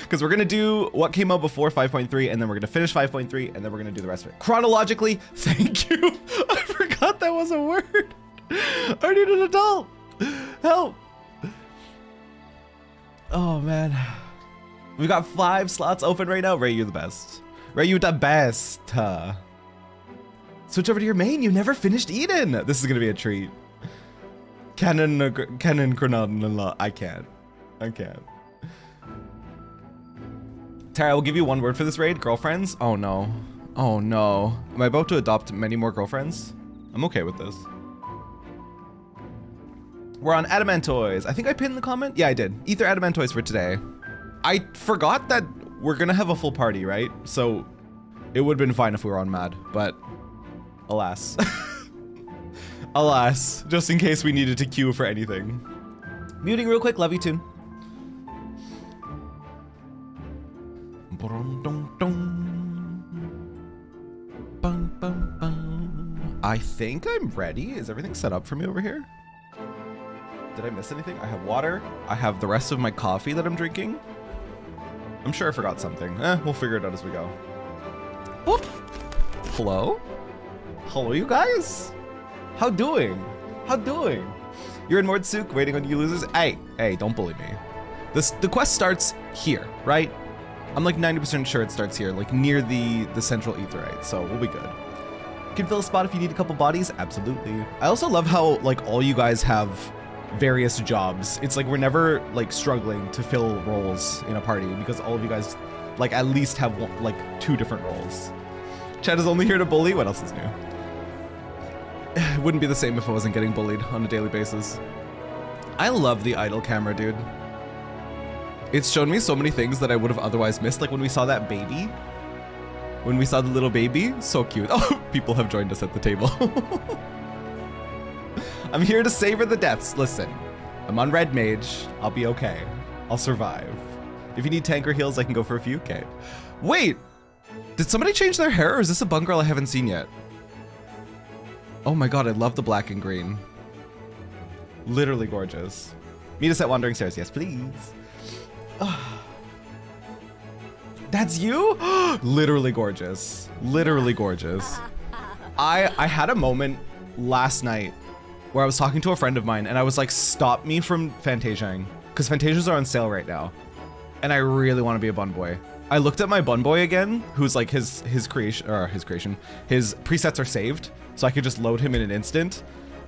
because we're gonna do what came out before 5.3, and then we're gonna finish 5.3, and then we're gonna do the rest of it chronologically. Thank you. I forgot that was a word. I need an adult. Help. Oh man, we got 5 slots open right now. Ray, you're the best. Ray, you the best. Switch over to your main. You never finished Eden. This is gonna be a treat. Canon chronology. I can't. Tara, I will give you one word for this raid. Girlfriends? Oh no. Oh no. Am I about to adopt many more girlfriends? I'm okay with this. We're on Adamantoys. I think I pinned the comment. Yeah, I did. Ether Adamantoys for today. I forgot that we're gonna have a full party, right? So it would have been fine if we were on Mad, but alas. Alas, just in case we needed to queue for anything. Muting real quick, love you too. I think I'm ready. Is everything set up for me over here? Did I miss anything? I have water. I have the rest of my coffee that I'm drinking. I'm sure I forgot something. We'll figure it out as we go. Whoop. Hello? Hello, you guys? How doing? How doing? You're in Mordsuk, waiting on you losers. Hey, don't bully me. The quest starts here, right? I'm like 90% sure it starts here, like near the central aetheryte, so we'll be good. Can fill a spot if you need a couple bodies, absolutely. I also love how like all you guys have various jobs. It's like we're never like struggling to fill roles in a party because all of you guys like at least have like 2 different roles. Chad is only here to bully. What else is new? It wouldn't be the same if I wasn't getting bullied on a daily basis. I love the idle camera, dude. It's shown me so many things that I would have otherwise missed. Like when we saw that baby, when we saw the little baby, so cute. Oh, people have joined us at the table. I'm here to savor the deaths. Listen, I'm on red mage. I'll be okay. I'll survive. If you need tanker heals, I can go for a few. Okay. Wait, did somebody change their hair or is this a bun girl I haven't seen yet? Oh my God, I love the black and green. Literally gorgeous. Meet us at Wandering Stairs. Yes, please. That's you? Literally gorgeous. Literally gorgeous. I had a moment last night where I was talking to a friend of mine and I was like, stop me from Fantasiaing, because Fantasias are on sale right now. And I really want to be a bun boy. I looked at my bun boy again, who's like his presets are saved, so I could just load him in an instant.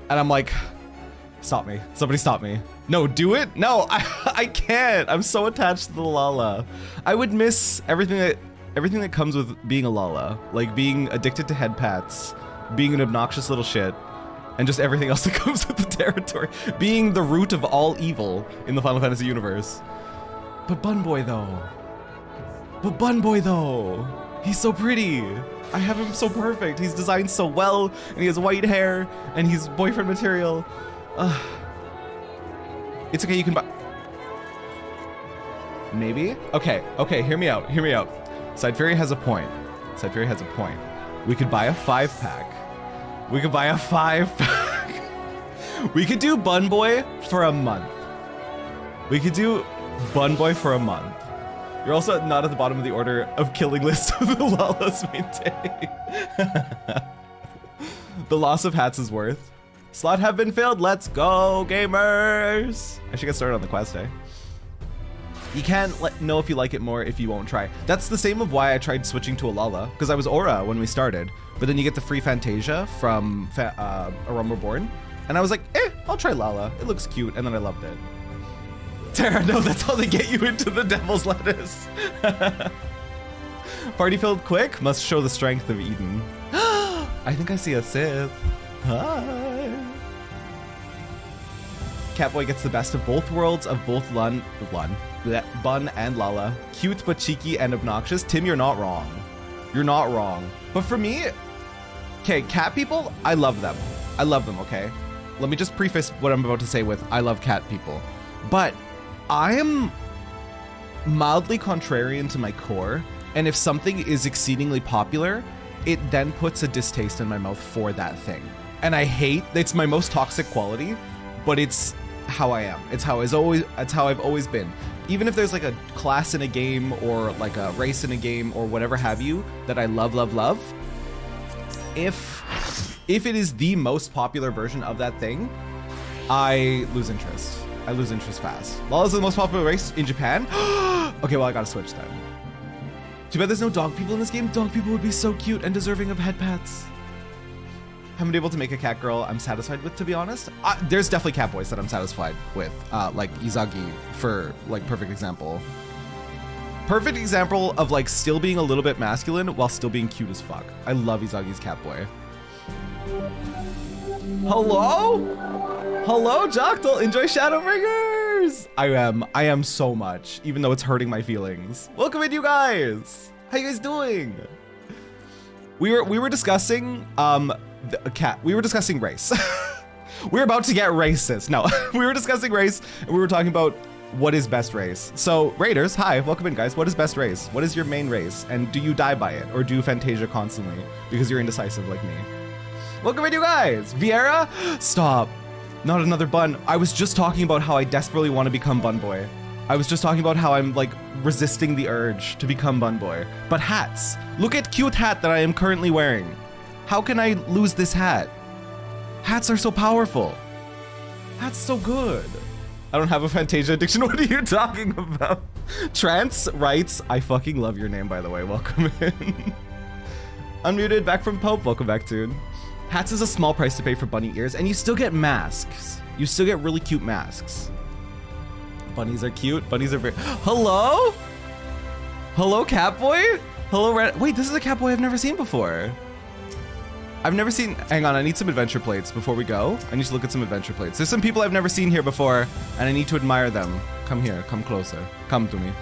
And I'm like, stop me. Somebody stop me. No, do it? No, I can't. I'm so attached to the Lala. I would miss everything that comes with being a Lala. Like being addicted to head pats, being an obnoxious little shit, and just everything else that comes with the territory. Being the root of all evil in the Final Fantasy universe. But Bun Boy though. He's so pretty. I have him so perfect. He's designed so well, and he has white hair, and he's boyfriend material. It's okay, you can buy. Maybe? Okay, hear me out. Side Fairy has a point. We could buy a 5-pack. We could do Bun Boy for a month. You're also not at the bottom of the order of killing list of the Lalas maintain. The loss of hats is worth. Slot have been filled. Let's go, gamers. I should get started on the quest, eh? You can't know if you like it more if you won't try. That's the same of why I tried switching to a Lala, because I was Aura when we started, but then you get the free Fantasia from A Realm Reborn, and I was like, I'll try Lala. It looks cute, and then I loved it. Tara, no, that's how they get you into the Devil's Lettuce. Party filled quick, must show the strength of Eden. I think I see a Sith. Hi. Catboy gets the best of both worlds of both Bun and Lala. Cute but cheeky and obnoxious. Tim, you're not wrong. But for me, okay, cat people, I love them, okay? Let me just preface what I'm about to say with I love cat people. But I am mildly contrarian to my core, and if something is exceedingly popular, it then puts a distaste in my mouth for that thing. And I hate, it's my most toxic quality, but it's how I am. It's how I've always been. Even if there's like a class in a game or like a race in a game or whatever have you that I love, if it is the most popular version of that thing, I lose interest. I lose interest fast. LoL is the most popular race in Japan. Okay, well, I gotta switch then. Too bad there's no dog people in this game. Dog people would be so cute and deserving of head pats. Haven't been able to make a cat girl I'm satisfied with, to be honest. There's definitely cat boys that I'm satisfied with, like Izagi for like perfect example. Perfect example of like still being a little bit masculine while still being cute as fuck. I love Izagi's cat boy. Hello? Hello, Joctal. Enjoy Shadowbringers. I am so much, even though it's hurting my feelings. Welcome in, you guys. How you guys doing? We were discussing we were discussing race. We're about to get racist. No, we were discussing race and we were talking about what is best race. So Raiders, hi, welcome in, guys. What is best race? What is your main race? And do you die by it or do Fantasia constantly because you're indecisive like me? Welcome in, you guys. Vieira, stop. Not another bun. I was just talking about how I desperately want to become bun boy. I was just talking about how I'm like resisting the urge to become bun boy. But hats. Look at cute hat that I am currently wearing. How can I lose this hat? Hats are so powerful. Hats so good. I don't have a Fantasia addiction. What are you talking about? Trance writes, I fucking love your name, by the way. Welcome in. Unmuted, back from Pope. Welcome back, dude. Hats is a small price to pay for bunny ears, and you still get masks. You still get really cute masks. Bunnies are cute. Bunnies are very... Hello? Hello, Catboy? Hello, Red... Wait, this is a Catboy I've never seen before. I've never seen... Hang on, I need some adventure plates before we go. I need to look at some adventure plates. There's some people I've never seen here before, and I need to admire them. Come here, come closer. Come to me.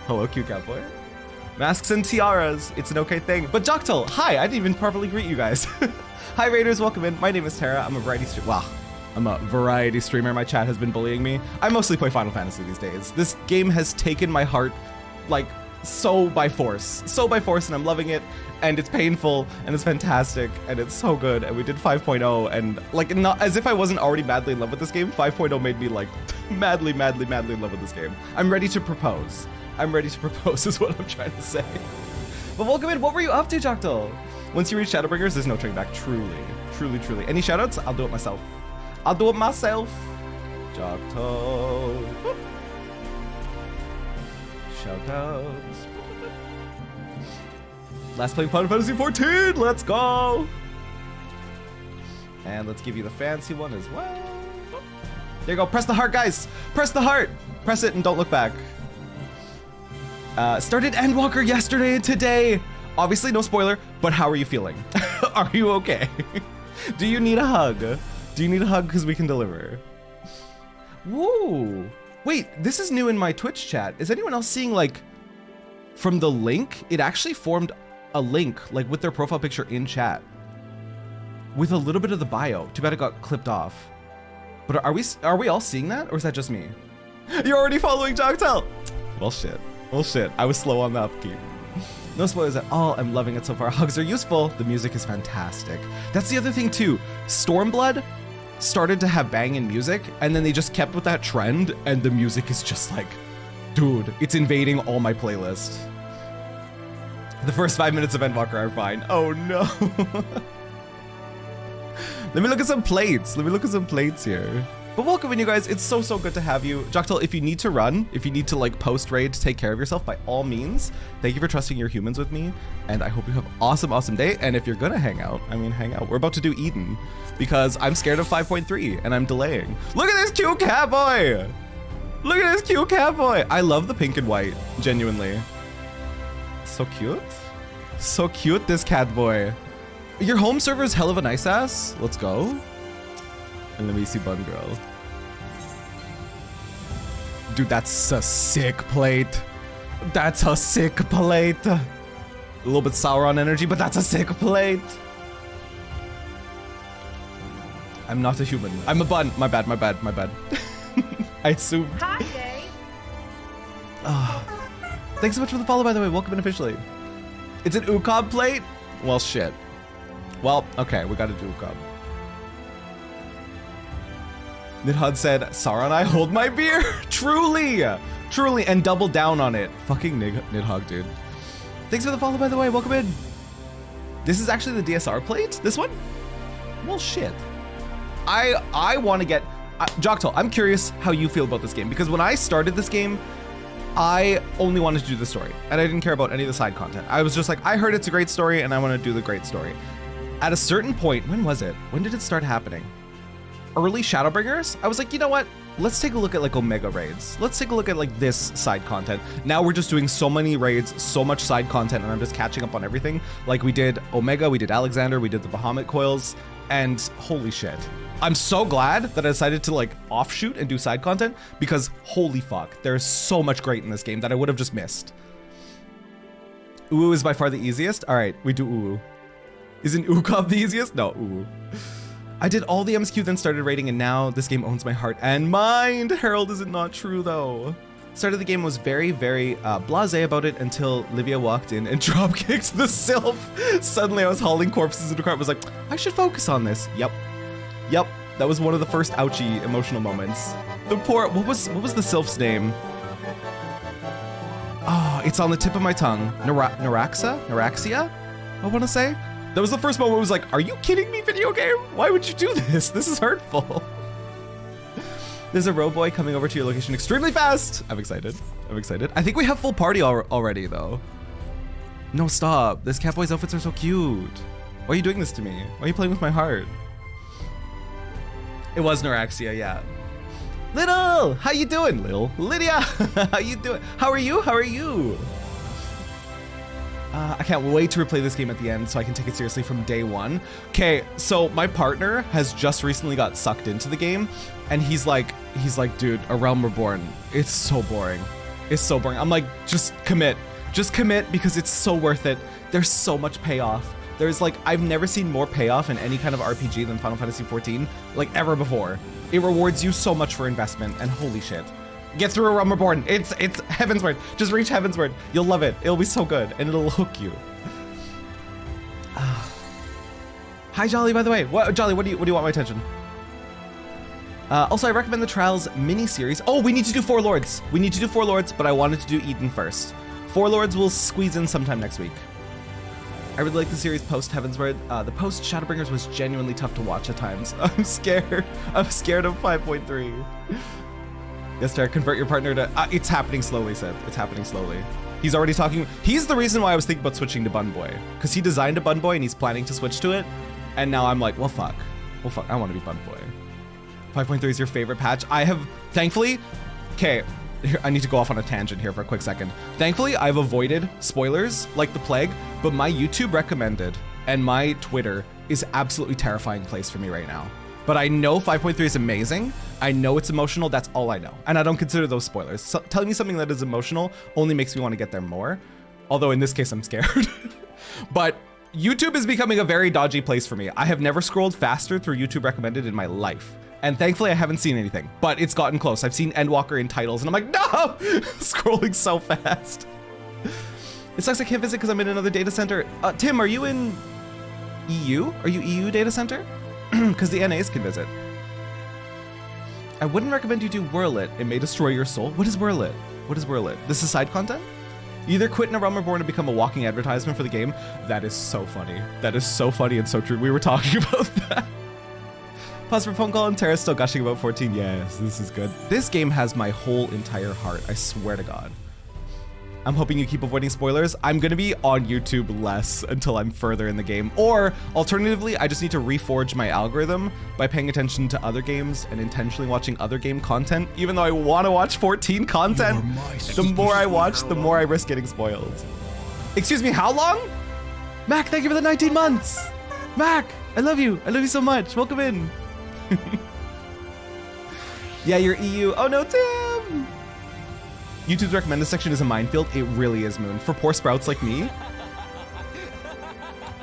Hello, cute Catboy. Masks and tiaras. It's an okay thing. But Joctal, hi, I didn't even properly greet you guys. Hi, Raiders, welcome in. My name is Terra. I'm a variety streamer. Wow. I'm a variety streamer. My chat has been bullying me. I mostly play Final Fantasy these days. This game has taken my heart, like, so by force, and I'm loving it, and it's painful, and it's fantastic, and it's so good, and we did 5.0, and like, not as if I wasn't already madly in love with this game, 5.0 made me like madly in love with this game. I'm ready to propose. I'm ready to propose is what I'm trying to say. But welcome in. What were you up to, Joctal? Once you reach Shadowbringers, there's no turning back. Truly. Any shoutouts? I'll do it myself. Joctal. Shoutouts. Last playing Final Fantasy XIV. Let's go. And let's give you the fancy one as well. There you go. Press the heart, guys. Press the heart. Press it and don't look back. Started Endwalker yesterday and today. Obviously, no spoiler, but how are you feeling? Are you okay? Do you need a hug? Do you need a hug because we can deliver? Whoa. Wait, this is new in my Twitch chat. Is anyone else seeing, like, from the link? It actually formed a link, like, with their profile picture in chat. With a little bit of the bio. Too bad it got clipped off. But are we all seeing that? Or is that just me? You're already following Joctal! Well, shit. Well, shit. I was slow on the upkeep. No spoilers at all. I'm loving it so far. Hugs are useful. The music is fantastic. That's the other thing too. Stormblood started to have banging music, and then they just kept with that trend, and the music is just like, dude, it's invading all my playlists. The first 5 minutes of Endwalker are fine. Oh no. Let me look at some plates. Let me look at some plates here. But welcome in, you guys. It's so good to have you. Joctal, if you need to run, if you need to like post raid to take care of yourself, by all means, thank you for trusting your humans with me. And I hope you have an awesome day. And if you're gonna hang out, I mean, hang out. We're about to do Eden because I'm scared of 5.3 and I'm delaying. Look at this cute cat boy. Look at this cute cat boy. I love the pink and white, genuinely. So cute. So cute, this cat boy. Your home server is hell of a nice ass. Let's go. And let me see Bun Girl. Dude, that's a sick plate. That's a sick plate. A little bit sour on energy, but that's a sick plate. I'm not a human. I'm a bun. My bad. I assumed. Hi, Day. Oh. Thanks so much for the follow, by the way. Welcome in officially. It's an Ukob plate? Well, shit. Well, okay, we gotta do Ukob. Nidhogg said, Sauron, I hold my beer. Truly, truly, and double down on it. Fucking Nidhogg, dude. Thanks for the follow, by the way. Welcome in. This is actually the DSR plate, this one? Well, shit. I want to get, Joctal, I'm curious how you feel about this game, because when I started this game, I only wanted to do the story, and I didn't care about any of the side content. I was just like, I heard it's a great story, and I want to do the great story. At a certain point, when was it? When did it start happening? Early Shadowbringers? I was like, you know what? Let's take a look at like Omega raids. Let's take a look at like this side content. Now we're just doing so many raids, so much side content, and I'm just catching up on everything. Like we did Omega, we did Alexander, we did the Bahamut coils, and holy shit. I'm so glad that I decided to like offshoot and do side content, because holy fuck, there's so much great in this game that I would have just missed. Uwu is by far the easiest. All right, we do Uwu. Isn't Ukov the easiest? No, Uwu. I did all the MSQ, then started raiding, and now this game owns my heart and mind. Harold, is it not true though? Start of the game was very, very blasé about it until Livia walked in and drop kicked the sylph. Suddenly I was hauling corpses into the cart. I was like, I should focus on this. Yep. That was one of the first ouchy emotional moments. The poor, what was the sylph's name? Oh, it's on the tip of my tongue. Naraxia? I want to say. That was the first moment where I was like, are you kidding me, video game? Why would you do this? This is hurtful. There's a row boy coming over to your location extremely fast. I'm excited. I think we have full party already though. No, stop. This Catboy's outfits are so cute. Why are you doing this to me? Why are you playing with my heart? It was Naraxia, yeah. Little, how you doing, Lil? Lydia, how you doing? How are you? I can't wait to replay this game at the end so I can take it seriously from day one. Okay, so my partner has just recently got sucked into the game, and he's like, dude, A Realm Reborn, it's so boring. I'm like, just commit because it's so worth it. There's so much payoff. There's like, I've never seen more payoff in any kind of RPG than Final Fantasy XIV, like ever before. It rewards you so much for investment, and holy shit. Get through A Realm Reborn. It's Heavensward. Just reach Heavensward. You'll love it. It'll be so good, and it'll hook you. Hi, Jolly, by the way. Jolly, what do you want my attention? Also, I recommend the Trials mini-series. Oh, we need to do Four Lords. But I wanted to do Eden first. Four Lords will squeeze in sometime next week. I really like the series post Heavensward. The post Shadowbringers was genuinely tough to watch at times. I'm scared of 5.3. Yes, Tara, convert your partner to... it's happening slowly, Sid. It's happening slowly. He's already talking... He's the reason why I was thinking about switching to Bun Boy. Because he designed a Bun Boy and he's planning to switch to it. And now I'm like, well, fuck. I want to be Bun Boy. 5.3 is your favorite patch. I have... Thankfully... Okay, I need to go off on a tangent here for a quick second. Thankfully, I've avoided spoilers like the plague, but my YouTube recommended and my Twitter is absolutely terrifying place for me right now. But I know 5.3 is amazing. I know it's emotional. That's all I know. And I don't consider those spoilers. So telling me something that is emotional only makes me want to get there more. Although in this case, I'm scared. But YouTube is becoming a very dodgy place for me. I have never scrolled faster through YouTube recommended in my life. And thankfully I haven't seen anything, but it's gotten close. I've seen Endwalker in titles and I'm like, no, scrolling so fast. It sucks I can't visit because I'm in another data center. Tim, are you in EU? Are you EU data center? Because the NAs can visit. I wouldn't recommend you do Whirl It. It may destroy your soul. What is Whirl It? This is side content? You either quit in A Realm Reborn and become a walking advertisement for the game. That is so funny. That is so funny and so true. We were talking about that. Pause for phone call and Tara's still gushing about 14. Yes, this is good. This game has my whole entire heart. I swear to God. I'm hoping you keep avoiding spoilers. I'm gonna be on YouTube less until I'm further in the game. Or alternatively, I just need to reforge my algorithm by paying attention to other games and intentionally watching other game content. Even though I wanna watch 14 content, the more I watch, the more I risk getting spoiled. Excuse me, how long? Mac, thank you for the 19 months. Mac, I love you. I love you so much. Welcome in. Yeah, you're EU. Oh no, Tim. YouTube's recommended section is a minefield. It really is, Moon. For poor sprouts like me.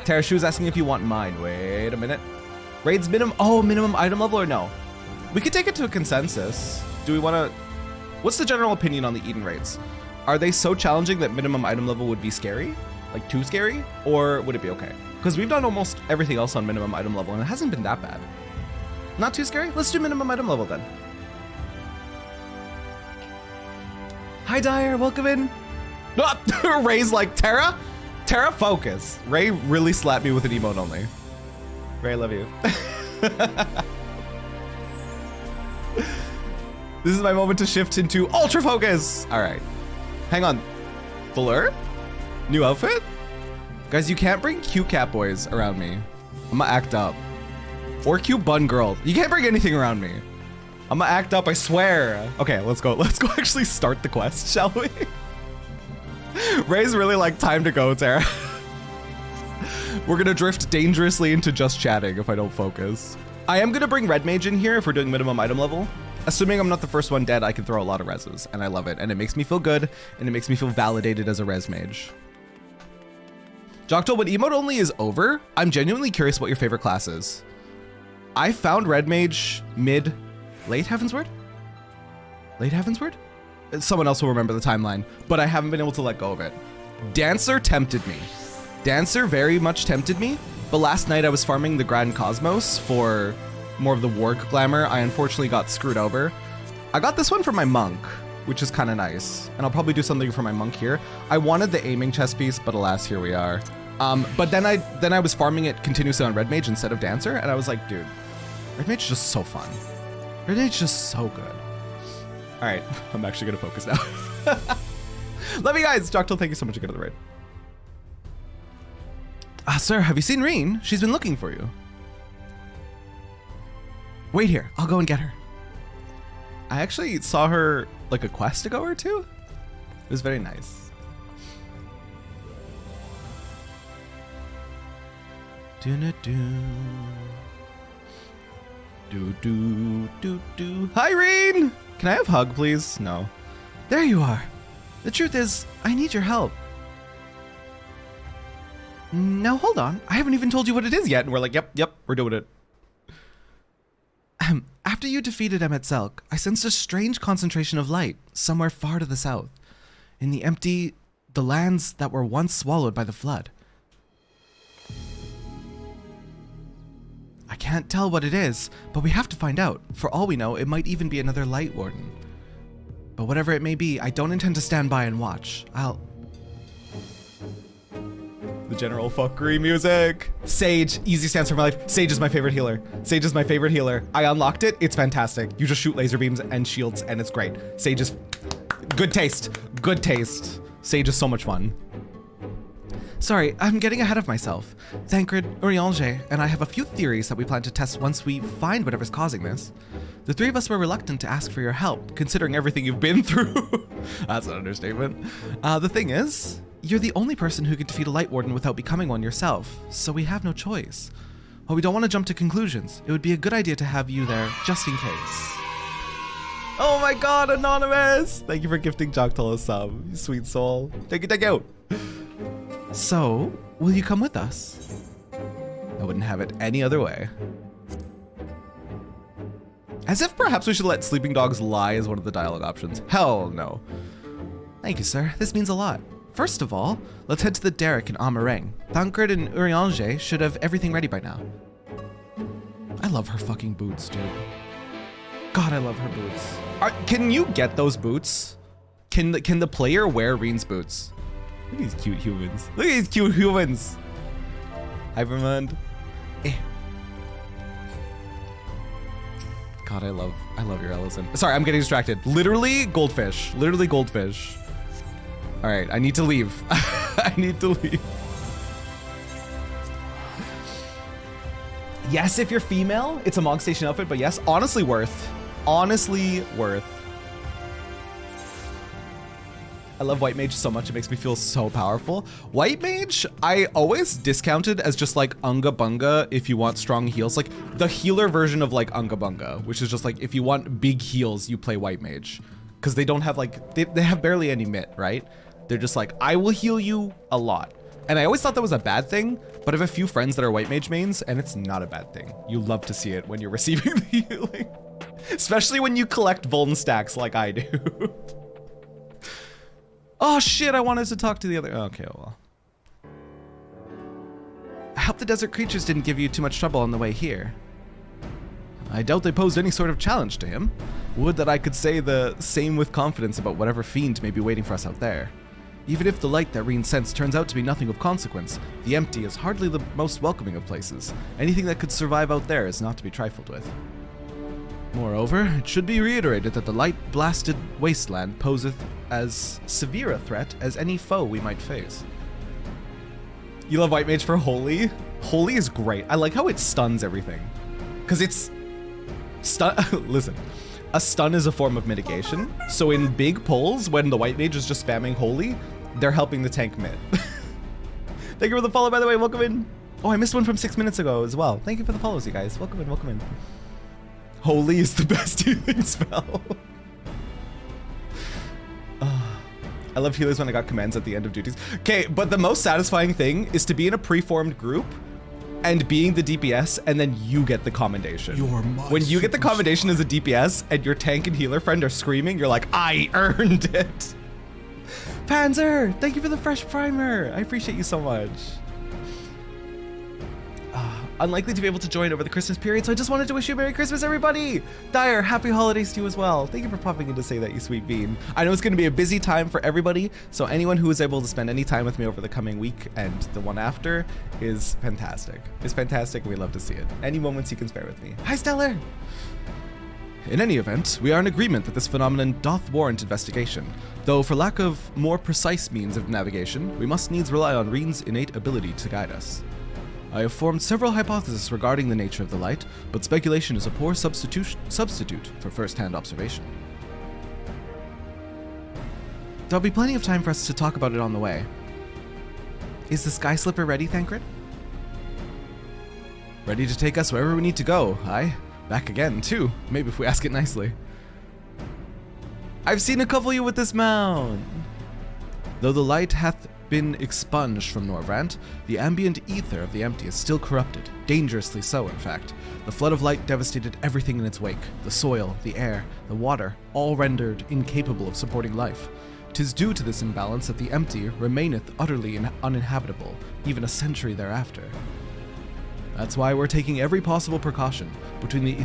Tara Shu is asking if you want mine. Wait a minute. Raids minimum. Oh, minimum item level or no? We could take it to a consensus. Do we want to? What's the general opinion on the Eden raids? Are they so challenging that minimum item level would be scary? Like too scary? Or would it be okay? Because we've done almost everything else on minimum item level and it hasn't been that bad. Not too scary? Let's do minimum item level then. Hi Dyer, welcome in. Oh, Ray's like, Terra, focus. Ray really slapped me with an emote only. Ray, I love you. This is my moment to shift into ultra focus. All right, hang on. Fuller? New outfit? Guys, you can't bring cute cat boys around me. I'm gonna act up. Or cute bun girl. You can't bring anything around me. I'm gonna act up, I swear. Okay, let's go. Let's go actually start the quest, shall we? Ray's really like, time to go, Tara. We're gonna drift dangerously into just chatting if I don't focus. I am gonna bring Red Mage in here if we're doing minimum item level. Assuming I'm not the first one dead, I can throw a lot of reses, and I love it. And it makes me feel good, and it makes me feel validated as a res mage. Jocto, when emote only is over, I'm genuinely curious what your favorite class is. I found Red Mage late Heavensward? Late Heavensward? Someone else will remember the timeline, but I haven't been able to let go of it. Dancer tempted me. Dancer very much tempted me, but last night I was farming the Grand Cosmos for more of the Warg glamour. I unfortunately got screwed over. I got this one for my monk, which is kind of nice, and I'll probably do something for my monk here. I wanted the aiming chest piece, but alas, here we are. But then I was farming it continuously on Red Mage instead of Dancer, and I was like, dude, Red Mage is just so fun. Red Mage is just so good. All right, I'm actually gonna focus now. Love you guys. Jocto, thank you so much again to the raid. Sir, have you seen Reen? She's been looking for you. Wait here, I'll go and get her. I actually saw her like a quest ago or two. It was very nice. Hi, Reen! Can I have a hug, please? No. There you are. The truth is, I need your help. Now, hold on. I haven't even told you what it is yet. And we're like, yep, we're doing it. After you defeated Emmet Selk, I sensed a strange concentration of light somewhere far to the south, in the lands that were once swallowed by the flood. I can't tell what it is, but we have to find out. For all we know, it might even be another Light Warden. But whatever it may be, I don't intend to stand by and watch. The general fuckery music. Sage, easy stance for my life. Sage is my favorite healer. Sage is my favorite healer. I unlocked it, it's fantastic. You just shoot laser beams and shields and it's great. Sage is good taste, good taste. Sage is so much fun. Sorry, I'm getting ahead of myself. Thancred, Eorzea, and I have a few theories that we plan to test once we find whatever's causing this. The three of us were reluctant to ask for your help, considering everything you've been through. That's an understatement. The thing is, you're the only person who could defeat a Light Warden without becoming one yourself, so we have no choice. While we don't want to jump to conclusions, it would be a good idea to have you there, just in case. Oh my god, Anonymous! Thank you for gifting Joctol a sub, you sweet soul. Thank you. So, will you come with us? I wouldn't have it any other way. As if perhaps we should let sleeping dogs lie as one of the dialogue options. Hell no. Thank you, sir. This means a lot. First of all, let's head to the Derrick in Amareng. Thancred and Eorzea should have everything ready by now. I love her fucking boots, dude. God, I love her boots. Can you get those boots? Can the player wear Reen's boots? Look at these cute humans. Look at these cute humans. Hypermund. God, I love your Ellison. Sorry, I'm getting distracted. Literally goldfish. Literally goldfish. All right, I need to leave. I need to leave. Yes, if you're female, it's a Mog Station outfit, but yes, honestly worth. Honestly worth. I love White Mage so much, it makes me feel so powerful. White Mage, I always discounted as just like Unga Bunga if you want strong heals. Like the healer version of like Unga Bunga, which is just like if you want big heals, you play White Mage. Because they don't have like, they have barely any mit, right? They're just like, I will heal you a lot. And I always thought that was a bad thing, but I have a few friends that are White Mage mains, and it's not a bad thing. You love to see it when you're receiving the healing. Especially when you collect Vuln stacks like I do. Oh shit, I wanted to talk to the other, okay, well. I hope the desert creatures didn't give you too much trouble on the way here. I doubt they posed any sort of challenge to him. Would that I could say the same with confidence about whatever fiend may be waiting for us out there. Even if the light that Reen sensed turns out to be nothing of consequence, the Empty is hardly the most welcoming of places. Anything that could survive out there is not to be trifled with. Moreover, it should be reiterated that the light-blasted wasteland poseth as severe a threat as any foe we might face. You love White Mage for Holy? Holy is great. I like how it stuns everything. Because it's... Listen. A stun is a form of mitigation. So in big pulls, when the White Mage is just spamming Holy, they're helping the tank mid. Thank you for the follow, by the way. Welcome in. Oh, I missed one from 6 minutes ago as well. Thank you for the follows, you guys. Welcome in, welcome in. Holy is the best healing spell. I love healers when I got commands at the end of duties. Okay, but the most satisfying thing is to be in a preformed group and being the DPS, and then you get the commendation. When you get the commendation as a DPS and your tank and healer friend are screaming, you're like, I earned it. Panzer, thank you for the fresh primer. I appreciate you so much. Unlikely to be able to join over the Christmas period, so I just wanted to wish you a Merry Christmas, everybody! Dyer, happy holidays to you as well. Thank you for popping in to say that, you sweet bean. I know it's going to be a busy time for everybody, so anyone who is able to spend any time with me over the coming week and the one after is fantastic. It's fantastic, and we love to see it. Any moments you can spare with me. Hi, Stellar! In any event, we are in agreement that this phenomenon doth warrant investigation, though for lack of more precise means of navigation, we must needs rely on Reen's innate ability to guide us. I have formed several hypotheses regarding the nature of the light, but speculation is a poor substitute for first-hand observation. There'll be plenty of time for us to talk about it on the way. Is the Sky Slipper ready, Thancred? Ready to take us wherever we need to go, aye. Back again, too, maybe if we ask it nicely. I've seen a couple of you with this mount! Though the light hath been expunged from Norvrant, the ambient ether of the Empty is still corrupted, dangerously so in fact. The flood of light devastated everything in its wake, the soil, the air, the water, all rendered incapable of supporting life. 'Tis due to this imbalance that the Empty remaineth utterly uninhabitable, even a century thereafter. That's why we're taking every possible precaution. Between the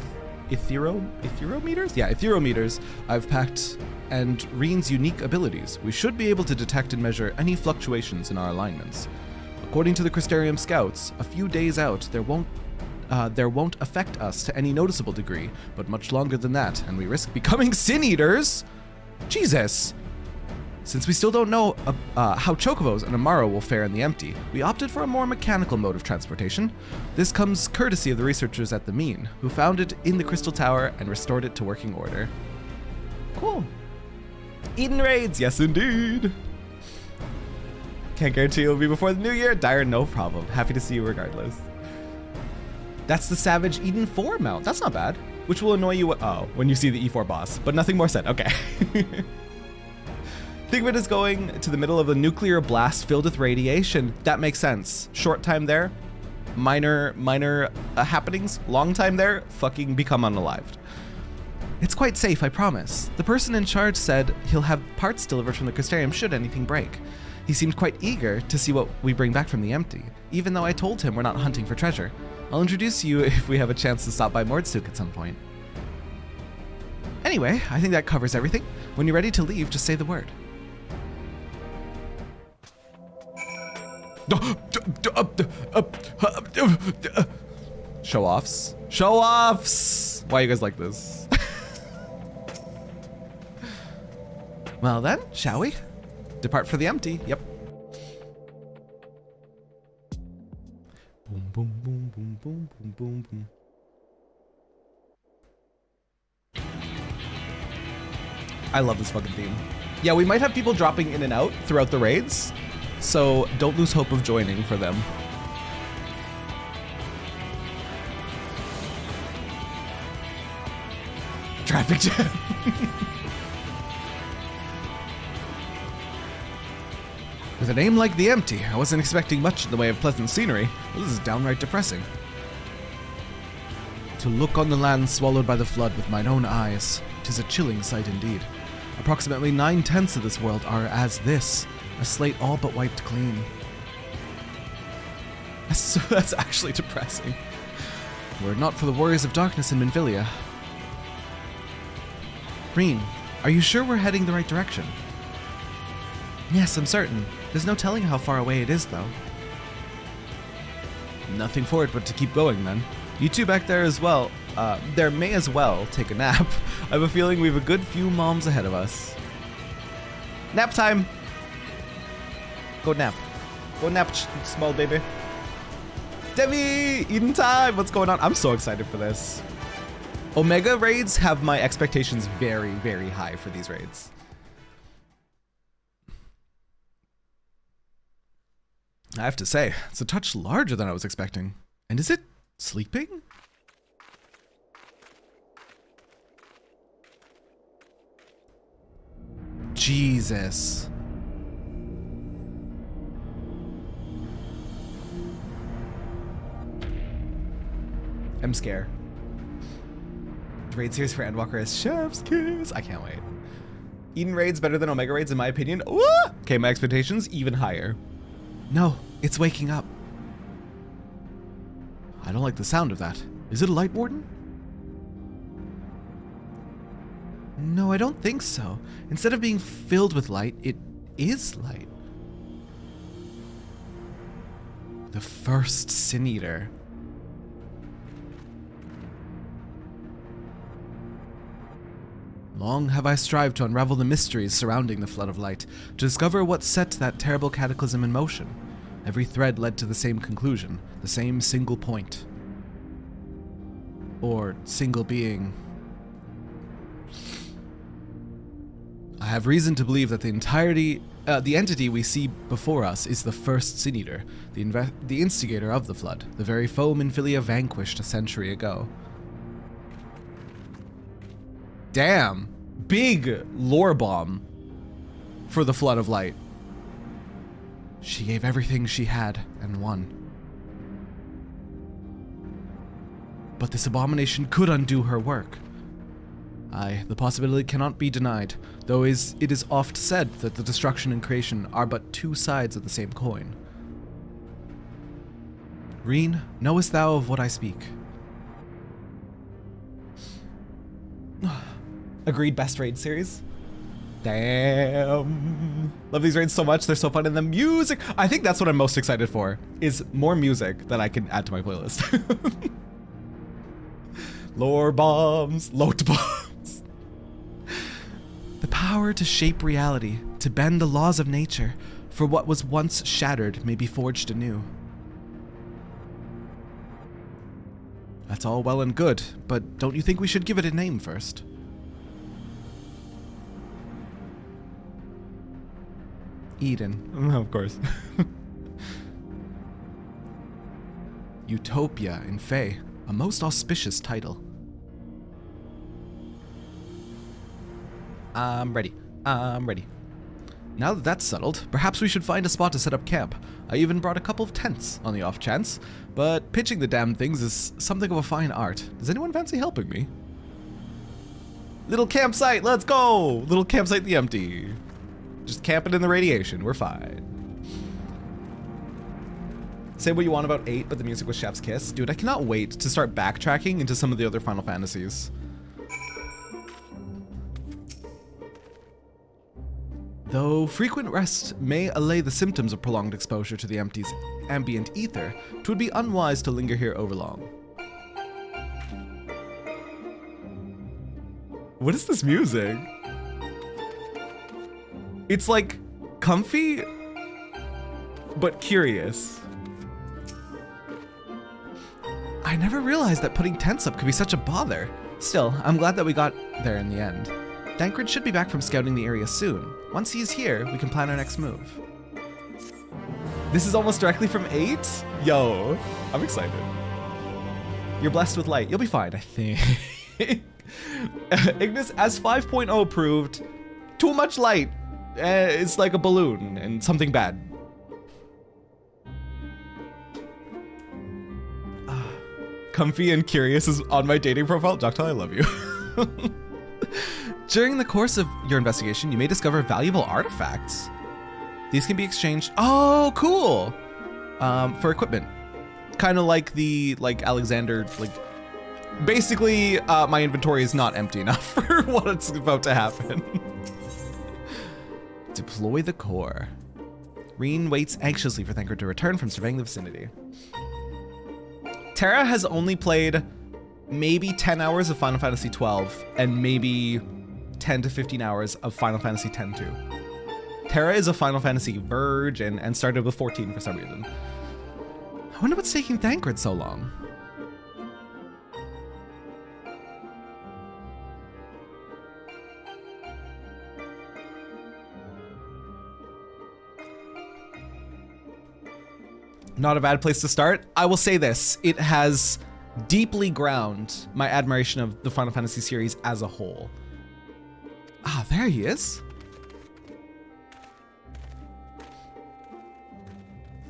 etherometers? Yeah, etherometers I've packed and Reen's unique abilities, we should be able to detect and measure any fluctuations in our alignments. According to the Crystarium scouts, a few days out there won't affect us to any noticeable degree, but much longer than that, and we risk becoming sin eaters. Jesus! Since we still don't know how Chocobos and Amaro will fare in the Empty, we opted for a more mechanical mode of transportation. This comes courtesy of the researchers at the Mean, who found it in the Crystal Tower and restored it to working order. Cool. Eden raids, yes indeed. Can't guarantee it'll be before the new year. Dyer, no problem. Happy to see you regardless. That's the Savage Eden 4 mount. That's not bad. Which will annoy you when you see the E4 boss, but nothing more said. Okay. Think of it as going to the middle of a nuclear blast filled with radiation. That makes sense. Short time there, minor happenings. Long time there, fucking become unalived. It's quite safe, I promise. The person in charge said he'll have parts delivered from the Crystarium should anything break. He seemed quite eager to see what we bring back from the Empty, even though I told him we're not hunting for treasure. I'll introduce you if we have a chance to stop by Mordsuk at some point. Anyway, I think that covers everything. When you're ready to leave, just say the word. Show-offs. Show-offs! Why are you guys like this? Well then, shall we? Depart for the Empty, yep. Boom, boom, boom, boom, boom, boom, boom, boom. I love this fucking theme. Yeah, we might have people dropping in and out throughout the raids, so don't lose hope of joining for them. Traffic jam. With a name like the Empty, I wasn't expecting much in the way of pleasant scenery. This is downright depressing. To look on the land swallowed by the flood with mine own eyes, 'tis a chilling sight indeed. Approximately 9/10 of this world are as this, a slate all but wiped clean. That's actually depressing. Were it not for the warriors of darkness in Minfilia. Reen, are you sure we're heading the right direction? Yes, I'm certain. There's no telling how far away it is, though. Nothing for it but to keep going, then. You two back there as well. There may as well take a nap. I have a feeling we have a good few moms ahead of us. Nap time! Go nap. Go nap, small baby. Demi! Eden time! What's going on? I'm so excited for this. Omega raids have my expectations very, very high for these raids. I have to say, it's a touch larger than I was expecting. And is it sleeping? Jesus. I'm scared. Raid series for Endwalker is chef's kiss. I can't wait. Eden raid's better than Omega raids in my opinion. Ooh! Okay, my expectations even higher. No, it's waking up. I don't like the sound of that. Is it a light warden? No, I don't think so. Instead of being filled with light, it is light. The first Sin Eater. Long have I strived to unravel the mysteries surrounding the flood of light, to discover what set that terrible cataclysm in motion. Every thread led to the same conclusion, the same single point. Or single being. I have reason to believe that the entity we see before us is the first Sin Eater, the instigator of the flood, the very foe Minfilia vanquished a century ago. Damn, big lore bomb for the Flood of Light. She gave everything she had and won. But this abomination could undo her work. Aye, the possibility cannot be denied, though it is oft said that the destruction and creation are but two sides of the same coin. Reen, knowest thou of what I speak? Agreed, best raid series. Damn. Love these raids so much. They're so fun. And the music. I think that's what I'm most excited for, is more music that I can add to my playlist. Lore bombs. Loot bombs. The power to shape reality, to bend the laws of nature, for what was once shattered may be forged anew. That's all well and good, but don't you think we should give it a name first? Eden. Of course. Utopia in Fae, a most auspicious title. I'm ready. Now that that's settled, perhaps we should find a spot to set up camp. I even brought a couple of tents on the off chance, but pitching the damn things is something of a fine art. Does anyone fancy helping me? Little campsite, let's go! Little campsite the empty. Just camping in the radiation, we're fine. Say what you want about 8, but the music was chef's kiss. Dude, I cannot wait to start backtracking into some of the other Final Fantasies. Though frequent rest may allay the symptoms of prolonged exposure to the empty's ambient ether, 'twould be unwise to linger here overlong. What is this music? It's like comfy, but curious. I never realized that putting tents up could be such a bother. Still, I'm glad that we got there in the end. Dankred should be back from scouting the area soon. Once he's here, we can plan our next move. This is almost directly from 8? Yo, I'm excited. You're blessed with light. You'll be fine, I think. Ignis, as 5.0 approved, too much light. It's like a balloon and something bad. Comfy and curious is on my dating profile. Joctal, I love you. During the course of your investigation, you may discover valuable artifacts. These can be exchanged. Oh, cool. For equipment. Kind of like the Alexander Basically, my inventory is not empty enough for what's about to happen. Deploy the core. Reen waits anxiously for Thancred to return from surveying the vicinity. Terra has only played maybe 10 hours of Final Fantasy XII and maybe 10 to 15 hours of Final Fantasy X too. Terra is a Final Fantasy virgin and started with 14 for some reason. I wonder what's taking Thancred so long. Not a bad place to start. I will say this, it has deeply ground my admiration of the Final Fantasy series as a whole. Ah, there he is.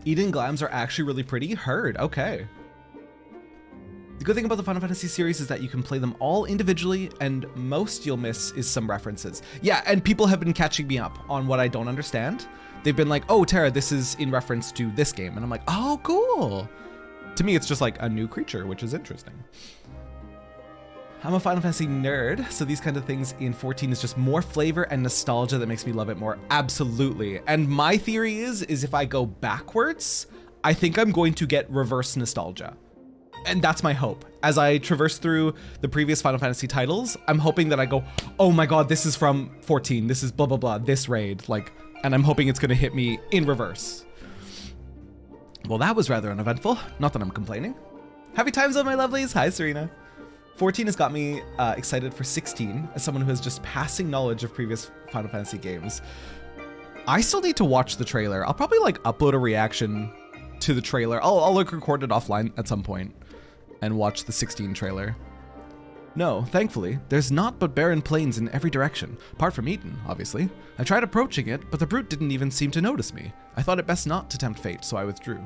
Eden Glams are actually really pretty. Heard, okay. The good thing about the Final Fantasy series is that you can play them all individually, and most you'll miss is some references. Yeah, and people have been catching me up on what I don't understand. They've been like, oh, Terra, this is in reference to this game. And I'm like, oh, cool. To me, it's just like a new creature, which is interesting. I'm a Final Fantasy nerd, so these kind of things in 14 is just more flavor and nostalgia that makes me love it more. Absolutely. And my theory is if I go backwards, I think I'm going to get reverse nostalgia. And that's my hope. As I traverse through the previous Final Fantasy titles, I'm hoping that I go, oh my God, this is from 14. This is blah, blah, blah, this raid. Like, and I'm hoping it's gonna hit me in reverse. Well, that was rather uneventful. Not that I'm complaining. Happy times, all my lovelies. Hi, Serena. 14 has got me excited for 16 as someone who has just passing knowledge of previous Final Fantasy games. I still need to watch the trailer. I'll probably like upload a reaction to the trailer. I'll like record it offline at some point and watch the 16 trailer. No, thankfully, there's naught but barren plains in every direction, apart from Eden, obviously. I tried approaching it, but the brute didn't even seem to notice me. I thought it best not to tempt fate, so I withdrew.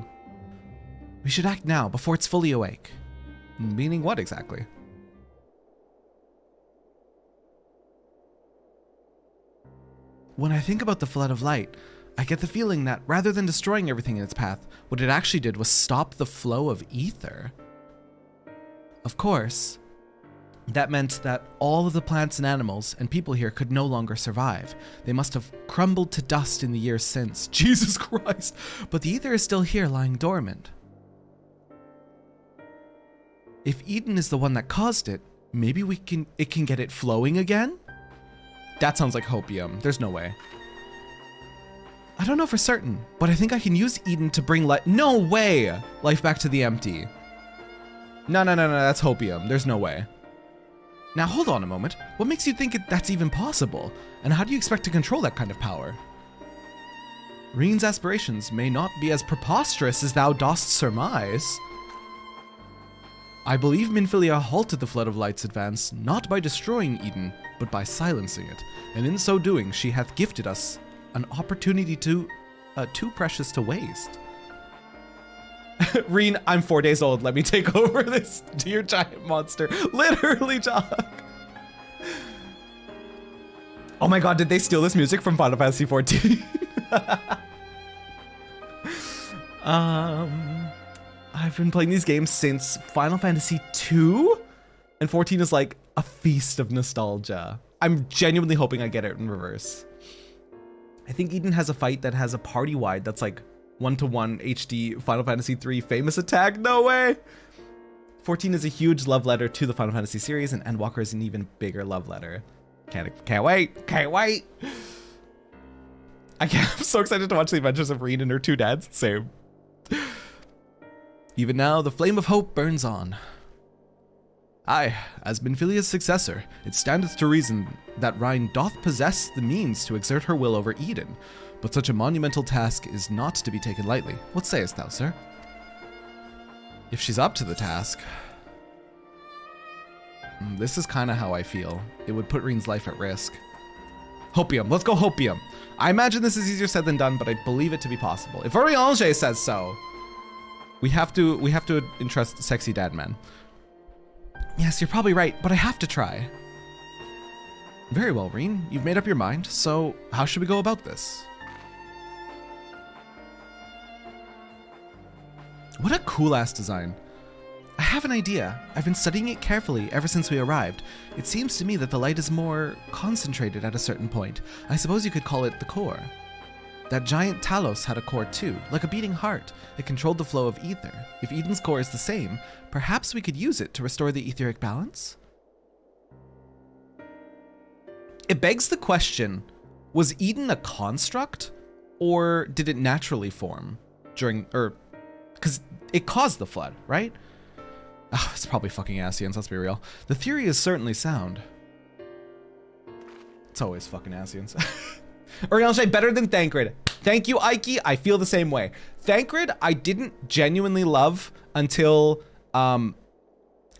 We should act now, before it's fully awake. Meaning what exactly? When I think about the Flood of Light, I get the feeling that rather than destroying everything in its path, what it actually did was stop the flow of ether. Of course, that meant that all of the plants and animals and people here could no longer survive. They must have crumbled to dust in the years since. Jesus Christ! But the ether is still here, lying dormant. If Eden is the one that caused it, maybe it can get it flowing again? That sounds like hopium. There's no way. I don't know for certain, but I think I can use Eden to bring no way! Life back to the empty. No, that's hopium. There's no way. Now hold on a moment. What makes you think that's even possible? And how do you expect to control that kind of power? Reen's aspirations may not be as preposterous as thou dost surmise. I believe Minfilia halted the Flood of Light's advance not by destroying Eden, but by silencing it, and in so doing she hath gifted us an opportunity too precious to waste. Reen, I'm 4 days old. Let me take over this dear giant monster. Literally, dog. Oh my God, did they steal this music from Final Fantasy XIV? I've been playing these games since Final Fantasy II, and 14 is like a feast of nostalgia. I'm genuinely hoping I get it in reverse. I think Eden has a fight that has a party-wide that's like 1-to-1 HD Final Fantasy III famous attack. No way! 14 is a huge love letter to the Final Fantasy series, and Endwalker is an even bigger love letter. Can't wait! Can't wait! I'm so excited to watch the adventures of Reen and her two dads. Same. Even now, the flame of hope burns on. Aye, as Minfilia's successor, it standeth to reason that Reen doth possess the means to exert her will over Eden, but such a monumental task is not to be taken lightly. What sayest thou, sir? If she's up to the task... This is kind of how I feel. It would put Reen's life at risk. Hopium, let's go Hopium. I imagine this is easier said than done, but I believe it to be possible. If Oriange says so, we have to entrust sexy dad man. Yes, you're probably right, but I have to try. Very well, Reen. You've made up your mind, so how should we go about this? What a cool-ass design. I have an idea. I've been studying it carefully ever since we arrived. It seems to me that the light is more concentrated at a certain point. I suppose you could call it the core. That giant Talos had a core too, like a beating heart. It controlled the flow of ether. If Eden's core is the same, perhaps we could use it to restore the etheric balance? It begs the question, was Eden a construct? Or did it naturally form during, because it caused the flood, right? Oh, it's probably fucking Ascians, let's be real. The theory is certainly sound. It's always fucking Ascians. Eorzea better than Thancred. Thank you, Ike. I feel the same way. Thancred, I didn't genuinely love until, how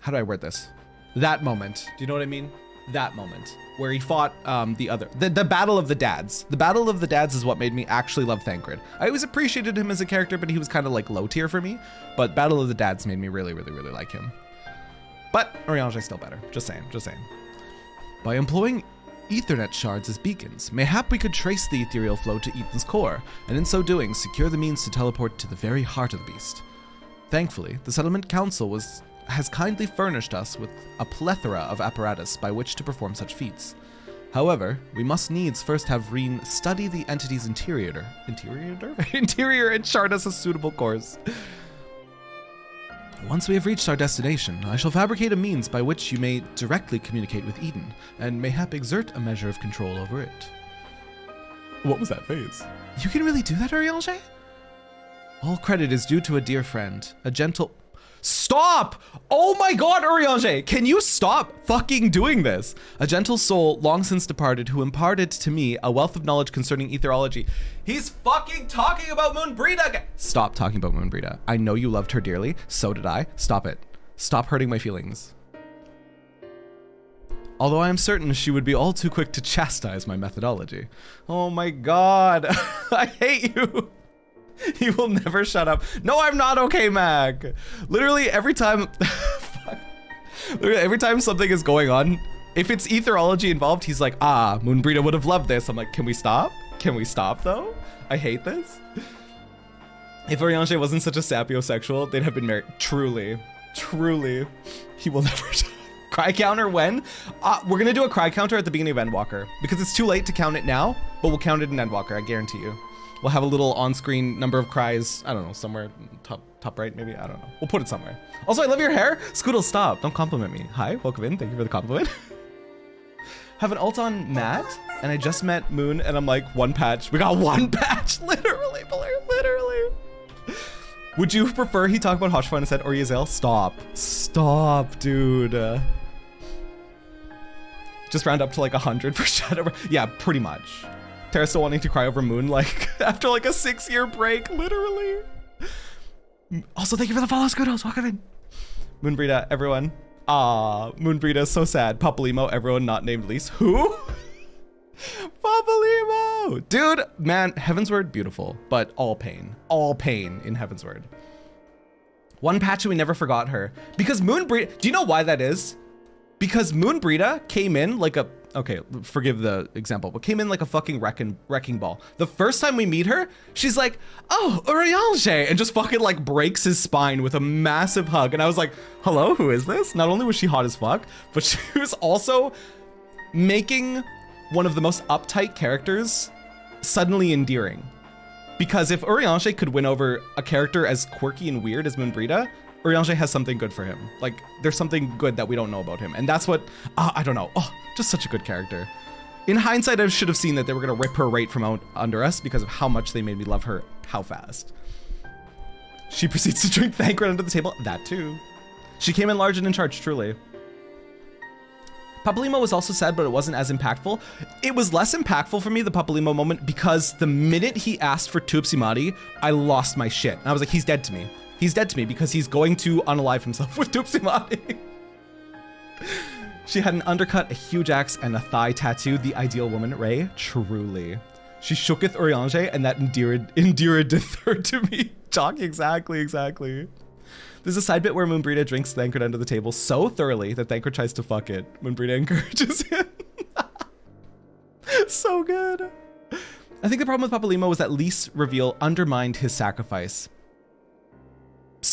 do I word this? That moment. Do you know what I mean? That moment where he fought the Battle of the Dads. The Battle of the Dads is what made me actually love Thancred. I always appreciated him as a character, but he was kind of like low tier for me. But Battle of the Dads made me really, really, really like him. But Eorzea still better. Just saying, just saying. By employing Ethernet shards as beacons, mayhap we could trace the ethereal flow to Eden's core, and in so doing, secure the means to teleport to the very heart of the beast. Thankfully, the Settlement Council has kindly furnished us with a plethora of apparatus by which to perform such feats. However, we must needs first have Reen study the entity's interior and chart us a suitable course. Once we have reached our destination, I shall fabricate a means by which you may directly communicate with Eden, and mayhap exert a measure of control over it. What was that face? You can really do that, Eorzea? All credit is due to a dear friend, a gentle... Stop! Oh my god, Eorzea, can you stop fucking doing this? A gentle soul long since departed who imparted to me a wealth of knowledge concerning etherology. He's fucking talking about Moonbrita again. Stop talking about Moonbrita. I know you loved her dearly, so did I. Stop it. Stop hurting my feelings. Although I am certain she would be all too quick to chastise my methodology. Oh my god, I hate you. He will never shut up. No, I'm not okay, Mag. Literally every time, literally every time something is going on, if it's etherology involved, he's like, ah, Moonbrita would have loved this. I'm like, can we stop? Can we stop though? I hate this. If Eorzea wasn't such a sapiosexual, they'd have been married. Truly, truly, he will never. Cry counter when? We're gonna do a cry counter at the beginning of Endwalker because it's too late to count it now, but we'll count it in Endwalker, I guarantee you. We'll have a little on-screen number of cries. I don't know, somewhere top right, maybe. I don't know. We'll put it somewhere. Also, I love your hair. Scoodle, stop. Don't compliment me. Hi, welcome in. Thank you for the compliment. Have an ult on Matt, and I just met Moon, and I'm like, one patch. We got one patch. Literally, literally. Would you prefer he talk about Hoshfine instead or Yazel? Stop. Stop, dude. Just round up to like 100 for Shadow. Yeah, pretty much. Terra still wanting to cry over Moon, like, after like a 6-year break, literally. Also, thank you for the follow, Scoodles, welcome in. Moonbrita, everyone. Moonbrita, so sad. Papalimo, everyone not named least. Who? Papalimo! Dude, man, Heavensward, beautiful, but all pain in Heavensward. One patch and we never forgot her. Because Moonbrita, do you know why that is? Because Moonbrita came in like a, okay, forgive the example, but came in like a fucking wrecking ball. The first time we meet her, she's like, oh, Eorzea, and just fucking like breaks his spine with a massive hug. And I was like, hello, who is this? Not only was she hot as fuck, but she was also making one of the most uptight characters suddenly endearing. Because if Eorzea could win over a character as quirky and weird as Moonbrita, Eorzea has something good for him. Like, there's something good that we don't know about him. And that's what, I don't know. Oh, just such a good character. In hindsight, I should have seen that they were gonna rip her right from out under us because of how much they made me love her, how fast. She proceeds to drink Thancred under the table. That too. She came in large and in charge, truly. Papalimo was also sad, but it wasn't as impactful. It was less impactful for me, the Papalimo moment, because the minute he asked for Tupsimati, I lost my shit. And I was like, he's dead to me. He's dead to me because he's going to unalive himself with Tupsimati. She had an undercut, a huge axe, and a thigh tattoo. The ideal woman, Ray, truly. She shooketh Eorzea, and that endeared the third to me. Chalk, exactly. There's a side bit where Moonbrita drinks Thancred under the table so thoroughly that Thancred tries to fuck it. Moonbrita encourages him. So good. I think the problem with Papalimo was that Lys reveal undermined his sacrifice.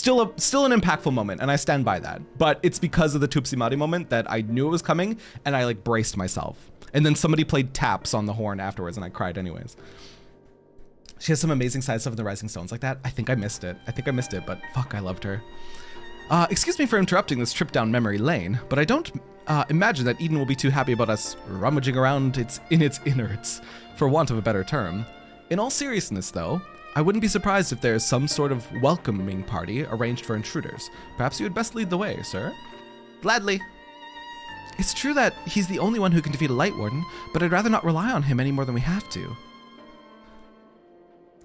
Still an impactful moment, and I stand by that. But it's because of the Tupsi Madi moment that I knew it was coming, and I like braced myself. And then somebody played taps on the horn afterwards, and I cried anyways. She has some amazing side stuff in the Rising Stones like that. I think I missed it. But fuck, I loved her. Excuse me for interrupting this trip down memory lane, but I don't imagine that Eden will be too happy about us rummaging around in its innards, for want of a better term. In all seriousness, though, I wouldn't be surprised if there is some sort of welcoming party arranged for intruders. Perhaps you would best lead the way, sir? Gladly. It's true that he's the only one who can defeat a Light Warden, but I'd rather not rely on him any more than we have to.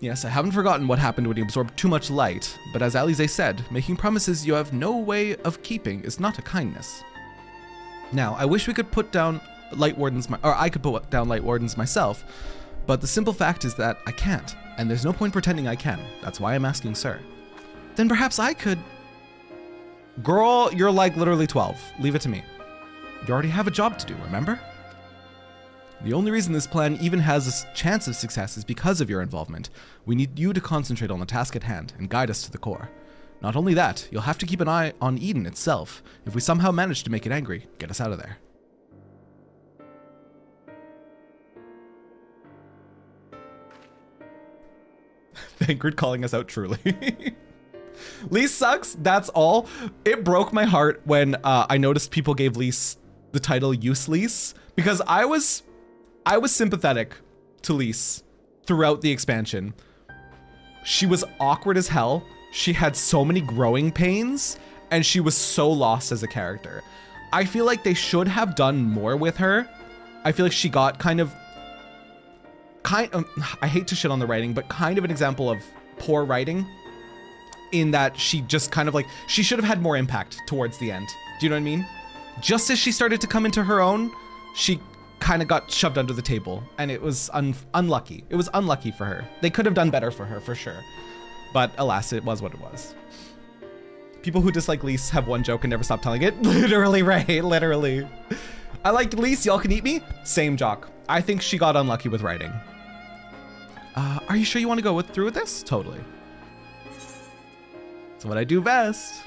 Yes, I haven't forgotten what happened when he absorbed too much light, but as Alize said, making promises you have no way of keeping is not a kindness. Now, I wish we could put down Light Wardens, or I could put down Light Wardens myself, but the simple fact is that I can't, and there's no point pretending I can. That's why I'm asking, sir. Then perhaps I could... Girl, you're like literally 12. Leave it to me. You already have a job to do, remember? The only reason this plan even has a chance of success is because of your involvement. We need you to concentrate on the task at hand and guide us to the core. Not only that, you'll have to keep an eye on Eden itself. If we somehow manage to make it angry, get us out of there. Thancred calling us out truly. Lise sucks, that's all. It broke my heart when I noticed people gave Lise the title Use Lise, because I was sympathetic to Lise throughout the expansion. She was awkward as hell. She had so many growing pains, and she was so lost as a character. I feel like they should have done more with her. I feel like she got kind of, I hate to shit on the writing, but kind of an example of poor writing in that she just kind of like, she should have had more impact towards the end. Do you know what I mean? Just as she started to come into her own, she kind of got shoved under the table, and it was unlucky. It was unlucky for her. They could have done better for her, for sure. But alas, it was what it was. People who dislike Lise have one joke and never stop telling it. Literally, right? Literally. I like Lise, y'all can eat me? Same jock. I think she got unlucky with writing. Are you sure you want to go through with this? Totally. That's what I do best.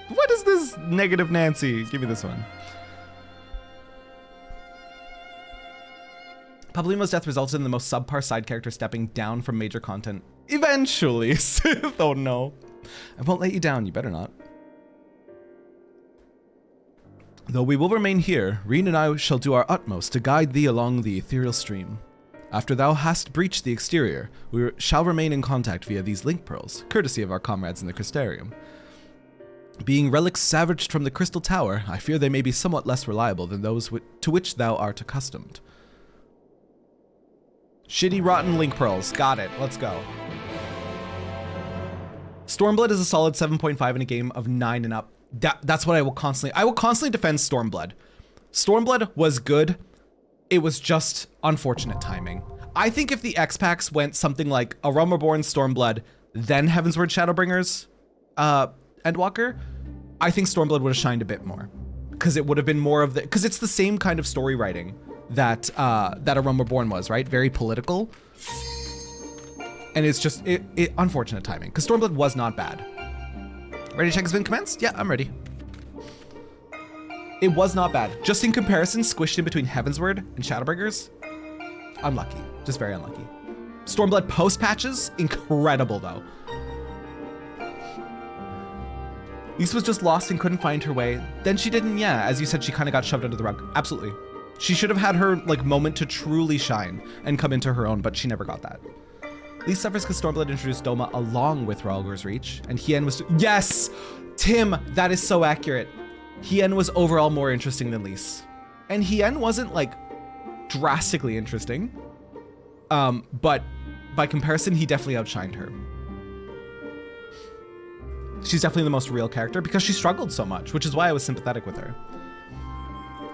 What is this negative Nancy? Give me this one. Pablimo's death resulted in the most subpar side character stepping down from major content. Eventually, Sith. Oh no. I won't let you down, you better not. Though we will remain here, Reen and I shall do our utmost to guide thee along the ethereal stream. After thou hast breached the exterior, we shall remain in contact via these link pearls, courtesy of our comrades in the Crystarium. Being relics savaged from the Crystal Tower, I fear they may be somewhat less reliable than those to which thou art accustomed. Shitty rotten link pearls. Got it. Let's go. Stormblood is a solid 7.5 in a game of 9 and up. That's what I will constantly defend Stormblood. Stormblood was good. It was just unfortunate timing. I think if the X-Packs went something like A Realm Reborn, Stormblood, then Heavensward, Shadowbringers, Endwalker, I think Stormblood would have shined a bit more. Because it would have been more of the, because it's the same kind of story writing that A Realm Reborn was, right? Very political. And it's just, unfortunate timing, because Stormblood was not bad. Ready to check has been commenced? Yeah, I'm ready. It was not bad. Just in comparison, squished in between Heavensward and Shadowbringers, unlucky. Just very unlucky. Stormblood post patches, incredible though. Lise was just lost and couldn't find her way. Then she didn't, yeah, as you said, she kind of got shoved under the rug. Absolutely. She should have had her like moment to truly shine and come into her own, but she never got that. Lise suffers because Stormblood introduced Doma along with Rhalgr's Reach, and Hien was, yes, Tim, that is so accurate. Hien was overall more interesting than Lise. And Hien wasn't like drastically interesting, but by comparison, he definitely outshined her. She's definitely the most real character because she struggled so much, which is why I was sympathetic with her.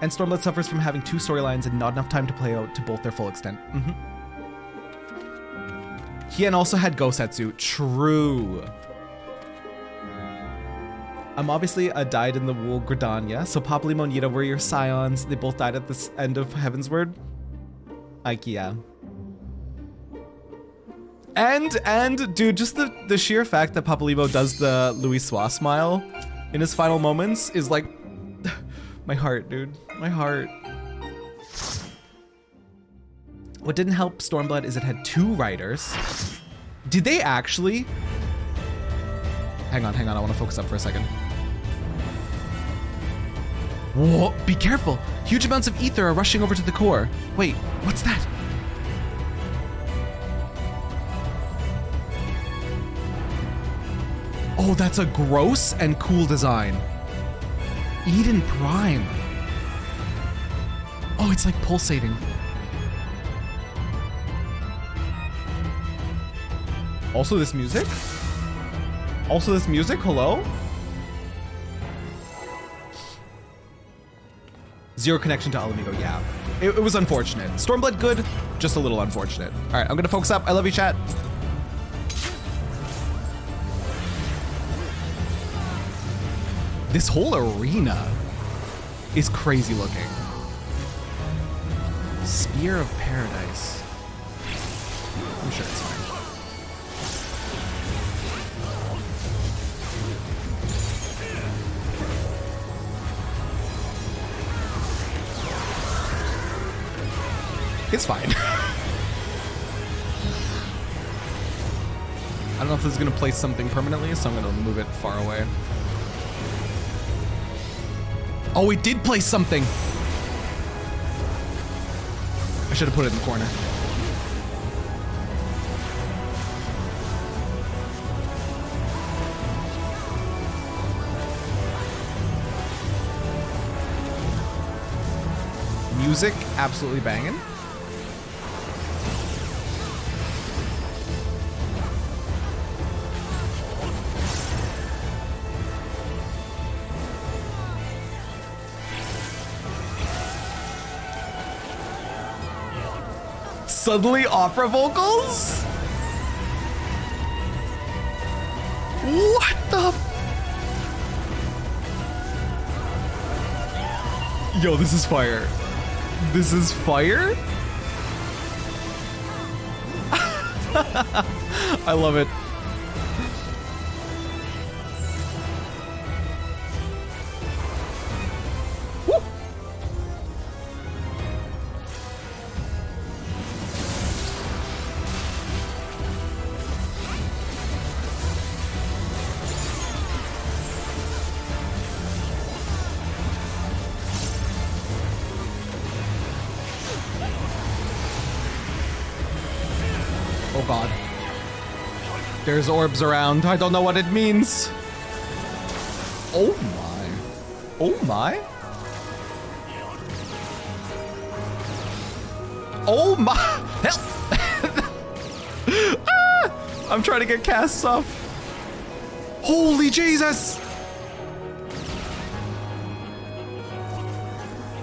And Stormblood suffers from having 2 storylines and not enough time to play out to both their full extent. Hien also had Gosetsu, true. Obviously, died in the Wool Gridania, so Papalymo and Yida were your scions. They both died at the end of Heavensward. Like, yeah. And dude, just the sheer fact that Papalibo does the Louis Sois smile in his final moments is like, my heart, dude, my heart. What didn't help Stormblood is it had 2 writers. Did they actually? Hang on, I wanna focus up for a second. Whoa, be careful. Huge amounts of ether are rushing over to the core. Wait, what's that? Oh, that's a gross and cool design. Eden Prime. Oh, it's like pulsating. Also this music? Hello? Zero connection to Alamigo, yeah. It was unfortunate. Stormblood good, just a little unfortunate. All right, I'm gonna focus up. I love you, chat. This whole arena is crazy looking. Spear of Paradise. I'm sure it's fine. It's fine. I don't know if this is gonna place something permanently, so I'm gonna move it far away. Oh, it did place something. I should have put it in the corner. Music, absolutely banging. Suddenly opera vocals? What the? Yo, this is fire. This is fire? I love it. Oh god. There's orbs around. I don't know what it means. Oh my. Oh my. Oh my. Help. Ah! I'm trying to get casts off. Holy Jesus.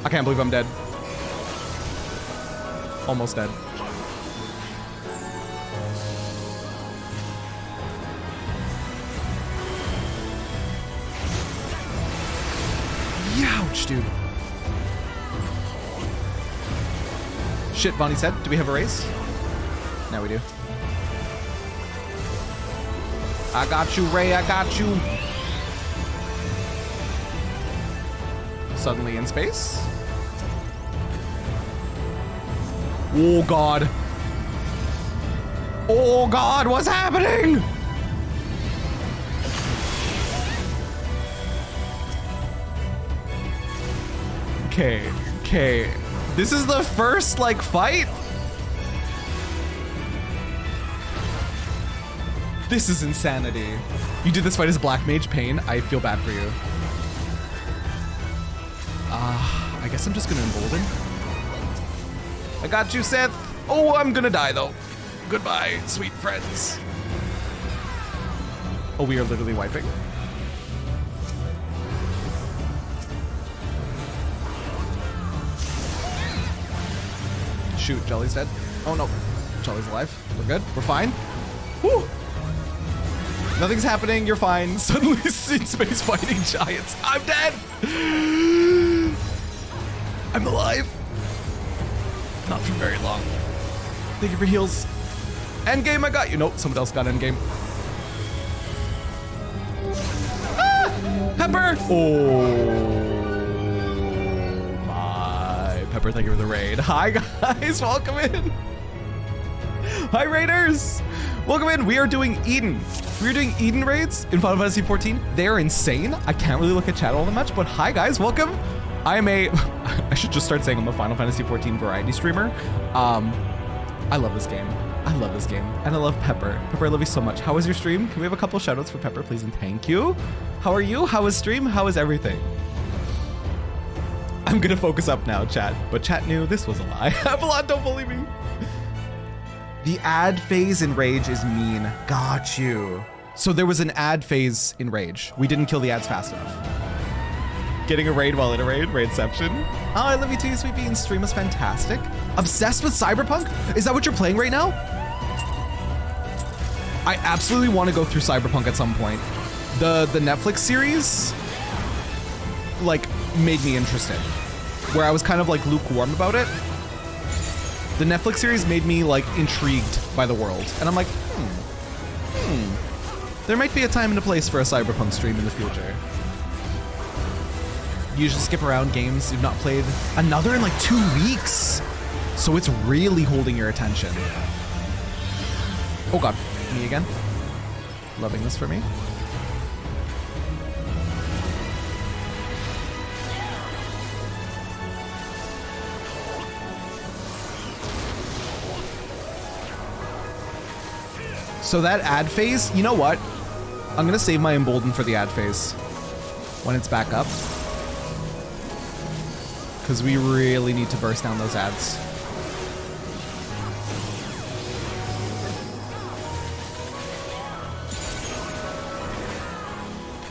I can't believe I'm dead. Almost dead. Ouch, dude. Shit, Bonnie said. Do we have a race? Now we do. I got you, Ray. I got you. Suddenly in space. Oh, God. Oh, God. What's happening? Okay. This is the first, like, fight? This is insanity. You did this fight as Black Mage Pain. I feel bad for you. I guess I'm just gonna embolden. I got you, Seth. Oh, I'm gonna die, though. Goodbye, sweet friends. Oh, we are literally wiping. Shoot, Jolly's dead. Oh no, Jolly's alive. We're good, we're fine. Woo! Nothing's happening, you're fine. Suddenly in space fighting giants. I'm dead! I'm alive. Not for very long. Thank you for heals. Endgame, I got you. Nope, someone else got endgame. Ah! Pepper! Oh my. Pepper, thank you for the raid. Hi guys, welcome in. Hi raiders! Welcome in, we are doing Eden. We're doing Eden raids in Final Fantasy XIV. They are insane. I can't really look at chat all that much, but hi guys, welcome. I should just start saying I'm a Final Fantasy XIV variety streamer. I love this game. I love this game. And I love Pepper. Pepper, I love you so much. How was your stream? Can we have a couple shout outs for Pepper, please? And thank you. How are you? How was stream? How is everything? I'm gonna focus up now, chat. But chat knew this was a lie. Avalon, don't believe me. The ad phase in Rage is mean. Got you. So there was an ad phase in Rage. We didn't kill the ads fast enough. Getting a raid while in a raidception. Oh, I love you too, Sweet Bean. Stream was fantastic. Obsessed with Cyberpunk? Is that what you're playing right now? I absolutely want to go through Cyberpunk at some point. The Netflix series, like, made me interested. Where I was kind of like lukewarm about it. The Netflix series made me like intrigued by the world. And I'm like, there might be a time and a place for a Cyberpunk stream in the future. You usually skip around games you've not played. Another in like 2 weeks. So it's really holding your attention. Oh God, me again. Loving this for me. So that ad phase, you know what? I'm gonna save my Embolden for the ad phase when it's back up. Because we really need to burst down those ads.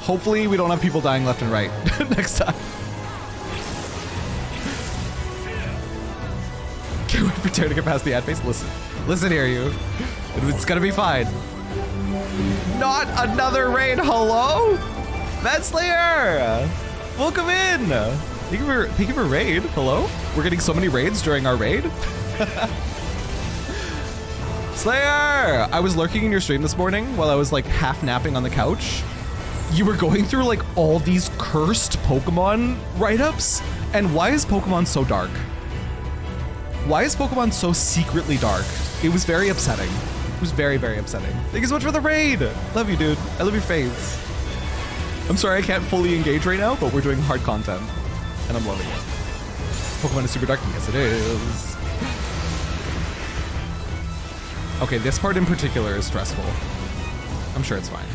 Hopefully we don't have people dying left and right next time. Can't wait for Terra to get past the ad phase. Listen here, you. It's gonna be fine. Not another raid, hello? Vetslayer! Welcome in! Thank you for raid, hello? We're getting so many raids during our raid. Slayer! I was lurking in your stream this morning while I was like half napping on the couch. You were going through like all these cursed Pokemon write-ups, and why is Pokemon so dark? Why is Pokemon so secretly dark? It was very upsetting. It was very, very upsetting. Thank you so much for the raid. Love you, dude. I love your face. I'm sorry I can't fully engage right now, but we're doing hard content, and I'm loving it. Pokemon is super dark. Yes, it is. Okay, this part in particular is stressful. I'm sure it's fine.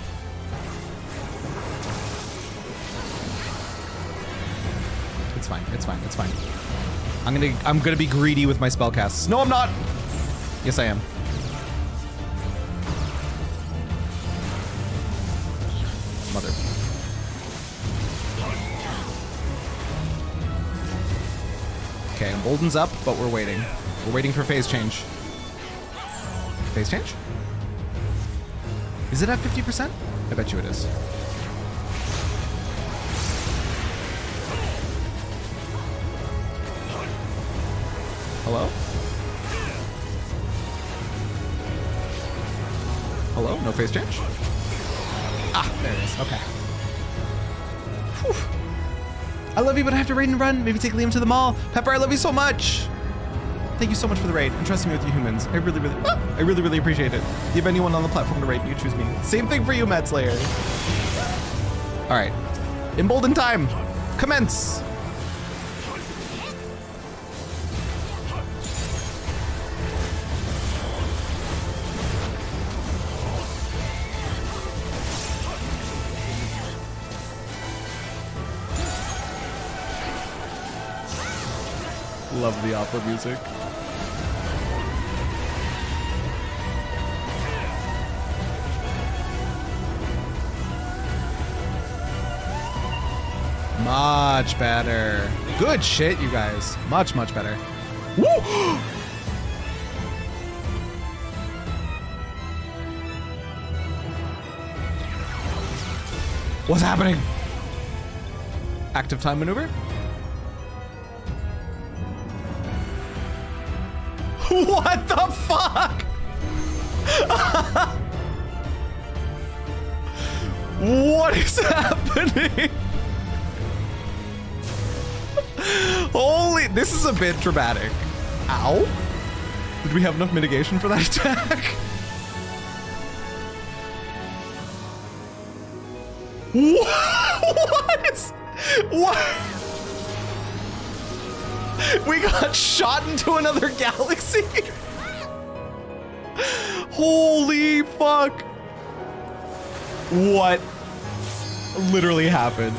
It's fine. It's fine. It's fine. I'm gonna be greedy with my spellcasts. No, I'm not. Yes, I am. Mother. Okay, Embolden's up, but we're waiting. We're waiting for phase change. Phase change? Is it at 50%? I bet you it is. Hello? Hello? No phase change? Ah, there it is. Okay. Whew. I love you, but I have to raid and run. Maybe take Liam to the mall. Pepper, I love you so much. Thank you so much for the raid and trusting me with you humans. I really appreciate it. If you have anyone on the platform to raid, you choose me. Same thing for you, Matt Slayer. All right. Embolden time. Commence. Love the opera music. Much better. Good shit, you guys. Much better. Woo! What's happening? Active time maneuver? What the fuck? What is happening? Holy, this is a bit dramatic. Ow. Did we have enough mitigation for that attack? What? What? We got shot into another galaxy? Holy fuck. What literally happened?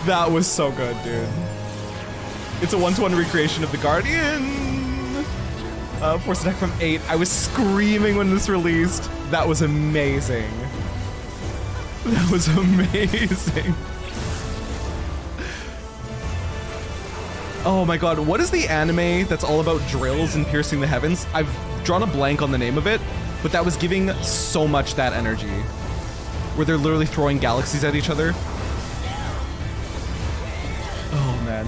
That was so good, dude. It's a 1-to-1 recreation of the Guardian. Force attack from 8. I was screaming when this released. That was amazing. That was amazing. Oh my god, what is the anime that's all about drills and piercing the heavens? I've drawn a blank on the name of it, but that was giving so much that energy. Where they're literally throwing galaxies at each other. Oh man.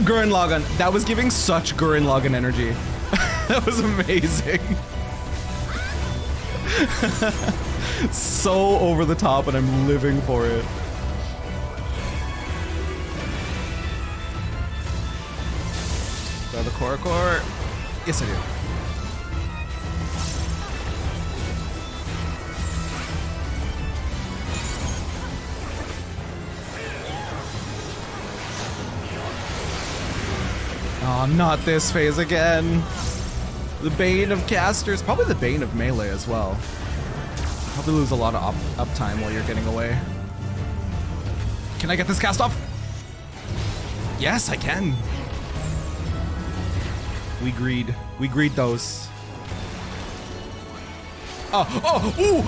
Gurren Lagann. That was giving such Gurren Lagann energy. That was amazing. So over the top, and I'm living for it. Do I have a Korokor? Yes, I do. Oh, not this phase again. The bane of casters, probably the bane of melee as well. Probably lose a lot of uptime while you're getting away. Can I get this cast off? Yes, I can. We greed those. Ooh!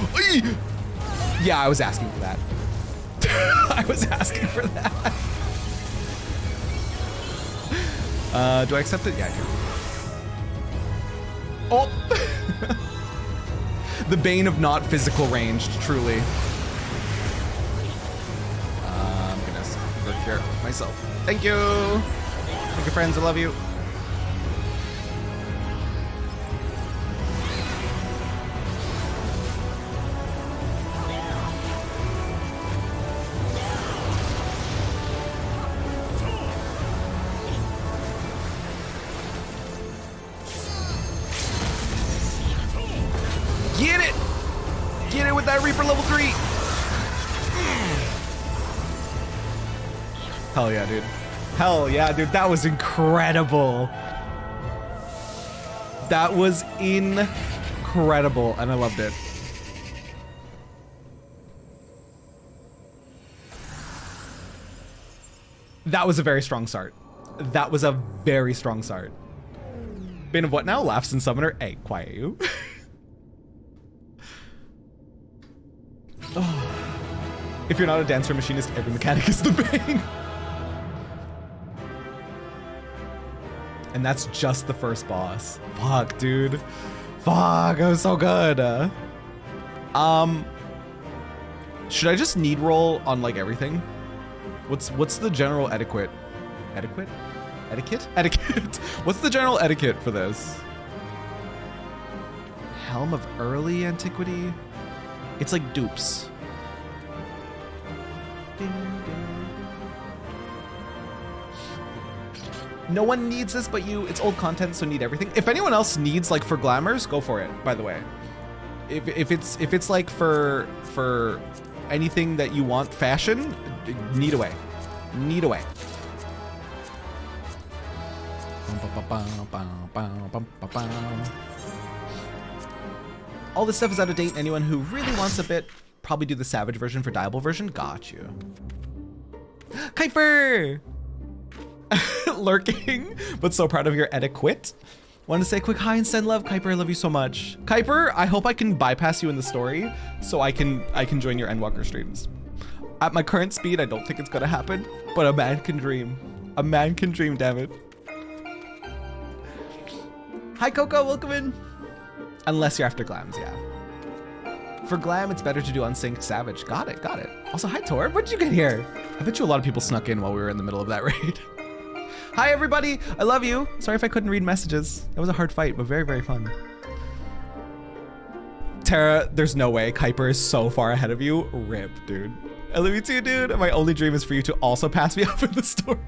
Yeah, I was asking for that. I was asking for that. Do I accept it? Yeah, I do. Oh! The bane of not physical ranged, truly. I'm gonna procure myself. Thank you! Thank you, friends, I love you. Get it! Get it with that Reaper level 3! Hell yeah, dude. Hell yeah, dude. That was incredible. That was incredible, and I loved it. That was a very strong start. That was a very strong start. Bane of what now? Laughs and Summoner. Hey, quiet you. Oh. If you're not a dancer machinist, every mechanic is the Bane. And that's just the first boss. Fuck, dude. Fuck, that was so good. Should I just need roll on like everything? What's the general etiquette? Etiquette? Etiquette? Etiquette. What's the general etiquette for this? Helm of early antiquity? It's like dupes. No one needs this but you. It's old content, so need everything. If anyone else needs like for glamours, go for it, by the way. If it's like for anything that you want fashion, need away. Need away. All this stuff is out of date. Anyone who really wants a bit, probably do the Savage version for Diable version. Got you. Kuiper! Lurking, but so proud of your etiquette. Want to say a quick hi and send love. Kuiper, I love you so much. Kuiper, I hope I can bypass you in the story so I can join your Endwalker streams. At my current speed, I don't think it's gonna happen, but a man can dream. A man can dream, damn it. Hi, Coco, welcome in. Unless you're after glams, yeah. For glam, it's better to do unsynced Savage. Got it, got it. Also, hi, Tor, what'd you get here? I bet you a lot of people snuck in while we were in the middle of that raid. Hi, everybody. I love you. Sorry if I couldn't read messages. That was a hard fight, but very, very fun. Terra, there's no way. Kuiper is so far ahead of you. Rip, dude. I love you too, dude. My only dream is for you to also pass me up in the story.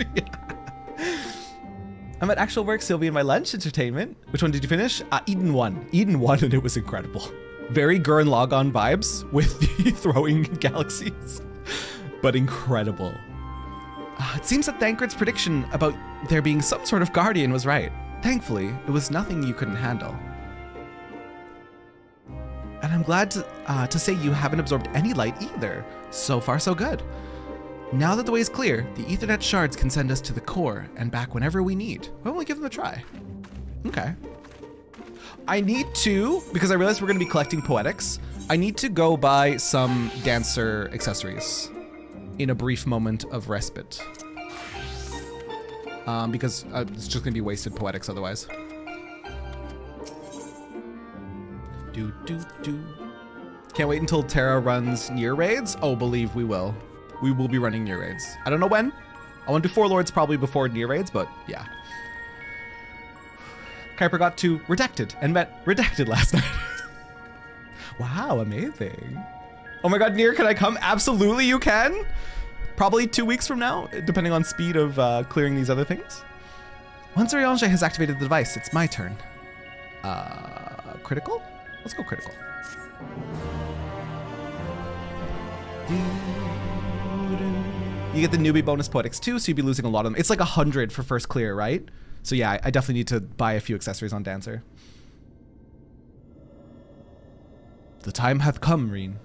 I'm at actual work, Sylvie, in my lunch entertainment. Which one did you finish? Eden 1. Eden 1, and it was incredible. Very Gurren Lagann vibes with the throwing galaxies, but incredible. It seems that Thancred's prediction about there being some sort of guardian was right. Thankfully, it was nothing you couldn't handle. And I'm glad to say you haven't absorbed any light either. So far, so good. Now that the way is clear, the Ethernet shards can send us to the core and back whenever we need. Why don't we give them a try? Okay. I need to, because I realized we're going to be collecting poetics, I need to go buy some dancer accessories in a brief moment of respite. Because it's just going to be wasted poetics otherwise. Can't wait until Terra runs near raids. Oh, believe we will. We will be running near raids. I don't know when. I want to do 4 lords probably before near raids, but yeah. Kuiper got to Redacted and met Redacted last night. Wow, amazing. Oh my god, Nier, can I come? Absolutely you can. Probably 2 weeks from now, depending on speed of clearing these other things. Once Eorzea has activated the device, it's my turn. Critical? Let's go critical. You get the newbie bonus poetics too, so you'd be losing a lot of them. It's like 100 for first clear, right? So yeah, I definitely need to buy a few accessories on Dancer. The time hath come, Reen.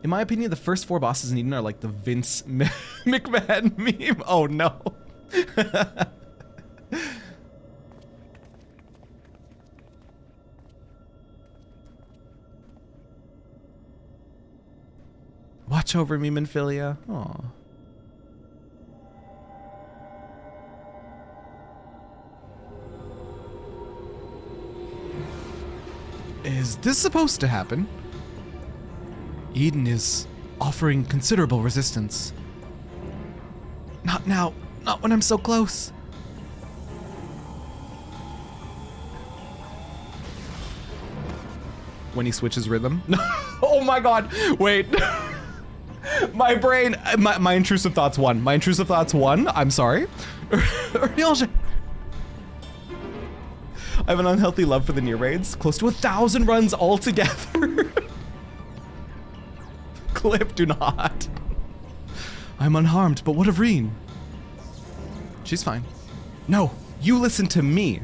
In my opinion, the first 4 bosses in Eden are like the Vince McMahon meme. Oh no. Watch over me, Minfilia. Aw. Is this supposed to happen? Eden is offering considerable resistance. Not now. Not when I'm so close. When he switches rhythm. Oh my god. Wait. My brain. My intrusive thoughts won. My intrusive thoughts won. I'm sorry. I have an unhealthy love for the near raids. Close to 1,000 runs altogether. Clip, do not. I'm unharmed, but what of Reen? She's fine. No, you listen to me.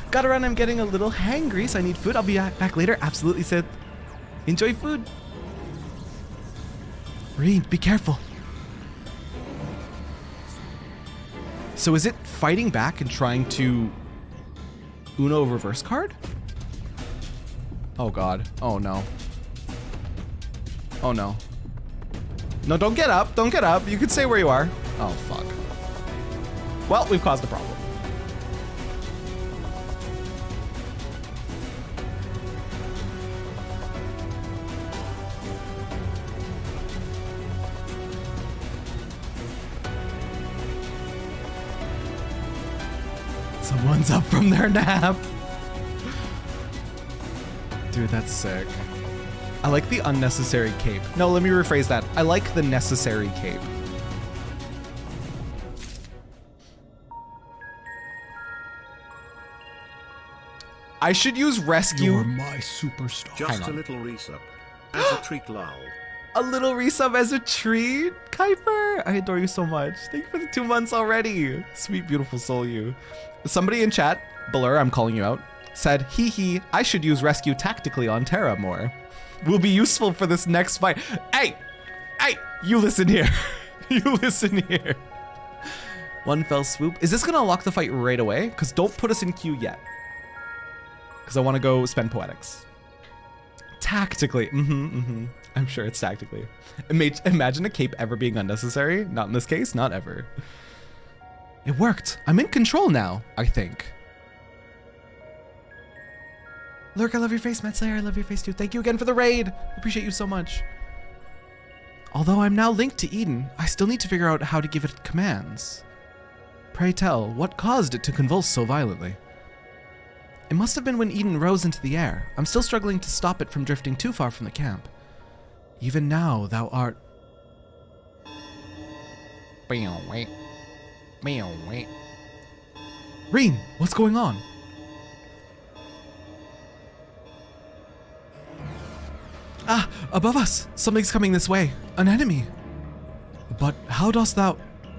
Gotta run, I'm getting a little hangry, so I need food. I'll be back later. Absolutely, Sid. Enjoy food. Reen, be careful. So is it fighting back and trying to Uno reverse card? Oh god. Oh no. Oh no. No, don't get up. Don't get up. You can stay where you are. Oh fuck. Well, we've caused a problem. Someone's up from their nap. Dude, that's sick. I like the unnecessary cape. No, let me rephrase that. I like the necessary cape. I should use rescue. You're my superstar. Just a little resub. As a treat, lol. A little resub as a treat? Kuiper, I adore you so much. Thank you for the 2 months already. Sweet, beautiful soul, you. Somebody in chat, Blur, I'm calling you out, said, hee hee, I should use rescue tactically on Terra more. Will be useful for this next fight. Hey, you listen here. You listen here. One fell swoop. Is this gonna unlock the fight right away? Because don't put us in queue yet. Because I want to go spend poetics. Tactically, I'm sure it's tactically. Imagine a cape ever being unnecessary. Not in this case, not ever. It worked. I'm in control now, I think. Lurk, I love your face. Matt Slayer, I love your face too. Thank you again for the raid. Appreciate you so much. Although I'm now linked to Eden, I still need to figure out how to give it commands. Pray tell, what caused it to convulse so violently? It must have been when Eden rose into the air. I'm still struggling to stop it from drifting too far from the camp. Even now, thou art... Reen, what's going on? Ah, above us! Something's coming this way. An enemy. But how dost thou...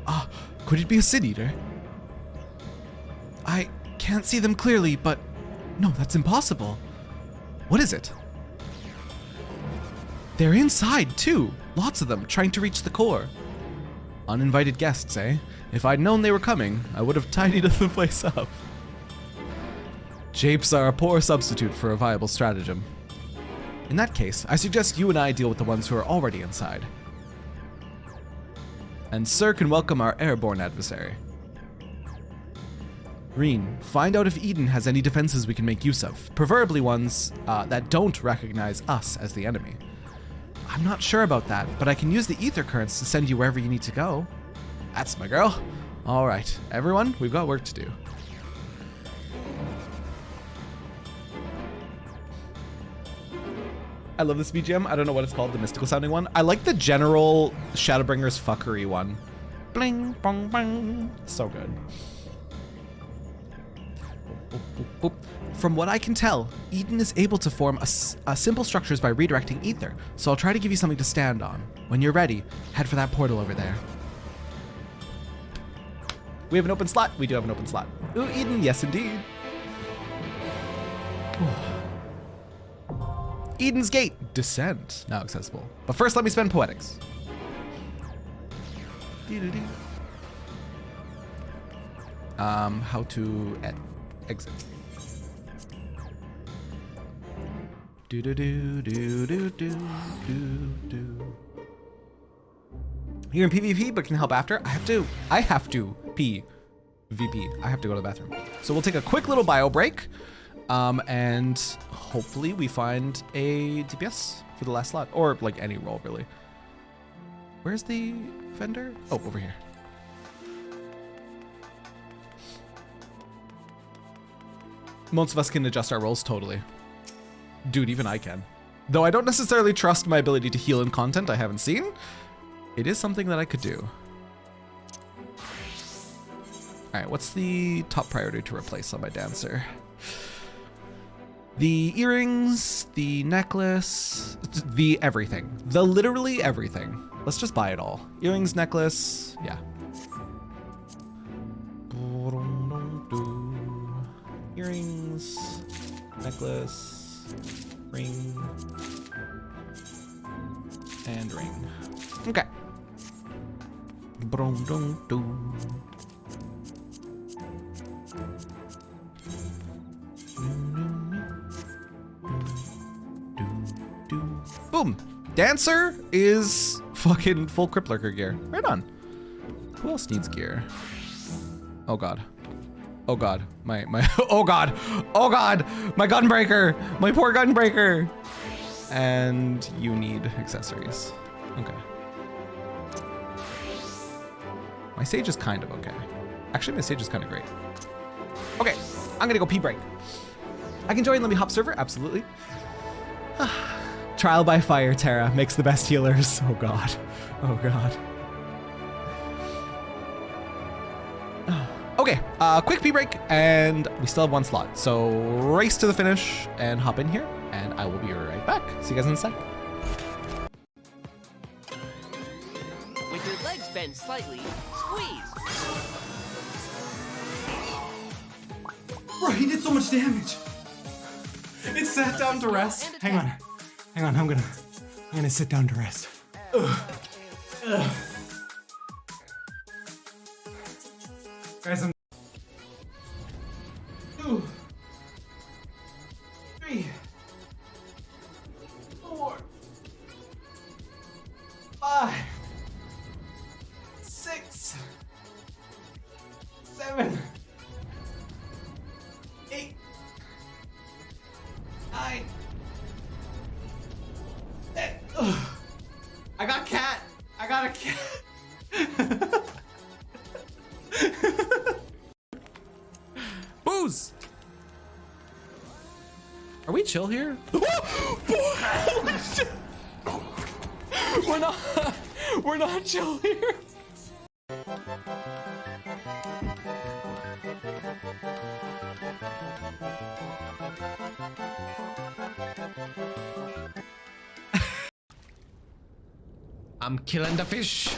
Ah, could it be a Sin Eater? I can't see them clearly, but... No, that's impossible. What is it? They're inside, too. Lots of them, trying to reach the core. Uninvited guests, eh? If I'd known they were coming, I would have tidied the place up. Japes are a poor substitute for a viable stratagem. In that case, I suggest you and I deal with the ones who are already inside. And Sir can welcome our airborne adversary. Reen, find out if Eden has any defenses we can make use of, preferably ones that don't recognize us as the enemy. I'm not sure about that, but I can use the ether currents to send you wherever you need to go. That's my girl. All right, everyone, we've got work to do. I love this BGM. I don't know what it's called, the mystical sounding one. I like the general Shadowbringers fuckery one. Bling, bong, bang. So good. From what I can tell, Eden is able to form simple structures by redirecting ether, so I'll try to give you something to stand on. When you're ready, head for that portal over there. We have an open slot. We do have an open slot. Ooh, Eden, yes indeed. Eden's Gate, Descent, now accessible. But first, let me spend Poetics. How to exit. Do do do do do do do. You're in PvP, but can help after. I have to PvP. I have to go to the bathroom. So we'll take a quick little bio break. And hopefully we find a DPS for the last slot, or like any role really. Where's the vendor? Oh, over here. Most of us can adjust our roles totally. Dude, even I can. Though I don't necessarily trust my ability to heal in content I haven't seen, it is something that I could do. All right, what's the top priority to replace on my dancer? The earrings, the necklace, the everything. The literally everything. Let's just buy it all. Earrings, necklace, yeah. Earrings, necklace, ring, and ring. Okay. Boom! Dancer is fucking full Crypt Lurker gear. Right on. Who else needs gear? Oh god. Oh god. My oh god! Oh god! My gunbreaker! My poor gunbreaker! And you need accessories. Okay. My sage is kind of okay. Actually, my sage is kind of great. Okay, I'm gonna go pee break. I can join Let Me Hop server, absolutely. Trial by fire, Terra makes the best healers. Oh god. Oh god. Okay, quick pee break, and we still have one slot. So race to the finish and hop in here, and I will be right back. See you guys in a sec. With your legs bent slightly, squeeze. Bro, he did so much damage. It sat down to rest. Hang on, I'm gonna sit down to rest. Guys, I'm 2, 3, 4, 5, 6, 7, 8, 9, 10. I got cat. lose. Are we chill here? Holy shit! We're not chill here. I'm killing the fish.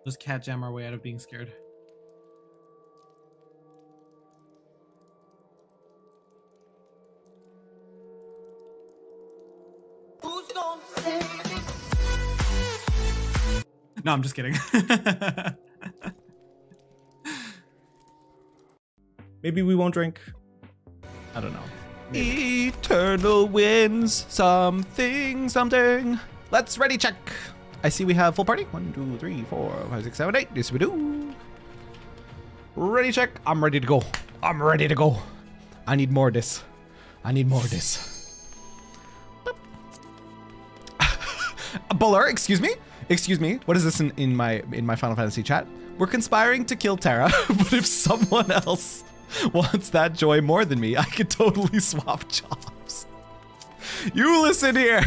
Just cat jam our way out of being scared. No, I'm just kidding. Maybe we won't drink. I don't know. Maybe. Eternal wins something, something. Let's ready check. I see we have full party. 1, 2, 3, 4, 5, 6, 7, 8. Yes, we do. Ready check. I'm ready to go. I'm ready to go. I need more of this. I need more of this. Buller, excuse me? Excuse me. What is this in my Final Fantasy chat? We're conspiring to kill Terra, but if someone else wants that joy more than me, I could totally swap jobs. You listen here.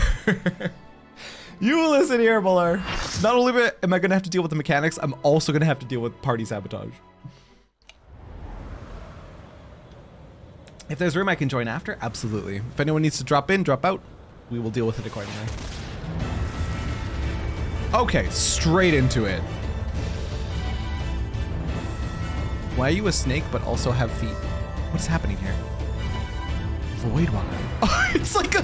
You listen here, Buller. Not only am I gonna have to deal with the mechanics, I'm also gonna have to deal with party sabotage. If there's room I can join after, absolutely. If anyone needs to drop in, drop out, we will deal with it accordingly. Okay, straight into it. Why are you a snake but also have feet? What's happening here? Void Wine. Oh, it's like a...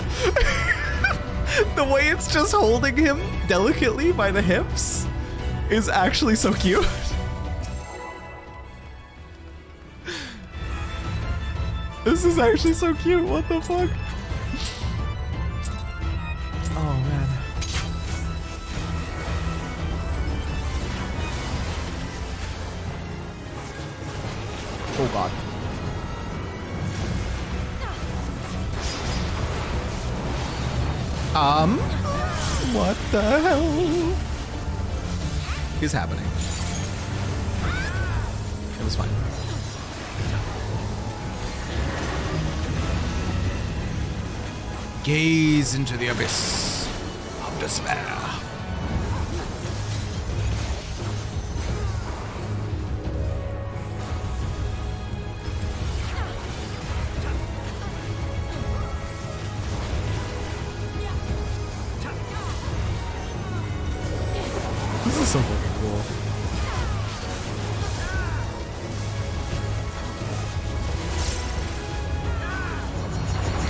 The way it's just holding him delicately by the hips is actually so cute. This is actually so cute. What the fuck? Oh, man. Oh, God. What the hell is happening? It was fine. Gaze into the abyss of despair. This is so fucking cool.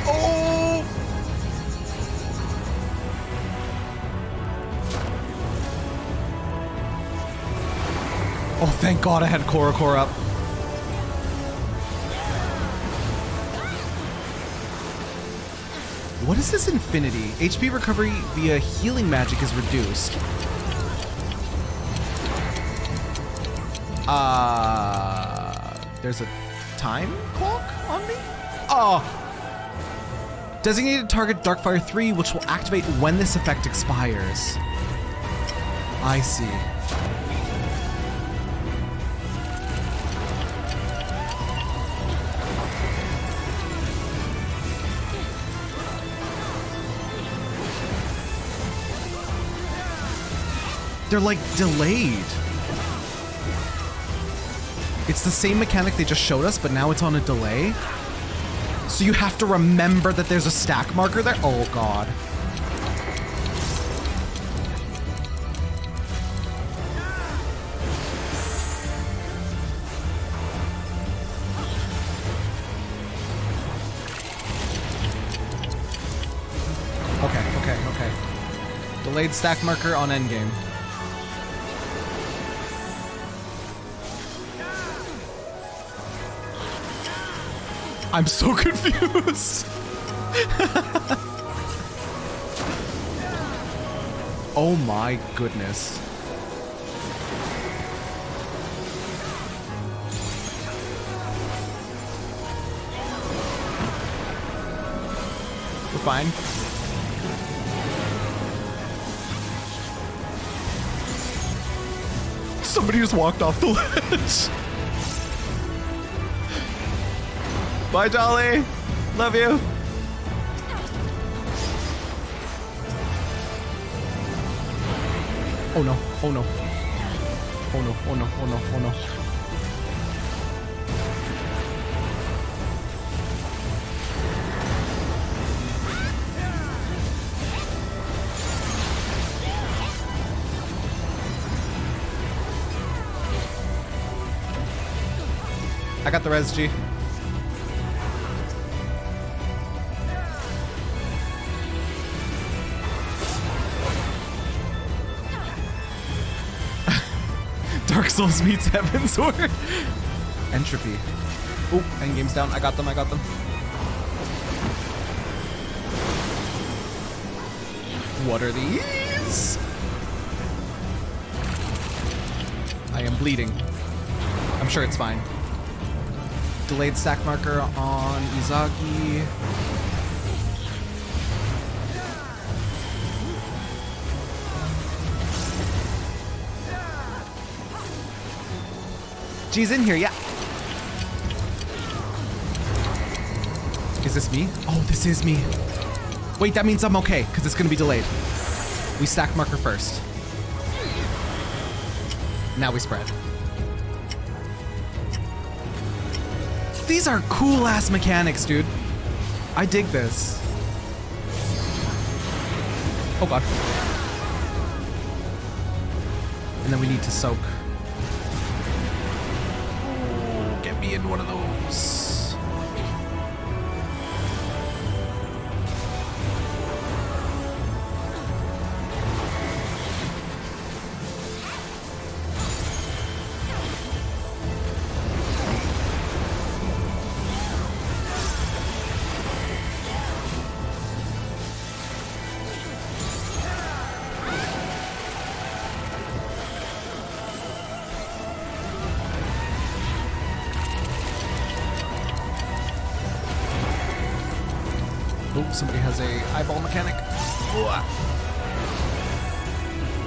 Oh! Oh, thank God I had Korokor up. What is this infinity? HP recovery via healing magic is reduced. There's a time clock on me? Oh! Designated target Darkfire 3, which will activate when this effect expires. I see. They're like delayed. It's the same mechanic they just showed us, but now it's on a delay. So you have to remember that there's a stack marker there. Oh, God. Okay. Delayed stack marker on endgame. I'm so confused. Oh my goodness. We're fine. Somebody just walked off the ledge. Bye, Jolly. Love you. Oh no, oh no. Oh no, oh no, oh no, oh no. I got the res G. Dark Souls meets Heavensward. Entropy. Oh, endgame's down. I got them, I got them. What are these? I am bleeding. I'm sure it's fine. Delayed stack marker on Izagi. G's in here, yeah. Is this me? Oh, this is me. Wait, that means I'm okay, because it's going to be delayed. We stack marker first. Now we spread. These are cool-ass mechanics, dude. I dig this. Oh, God. And then we need to soak. Oh, get me in one of those. Oh, somebody has a eyeball mechanic.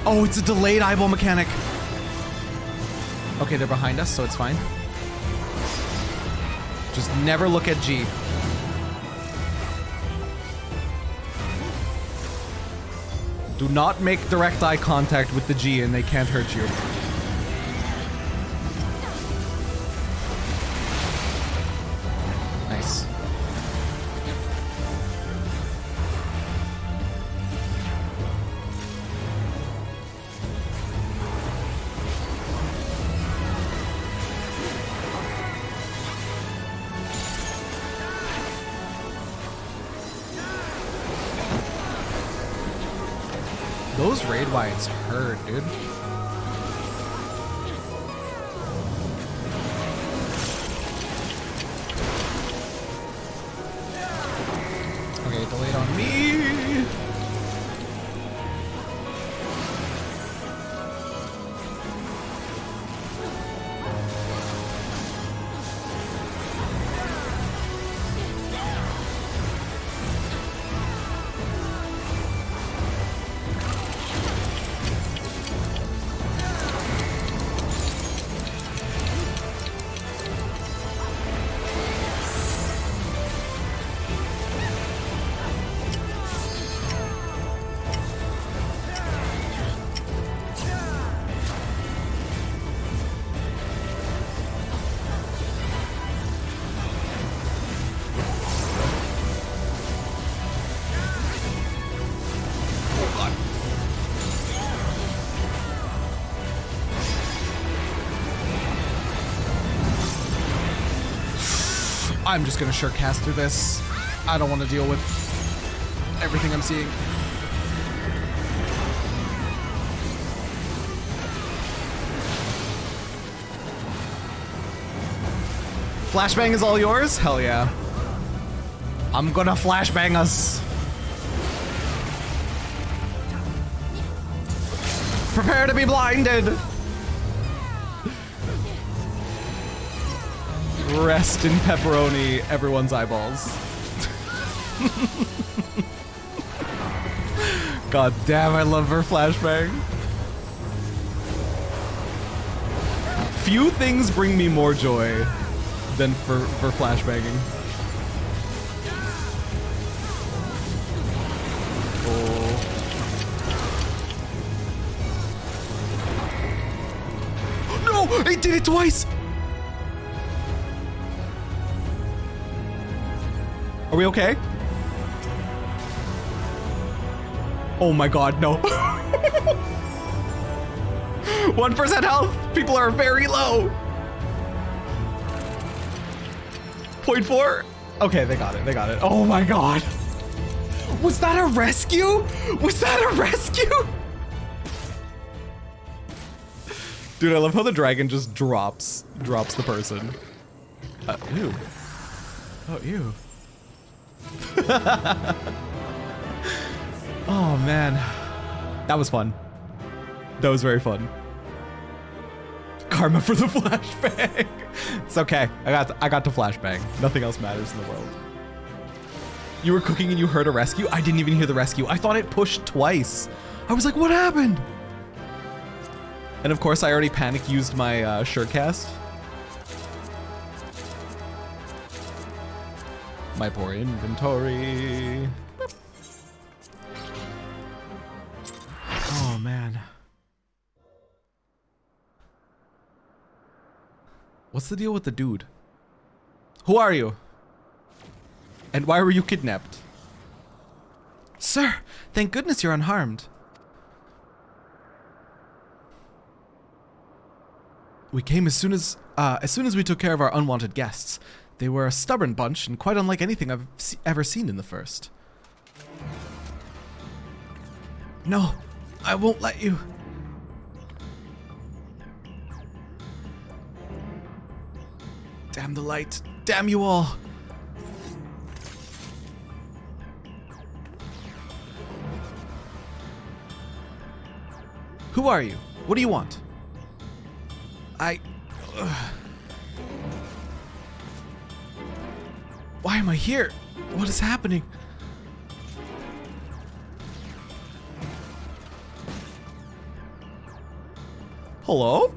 Oh, it's a delayed eyeball mechanic. Okay, they're behind us, so it's fine. Just never look at G. Do not make direct eye contact with the G and they can't hurt you. Nice. Those raid wides hurt, dude. Okay, delayed on me. I'm just gonna sure cast through this. I don't want to deal with everything I'm seeing. Flashbang is all yours? Hell yeah. I'm gonna flashbang us. Prepare to be blinded. Rest in pepperoni, everyone's eyeballs. God damn, I love her flashbang. Few things bring me more joy than for flashbanging. Oh. No, it did it twice. Are we okay? Oh my god, no. 1% health. People are very low. 0.4. Okay, they got it. They got it. Oh my god. Was that a rescue? Was that a rescue? Dude, I love how the dragon just drops the person. Ew. Oh, ew. Oh man, that was fun. That was very fun. Karma for the flashbang. It's okay. I got to flashbang. Nothing else matters in the world. You were cooking and you heard a rescue? I didn't even hear the rescue. I thought it pushed twice. I was like, what happened? And of course, I already panic used my shirt cast. My poor inventory. Oh man. What's the deal with the dude? Who are you? And why were you kidnapped? Sir, thank goodness you're unharmed. We came as soon as we took care of our unwanted guests. They were a stubborn bunch and quite unlike anything I've ever seen in the first. No, I won't let you. Damn the light. Damn you all. Who are you? What do you want? Why am I here? What is happening? Hello?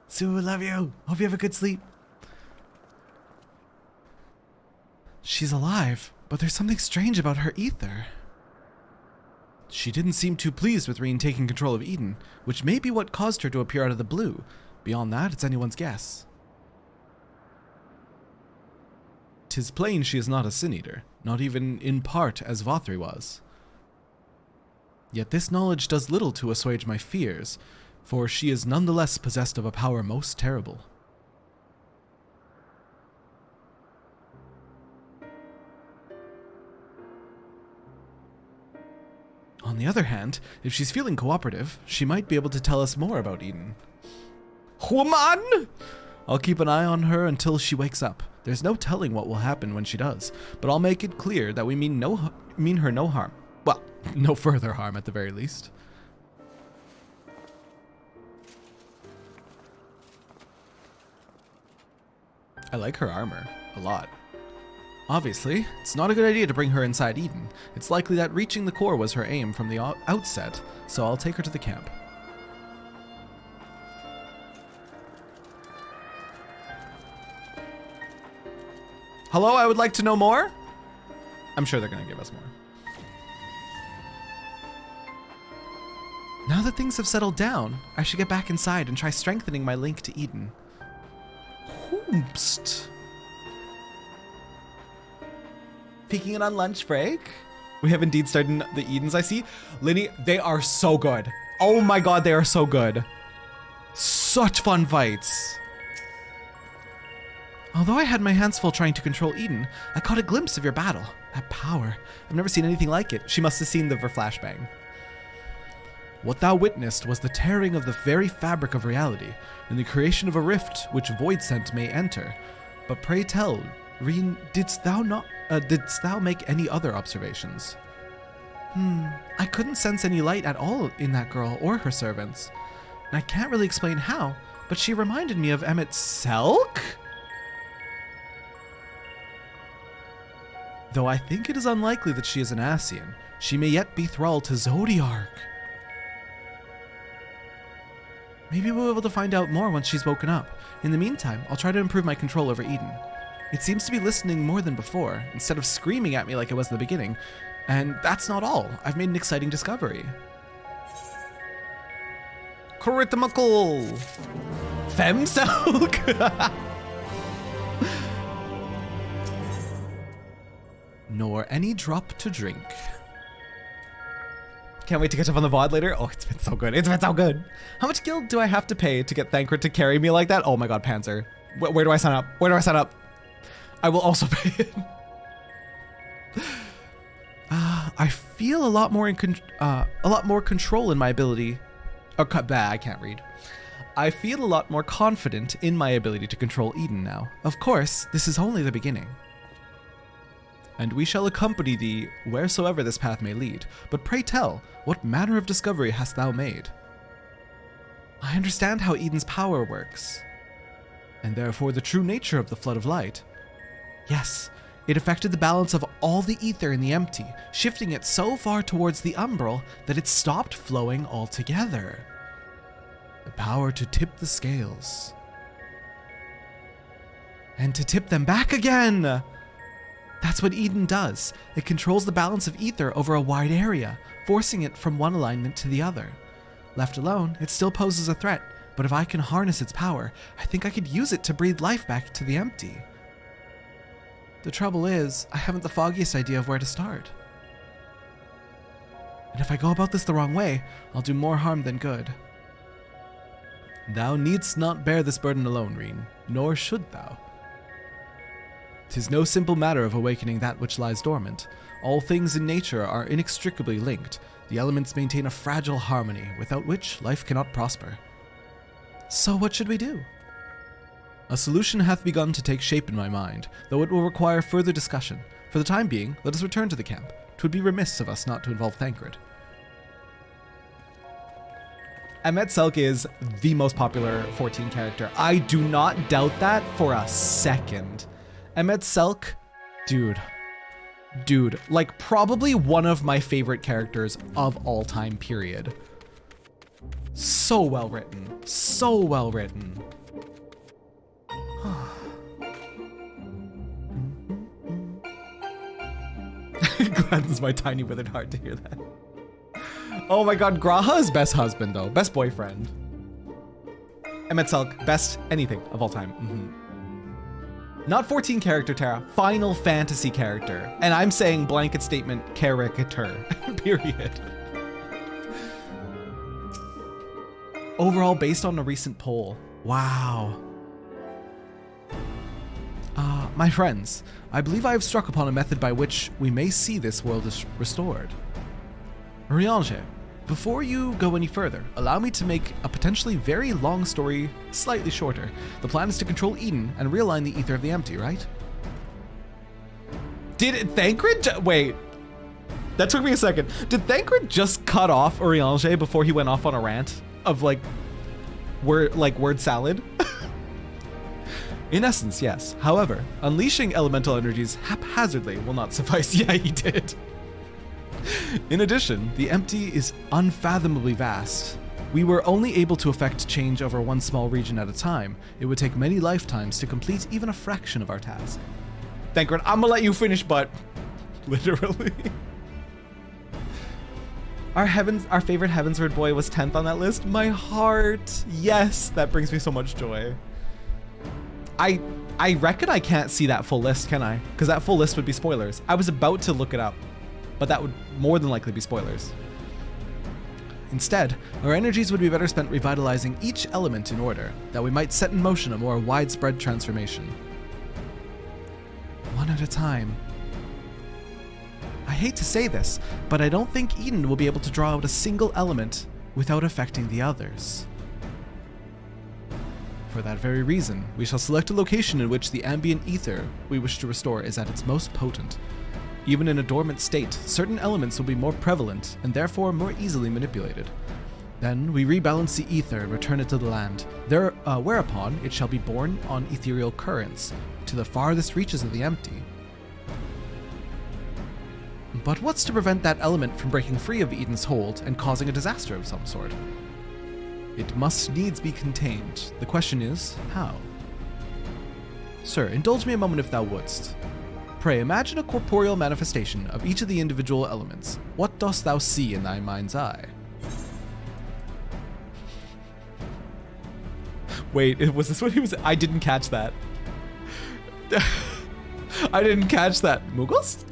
Sue, I love you. Hope you have a good sleep. She's alive, but there's something strange about her ether. She didn't seem too pleased with Reen taking control of Eden, which may be what caused her to appear out of the blue. Beyond that, it's anyone's guess. 'Tis plain she is not a Sin Eater, not even in part as Vothri was. Yet this knowledge does little to assuage my fears, for she is nonetheless possessed of a power most terrible. On the other hand, if she's feeling cooperative, she might be able to tell us more about Eden. Woman! I'll keep an eye on her until she wakes up. There's no telling what will happen when she does, but I'll make it clear that we mean her no harm. Well, no further harm at the very least. I like her armor a lot. Obviously, it's not a good idea to bring her inside Eden. It's likely that reaching the core was her aim from the outset, so I'll take her to the camp. Hello, I would like to know more? I'm sure they're gonna give us more. Now that things have settled down, I should get back inside and try strengthening my link to Eden. Hoomst. Peeking in on lunch break. We have indeed started the Edens, I see. Linny, they are so good. Oh my god, they are so good. Such fun fights. Although I had my hands full trying to control Eden, I caught a glimpse of your battle. That power. I've never seen anything like it. She must have seen the flashbang. What thou witnessed was the tearing of the very fabric of reality, and the creation of a rift which void scent may enter. But pray tell, Reen, didst thou make any other observations? I couldn't sense any light at all in that girl or her servants. And I can't really explain how, but she reminded me of Emmett Selk? Though I think it is unlikely that she is an Ascian, she may yet be thrall to Zodiark. Maybe we'll be able to find out more once she's woken up. In the meantime, I'll try to improve my control over Eden. It seems to be listening more than before, instead of screaming at me like it was in the beginning. And that's not all. I've made an exciting discovery. Critical! Femselk! Nor any drop to drink. Can't wait to catch up on the VOD later. Oh, it's been so good. It's been so good. How much guild do I have to pay to get Thancred to carry me like that? Oh my god, Panzer. Where do I sign up? Where do I sign up? I will also pay it. I feel a lot more control in my ability. Oh, I can't read. I feel a lot more confident in my ability to control Eden now. Of course, this is only the beginning. And we shall accompany thee wheresoever this path may lead. But pray tell, what manner of discovery hast thou made? I understand how Eden's power works, and therefore the true nature of the flood of light. Yes, it affected the balance of all the ether in the empty, shifting it so far towards the umbral that it stopped flowing altogether. The power to tip the scales. And to tip them back again! That's what Eden does. It controls the balance of ether over a wide area, forcing it from one alignment to the other. Left alone, it still poses a threat, but if I can harness its power, I think I could use it to breathe life back to the empty. The trouble is, I haven't the foggiest idea of where to start. And if I go about this the wrong way, I'll do more harm than good. Thou needst not bear this burden alone, Reen, nor should thou. 'Tis no simple matter of awakening that which lies dormant. All things in nature are inextricably linked. The elements maintain a fragile harmony, without which life cannot prosper. So what should we do? A solution hath begun to take shape in my mind, though it will require further discussion. For the time being, let us return to the camp. 'Twould be remiss of us not to involve Thancred. Emmett Selk is the most popular 14 character. I do not doubt that for a second. Emmett Selk, dude, like probably one of my favorite characters of all time, period. So well written, so well written. Gladdens my tiny withered heart to hear that. Oh my god, Graha is best husband though, best boyfriend. Emmett Selk, best anything of all time. Not 14 character, Terra, Final Fantasy character. And I'm saying blanket statement caricature, period. Overall, based on a recent poll. Wow. My friends, I believe I have struck upon a method by which we may see this world restored. Eorzea, before you go any further, allow me to make a potentially very long story slightly shorter. The plan is to control Eden and realign the ether of the empty, right? Did Thancred wait, that took me a second. Did Thancred just cut off Eorzea before he went off on a rant of like word salad? In essence, yes. However, unleashing elemental energies haphazardly will not suffice. Yeah, he did. In addition, the empty is unfathomably vast. We were only able to effect change over one small region at a time. It would take many lifetimes to complete even a fraction of our task. Thancred, I'm gonna let you finish, but literally. Our favorite Heavensward boy was 10th on that list. My heart, yes, that brings me so much joy. I reckon I can't see that full list, can I? Because that full list would be spoilers. I was about to look it up, but that would more than likely be spoilers. Instead, our energies would be better spent revitalizing each element in order, that we might set in motion a more widespread transformation. One at a time. I hate to say this, but I don't think Eden will be able to draw out a single element without affecting the others. For that very reason, we shall select a location in which the ambient ether we wish to restore is at its most potent. Even in a dormant state, certain elements will be more prevalent and therefore more easily manipulated. Then we rebalance the ether and return it to the land, whereupon it shall be borne on ethereal currents to the farthest reaches of the empty. But what's to prevent that element from breaking free of Eden's hold and causing a disaster of some sort? It must needs be contained. The question is, how? Sir, indulge me a moment if thou wouldst. Pray, imagine a corporeal manifestation of each of the individual elements. What dost thou see in thy mind's eye? Wait, was this what he was? I didn't catch that. I didn't catch that. Muggles?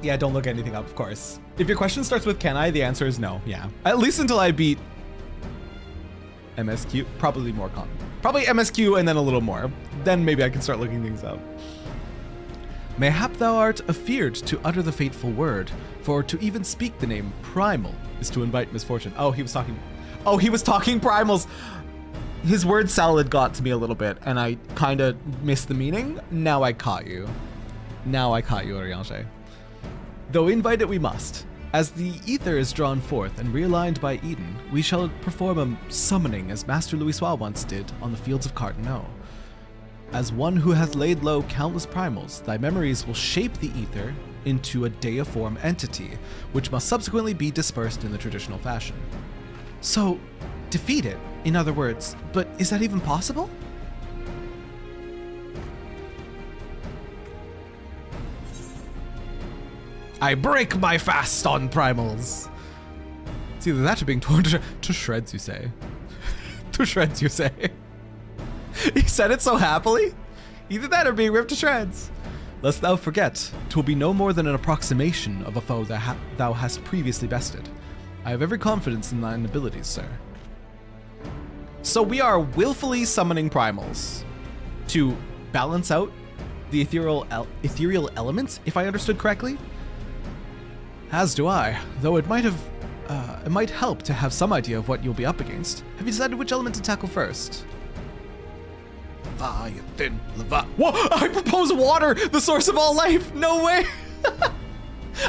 Yeah, don't look anything up, of course. If your question starts with can I, the answer is no. Yeah. At least until I beat MSQ. Probably more common. Probably MSQ and then a little more. Then maybe I can start looking things up. Mayhap thou art afeared to utter the fateful word, for to even speak the name primal is to invite misfortune. Oh, he was talking primals. His word salad got to me a little bit, and I kind of missed the meaning. Now I caught you. Eorzea. Though invite it we must. As the ether is drawn forth and realigned by Eden, we shall perform a summoning as Master Louisoix once did on the fields of Carteneau. As one who hath laid low countless primals, thy memories will shape the ether into a deiform entity, which must subsequently be dispersed in the traditional fashion. So, defeat it, in other words, but is that even possible? I break my fast on primals. It's either that or being torn to shreds, you say. To shreds, you say. He said it so happily. Either that or being ripped to shreds. Lest thou forget, 'twill be no more than an approximation of a foe that thou hast previously bested. I have every confidence in thine abilities, sir. So we are willfully summoning primals to balance out the ethereal elements, if I understood correctly. As do I, though it might help to have some idea of what you'll be up against. Have you decided which element to tackle first? Leviathan, Whoa! I propose water, the source of all life. No way.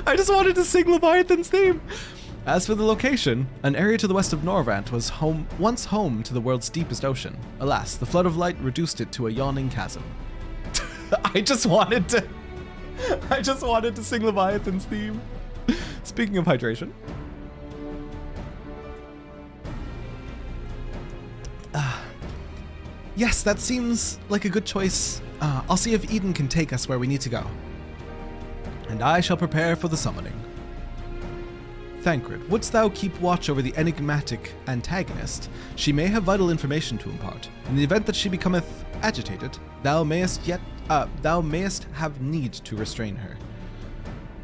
I just wanted to sing Leviathan's theme. As for the location, an area to the west of Norvant was once home to the world's deepest ocean. Alas, the flood of light reduced it to a yawning chasm. I just wanted to sing Leviathan's theme. Speaking of hydration. Yes, that seems like a good choice. I'll see if Eden can take us where we need to go. And I shall prepare for the summoning. Thancred, wouldst thou keep watch over the enigmatic antagonist? She may have vital information to impart. In the event that she becometh agitated, thou mayest have need to restrain her.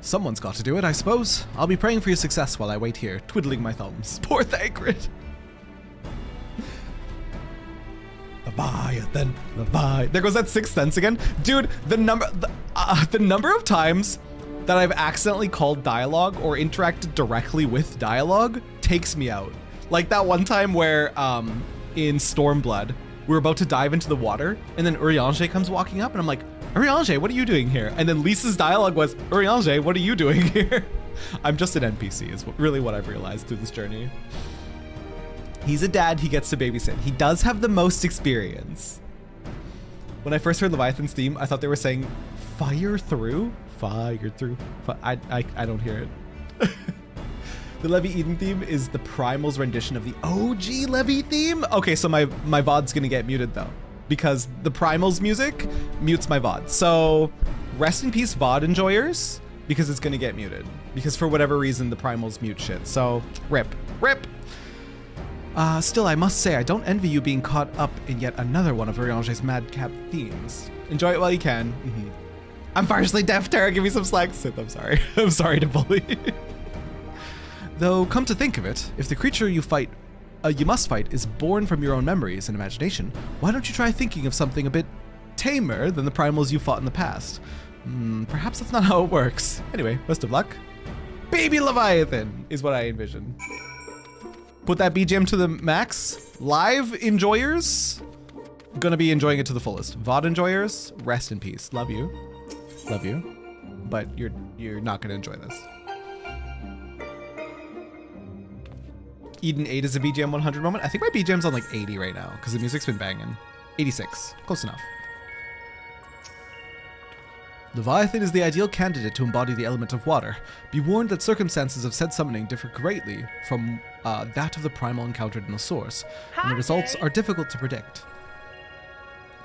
Someone's got to do it, I suppose. I'll be praying for your success while I wait here, twiddling my thumbs. Poor Thancred. Leviathan. There goes that sixth sense again. Dude, the number of times that I've accidentally called dialogue or interacted directly with dialogue takes me out. Like that one time where in Stormblood, we were about to dive into the water and then Eorzea comes walking up and I'm like, Eorzea, what are you doing here? And then Lisa's dialogue was, Eorzea, what are you doing here? I'm just an NPC is really what I've realized through this journey. He's a dad, he gets to babysit. He does have the most experience. When I first heard Leviathan's theme, I thought they were saying fire through. I don't hear it. The Levy Eden theme is the Primal's rendition of the OG Levy theme. Okay, so my VOD's gonna get muted though, because the Primal's music mutes my VOD. So rest in peace VOD enjoyers, because it's gonna get muted. Because for whatever reason, the Primal's mute shit. So rip. Still, I must say, I don't envy you being caught up in yet another one of Eorzea's madcap themes. Enjoy it while you can. Mm-hmm. I'm partially deaf, Terra, give me some slack. Sith, I'm sorry. I'm sorry to bully. Though, come to think of it, if the creature you must fight is born from your own memories and imagination, why don't you try thinking of something a bit tamer than the primals you fought in the past? Perhaps that's not how it works. Anyway, best of luck. Baby Leviathan is what I envision. Put that BGM to the max. Live enjoyers, gonna be enjoying it to the fullest. VOD enjoyers, rest in peace. Love you. Love you. But you're not gonna enjoy this. Eden 8 is a BGM 100 moment. I think my BGM's on like 80 right now because the music's been banging. 86, close enough. Leviathan is the ideal candidate to embody the element of water. Be warned that circumstances of said summoning differ greatly from that of the primal encountered in the source, and the results are difficult to predict.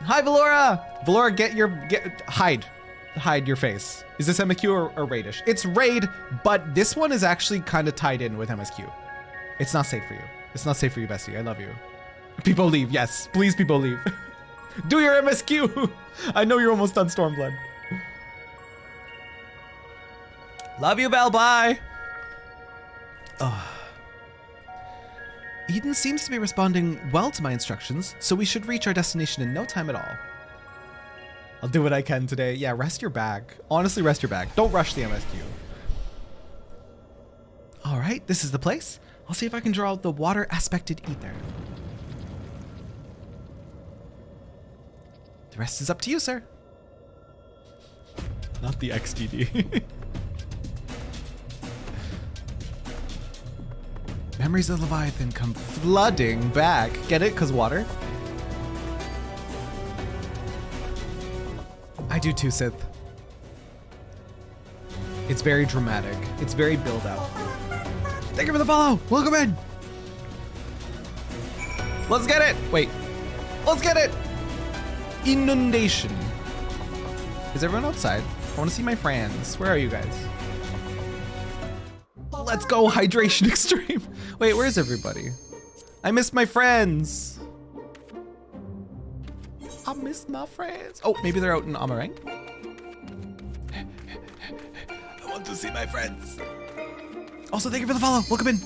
Hi, Valora! Valora, hide your face. Is this MSQ or Raidish? It's Raid, but this one is actually kind of tied in with MSQ. It's not safe for you. It's not safe for you, bestie. I love you. People leave, yes. Please, people leave. Do your MSQ! I know you're almost done, Stormblood. Love you, Val. Bye. Oh. Eden seems to be responding well to my instructions, so we should reach our destination in no time at all. I'll do what I can today. Yeah, rest your back. Honestly, rest your back. Don't rush the MSQ. All right, this is the place. I'll see if I can draw out the water aspected ether. The rest is up to you, sir. Not the XDD. Memories of Leviathan come flooding back. Get it? 'Cause water? I do too, Sith. It's very dramatic. It's very build out. Thank you for the follow. Welcome in. Let's get it. Wait. Let's get it. Inundation. Is everyone outside? I want to see my friends. Where are you guys? Let's go, hydration extreme. Wait, where's everybody? I miss my friends. I miss my friends. Oh, maybe they're out in Amarang. I want to see my friends. Also, thank you for the follow. Welcome in.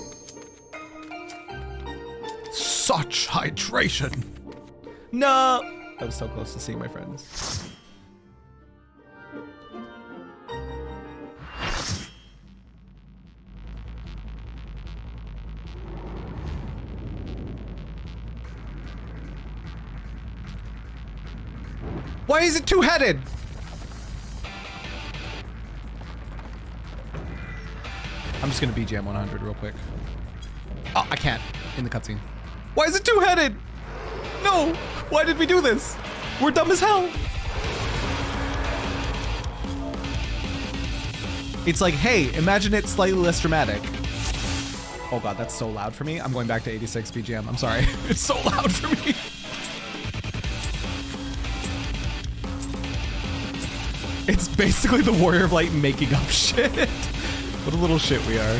Such hydration. No. I was so close to seeing my friends. Why is it two-headed? I'm just gonna BGM 100 real quick. Oh, I can't in the cutscene. Why is it two-headed? No, why did we do this? We're dumb as hell. It's like, hey, imagine it slightly less dramatic. Oh God, that's so loud for me. I'm going back to 86 BGM, I'm sorry. It's so loud for me. It's basically the Warrior of Light making up shit. What a little shit we are.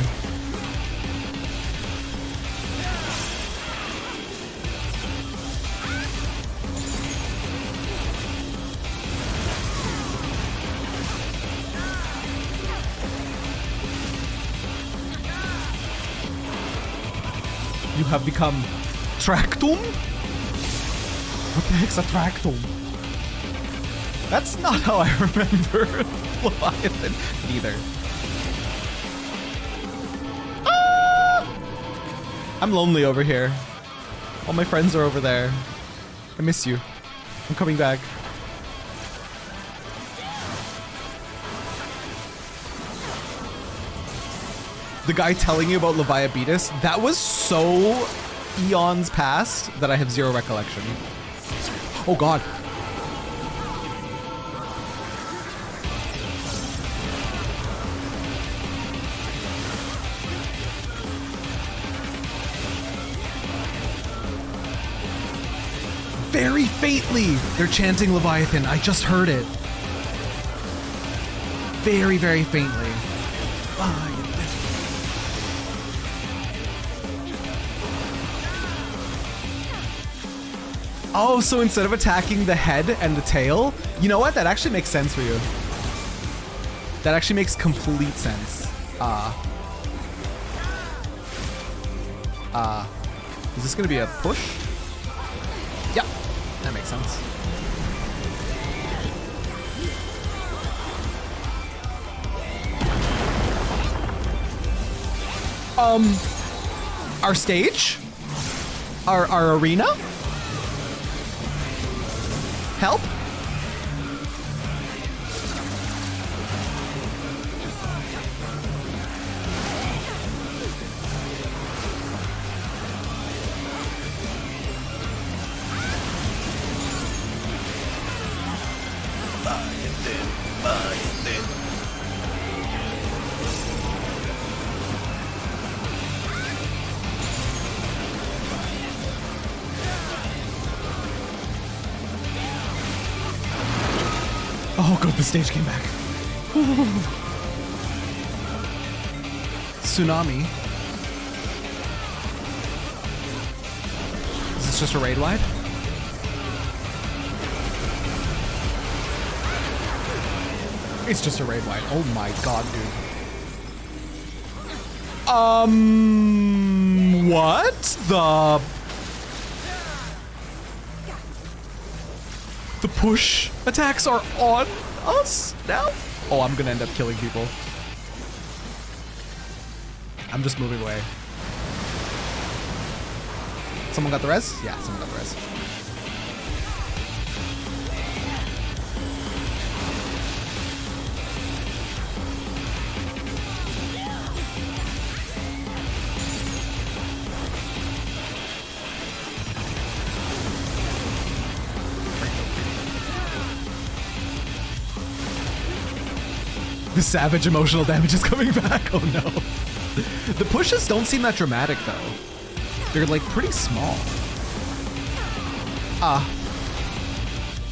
You have become Tractum? What the heck's a Tractum? That's not how I remember Leviathan either. Ah! I'm lonely over here. All my friends are over there. I miss you. I'm coming back. The guy telling you about Leviabetus, that was so eons past that I have zero recollection. Oh God. Very faintly, they're chanting Leviathan. I just heard it. Very, very faintly. Oh, so instead of attacking the head and the tail, you know what? That actually makes sense for you. That actually makes complete sense. Is this gonna be a push? Yeah, that makes sense. Our stage? Our arena? Help? Oh good, the stage came back. Tsunami. Is this just a raid wide? It's just a raid wide. Oh my god, dude. What the? The push attacks are on us now? Oh, I'm gonna end up killing people. I'm just moving away. Someone got the res? Yeah, someone got the res. The savage emotional damage is coming back. Oh no. The pushes don't seem that dramatic though. They're like pretty small.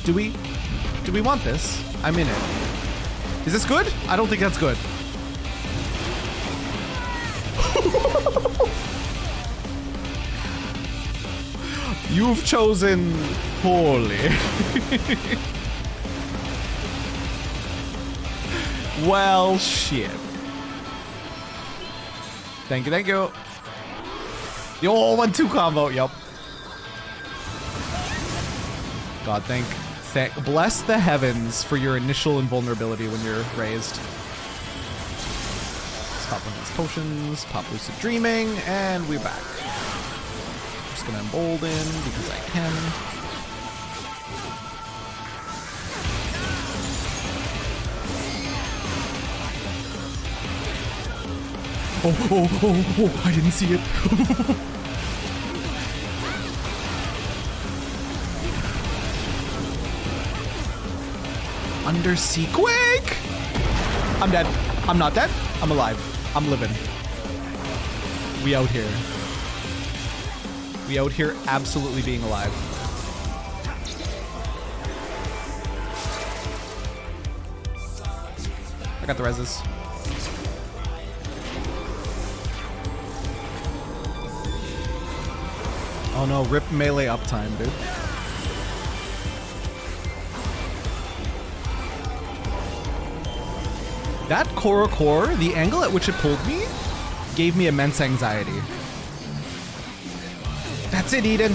Do we want this? I'm in it. Is this good? I don't think that's good. You've chosen poorly. Well, shit. Thank you, thank you. Yo, 1-2 combo, yep. God, bless the heavens for your initial invulnerability when you're raised. Stop one of these potions, pop lucid dreaming, and we're back. Just gonna embolden because I can. Oh, I didn't see it. Undersea quake! I'm dead. I'm not dead. I'm alive. I'm living. We out here. We out here absolutely being alive. I got the reses. Oh no, rip melee uptime, dude. That core, the angle at which it pulled me, gave me immense anxiety. That's it, Eden,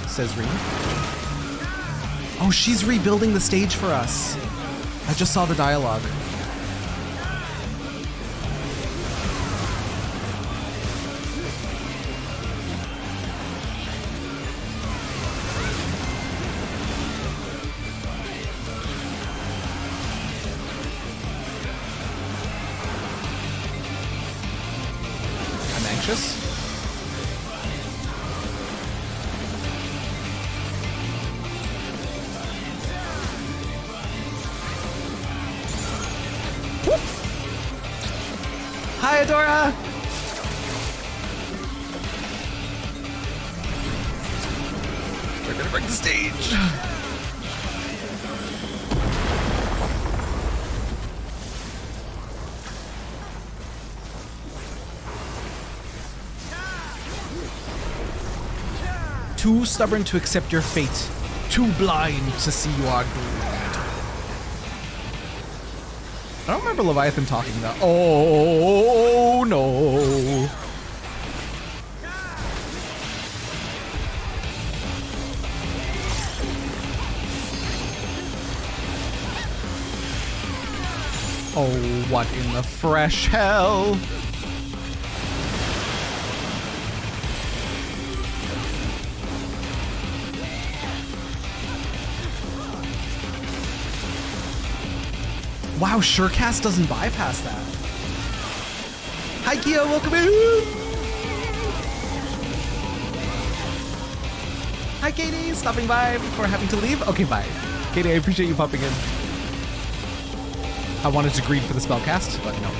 says Reen. Oh, she's rebuilding the stage for us. I just saw the dialogue. Hi, Adora! They're gonna break the stage. Too stubborn to accept your fate. Too blind to see you are doomed. I don't remember Leviathan talking about. Oh no. Oh, what in the fresh hell? Wow, Surecast doesn't bypass that. Hi, Keo, welcome in. Hi, Katie, stopping by before having to leave. Okay, bye. Katie, I appreciate you popping in. I wanted to greet for the spellcast, but no.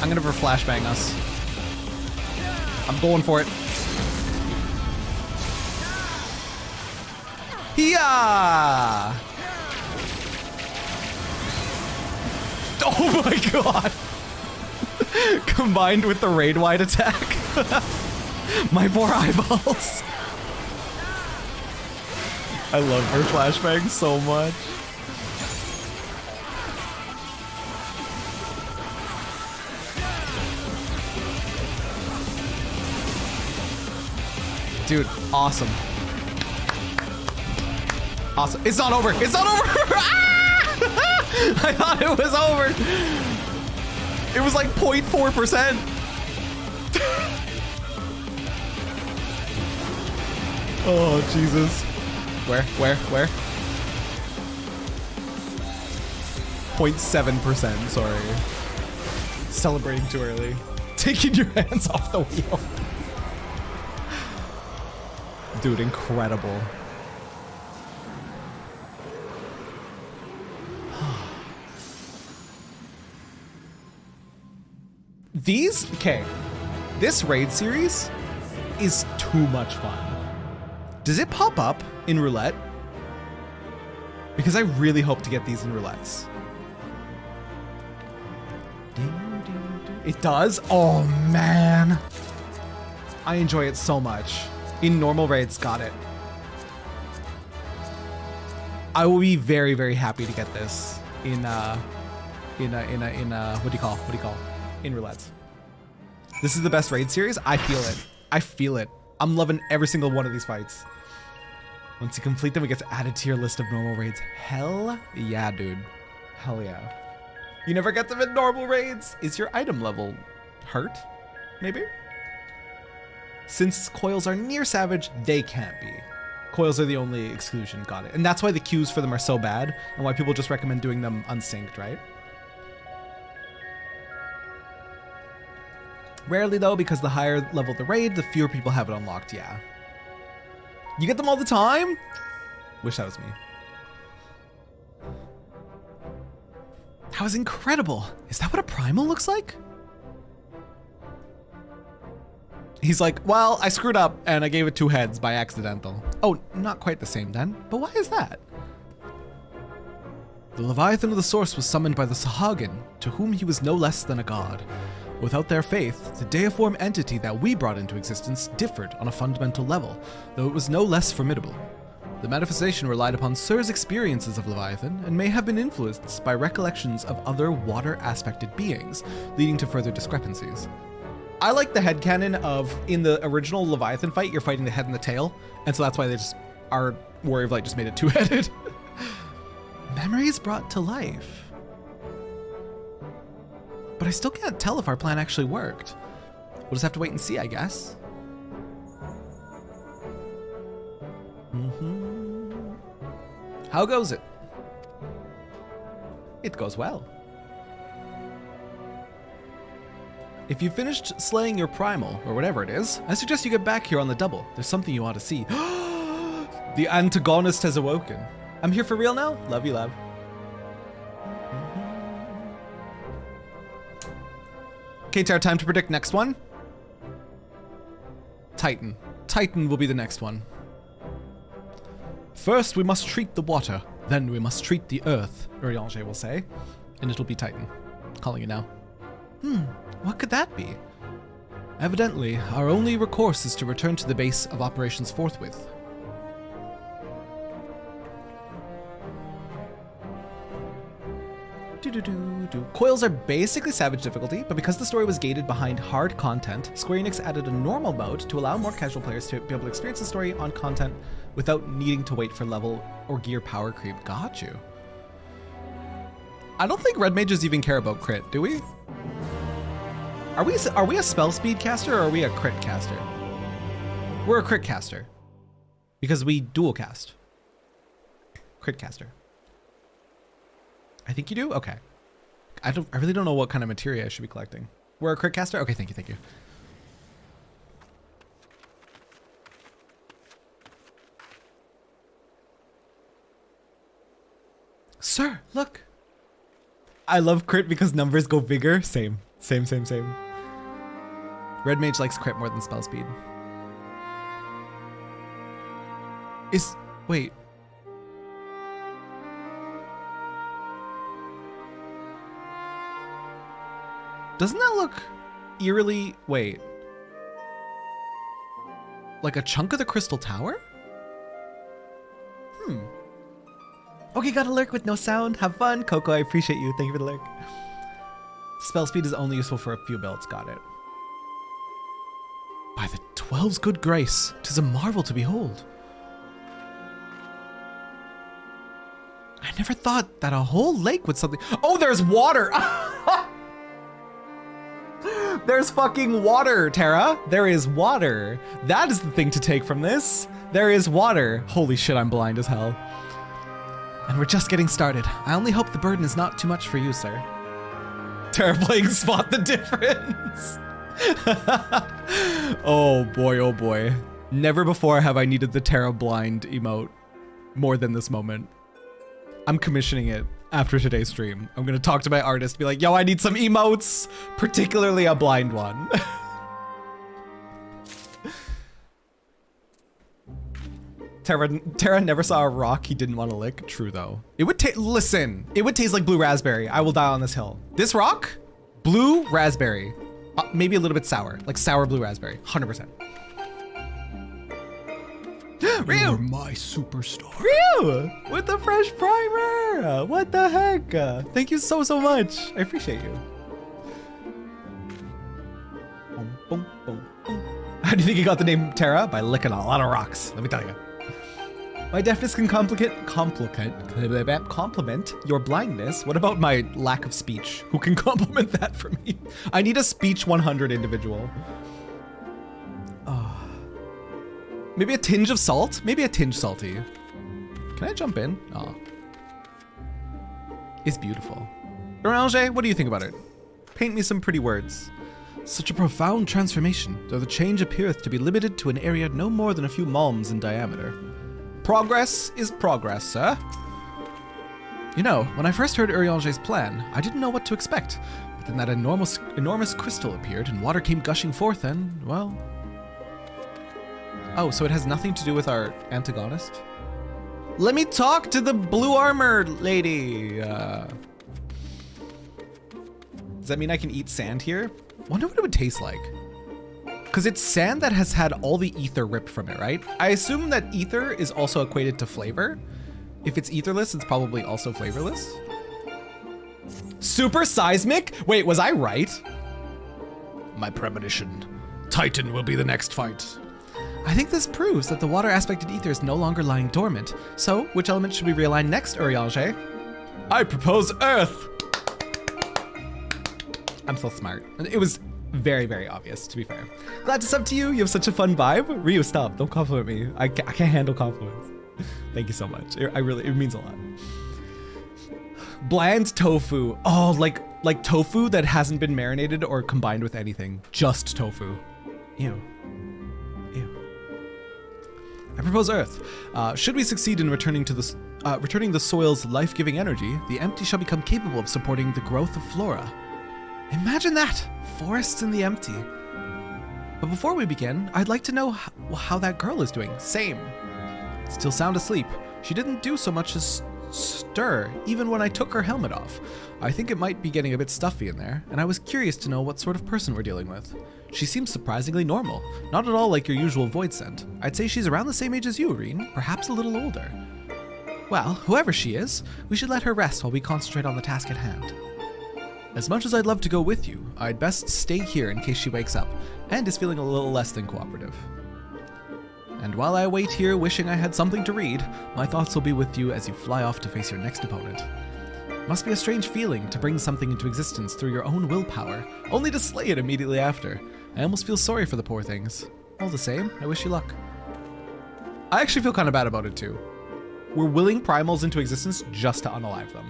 I'm gonna flashbang us. I'm going for it. Yeah! Oh my god! Combined with the raid-wide attack. My poor eyeballs. I love her flashbang so much. Dude, awesome. Awesome. It's not over. It's not over. I thought it was over. It was like 0.4%. Oh, Jesus. Where? 0.7%, sorry. Celebrating too early. Taking your hands off the wheel. Dude, incredible. Okay. This raid series is too much fun. Does it pop up in roulette? Because I really hope to get these in roulettes. It does? Oh man. I enjoy it so much. In normal raids, got it. I will be very, very happy to get this in what do you call? In roulettes. This is the best raid series. I feel it. I feel it. I'm loving every single one of these fights. Once you complete them, it gets added to your list of normal raids. Hell yeah, dude. Hell yeah. You never get them in normal raids. Is your item level hurt? Maybe? Since coils are near savage, they can't be. Coils are the only exclusion, got it. And that's why the queues for them are so bad, and why people just recommend doing them unsynced, right? Rarely though, because the higher level the raid, the fewer people have it unlocked, yeah. You get them all the time? Wish that was me. That was incredible. Is that what a primal looks like? He's like, well, I screwed up and I gave it 2 heads by accidental. Oh, not quite the same then, but why is that? The Leviathan of the Source was summoned by the Sahagin, to whom he was no less than a god. Without their faith, the deiform entity that we brought into existence differed on a fundamental level, though it was no less formidable. The manifestation relied upon Sir's experiences of Leviathan and may have been influenced by recollections of other water-aspected beings, leading to further discrepancies. I like the headcanon of, in the original Leviathan fight, you're fighting the head and the tail, and so that's why they just, our Warrior of Light just made it 2-headed. Memories brought to life. But I still can't tell if our plan actually worked. We'll just have to wait and see, I guess. How goes it? It goes well. If you finished slaying your primal, or whatever it is, I suggest you get back here on the double. There's something you ought to see. The antagonist has awoken. I'm here for real now? Love you, love. Okay, Tara, time to predict next one. Titan. Titan will be the next one. First, we must treat the water. Then we must treat the earth, Eorzea will say. And it'll be Titan. Calling it now. What could that be? Evidently, our only recourse is to return to the base of operations forthwith. Coils are basically savage difficulty, but because the story was gated behind hard content, Square Enix added a normal mode to allow more casual players to be able to experience the story on content without needing to wait for level or gear power creep. Got you. I don't think red mages even care about crit, do we? Are we a spell speed caster or are we a crit caster? We're a crit caster. Because we dual cast. Crit caster. I think you do? Okay. I really don't know what kind of materia I should be collecting. We're a crit caster? Okay, thank you, thank you. Sir, look. I love crit because numbers go bigger. Same. Same. Red mage likes crit more than spell speed. Wait. Doesn't that look eerily, wait. Like a chunk of the Crystal Tower? Okay, got a lurk with no sound. Have fun. Coco, I appreciate you. Thank you for the lurk. Spell speed is only useful for a few builds. Got it. By the 12's good grace, 'tis a marvel to behold. I never thought that a whole lake with something. Oh, there's water. There's fucking water, Terra. There is water. That is the thing to take from this. There is water. Holy shit, I'm blind as hell. And we're just getting started. I only hope the burden is not too much for you, sir. Terra playing Spot the Difference. Oh boy, oh boy. Never before have I needed the Terra blind emote more than this moment. I'm commissioning it after today's stream. I'm gonna talk to my artist, be like, yo, I need some emotes, particularly a blind one. Terra never saw a rock he didn't want to lick. True though. It would listen, it would taste like blue raspberry. I will die on this hill. This rock, blue raspberry. Maybe a little bit sour, like sour blue raspberry, 100%. Ryu! You're my superstar. Ryu! With the fresh primer! What the heck? Thank you so much. I appreciate you. Boom, boom, boom, boom. How do you think you got the name Terra? By licking a lot of rocks, let me tell you. My deafness can compliment your blindness. What about my lack of speech? Who can compliment that for me? I need a speech 100 individual. Oh. Maybe a tinge of salt? Maybe a tinge salty. Can I jump in? Oh. It's beautiful. Eorzea, what do you think about it? Paint me some pretty words. Such a profound transformation, though the change appeareth to be limited to an area no more than a few malms in diameter. Progress is progress, sir. You know, when I first heard Eorzea's plan, I didn't know what to expect. But then that enormous crystal appeared and water came gushing forth and, well... Oh, so it has nothing to do with our antagonist? Let me talk to the blue armor lady. Does that mean I can eat sand here? Wonder what it would taste like. Because it's sand that has had all the ether ripped from it, right? I assume that ether is also equated to flavor. If it's etherless, it's probably also flavorless. Super seismic? Wait, was I right? My premonition. Titan will be the next fight. I think this proves that the water aspected ether is no longer lying dormant. So, which element should we realign next, Eorzea? I propose Earth! I'm so smart. It was very, very obvious, to be fair. Glad to sub to you. You have such a fun vibe. Ryu, stop. Don't compliment me. I can't handle compliments. Thank you so much. It means a lot. Bland tofu. Oh, like tofu that hasn't been marinated or combined with anything. Just tofu. Ew. Ew. I propose Earth. Should we succeed in returning the soil's life-giving energy, the empty shall become capable of supporting the growth of flora. Imagine that! Forests in the empty. But before we begin, I'd like to know how that girl is doing. Same. Still sound asleep. She didn't do so much as stir, even when I took her helmet off. I think it might be getting a bit stuffy in there, and I was curious to know what sort of person we're dealing with. She seems surprisingly normal, not at all like your usual void scent. I'd say she's around the same age as you, Reen, perhaps a little older. Well, whoever she is, we should let her rest while we concentrate on the task at hand. As much as I'd love to go with you, I'd best stay here in case she wakes up, and is feeling a little less than cooperative. And while I wait here wishing I had something to read, my thoughts will be with you as you fly off to face your next opponent. It must be a strange feeling to bring something into existence through your own willpower, only to slay it immediately after. I almost feel sorry for the poor things. All the same, I wish you luck. I actually feel kind of bad about it too. We're willing primals into existence just to unalive them.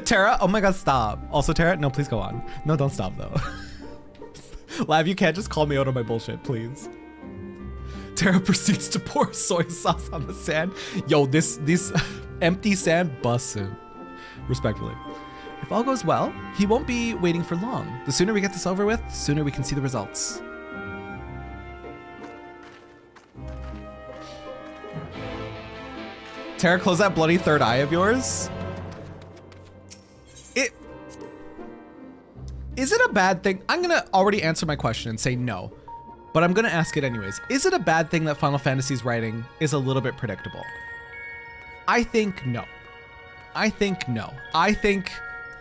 Terra, oh my god, stop. Also, Terra, no, please go on. No, don't stop though. Lav, you can't just call me out on my bullshit, please. Terra proceeds to pour soy sauce on the sand. Yo, this empty sand busts him. Respectfully. If all goes well, he won't be waiting for long. The sooner we get this over with, the sooner we can see the results. Terra, close that bloody third eye of yours. Is it a bad thing? I'm gonna already answer my question and say no, but I'm gonna ask it anyways. Is it a bad thing that Final Fantasy's writing is a little bit predictable? I think no. I think no. I think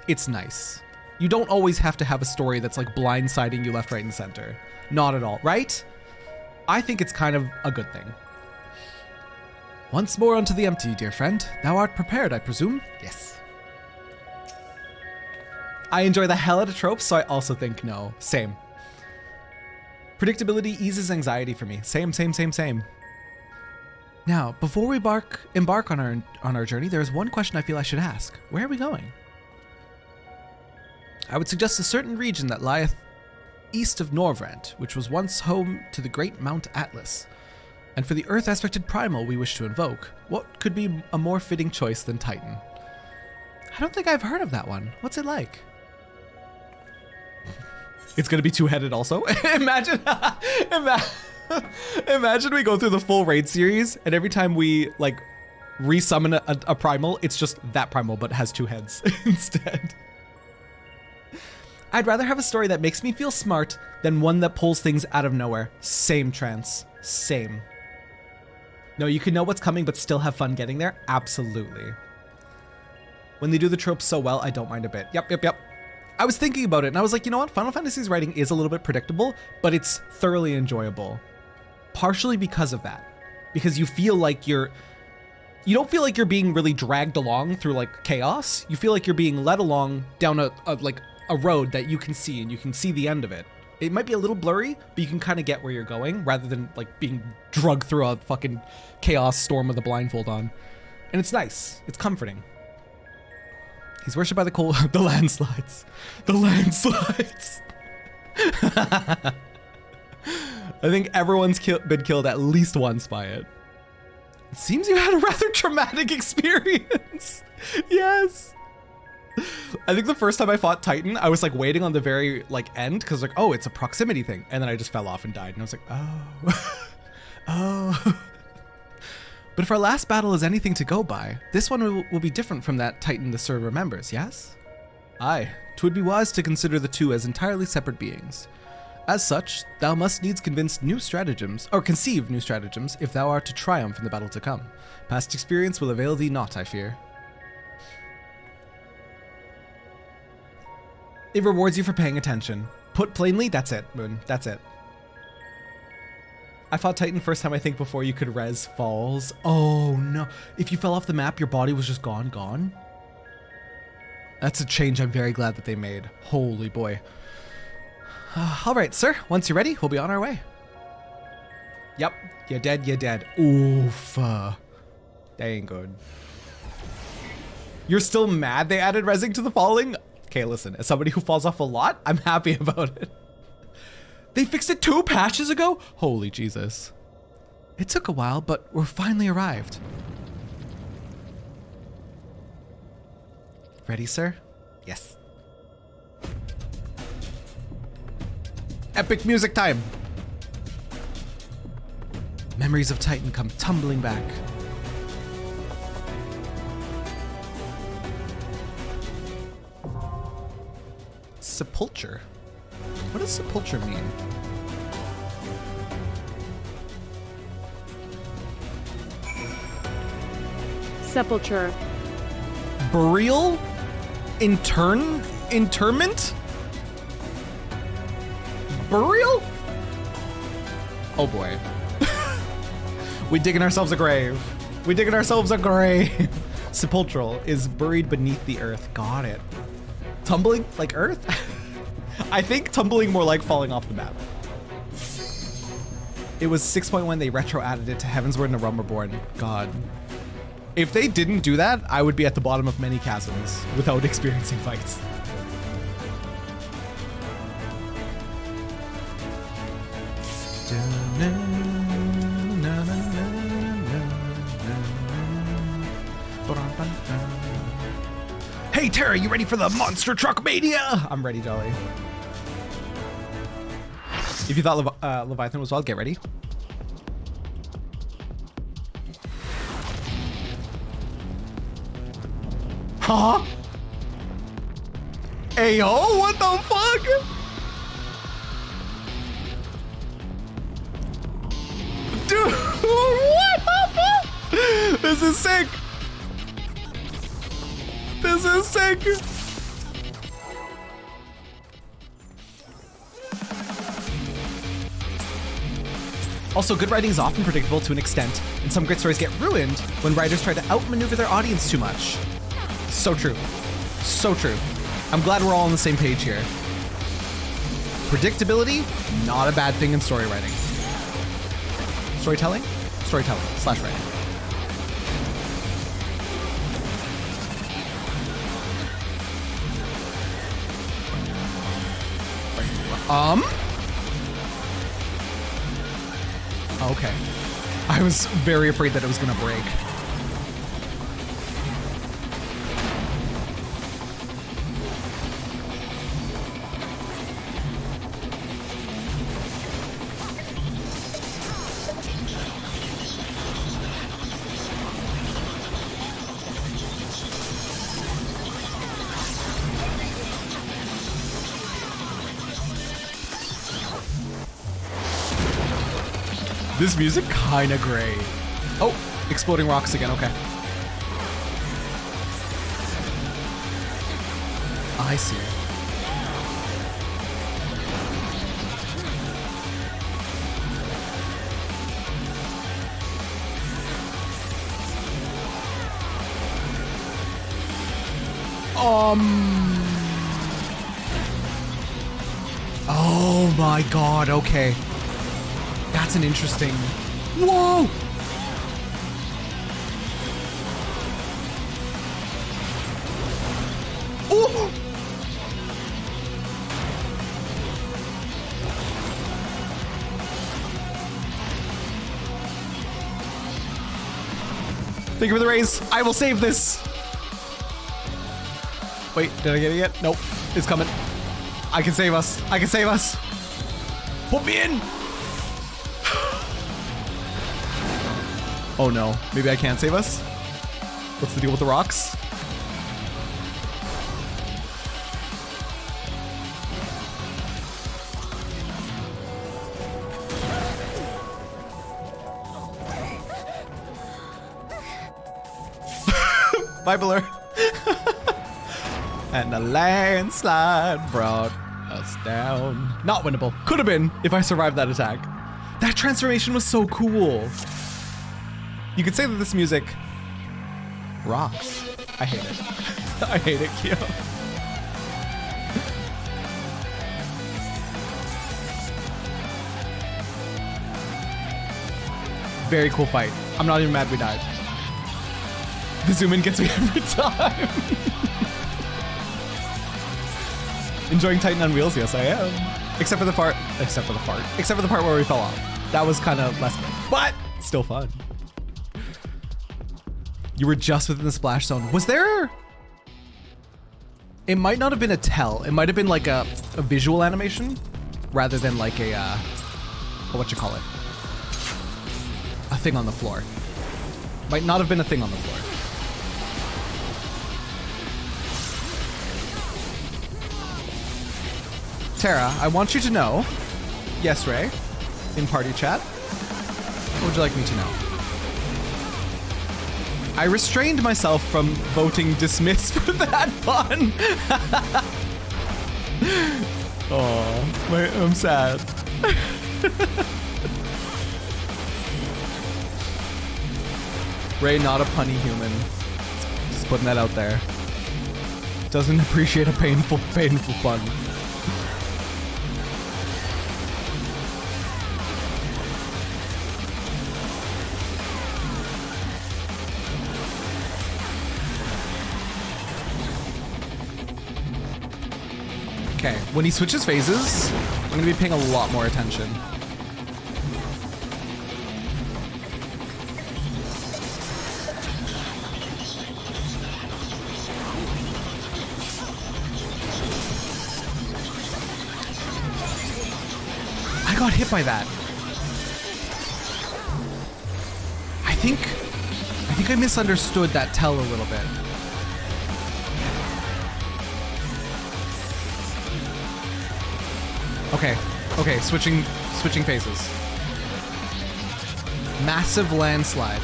it's nice. You don't always have to have a story that's like blindsiding you left, right, and center. Not at all, right? I think it's kind of a good thing. Once more unto the empty, dear friend. Thou art prepared, I presume? Yes. I enjoy the hell out of tropes, so I also think no. Same. Predictability eases anxiety for me. Same. Now, before we embark on our journey, there is one question I feel I should ask. Where are we going? I would suggest a certain region that lieth east of Norvrent, which was once home to the great Mount Atlas. And for the earth-aspected primal we wish to invoke, what could be a more fitting choice than Titan? I don't think I've heard of that one. What's it like? It's gonna be two-headed also. Imagine we go through the full raid series and every time we like resummon a primal, it's just that primal but has two heads instead. I'd rather have a story that makes me feel smart than one that pulls things out of nowhere. Same, Trance. Same. No, you can know what's coming but still have fun getting there? Absolutely. When they do the tropes so well, I don't mind a bit. Yep. I was thinking about it and I was like, you know what? Final Fantasy's writing is a little bit predictable, but it's thoroughly enjoyable. Partially because of that. Because you feel like you don't feel like you're being really dragged along through like chaos. You feel like you're being led along down a road that you can see and you can see the end of it. It might be a little blurry, but you can kind of get where you're going rather than like being drugged through a fucking chaos storm with a blindfold on. And it's nice. It's comforting. He's worshipped by the landslides. The landslides. I think everyone's been killed at least once by it. It seems you had a rather traumatic experience. Yes. I think the first time I fought Titan, I was like waiting on the very like end because like, oh, it's a proximity thing. And then I just fell off and died. And I was like, oh, oh. But if our last battle is anything to go by, this one will be different from that Titan the Sir remembers, yes? Aye, 'twould be wise to consider the two as entirely separate beings. As such, thou must needs conceive new stratagems if thou art to triumph in the battle to come. Past experience will avail thee not, I fear. It rewards you for paying attention. Put plainly, that's it, Moon, that's it. I fought Titan first time I think before you could res falls. Oh no, if you fell off the map, your body was just gone? That's a change I'm very glad that they made. Holy boy. All right, sir, once you're ready, we'll be on our way. Yep, you're dead. Oof. That ain't good. You're still mad they added resing to the falling? Okay, listen, as somebody who falls off a lot, I'm happy about it. They fixed it 2 patches ago? Holy Jesus. It took a while, but we're finally arrived. Ready, sir? Yes. Epic music time! Memories of Titan come tumbling back. Sepulture? What does sepulture mean? Sepulture. Burial? Interment? Burial? Oh boy. We digging ourselves a grave. Sepulchral is buried beneath the earth. Got it. Tumbling like earth? I think tumbling more like falling off the map. It was 6.1. They retro added it to Heavensward and A Realm Reborn. God. If they didn't do that, I would be at the bottom of many chasms without experiencing fights. Hey Terra, you ready for the monster truck mania? I'm ready, Jolly. If you thought Leviathan was wild, get ready. Huh? Ayo, what the fuck? Dude, what the fuck? This is sick. This is sick. Also, good writing is often predictable to an extent, and some great stories get ruined when writers try to outmaneuver their audience too much. So true. So true. I'm glad we're all on the same page here. Predictability, not a bad thing in story writing. Storytelling? Storytelling / writing. Okay. I was very afraid that it was gonna break. This music kinda great. Oh, exploding rocks again, okay. I see it. Oh my god, okay. That's an interesting... Whoa! Oh! Thank you for the raise. I will save this. Wait, did I get it yet? Nope. It's coming. I can save us. I can save us. Put me in. Oh no, maybe I can't save us? What's the deal with the rocks? Bye, Blur. And the landslide brought us down. Not winnable. Could have been if I survived that attack. That transformation was so cool. You could say that this music rocks. I hate it. I hate it, Kyo. Very cool fight. I'm not even mad we died. The zoom in gets me every time. Enjoying Titan on wheels? Yes, I am. Except for the part where we fell off. That was kind of less good, but still fun. You were just within the splash zone. Was there... It might not have been a tell. It might have been like a visual animation rather than like a, what you call it? A thing on the floor. Might not have been a thing on the floor. Terra, I want you to know... Yes, Ray? In party chat? What would you like me to know? I restrained myself from voting dismiss for that pun. Oh, I'm sad. Ray, not a punny human. Just putting that out there. Doesn't appreciate a painful pun. Okay, when he switches phases, I'm gonna be paying a lot more attention. I got hit by that. I think I misunderstood that tell a little bit. Okay, switching phases. Massive landslide.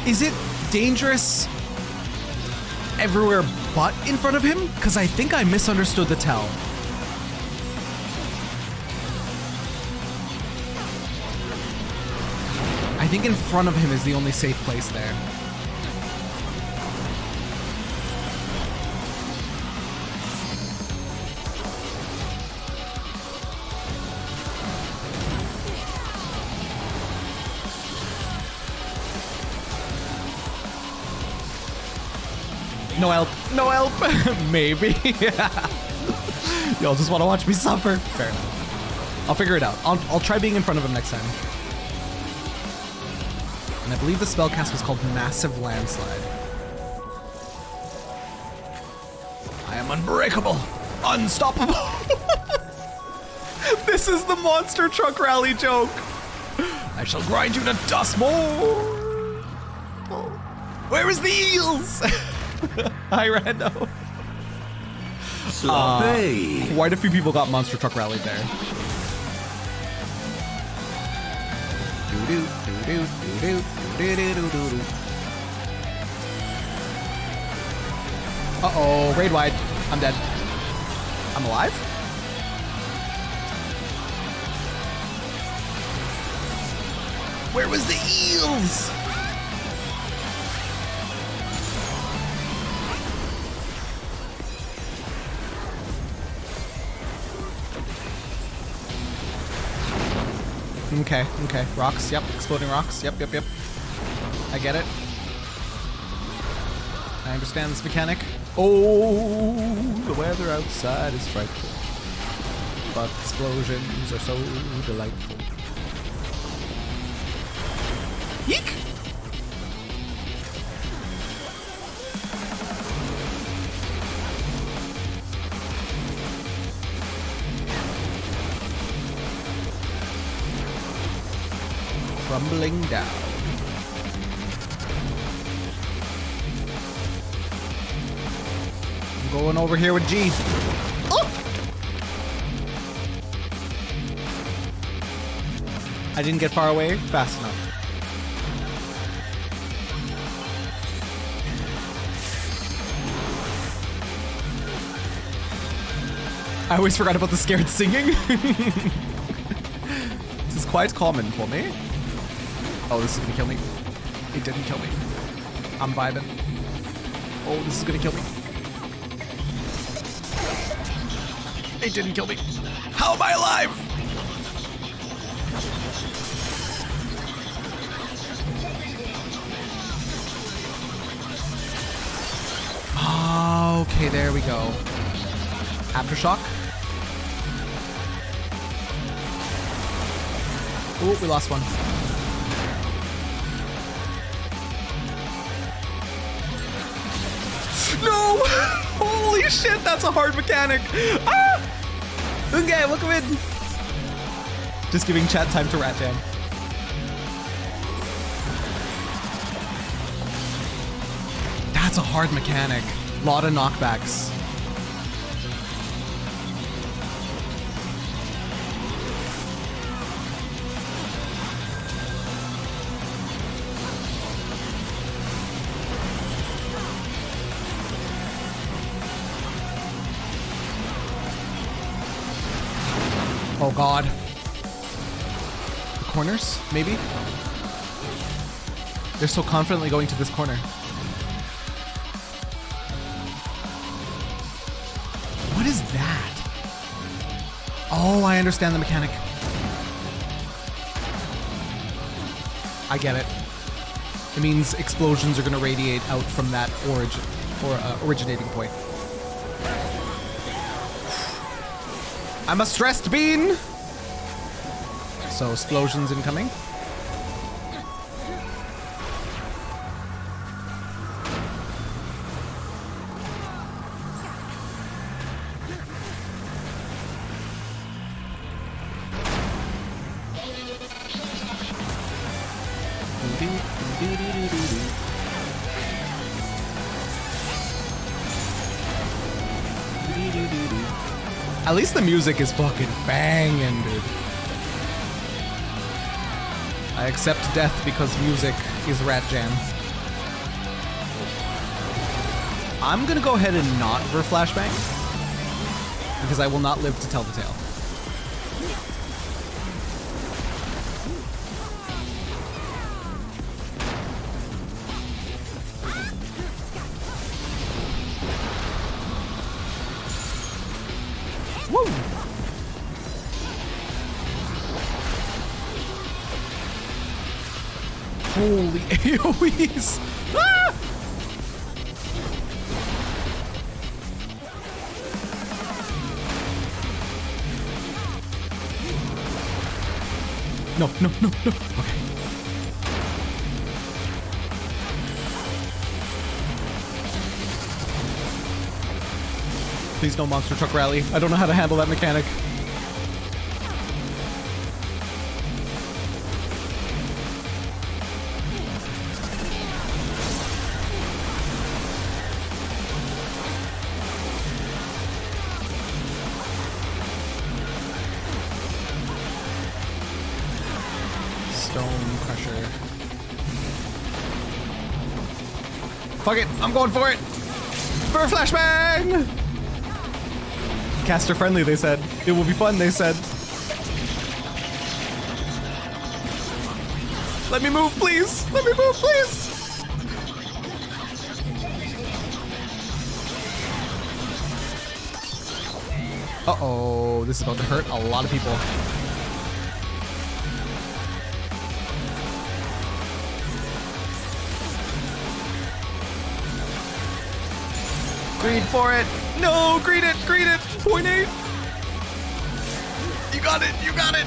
Is it dangerous everywhere but in front of him? Because I think I misunderstood the tell. I think in front of him is the only safe place there. No help. No help. Maybe. Y'all just want to watch me suffer. Fair enough. I'll figure it out. I'll try being in front of him next time. And I believe the spellcast was called Massive Landslide. I am unbreakable. Unstoppable. This is the monster truck rally joke. I shall grind you to dust more. Where is the eels? Hi, Rando. Quite a few people got monster truck rallied there. Uh-oh, raid wide. I'm dead. I'm alive? Where was the eels? Okay. Rocks, yep. Exploding rocks, yep. I get it. I understand this mechanic. Oh, the weather outside is frightful, but explosions are so delightful. Yeek! Crumbling down. I'm going over here with G. Oh! I didn't get far away fast enough. I always forgot about the scared singing. This is quite common for me. Oh, this is gonna kill me. It didn't kill me. I'm vibing. Oh, this is gonna kill me. It didn't kill me. How am I alive? Oh, okay, there we go. Aftershock. Oh, we lost one. No! Holy shit, that's a hard mechanic. Ah! Okay, welcome in. Just giving chat time to rat jam. That's a hard mechanic. Lot of knockbacks. Oh god. The corners, maybe? They're so confidently going to this corner. What is that? Oh, I understand the mechanic. I get it. It means explosions are going to radiate out from that origin or originating point. I'm a stressed bean. So explosions incoming. At least the music is fucking banging, dude. I accept death because music is rat jam. I'm gonna go ahead and not ver flashbang because I will not live to tell the tale. Holy AoEs! Ah! No. Okay. Please no monster truck rally. I don't know how to handle that mechanic. Fuck it, I'm going for it! For a flashbang! Caster friendly, they said. It will be fun, they said. Let me move, please! Let me move, please! Uh-oh, this is about to hurt a lot of people. Greed for it. No, greed it, greed it. 0.8. You got it, you got it.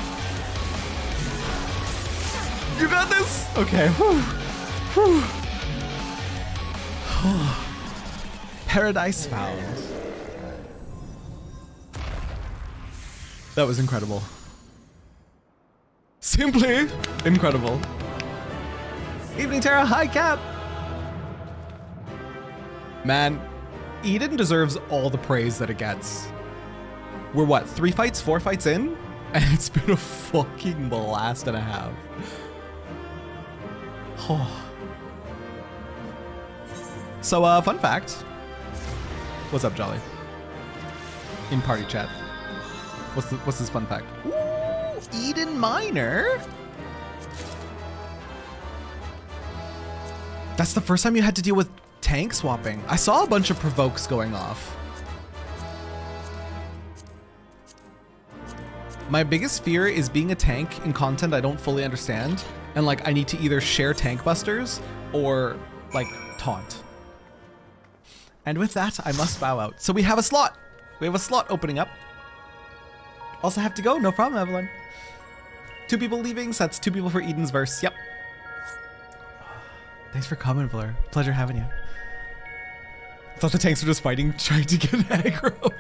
You got this. Okay. Whew. Whew. Paradise found. That was incredible. Simply incredible. Evening, Terra. Hi, Cap. Man. Eden deserves all the praise that it gets. We're what, 4 fights in? And it's been a fucking blast and a half. Oh. So, fun fact. What's up, Jolly? In party chat. What's this fun fact? Ooh, Eden Minor? That's the first time you had to deal with tank swapping. I saw a bunch of provokes going off. My biggest fear is being a tank in content I don't fully understand, and like I need to either share tank busters or like taunt. And with that, I must bow out. So we have a slot. We have a slot opening up. Also have to go. No problem, Evelyn. 2 people leaving, so that's 2 people for Eden's verse. Yep. Thanks for coming, Blur. Pleasure having you. I thought the tanks were just fighting, trying to get aggro.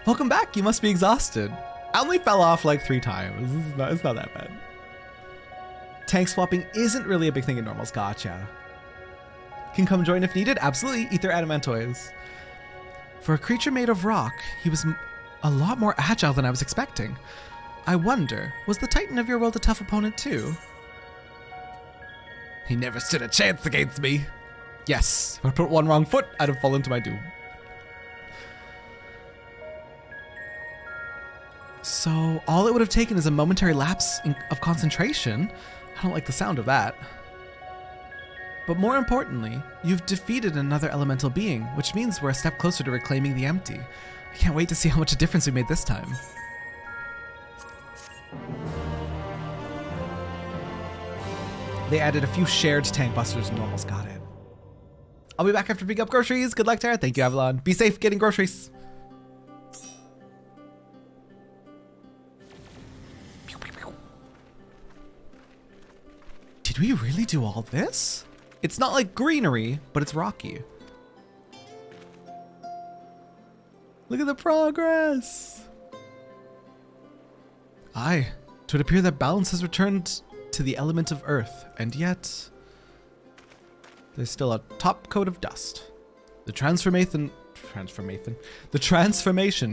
Welcome back. You must be exhausted. I only fell off like 3 times. It's not that bad. Tank swapping isn't really a big thing in normals. Gotcha. Can come join if needed. Absolutely. Ether Adamantoids. For a creature made of rock, he was a lot more agile than I was expecting. I wonder, was the Titan of your world a tough opponent too? He never stood a chance against me. Yes, if I put one wrong foot, I'd have fallen to my doom. So, all it would have taken is a momentary lapse of concentration. I don't like the sound of that. But more importantly, you've defeated another elemental being, which means we're a step closer to reclaiming the empty. I can't wait to see how much a difference we made this time. They added a few shared tank busters and almost got it. I'll be back after picking up groceries. Good luck, Tara. Thank you, Avalon. Be safe getting groceries. Did we really do all this? It's not like greenery, but it's rocky. Look at the progress. Aye, it would appear that balance has returned to the element of earth, and yet there's still a top coat of dust. The transformation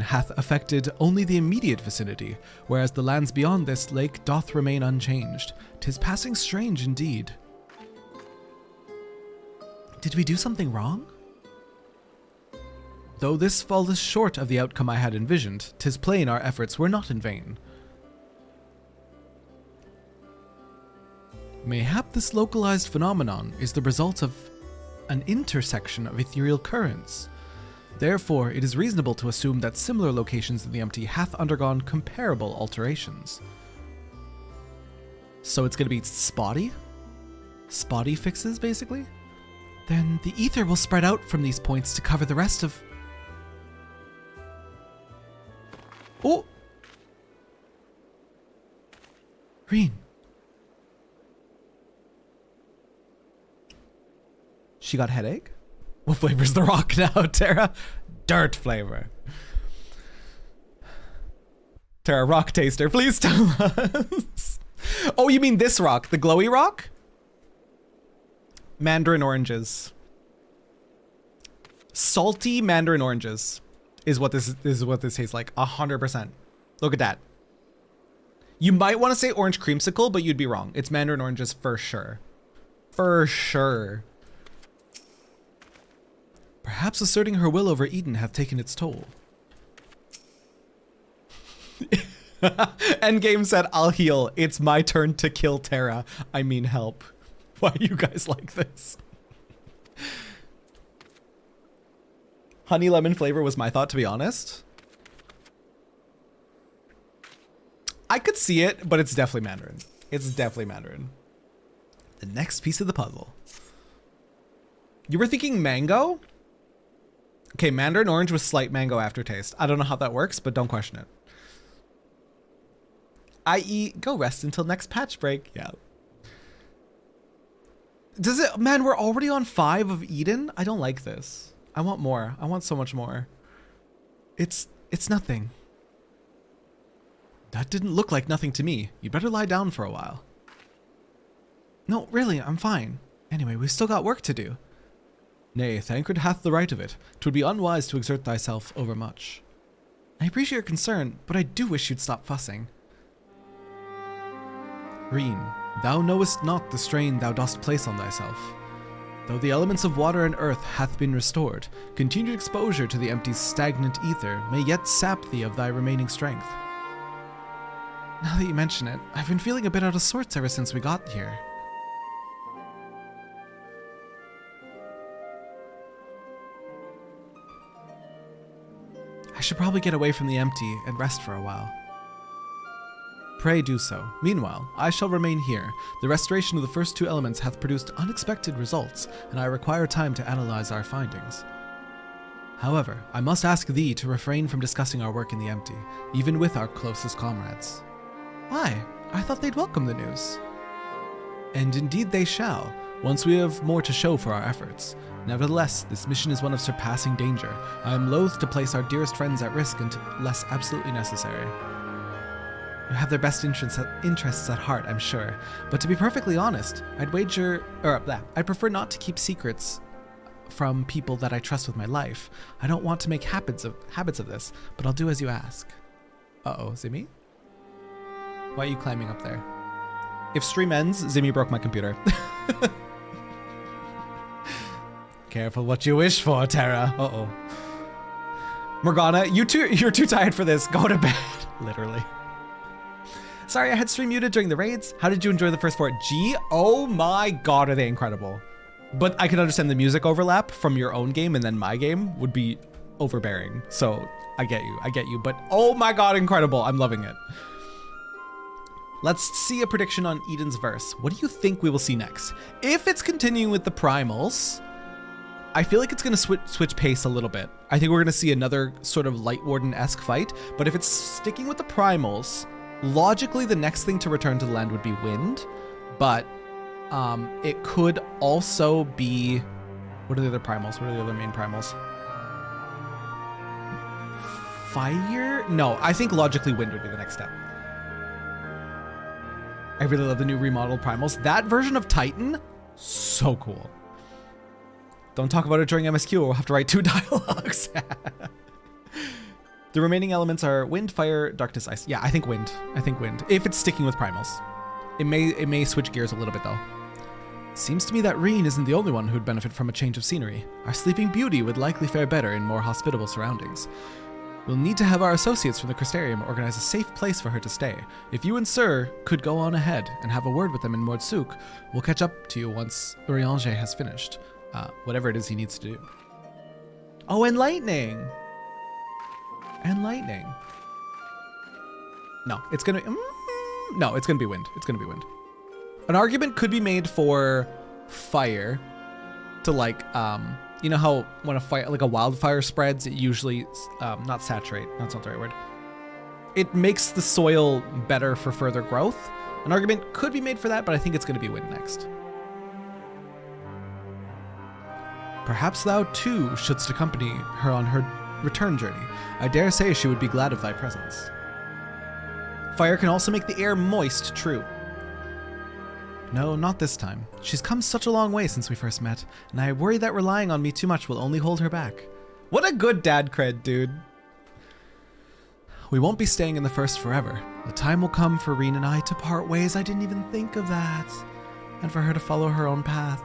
hath affected only the immediate vicinity, whereas the lands beyond this lake doth remain unchanged. 'Tis passing strange indeed. Did we do something wrong? Though this falls short of the outcome I had envisioned, 'tis plain our efforts were not in vain. Mayhap this localized phenomenon is the result of an intersection of ethereal currents. Therefore, it is reasonable to assume that similar locations in the empty hath undergone comparable alterations. So it's gonna be spotty? Spotty fixes, basically? Then the ether will spread out from these points to cover the rest of... Oh! Green. She got headache? What flavor's the rock now, Tara? Dirt flavor. Tara, rock taster, please tell us. Oh, you mean this rock, the glowy rock? Mandarin oranges. Salty mandarin oranges is what this tastes like. 100%. Look at that. You might want to say orange creamsicle, but you'd be wrong. It's mandarin oranges for sure. For sure. Perhaps asserting her will over Eden hath taken its toll. Endgame said, I'll heal. It's my turn to kill Terra. I mean help. Why are you guys like this? Honey lemon flavor was my thought, to be honest. I could see it, but it's definitely Mandarin. It's definitely Mandarin. The next piece of the puzzle. You were thinking mango? Okay, mandarin orange with slight mango aftertaste. I don't know how that works, but don't question it. I.e., go rest until next patch break. Yeah. Does it, man, we're already on 5 of Eden? I don't like this. I want more. I want so much more. It's nothing. That didn't look like nothing to me. You'd better lie down for a while. No, really, I'm fine. Anyway, we've still got work to do. Nay, Thancred hath the right of it. 'Twould be unwise to exert thyself overmuch. I appreciate your concern, but I do wish you'd stop fussing. Reen, thou knowest not the strain thou dost place on thyself. Though the elements of water and earth hath been restored, continued exposure to the empty's stagnant ether may yet sap thee of thy remaining strength. Now that you mention it, I've been feeling a bit out of sorts ever since we got here. I should probably get away from the empty and rest for a while. Pray do so. Meanwhile, I shall remain here. The restoration of the first 2 elements hath produced unexpected results, and I require time to analyze our findings. However, I must ask thee to refrain from discussing our work in the empty, even with our closest comrades. Why? I thought they'd welcome the news. And indeed they shall, once we have more to show for our efforts. Nevertheless, this mission is one of surpassing danger. I am loath to place our dearest friends at risk unless absolutely necessary. You have their best interests at heart, I'm sure. But to be perfectly honest, I'd prefer not to keep secrets from people that I trust with my life. I don't want to make habits of this, but I'll do as you ask. Uh-oh, Zimmy? Why are you climbing up there? If stream ends, Zimmy broke my computer. Careful what you wish for, Tara. Uh-oh. Morgana, you're too tired for this. Go to bed. Literally. Sorry, I had stream muted during the raids. How did you enjoy the first 4? G? Oh my god, are they incredible. But I can understand the music overlap from your own game and then my game would be overbearing. So I get you. But oh my god, incredible. I'm loving it. Let's see a prediction on Eden's verse. What do you think we will see next? If it's continuing with the primals, I feel like it's going to switch pace a little bit. I think we're going to see another sort of Light Warden-esque fight. But if it's sticking with the primals, logically the next thing to return to the land would be wind. But it could also be... What are the other primals? What are the other main primals? Fire? No, I think logically wind would be the next step. I really love the new remodeled primals. That version of Titan, so cool. Don't talk about it during MSQ or we'll have to write 2 dialogues. The remaining elements are wind, fire, darkness, ice. Yeah, I think wind. If it's sticking with primals. It may switch gears a little bit though. Seems to me that Reen isn't the only one who'd benefit from a change of scenery. Our sleeping beauty would likely fare better in more hospitable surroundings. We'll need to have our associates from the Crystarium organize a safe place for her to stay. If you and Sir could go on ahead and have a word with them in Mordsuk, we'll catch up to you once Eorzea has finished. Whatever it is he needs to do. Oh, and lightning! No, it's gonna... no, it's gonna be wind. An argument could be made for fire to like, you know how when a fire, like a wildfire spreads, it usually, not saturate, that's not the right word. It makes the soil better for further growth. An argument could be made for that, but I think it's gonna be wind next. Perhaps thou too shouldst accompany her on her return journey. I dare say she would be glad of thy presence. Fire can also make the air moist, true. No, not this time. She's come such a long way since we first met, and I worry that relying on me too much will only hold her back. What a good dad cred, dude. We won't be staying in the first forever. The time will come for Reen and I to part ways. I didn't even think of that. And for her to follow her own path.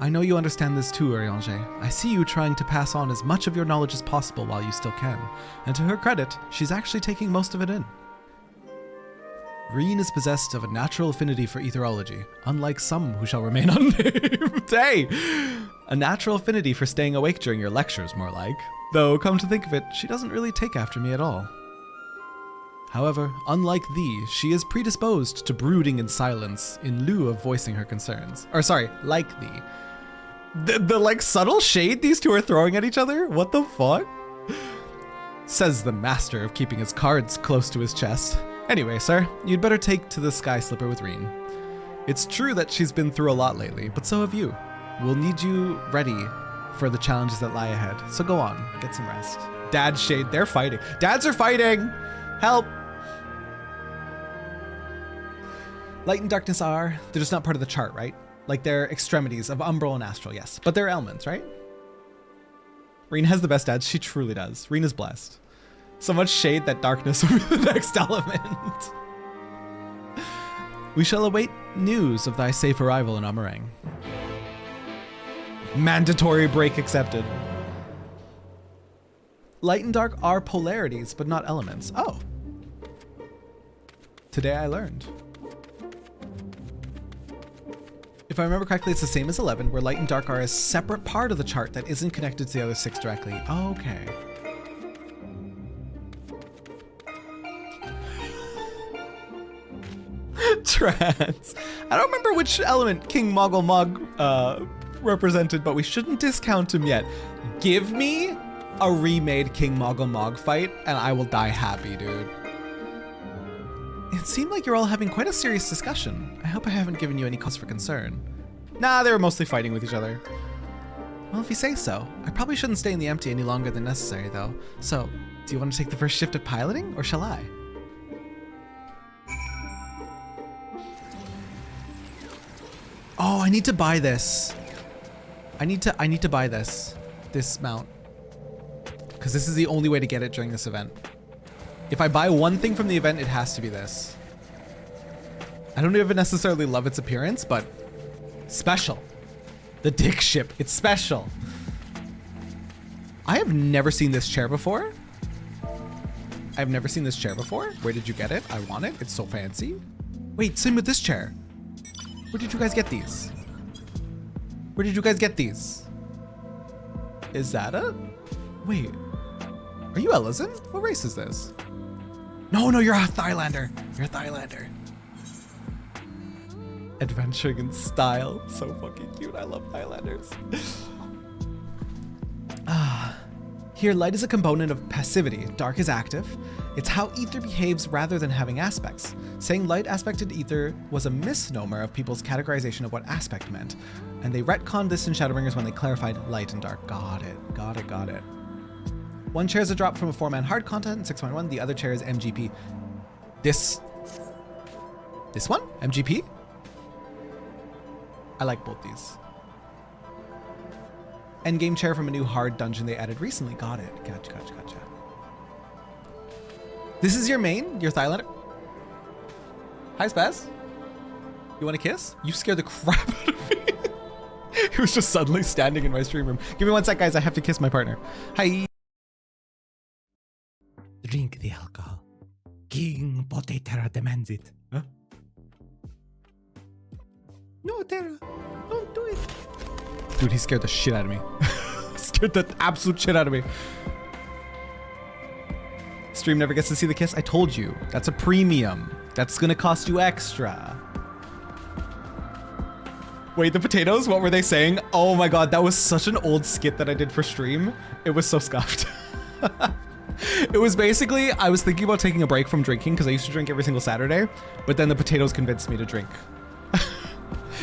I know you understand this too, Eorzea. I see you trying to pass on as much of your knowledge as possible while you still can. And to her credit, she's actually taking most of it in. Reen is possessed of a natural affinity for etherology, unlike some who shall remain unnamed. Hey! A natural affinity for staying awake during your lectures, more like. Though, come to think of it, she doesn't really take after me at all. However, unlike thee, she is predisposed to brooding in silence in lieu of voicing her concerns. Or sorry, like thee. The like subtle shade these two are throwing at each other? What the fuck? Says the master of keeping his cards close to his chest. Anyway, sir, you'd better take to the Sky Slipper with Reen. It's true that she's been through a lot lately, but so have you. We'll need you ready for the challenges that lie ahead. So go on, get some rest. Dad shade, they're fighting. Dads are fighting! Help! Light and darkness they're just not part of the chart, right? Like they're extremities of umbral and astral, yes. But they're elements, right? Reen has the best dads, she truly does. Reen is blessed. So much shade that darkness will be the next element. We shall await news of thy safe arrival in Amarang. Mandatory break accepted. Light and dark are polarities, but not elements. Oh. Today I learned. If I remember correctly, it's the same as 11, where light and dark are a separate part of the chart that isn't connected to the other 6 directly. Okay. Trans. I don't remember which element King Moggle Mog represented, but we shouldn't discount him yet. Give me a remade King Moggle Mog fight, and I will die happy, dude. It seemed like you're all having quite a serious discussion. I hope I haven't given you any cause for concern. Nah, they were mostly fighting with each other. Well, if you say so. I probably shouldn't stay in the empty any longer than necessary, though. So, do you want to take the first shift at piloting, or shall I? Oh, I need to buy this. I need to buy this mount. Because this is the only way to get it during this event. If I buy one thing from the event, it has to be this. I don't even necessarily love its appearance, but special. The dick ship, it's special. I have never seen this chair before. I've never seen this chair before. Where did you get it? I want it, it's so fancy. Wait, same with this chair. Where did you guys get these? Where did you guys get these? Is that a... Wait. Are you Ellison? What race is this? No, you're a Thailander. You're a Thailander. Adventuring in style. So fucking cute. I love Thailanders. Here, light is a component of passivity. Dark is active. It's how ether behaves rather than having aspects. Saying light aspected ether was a misnomer of people's categorization of what aspect meant. And they retconned this in Shadowbringers when they clarified light and dark. Got it. One chair is a drop from a 4-man hard content, 6.1. The other chair is MGP. This one? MGP? I like both these. Endgame chair from a new hard dungeon they added recently. Got it. Gotcha. This is your main? Your Thailander? Hi, Spaz. You want a kiss? You scared the crap out of me. He was just suddenly standing in my stream room. Give me 1 sec, guys. I have to kiss my partner. Hi. Drink the alcohol. King Pote Terra demands it. Huh? No, Terra. Don't do it. Dude, he scared the shit out of me. Scared the absolute shit out of me. Stream never gets to see the kiss. I told you. That's a premium. That's gonna cost you extra. Wait, the potatoes? What were they saying? Oh my god, that was such an old skit that I did for stream. It was so scuffed. It was basically, I was thinking about taking a break from drinking because I used to drink every single Saturday, but then the potatoes convinced me to drink.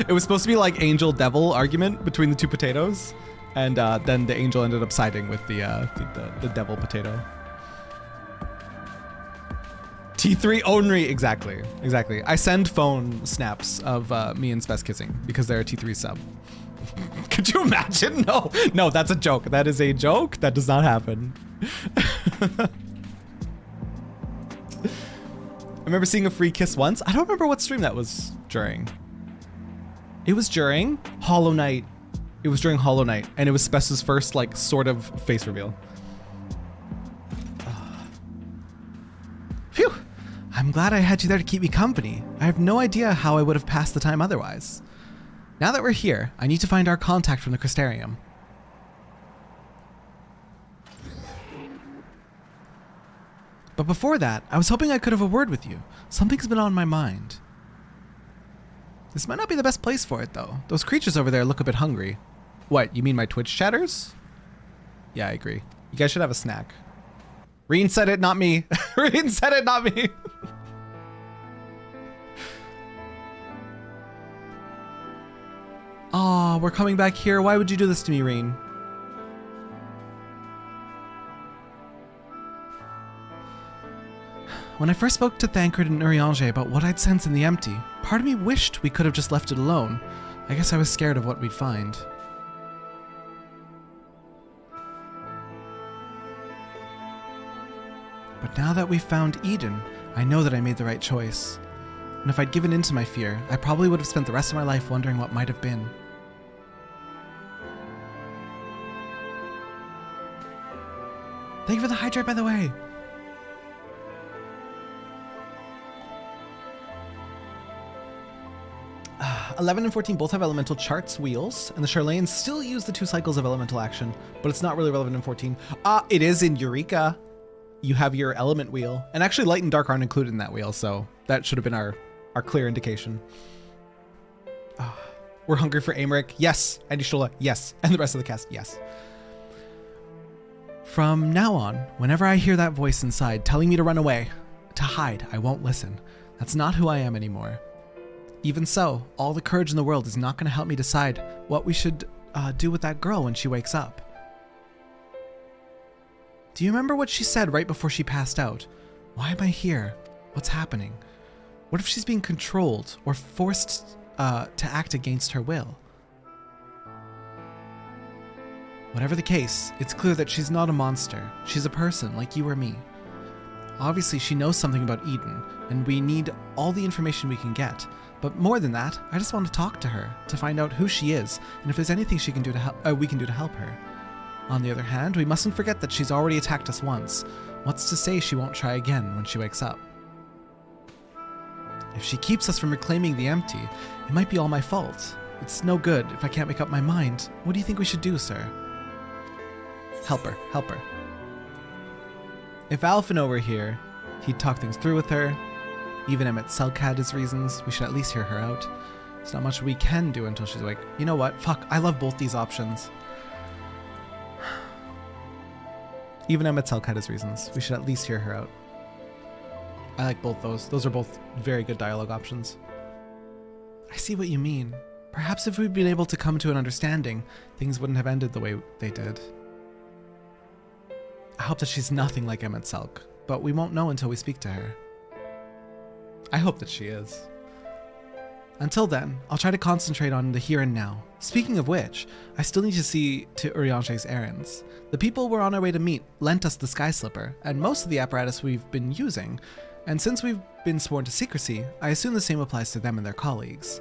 It was supposed to be like angel devil argument between the two potatoes, and then the angel ended up siding with the devil potato. T3 only, exactly. I send phone snaps of me and Spes kissing because they're a T3 sub. Could you imagine? No, that's a joke. That is a joke. That does not happen. I remember seeing a free kiss once. I don't remember what stream that was during. It was during Hollow Knight. It was during Hollow Knight, and it was Spess's first, like, sort of face reveal. Phew! I'm glad I had you there to keep me company. I have no idea how I would have passed the time otherwise. Now that we're here, I need to find our contact from the Crystarium. But before that, I was hoping I could have a word with you. Something's been on my mind. This might not be the best place for it, though. Those creatures over there look a bit hungry. What, you mean my Twitch chatters? Yeah, I agree. You guys should have a snack. Reen said it, not me. Reen said it, not me. Aw, we're coming back here. Why would you do this to me, Reen? When I first spoke to Thancred and Eorzea about what I'd sense in the empty, part of me wished we could have just left it alone. I guess I was scared of what we'd find. But now that we've found Eden, I know that I made the right choice. And if I'd given in to my fear, I probably would have spent the rest of my life wondering what might have been. Thank you for the hydrate, by the way! 11 and 14 both have elemental charts wheels, and the Charlanes still use the 2 cycles of elemental action, but it's not really relevant in 14. It is in Eureka. You have your element wheel, and actually light and dark aren't included in that wheel, so that should have been our clear indication. We're hungry for Amaric. Yes. Andy Shula. Yes. And the rest of the cast. Yes. From now on, whenever I hear that voice inside telling me to run away, to hide, I won't listen. That's not who I am anymore. Even so, all the courage in the world is not going to help me decide what we should do with that girl when she wakes up. Do you remember what she said right before she passed out? Why am I here? What's happening? What if she's being controlled or forced to act against her will? Whatever the case, it's clear that she's not a monster. She's a person like you or me. Obviously, she knows something about Eden, and we need all the information we can get. But more than that, I just want to talk to her, to find out who she is, and if there's anything she can do to help, we can do to help her. On the other hand, we mustn't forget that she's already attacked us once. What's to say she won't try again when she wakes up? If she keeps us from reclaiming the empty, it might be all my fault. It's no good if I can't make up my mind. What do you think we should do, sir? Help her, help her. If Alphino were here, he'd talk things through with her. Even Emmett Selk had his reasons. We should at least hear her out. There's not much we can do until she's awake. You know what? Fuck, I love both these options. Even Emmett Selk had his reasons. We should at least hear her out. I like both those. Those are both very good dialogue options. I see what you mean. Perhaps if we'd been able to come to an understanding, things wouldn't have ended the way they did. I hope that she's nothing like Emmett Selk, but we won't know until we speak to her. I hope that she is. Until then, I'll try to concentrate on the here and now. Speaking of which, I still need to see to Urianche's errands. The people we're on our way to meet lent us the Sky Slipper, and most of the apparatus we've been using, and since we've been sworn to secrecy, I assume the same applies to them and their colleagues.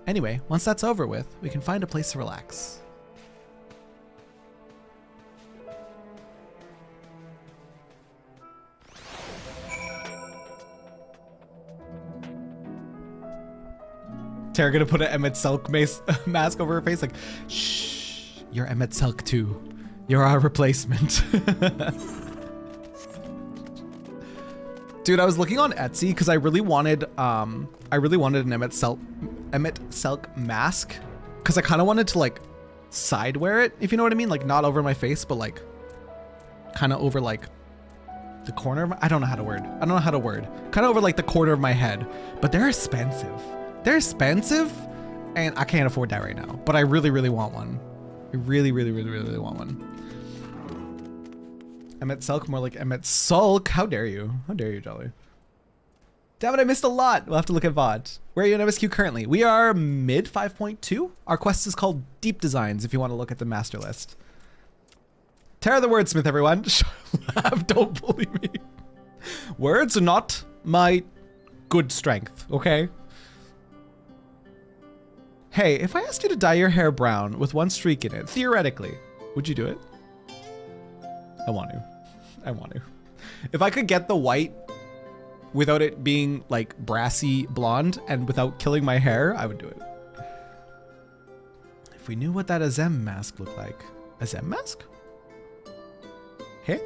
Anyway, once that's over with, we can find a place to relax. Tara gonna put an Emmett Selk mask over her face like, shh, you're Emmett Selk too. You're our replacement. Dude, I was looking on Etsy because I really wanted an Emmett Selk mask because I kind of wanted to like side wear it, if you know what I mean, like not over my face, but like kind of over like the corner of my, I don't know how to word. Kind of over like the corner of my head, but they're expensive. They're expensive and I can't afford that right now, but I really, really want one. I really, really, really, really, really want one. Emmett Selk, more like Emmett Sulk. How dare you? How dare you, Jolly? Damn it, I missed a lot. We'll have to look at VOD. Where are you in MSQ currently? We are mid 5.2. Our quest is called Deep Designs if you want to look at the master list. Tara the Wordsmith, everyone. Don't bully me. Words are not my good strength, okay? Hey, if I asked you to dye your hair brown with one streak in it, theoretically, would you do it? I want to. If I could get the white without it being like brassy blonde and without killing my hair, I would do it. If we knew what that Azem mask looked like. Azem mask? Hey?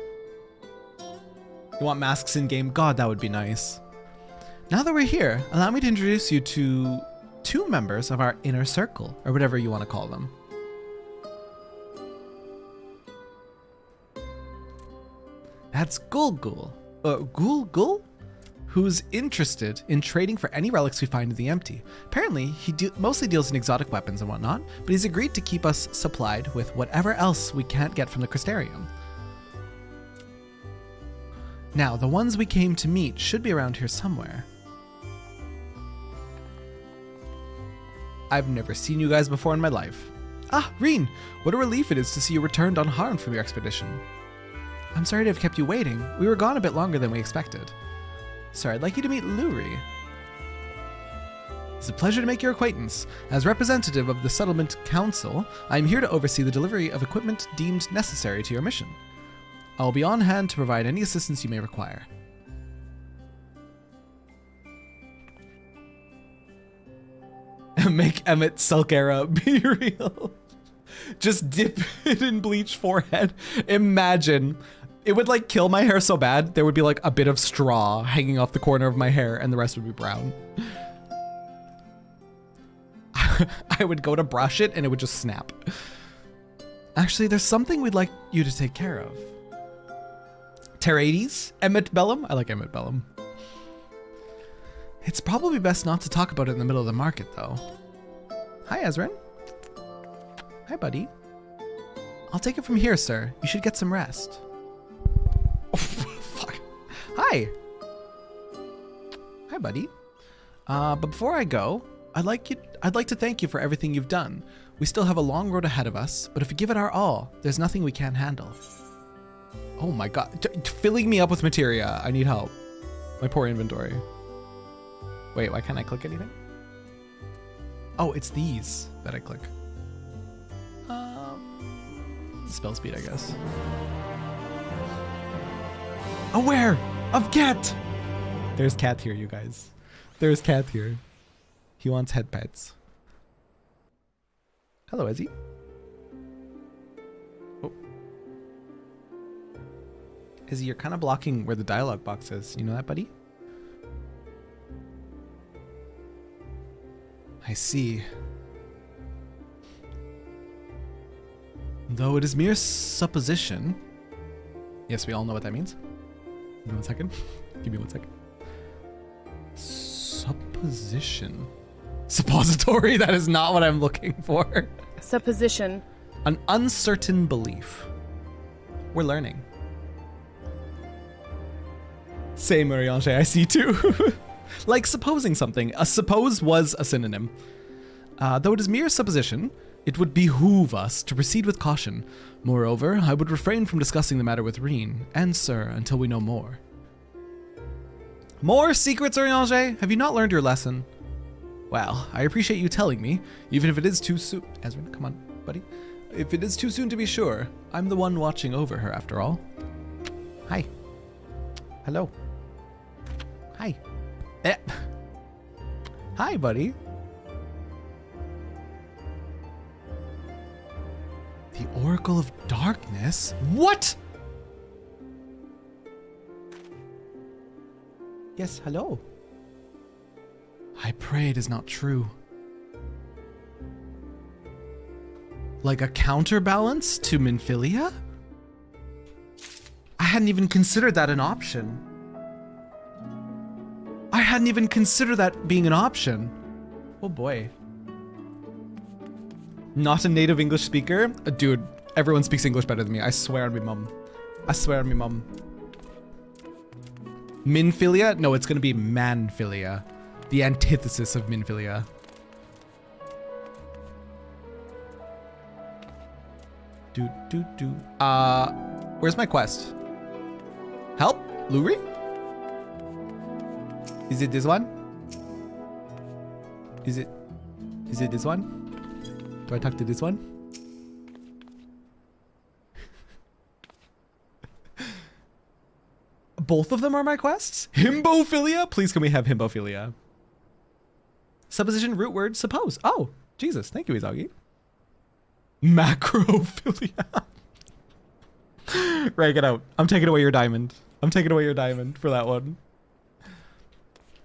You want masks in game? God, that would be nice. Now that we're here, allow me to introduce you to 2 members of our inner circle, or whatever you want to call them. That's Gulgul, who's interested in trading for any relics we find in the empty. Apparently, he mostly deals in exotic weapons and whatnot, but he's agreed to keep us supplied with whatever else we can't get from the Crystarium. Now, the ones we came to meet should be around here somewhere. I've never seen you guys before in my life. Ah, Reen, what a relief it is to see you returned unharmed from your expedition. I'm sorry to have kept you waiting. We were gone a bit longer than we expected. Sir, I'd like you to meet Luri. It's a pleasure to make your acquaintance. As representative of the Settlement Council, I am here to oversee the delivery of equipment deemed necessary to your mission. I will be on hand to provide any assistance you may require. Make Emmett Selkera be real. Just dip it in bleach forehead. Imagine. It would like kill my hair so bad, there would be like a bit of straw hanging off the corner of my hair and the rest would be brown. I would go to brush it and it would just snap. Actually, there's something we'd like you to take care of. Terrades? Emmett Bellum? I like Emmett Bellum. It's probably best not to talk about it in the middle of the market, though. Hi, Ezrin. Hi, buddy. I'll take it from here, sir. You should get some rest. Oh, fuck. Hi. Hi, buddy. But before I go, I'd like to thank you for everything you've done. We still have a long road ahead of us, but if we give it our all, there's nothing we can't handle. Oh my god. Filling me up with materia. I need help. My poor inventory. Wait, why can't I click anything? Oh, it's these that I click. Spell speed, I guess. Aware of cat! There's cat here, you guys. There's cat here. He wants head pets. Hello, Ezzy. Oh. Izzy, you're kind of blocking where the dialogue box is. You know that, buddy? I see. Though it is mere supposition. Yes, we all know what that means. Give me 1 second. Give me 1 second. Supposition. Suppository, that is not what I'm looking for. Supposition. An uncertain belief. We're learning. Same, Mariange, I see too. Like supposing something. A suppose was a synonym. Though it is mere supposition, it would behoove us to proceed with caution. Moreover, I would refrain from discussing the matter with Reen and Sir until we know more. More secrets, Oriange? Have you not learned your lesson? Well, I appreciate you telling me, even if it is too soon. Ezrin, come on, buddy. If it is too soon to be sure, I'm the one watching over her after all. Hi. Hello. Hi. Eh. Hi, buddy. The Oracle of Darkness? What? Yes, hello. I pray it is not true. Like a counterbalance to Minfilia? I hadn't even considered that an option. I hadn't even considered that being an option. Oh boy. Not a native English speaker? Dude, everyone speaks English better than me. I swear on me mum. I swear on me mum. Minfilia? No, it's gonna be Manfilia. The antithesis of Minfilia. Where's my quest? Help? Luri? Is it this one? Is it this one? Do I talk to this one? Both of them are my quests? Himbophilia? Please can we have himbophilia? Supposition, root word, suppose. Oh, Jesus. Thank you, Izagi. Macrophilia. Right, get out. I'm taking away your diamond. I'm taking away your diamond for that one.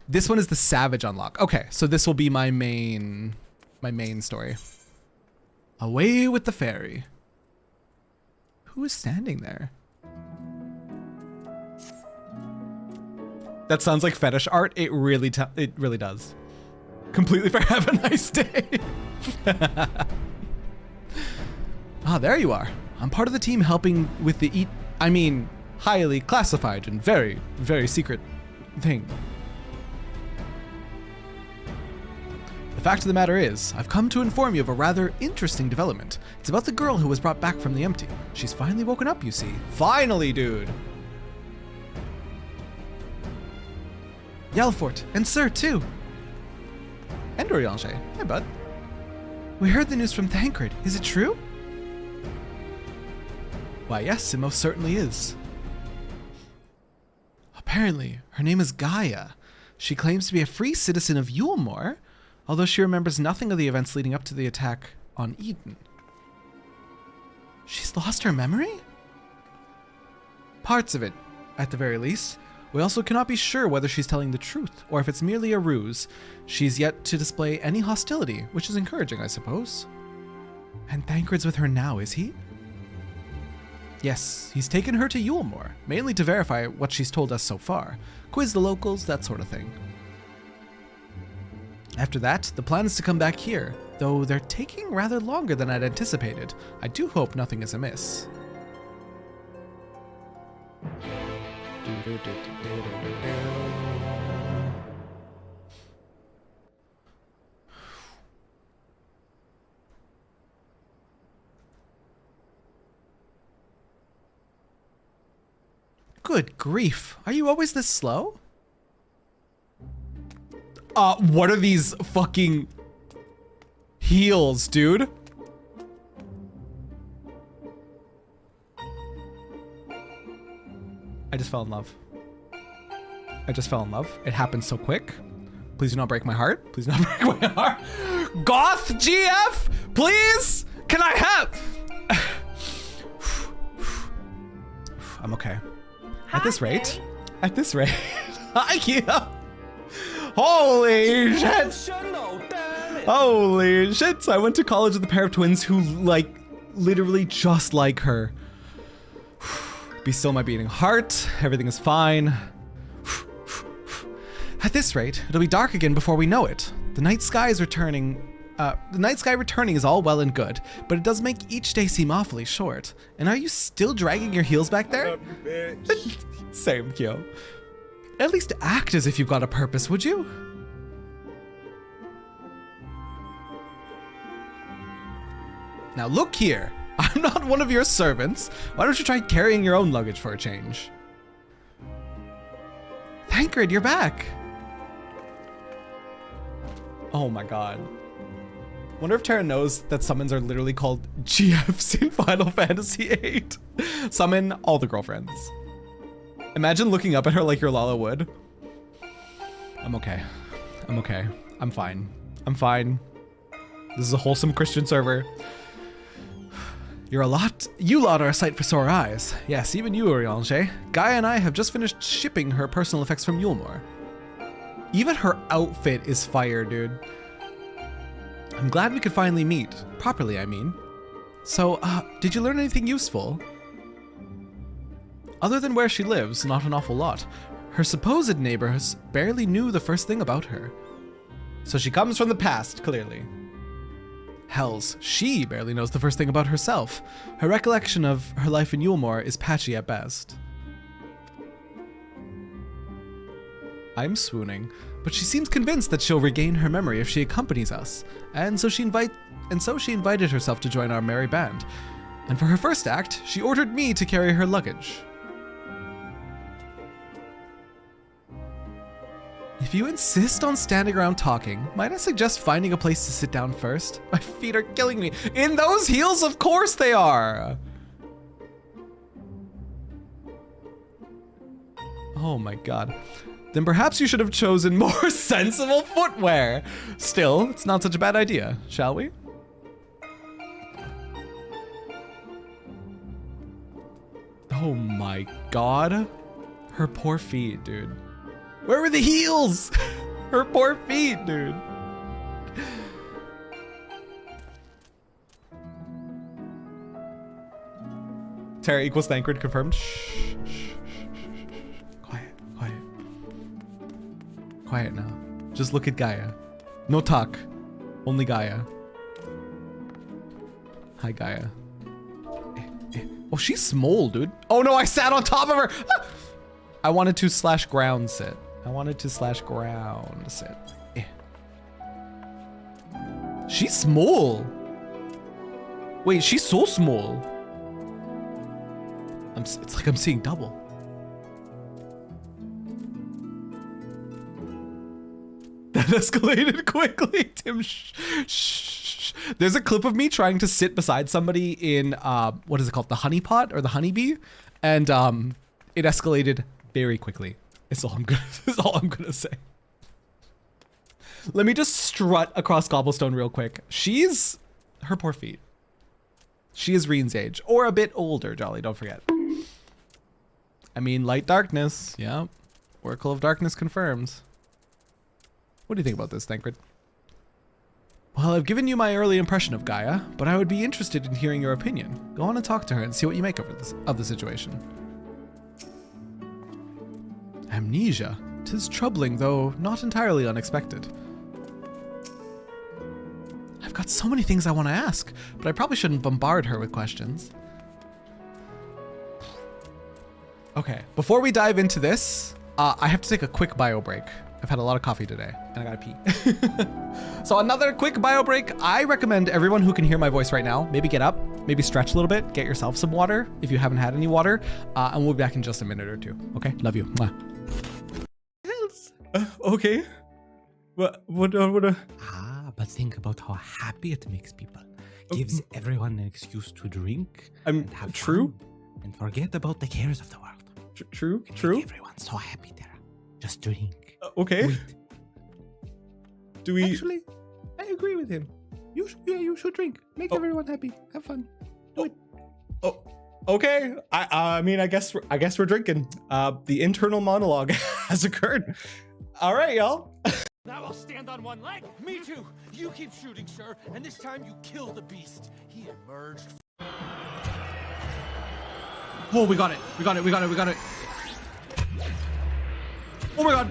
This one is the Savage unlock. Okay, so this will be my main story. Away with the fairy. Who is standing there? That sounds like fetish art. It really does. Completely fair. Have a nice day. Ah, there you are. I'm part of the team helping with the highly classified and very, very secret thing. The fact of the matter is, I've come to inform you of a rather interesting development. It's about the girl who was brought back from the empty. She's finally woken up, you see. Finally, dude! Yalfort, and Sir, too. And Oriange. Hi, bud. We heard the news from Thancred. Is it true? Why, yes, it most certainly is. Apparently, her name is Gaia. She claims to be a free citizen of Yulmore, although she remembers nothing of the events leading up to the attack on Eden. She's lost her memory? Parts of it, at the very least. We also cannot be sure whether she's telling the truth, or if it's merely a ruse. She's yet to display any hostility, which is encouraging, I suppose. And Thancred's with her now, is he? Yes, he's taken her to Yulmore, mainly to verify what she's told us so far. Quiz the locals, that sort of thing. After that, the plan is to come back here, though they're taking rather longer than I'd anticipated. I do hope nothing is amiss. Good grief, are you always this slow? What are these fucking heels, dude? I just fell in love. I just fell in love. It happened so quick. Please do not break my heart. Please do not break my heart. Goth GF, please? Can I have? I'm okay. At this rate, hi, Kia. Holy shit! Holy shit! So I went to college with a pair of twins who, like, literally just like her. Be still my beating heart. Everything is fine. At this rate, it'll be dark again before we know it. The night sky returning is all well and good, but it does make each day seem awfully short. And are you still dragging your heels back there? Same, Kyo. At least act as if you've got a purpose, would you? Now look here. I'm not one of your servants. Why don't you try carrying your own luggage for a change? Thancred, you're back. Oh my god. Wonder if Terra knows that summons are literally called GFs in Final Fantasy VIII. Summon all the girlfriends. Imagine looking up at her like your Lala would. I'm okay. I'm okay. I'm fine. I'm fine. This is a wholesome Christian server. You lot are a sight for sore eyes. Yes, even you, Eorzea. Gaia and I have just finished shipping her personal effects from Yulmore. Even her outfit is fire, dude. I'm glad we could finally meet. Properly, I mean. So, did you learn anything useful? Other than where she lives, not an awful lot. Her supposed neighbors barely knew the first thing about her. So she comes from the past, clearly. Hells, she barely knows the first thing about herself. Her recollection of her life in Yulmore is patchy at best. I'm swooning, but she seems convinced that she'll regain her memory if she accompanies us, and so she invited herself to join our merry band. And for her first act, she ordered me to carry her luggage. If you insist on standing around talking, might I suggest finding a place to sit down first? My feet are killing me. In those heels, of course they are! Oh my god. Then perhaps you should have chosen more sensible footwear. Still, it's not such a bad idea, shall we? Oh my god. Her poor feet, dude. Where were the heels? Her poor feet, dude. Terra equals Thancred confirmed. Shh, shh, shh, shh. Quiet, quiet. Quiet now. Just look at Gaia. No talk. Only Gaia. Hi, Gaia. Oh, she's small, dude. Oh no, I sat on top of her. I wanted to /ground sit. I wanted to /ground sit. She's small. Wait, she's so small. It's like I'm seeing double. That escalated quickly. Tim, shh. There's a clip of me trying to sit beside somebody in, what is it called? The honey pot or the honeybee? And it escalated very quickly. That's all I'm gonna say. Let me just strut across cobblestone real quick. Her poor feet. She is Reen's age, or a bit older, Jolly, don't forget. I mean, light darkness, yeah. Oracle of Darkness confirms. What do you think about this, Thancred? Well, I've given you my early impression of Gaia, but I would be interested in hearing your opinion. Go on and talk to her and see what you make of the situation. Amnesia. 'Tis troubling, though not entirely unexpected. I've got so many things I want to ask, but I probably shouldn't bombard her with questions. Okay, before we dive into this, I have to take a quick bio break. I've had a lot of coffee today, and I gotta pee. So another quick bio break. I recommend everyone who can hear my voice right now, maybe get up, maybe stretch a little bit, get yourself some water if you haven't had any water, and we'll be back in just a minute or two. Okay, love you. Mwah. Okay. What? But think about how happy it makes people. Gives everyone an excuse to drink and have true. fun and forget about the cares of the world. True. Make everyone so happy, Terra. Just drink. Okay. Wait. Do we? Actually, I agree with him. You should drink. Make everyone happy. Have fun. Do it. Oh, Okay, I mean, I guess we're drinking. The internal monologue has occurred. All right, y'all. Now I'll stand on one leg. Me too. You keep shooting, sir, and this time you kill the beast. He emerged. Whoa, we got it. We got it. We got it. We got it. Oh my god.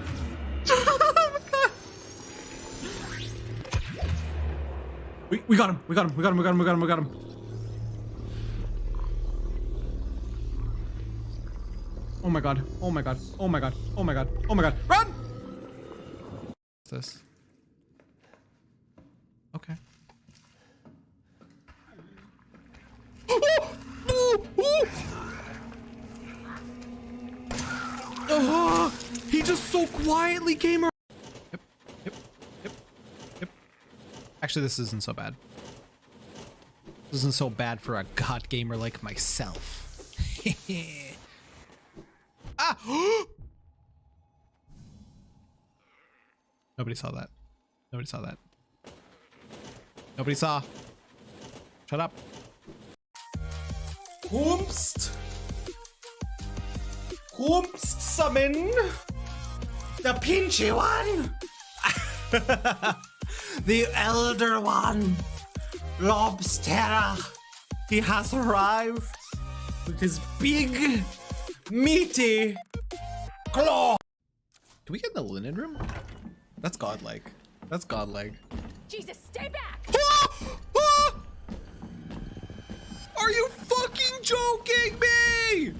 Oh my god. We got him. We got him. We got him. We got him. We got him. We got him. Oh my god. Oh my god. Oh my god. Oh my god. Oh my god. Run! What's this? Okay. Oh, he just so quietly came around. Yep, yep, yep, yep. Actually, this isn't so bad. This isn't so bad for a god gamer like myself. Ah! Nobody saw that. Nobody saw that. Nobody saw. Shut up. Whoomst. Whoomst summon. The pinchy one. The elder one. Lobster. He has arrived with his big, meaty claw. Can we get in the linen room? That's godlike. That's godlike. Jesus, stay back! Are you fucking joking me?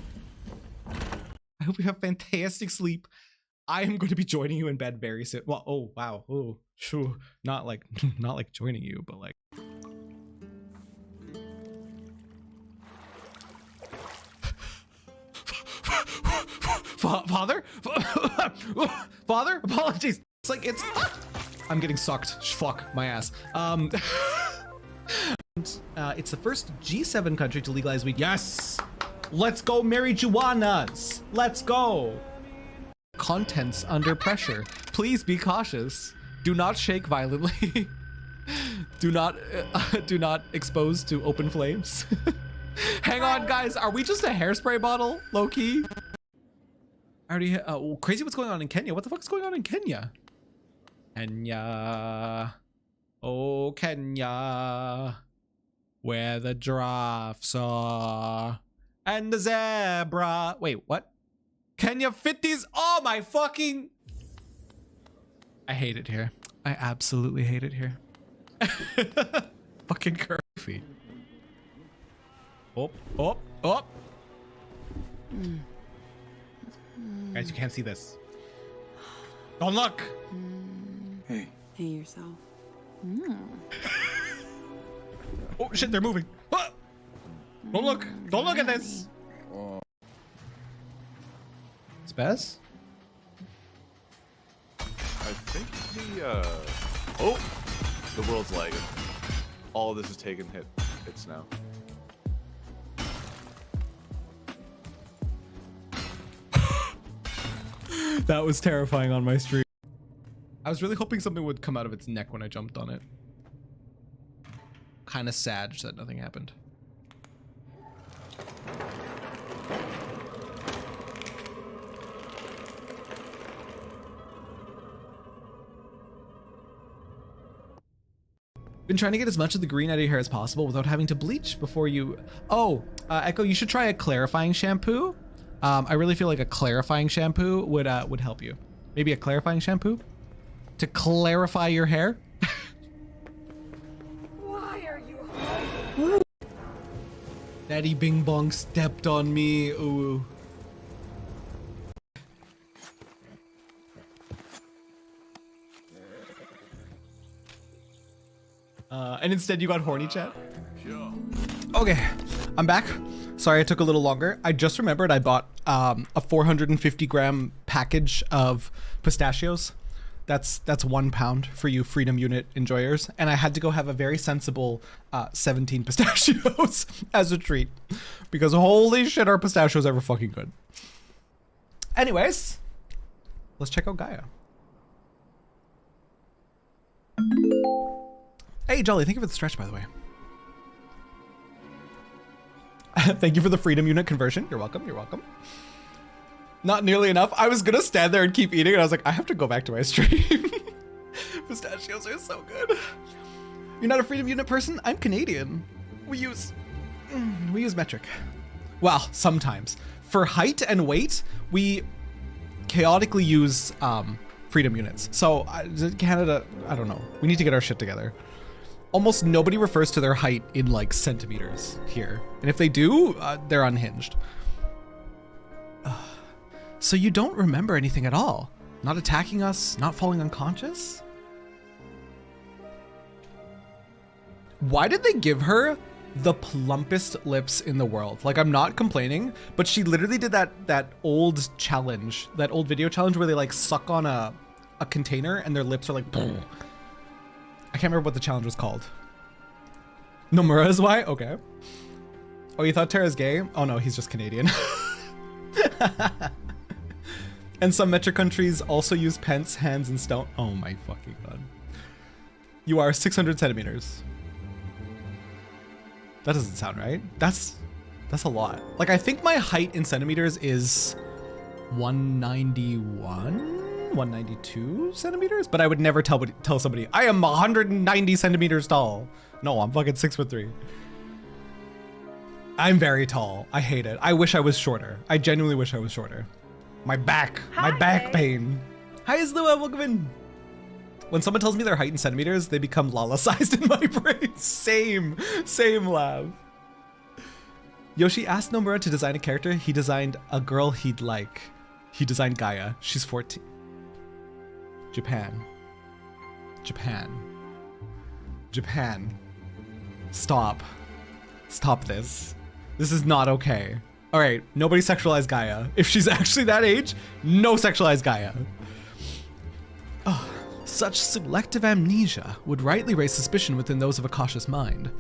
I hope you have fantastic sleep. I am going to be joining you in bed very soon. Well, oh wow, oh sure, not like joining you, but like. Father, father, apologies. It's like it's. I'm getting sucked. Fuck my ass. It's the first G7 country to legalize weed. Yes! Let's go marijuanas! Let's go! Contents under pressure. Please be cautious. Do not shake violently. do not expose to open flames. Hang on, guys. Are we just a hairspray bottle, low key? I already. Crazy what's going on in Kenya. What the fuck is going on in Kenya? Kenya. Oh, Kenya. Where the giraffes are. And the zebra. Wait, what? Kenya 50s? Oh my fucking. I hate it here. I absolutely hate it here. Fucking curvy feet. Oh, oh, oh. Guys, you can't see this. Don't look. Hey. Hey yourself. Oh shit, they're moving. Ah! Don't look. Don't look at this. Spaz? I think the world's lagging. All of this is taking hits now. That was terrifying on my stream. I was really hoping something would come out of its neck when I jumped on it. Kind of sad that nothing happened. Been trying to get as much of the green out of your hair as possible without having to bleach before you. Oh, Echo, you should try a clarifying shampoo. I really feel like a clarifying shampoo would help you. Maybe a clarifying shampoo to clarify your hair. Why are you home? Daddy Bing Bong stepped on me. Ooh. And instead you got horny chat? Sure. Okay, I'm back. Sorry it took a little longer. I just remembered I bought a 450 gram package of pistachios. That's 1 pound for you Freedom Unit enjoyers. And I had to go have a very sensible 17 pistachios as a treat. Because holy shit, are pistachios ever fucking good. Anyways, let's check out Gaia. Hey, Jolly, thank you for the stretch, by the way. Thank you for the freedom unit conversion. You're welcome. You're welcome. Not nearly enough. I was gonna stand there and keep eating, and I was like, I have to go back to my stream. Pistachios are so good. You're not a freedom unit person? I'm Canadian. We use metric. Well, sometimes. For height and weight, we chaotically use freedom units. So Canada, I don't know. We need to get our shit together. Almost nobody refers to their height in like centimeters here. And if they do, they're unhinged. So you don't remember anything at all? Not attacking us, not falling unconscious? Why did they give her the plumpest lips in the world? Like, I'm not complaining, but she literally did that old challenge, that old video challenge where they like suck on a container and their lips are like, I can't remember what the challenge was called. Nomura is why? Okay. Oh, you thought Terra's gay? Oh no, he's just Canadian. And some metric countries also use pence, hands, and stone. Oh my fucking god. You are 600 centimeters. That doesn't sound right. That's a lot. Like, I think my height in centimeters is 191, 192 centimeters, but I would never tell somebody I am 190 centimeters tall. No, I'm fucking 6'3". I'm very tall. I hate it. I wish I was shorter. I genuinely wish I was shorter. My back pain. Hi, Islua, welcome in. When someone tells me their height in centimeters, they become Lala-sized in my brain. Same laugh. Yoshi asked Nomura to design a character. He designed a girl he'd like. He designed Gaia. She's 14. Japan. Stop this. This is not okay. All right, nobody sexualize Gaia. If she's actually that age, no sexualize Gaia. Oh, such selective amnesia would rightly raise suspicion within those of a cautious mind.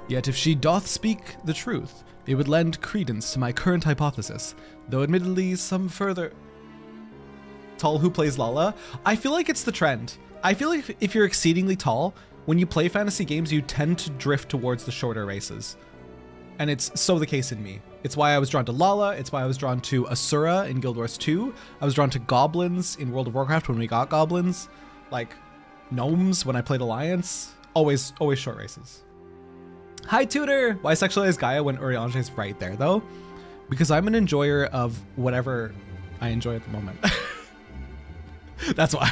Yet if she doth speak the truth, it would lend credence to my current hypothesis, though admittedly some further... Tall who plays Lala? I feel like it's the trend. I feel like if you're exceedingly tall, when you play fantasy games, you tend to drift towards the shorter races. And it's so the case in me. It's why I was drawn to Lala. It's why I was drawn to Asura in Guild Wars 2. I was drawn to goblins in World of Warcraft when we got goblins. Like gnomes when I played Alliance. Always short races. Hi, Tutor! Why sexualize Gaia when Eorzea is right there, though? Because I'm an enjoyer of whatever I enjoy at the moment. That's why.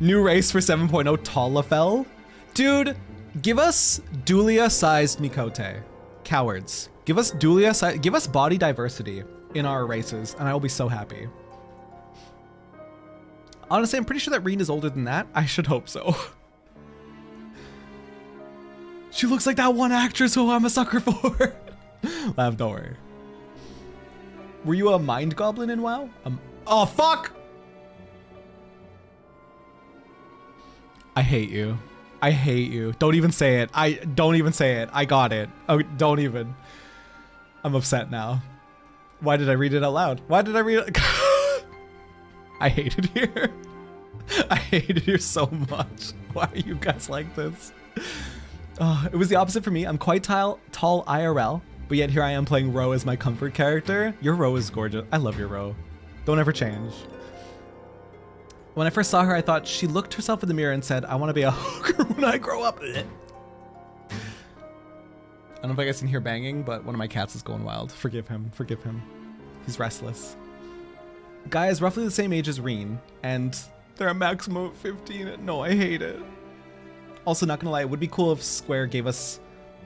New race for 7.0, Talafel. Dude, give us Dulia-sized Mikote. Cowards. Give us give us body diversity in our races, and I will be so happy. Honestly, I'm pretty sure that Reen is older than that. I should hope so. She looks like that one actress who I'm a sucker for. Laugh, don't worry. Were you a mind goblin in WoW? Oh, fuck! I hate you. I hate you. Don't even say it. Don't even say it. I got it. Oh, don't even. I'm upset now. Why did I read it out loud? Why did I read it? I hate it here. I hate it here so much. Why are you guys like this? It was the opposite for me. I'm quite tall IRL, but yet here I am playing Ro as my comfort character. Your Ro is gorgeous. I love your Ro. Don't ever change. When I first saw her, I thought she looked herself in the mirror and said, I want to be a hooker when I grow up. I don't know if I guys can hear banging, but one of my cats is going wild. Forgive him. Forgive him. He's restless. Guy is roughly the same age as Reen, and they're a maximum of 15. No, I hate it. Also, not gonna lie, it would be cool if Square gave us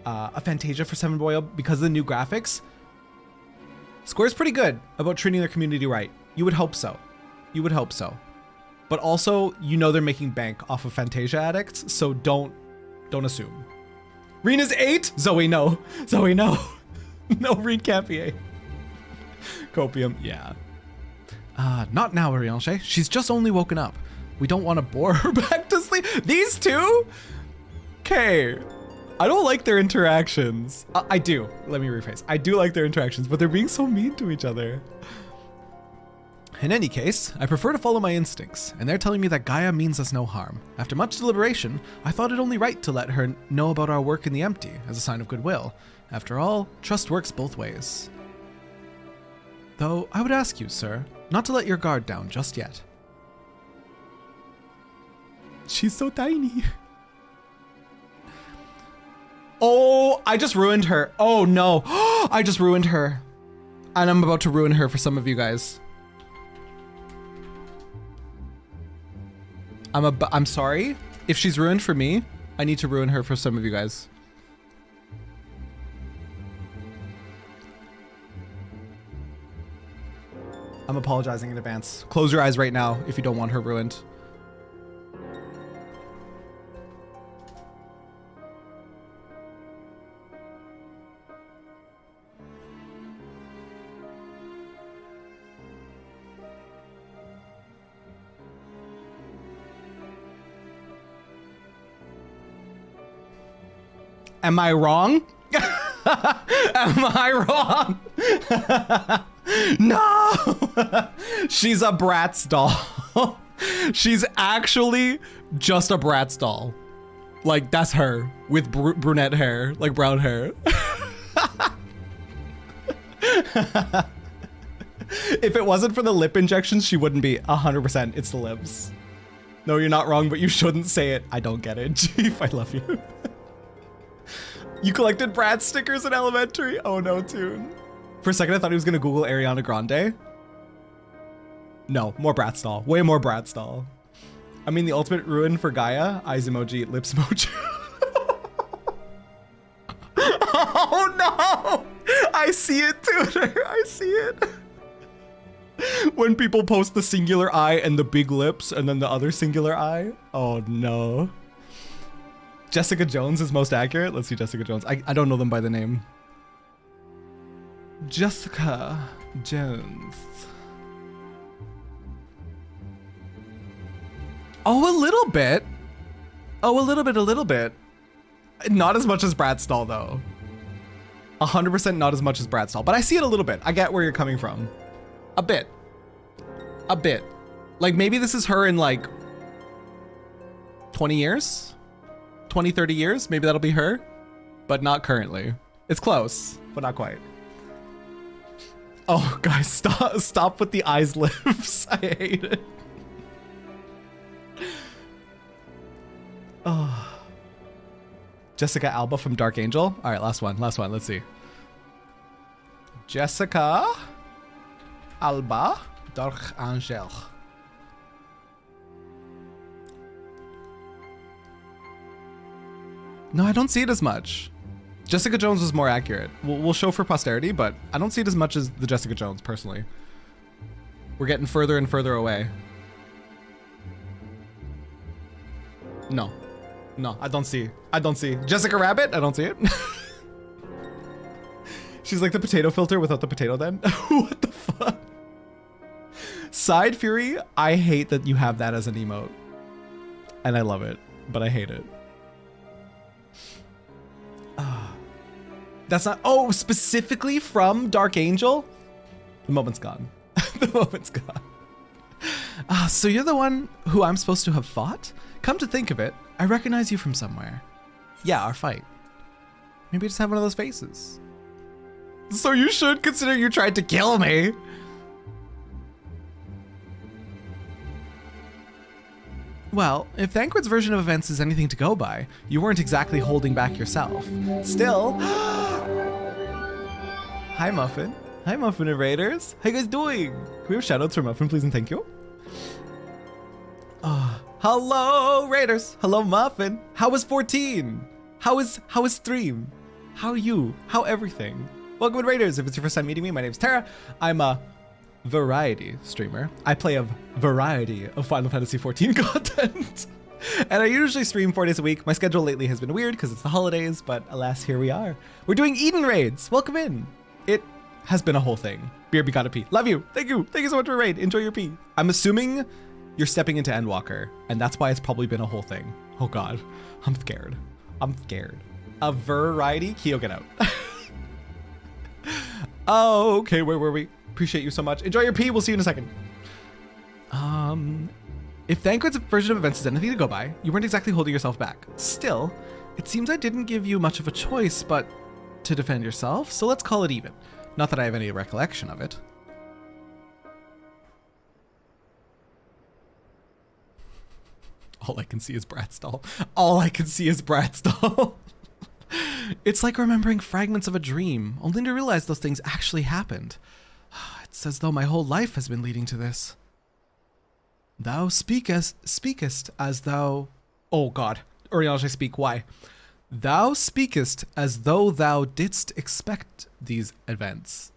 a Fantasia for 7.0 because of the new graphics. Square's pretty good about treating their community right. You would hope so. You would hope so. But also, you know they're making bank off of Fantasia addicts, so don't assume. Reen is 8? Zoe, no. Zoe, no. No, Reen can't be 8. Copium, yeah. Not now, Eorzea. She's just only woken up. We don't want to bore her back to sleep. These two? Okay. I don't like their interactions. I do. Let me rephrase. I do like their interactions, but they're being so mean to each other. In any case, I prefer to follow my instincts, and they're telling me that Gaia means us no harm. After much deliberation, I thought it only right to let her know about our work in the empty, as a sign of goodwill. After all, trust works both ways. Though, I would ask you, sir, not to let your guard down just yet. She's so tiny. Oh, I just ruined her. Oh no, I just ruined her. And I'm about to ruin her for some of you guys. I'm sorry. If she's ruined for me, I need to ruin her for some of you guys. I'm apologizing in advance. Close your eyes right now if you don't want her ruined. Am I wrong? Am I wrong? No! She's a Bratz doll. She's actually just a Bratz doll. Like, that's her with brunette hair, like brown hair. If it wasn't for the lip injections, she wouldn't be 100%. It's the lips. No, you're not wrong, but you shouldn't say it. I don't get it. Chief, I love you. You collected Bratz stickers in elementary? Oh no, Toon. For a second, I thought he was gonna Google Ariana Grande. No, more Bratz doll. Way more Bratz doll. I mean, the ultimate ruin for Gaia. Eyes emoji, lips emoji. Oh no! I see it, Tutor. I see it. When people post the singular eye and the big lips and then the other singular eye. Oh no. Jessica Jones is most accurate. Let's see Jessica Jones. I don't know them by the name. Jessica Jones. Oh, a little bit. Oh, a little bit. Not as much as Bratz doll though. 100% not as much as Bratz doll, but I see it a little bit. I get where you're coming from. A bit. A bit. Like maybe this is her in like 20 years? 20, 30 years? Maybe that'll be her, but not currently. It's close, but not quite. Oh, guys, stop with the eyes lips. I hate it. Oh. Jessica Alba from Dark Angel. All right, last one. Let's see. Jessica Alba, Dark Angel. No, I don't see it as much. Jessica Jones was more accurate. We'll show for posterity, but I don't see it as much as the Jessica Jones, personally. We're getting further and further away. No, I don't see. Jessica Rabbit, I don't see it. She's like the potato filter without the potato then. What the fuck? Side Fury, I hate that you have that as an emote. And I love it, but I hate it. That's not, oh, specifically from Dark Angel? The moment's gone. The moment's gone. So you're the one who I'm supposed to have fought? Come to think of it, I recognize you from somewhere. Yeah, our fight. Maybe I just have one of those faces. So you should consider you tried to kill me. Well, if Thancred's version of events is anything to go by, you weren't exactly holding back yourself. Still... Hi, Muffin. Hi, Muffin and Raiders. How you guys doing? Can we have shoutouts for Muffin, please and thank you? Hello, Raiders. Hello, Muffin. How was 14? How is stream? How are you? How everything? Welcome to Raiders. If it's your first time meeting me, my name's Terra. I'm a variety streamer. I play a variety of Final Fantasy XIV content. And I usually stream 4 days a week. My schedule lately has been weird because it's the holidays, but alas, here we are. We're doing Eden raids. Welcome in. It has been a whole thing. BRB gotta pee. Love you. Thank you. Thank you so much for a raid. Enjoy your pee. I'm assuming you're stepping into Endwalker, and that's why it's probably been a whole thing. Oh God, I'm scared. I'm scared. A variety? Keo, get out. Oh, okay, where were we? Appreciate you so much. Enjoy your pee. We'll see you in a second. If Thancred's version of events is anything to go by, you weren't exactly holding yourself back. Still, it seems I didn't give you much of a choice but to defend yourself, so let's call it even. Not that I have any recollection of it. All I can see is Brat's doll. All I can see is Brat's doll. It's like remembering fragments of a dream, only to realize those things actually happened. It's as though my whole life has been leading to this. Thou speakest as thou... Oh god. Urianger, speak, why? Thou speakest as though thou didst expect these events.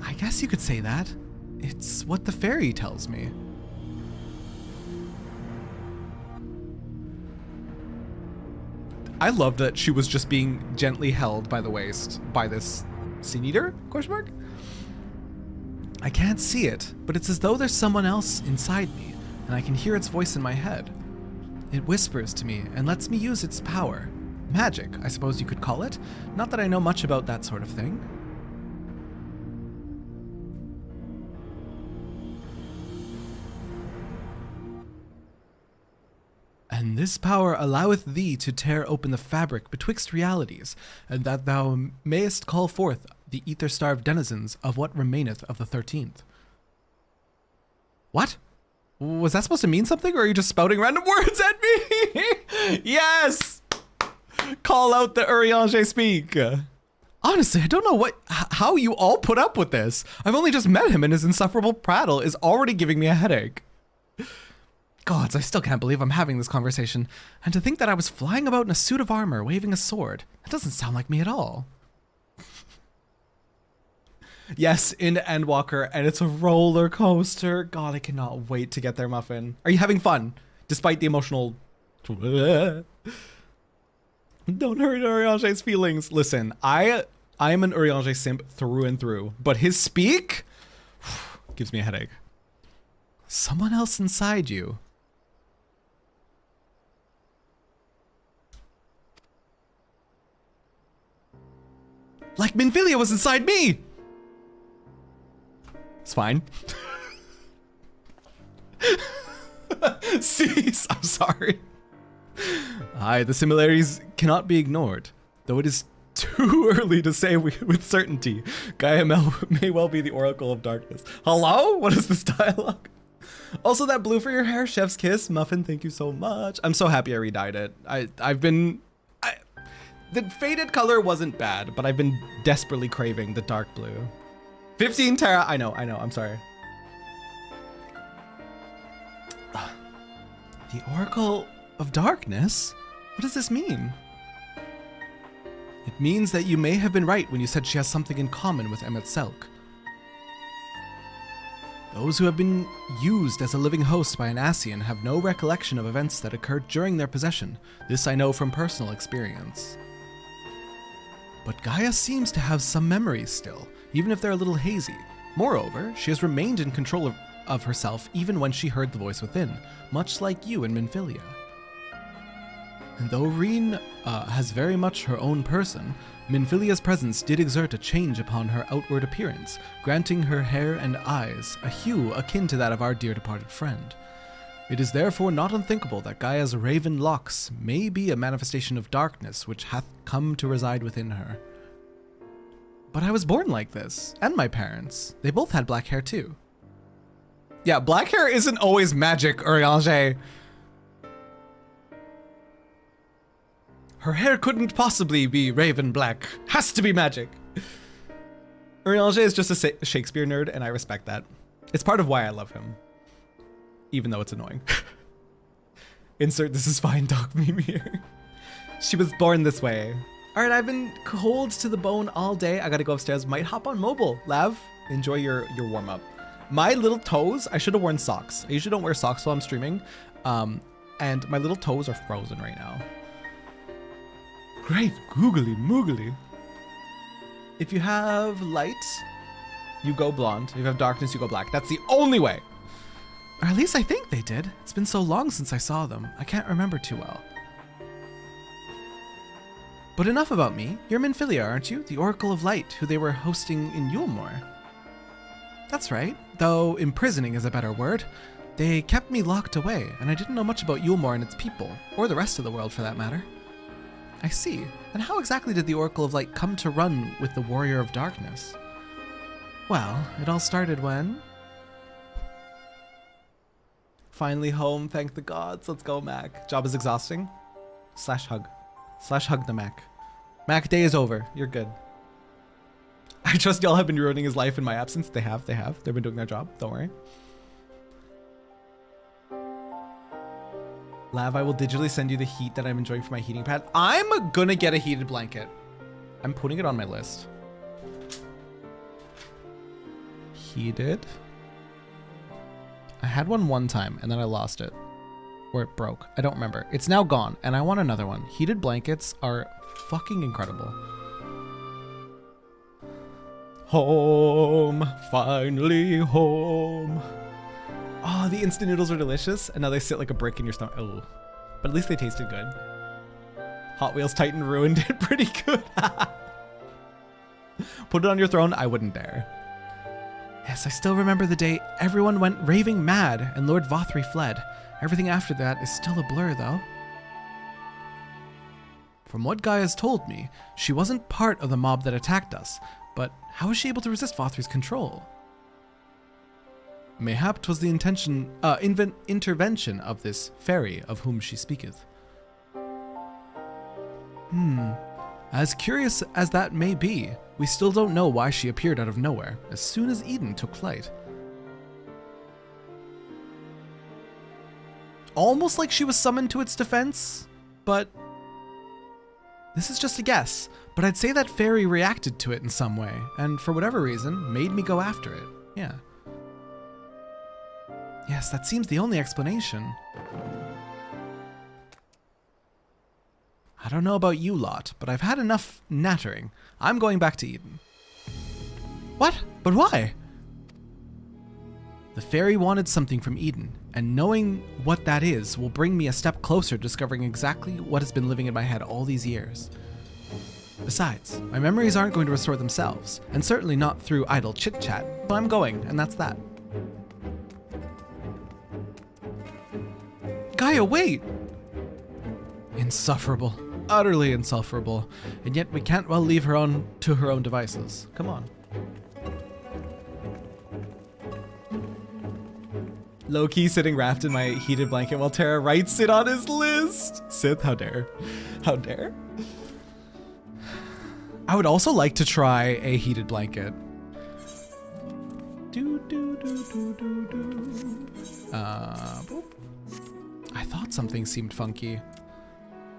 I guess you could say that. It's what the fairy tells me. I love that she was just being gently held by the waist by this Sin Eater? Question mark? I can't see it, but it's as though there's someone else inside me, and I can hear its voice in my head. It whispers to me and lets me use its power. Magic, I suppose you could call it. Not that I know much about that sort of thing. And this power alloweth thee to tear open the fabric betwixt realities, and that thou mayest call forth the ether-starved denizens of what remaineth of the 13th. What? Was that supposed to mean something, or are you just spouting random words at me? Yes! Call out the Urianger speak. Honestly, I don't know how you all put up with this. I've only just met him, and his insufferable prattle is already giving me a headache. Gods, I still can't believe I'm having this conversation. And to think that I was flying about in a suit of armor, waving a sword. That doesn't sound like me at all. Yes, into Endwalker, and it's a roller coaster. God, I cannot wait to get there, Muffin. Are you having fun? Despite the emotional... Don't hurt Urianger's feelings. Listen, I am an Urianger simp through and through, but his speak gives me a headache. Someone else inside you. Like Minfilia was inside me! It's fine. Cease, I'm sorry. Aye, the similarities cannot be ignored, though it is too early to say with certainty. Gaia may well be the Oracle of Darkness. Hello? What is this dialogue? Also, that blue for your hair, Chef's Kiss. Muffin, thank you so much. I'm so happy I redyed it. The faded color wasn't bad, but I've been desperately craving the dark blue. 15 Terra, I know, I'm sorry. The Oracle of Darkness? What does this mean? It means that you may have been right when you said she has something in common with Emmet Selk. Those who have been used as a living host by an Ascian have no recollection of events that occurred during their possession. This I know from personal experience. But Gaia seems to have some memories still, even if they're a little hazy. Moreover, she has remained in control of herself even when she heard the voice within, much like you in Minfilia. And though Reen has very much her own person, Minfilia's presence did exert a change upon her outward appearance, granting her hair and eyes a hue akin to that of our dear departed friend. It is therefore not unthinkable that Gaia's raven locks may be a manifestation of darkness which hath come to reside within her. But I was born like this, and my parents. They both had black hair too. Yeah, black hair isn't always magic, Urianger. Her hair couldn't possibly be raven black. Has to be magic. Urianger is just a Shakespeare nerd, and I respect that. It's part of why I love him. Even though it's annoying. Insert this is fine dog meme here. She was born this way. All right, I've been cold to the bone all day. I gotta go upstairs. Might hop on mobile. Lav, enjoy your warm up. My little toes, I should have worn socks. I usually don't wear socks while I'm streaming. And my little toes are frozen right now. Great, googly moogly. If you have light, you go blonde. If you have darkness, you go black. That's the only way. Or at least I think they did. It's been so long since I saw them. I can't remember too well. But enough about me. You're Minfilia, aren't you? The Oracle of Light, who they were hosting in Yulmore. That's right, though imprisoning is a better word. They kept me locked away, and I didn't know much about Yulmore and its people, or the rest of the world for that matter. I see. And how exactly did the Oracle of Light come to run with the Warrior of Darkness? Well, it all started when... Finally home, thank the gods. Let's go, Mac. Job is exhausting. Slash hug. Slash hug the Mac. Mac, day is over. You're good. I trust y'all have been ruining his life in my absence. They have. They've been doing their job. Don't worry. Lav, I will digitally send you the heat that I'm enjoying for my heating pad. I'm gonna get a heated blanket. I'm putting it on my list. Heated. I had one time and then I lost it. Or it broke. I don't remember. It's now gone and I want another one. Heated blankets are fucking incredible. Home. Finally home. Oh, the instant noodles are delicious, and now they sit like a brick in your stomach. Oh, but at least they tasted good. Hot Wheels Titan ruined it pretty good. Put it on your throne, I wouldn't dare. Yes, I still remember the day everyone went raving mad and Lord Vothri fled. Everything after that is still a blur, though. From what Gaia has told me, she wasn't part of the mob that attacked us, but how was she able to resist Vothri's control? Mayhap 'twas the intervention of this fairy of whom she speaketh. As curious as that may be, we still don't know why she appeared out of nowhere as soon as Eden took flight. Almost like she was summoned to its defense, but this is just a guess. But I'd say that fairy reacted to it in some way, and for whatever reason, made me go after it. Yeah. Yes, that seems the only explanation. I don't know about you lot, but I've had enough nattering. I'm going back to Eden. What? But why? The fairy wanted something from Eden, and knowing what that is will bring me a step closer to discovering exactly what has been living in my head all these years. Besides, my memories aren't going to restore themselves, and certainly not through idle chit-chat, so I'm going, and that's that. Gaia, wait! Insufferable. Utterly insufferable. And yet we can't well leave her to her own devices. Come on. Low-key sitting wrapped in my heated blanket while Terra writes it on his list. Sith, how dare. How dare. I would also like to try a heated blanket. Boop. I thought something seemed funky.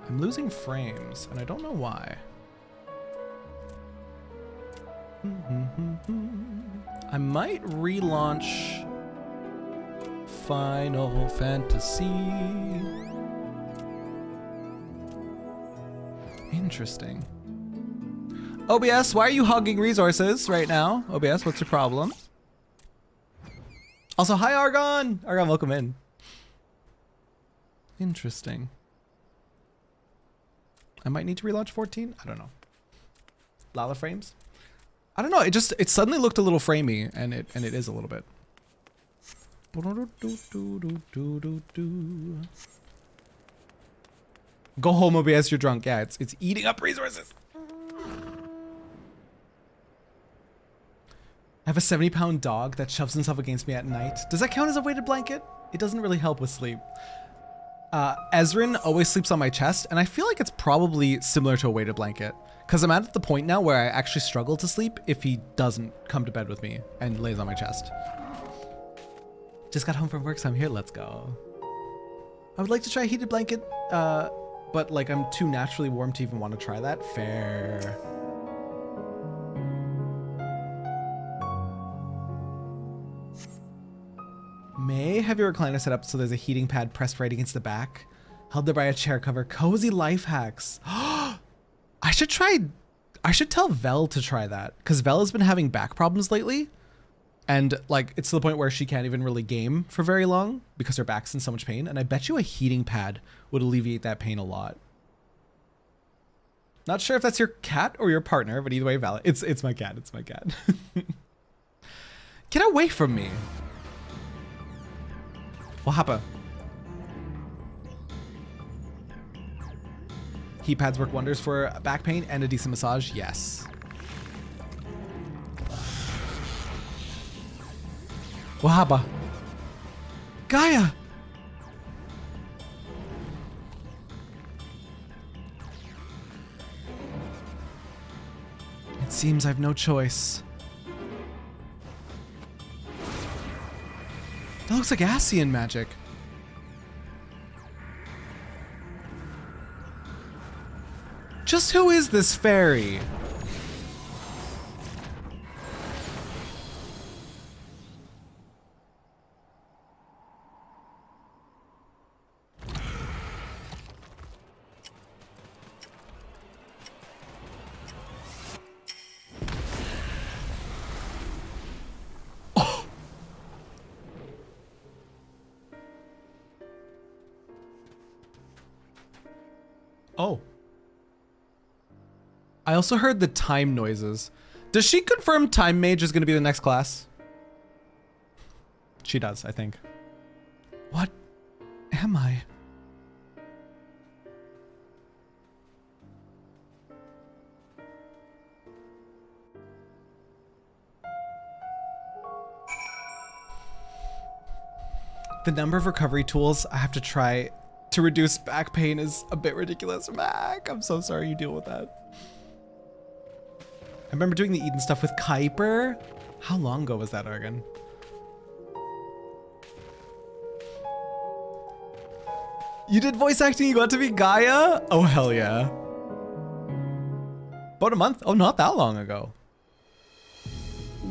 I'm losing frames, and I don't know why. I might relaunch Final Fantasy. Interesting. OBS, why are you hogging resources right now? OBS, what's your problem? Also, hi Argon! Argon, welcome in. Interesting. I might need to relaunch 14. I don't know. Lala frames? I don't know. It suddenly looked a little framey, and it is a little bit. Go home, OBS. You're drunk. Yeah, it's eating up resources. I have a 70-pound dog that shoves himself against me at night. Does that count as a weighted blanket? It doesn't really help with sleep. Ezrin always sleeps on my chest, and I feel like it's probably similar to a weighted blanket, because I'm at the point now where I actually struggle to sleep if he doesn't come to bed with me and lays on my chest. Just got home from work, so I'm here. Let's go. I would like to try a heated blanket, but like I'm too naturally warm to even want to try that. Fair. May have your recliner set up so there's a heating pad pressed right against the back, held there by a chair cover. Cozy life hacks. I should tell Vel to try that, because Vel has been having back problems lately, and like it's to the point where she can't even really game for very long because her back's in so much pain, and I bet you a heating pad would alleviate that pain a lot. Not sure if that's your cat or your partner, but either way, Val, it's my cat. It's my cat. Get away from me. What happened? Heat pads work wonders for back pain and a decent massage. Yes. What happened? Gaia! It seems I've no choice. That looks like Ascian magic. Just who is this fairy? Oh. I also heard the time noises. Does she confirm Time Mage is going to be the next class? She does, I think. What am I? The number of recovery tools I have to try to reduce back pain is a bit ridiculous. Mac, I'm so sorry you deal with that. I remember doing the Eden stuff with Kuiper. How long ago was that, Argon? You did voice acting, you got to be Gaia? Oh, hell yeah. About a month? Oh, not that long ago.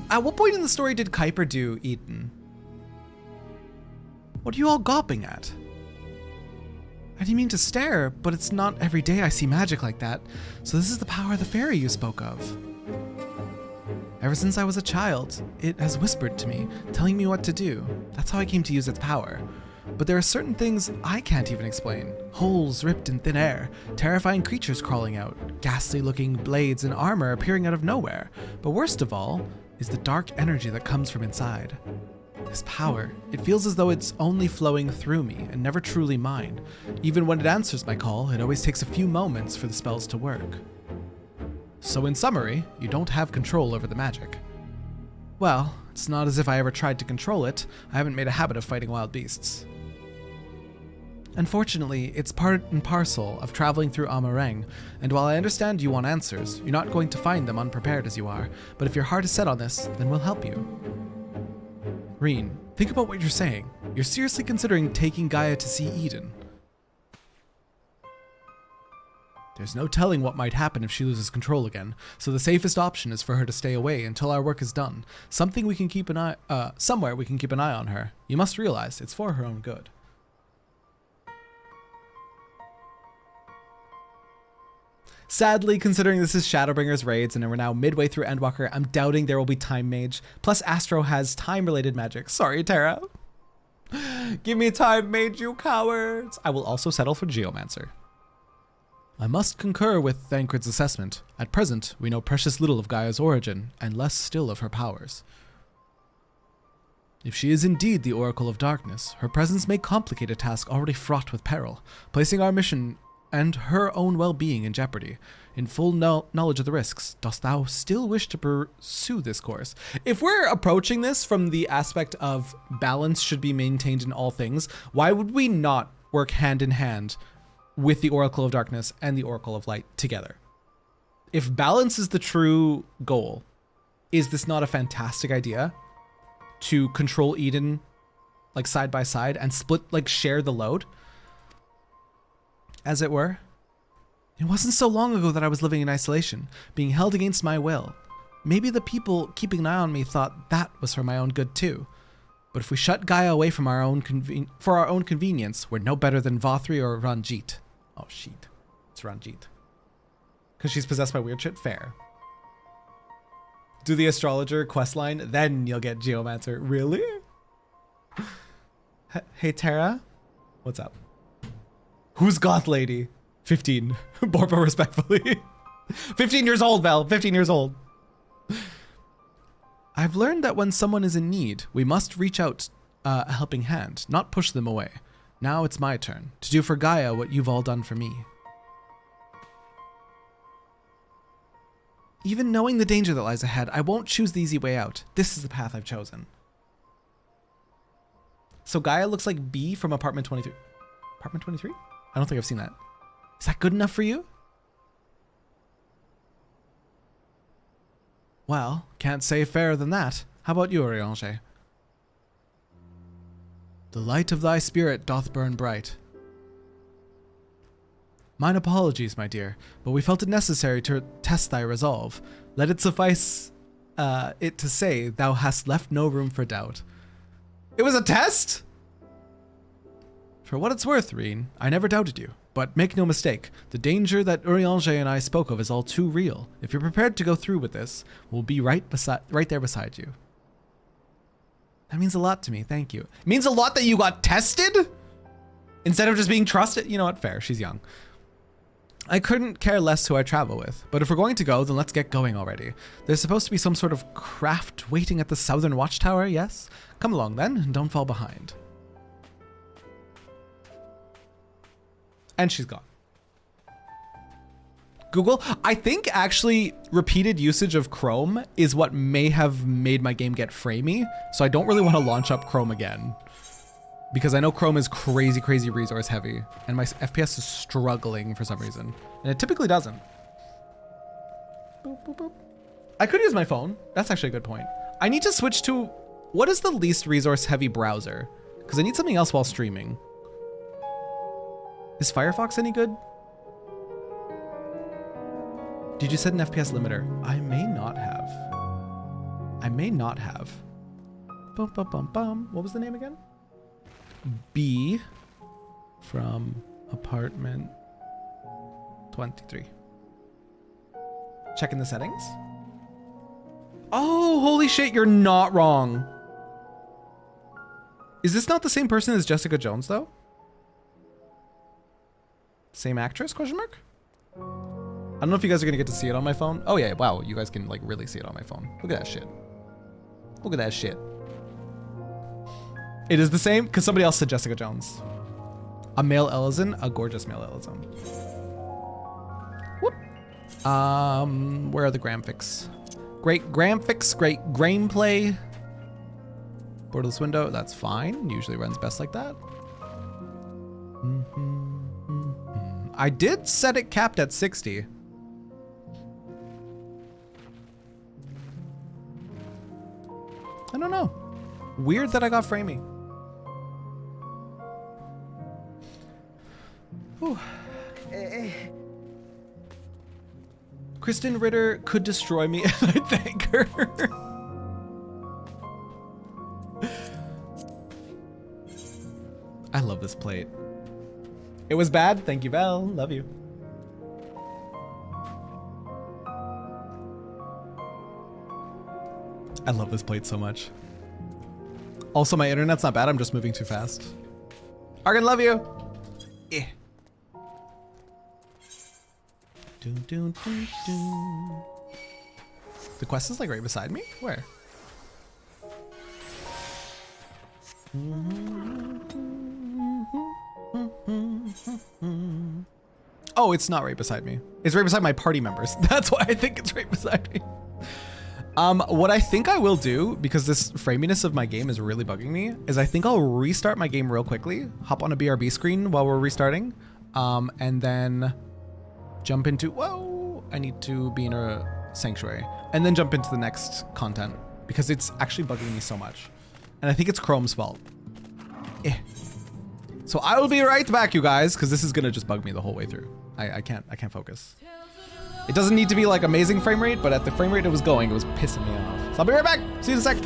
At what point in the story did Kuiper do Eden? What are you all gawping at? I didn't mean to stare, but it's not every day I see magic like that. So this is the power of the fairy you spoke of. Ever since I was a child, it has whispered to me, telling me what to do. That's how I came to use its power. But there are certain things I can't even explain. Holes ripped in thin air, terrifying creatures crawling out, ghastly looking blades and armor appearing out of nowhere. But worst of all is the dark energy that comes from inside. This power, it feels as though it's only flowing through me and never truly mine. Even when it answers my call, it always takes a few moments for the spells to work. So in summary, you don't have control over the magic. Well, it's not as if I ever tried to control it. I haven't made a habit of fighting wild beasts. Unfortunately, it's part and parcel of traveling through Amareng, and while I understand you want answers, you're not going to find them unprepared as you are, but if your heart is set on this, then we'll help you. Reen, think about what you're saying. You're seriously considering taking Gaia to see Eden. There's no telling what might happen if she loses control again, so the safest option is for her to stay away until our work is done. Somewhere we can keep an eye on her. You must realize it's for her own good. Sadly, considering this is Shadowbringers raids and we're now midway through Endwalker, I'm doubting there will be Time Mage. Plus Astro has time-related magic. Sorry, Terra. Give me Time Mage, you cowards. I will also settle for Geomancer. I must concur with Thancred's assessment. At present, we know precious little of Gaia's origin, and less still of her powers. If she is indeed the Oracle of Darkness, her presence may complicate a task already fraught with peril, placing our mission and her own well-being in jeopardy. In full knowledge of the risks, dost thou still wish to pursue this course? If we're approaching this from the aspect of balance should be maintained in all things, why would we not work hand in hand with the Oracle of Darkness and the Oracle of Light together? If balance is the true goal, is this not a fantastic idea to control Eden like side by side and split, like share the load? As it were. It wasn't so long ago that I was living in isolation, being held against my will. Maybe the people keeping an eye on me thought that was for my own good too. But if we shut Gaia away from our own for our own convenience, we're no better than Vothri or Ranjit. Oh, shit. It's Ranjit. Because she's possessed by weird shit? Fair. Do the astrologer questline, then you'll get Geomancer. Really? Hey, Terra? What's up? Who's Goth Lady? 15. Borpo respectfully. 15 years old, Val. 15 years old. I've learned that when someone is in need, we must reach out a helping hand, not push them away. Now it's my turn to do for Gaia what you've all done for me. Even knowing the danger that lies ahead, I won't choose the easy way out. This is the path I've chosen. So Gaia looks like B from Apartment 23. Apartment 23? I don't think I've seen that. Is that good enough for you? Well, can't say fairer than that. How about you, Eorzea? The light of thy spirit doth burn bright. Mine apologies, my dear, but we felt it necessary to test thy resolve. Let it suffice it to say thou hast left no room for doubt. It was a test? For what it's worth, Reen, I never doubted you. But make no mistake, the danger that Eorzea and I spoke of is all too real. If you're prepared to go through with this, we'll be right there beside you. That means a lot to me, thank you. It means a lot that you got tested? Instead of just being trusted? You know what, fair, she's young. I couldn't care less who I travel with, but if we're going to go, then let's get going already. There's supposed to be some sort of craft waiting at the southern watchtower, yes? Come along then, and don't fall behind. And she's gone. Google, I think actually repeated usage of Chrome is what may have made my game get framey, so I don't really want to launch up Chrome again. Because I know Chrome is crazy, crazy resource heavy, and my FPS is struggling for some reason. And it typically doesn't. Boop, boop, boop. I could use my phone. That's actually a good point. I need to switch to, what is the least resource heavy browser? Because I need something else while streaming. Is Firefox any good? Did you set an FPS limiter? I may not have. I may not have. Bum, bum, bum, bum. What was the name again? B from Apartment 23. Checking the settings. Oh, holy shit, you're not wrong. Is this not the same person as Jessica Jones, though? Same actress, question mark? I don't know if you guys are gonna get to see it on my phone. Oh yeah, wow, you guys can like really see it on my phone. Look at that shit. Look at that shit. It is the same, because somebody else said Jessica Jones. A male Ellison, a gorgeous male Ellison. Whoop. Where are the graphics? Great graphics, great gameplay. Borderless window, that's fine. Usually runs best like that. I did set it capped at 60. I don't know. Weird that I got framey. Whew. Kristen Ritter could destroy me and I thank her. I love this plate. It was bad. Thank you, Val. Love you. I love this plate so much. Also, my internet's not bad. I'm just moving too fast. Argan, love you. Eh. Dun, dun, dun, dun. The quest is like right beside me? Where? Oh, it's not right beside me. It's right beside my party members. That's why I think it's right beside me. What I think I will do, because this framiness of my game is really bugging me, is I think I'll restart my game real quickly, hop on a BRB screen while we're restarting, and then jump into, whoa, I need to be in a sanctuary, and then jump into the next content, because it's actually bugging me so much. And I think it's Chrome's fault. Eh. So I will be right back, you guys, because this is gonna just bug me the whole way through. I can't focus. It doesn't need to be like amazing frame rate, but at the frame rate it was going, it was pissing me off. So I'll be right back. See you in a sec.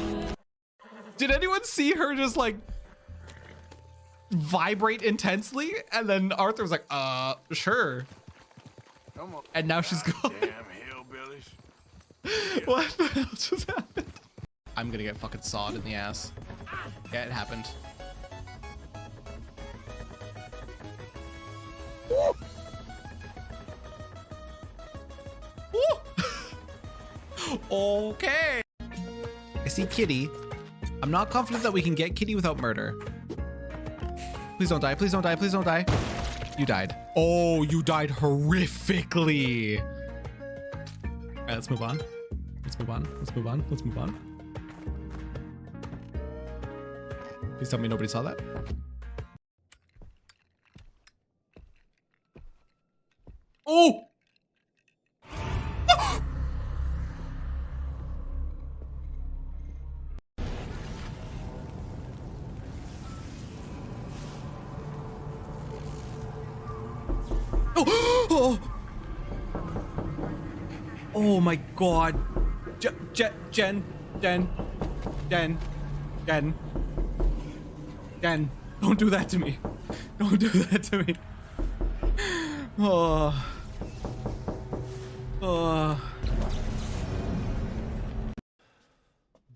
Did anyone see her just like vibrate intensely? And then Arthur was like, sure. And now she's gone. Damn hillbillies. What the hell just happened? I'm gonna get fucking sawed in the ass. Yeah, it happened. Okay. see Kitty. I'm not confident that we can get Kitty without murder. Please don't die. Please don't die. Please don't die. You died. Oh, you died horrifically. All right, let's move on. Let's move on. Let's move on. Let's move on. Please tell me nobody saw that. Oh! Oh! Oh my god. Jen. Don't do that to me. Don't do that to me. Oh. Oh.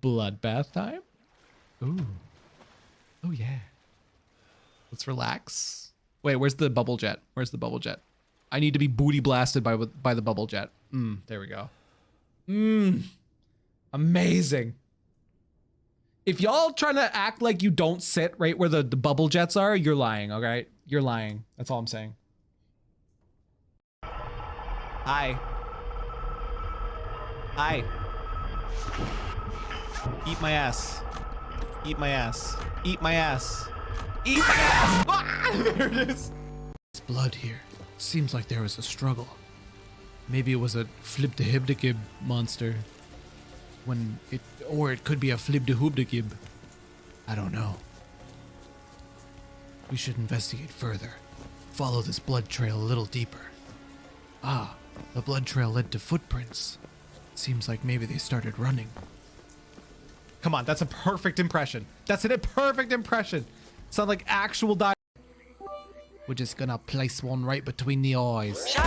Bloodbath time? Ooh. Oh yeah. Let's relax. Wait, where's the bubble jet? Where's the bubble jet? I need to be booty blasted by the bubble jet. There we go. Amazing. If y'all trying to act like you don't sit right where the bubble jets are, you're lying, okay? You're lying. That's all I'm saying. Hi. Hi. Eat my ass. Eat my ass. Eat my ass. Eat my ass! Ah, there it is. There's blood here. Seems like there was a struggle. Maybe it was a flip-de-hibdegib monster. Or it could be a flip-de-hoobdegib. I don't know. We should investigate further. Follow this blood trail a little deeper. Ah, the blood trail led to footprints. Seems like maybe they started running. Come on, that's a perfect impression. That's a perfect impression. Sound like actual die. We're just gonna place one right between the eyes. Am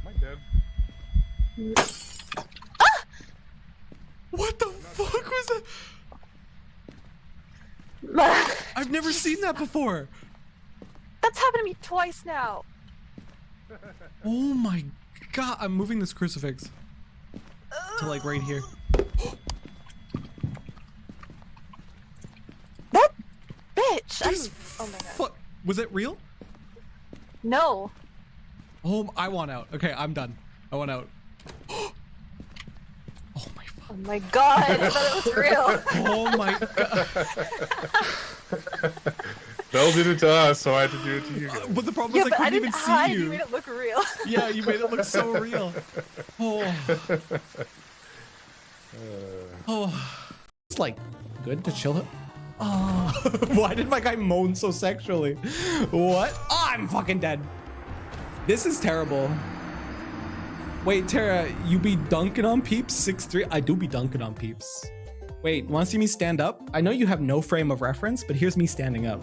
I dead? What the fuck was that? I've never seen that before. That's happened to me twice now. Oh my god, I'm moving this crucifix to like right here. That bitch! Oh my god. Was it real? No. Oh, I want out. Okay, I'm done. I want out. Oh my fuck. Oh my god, I thought it was real. Oh my god. Belle did it to us, so I had to do it to you guys. But the problem is I couldn't even see you. You made it look real. Yeah, you made it look so real. Oh. It's like good to chill it. Oh. Why did my guy moan so sexually? What? Oh, I'm fucking dead. This is terrible. Wait, Tara, you be dunking on peeps? 6'3"? I do be dunking on peeps. Wait, wanna see me stand up? I know you have no frame of reference, but here's me standing up.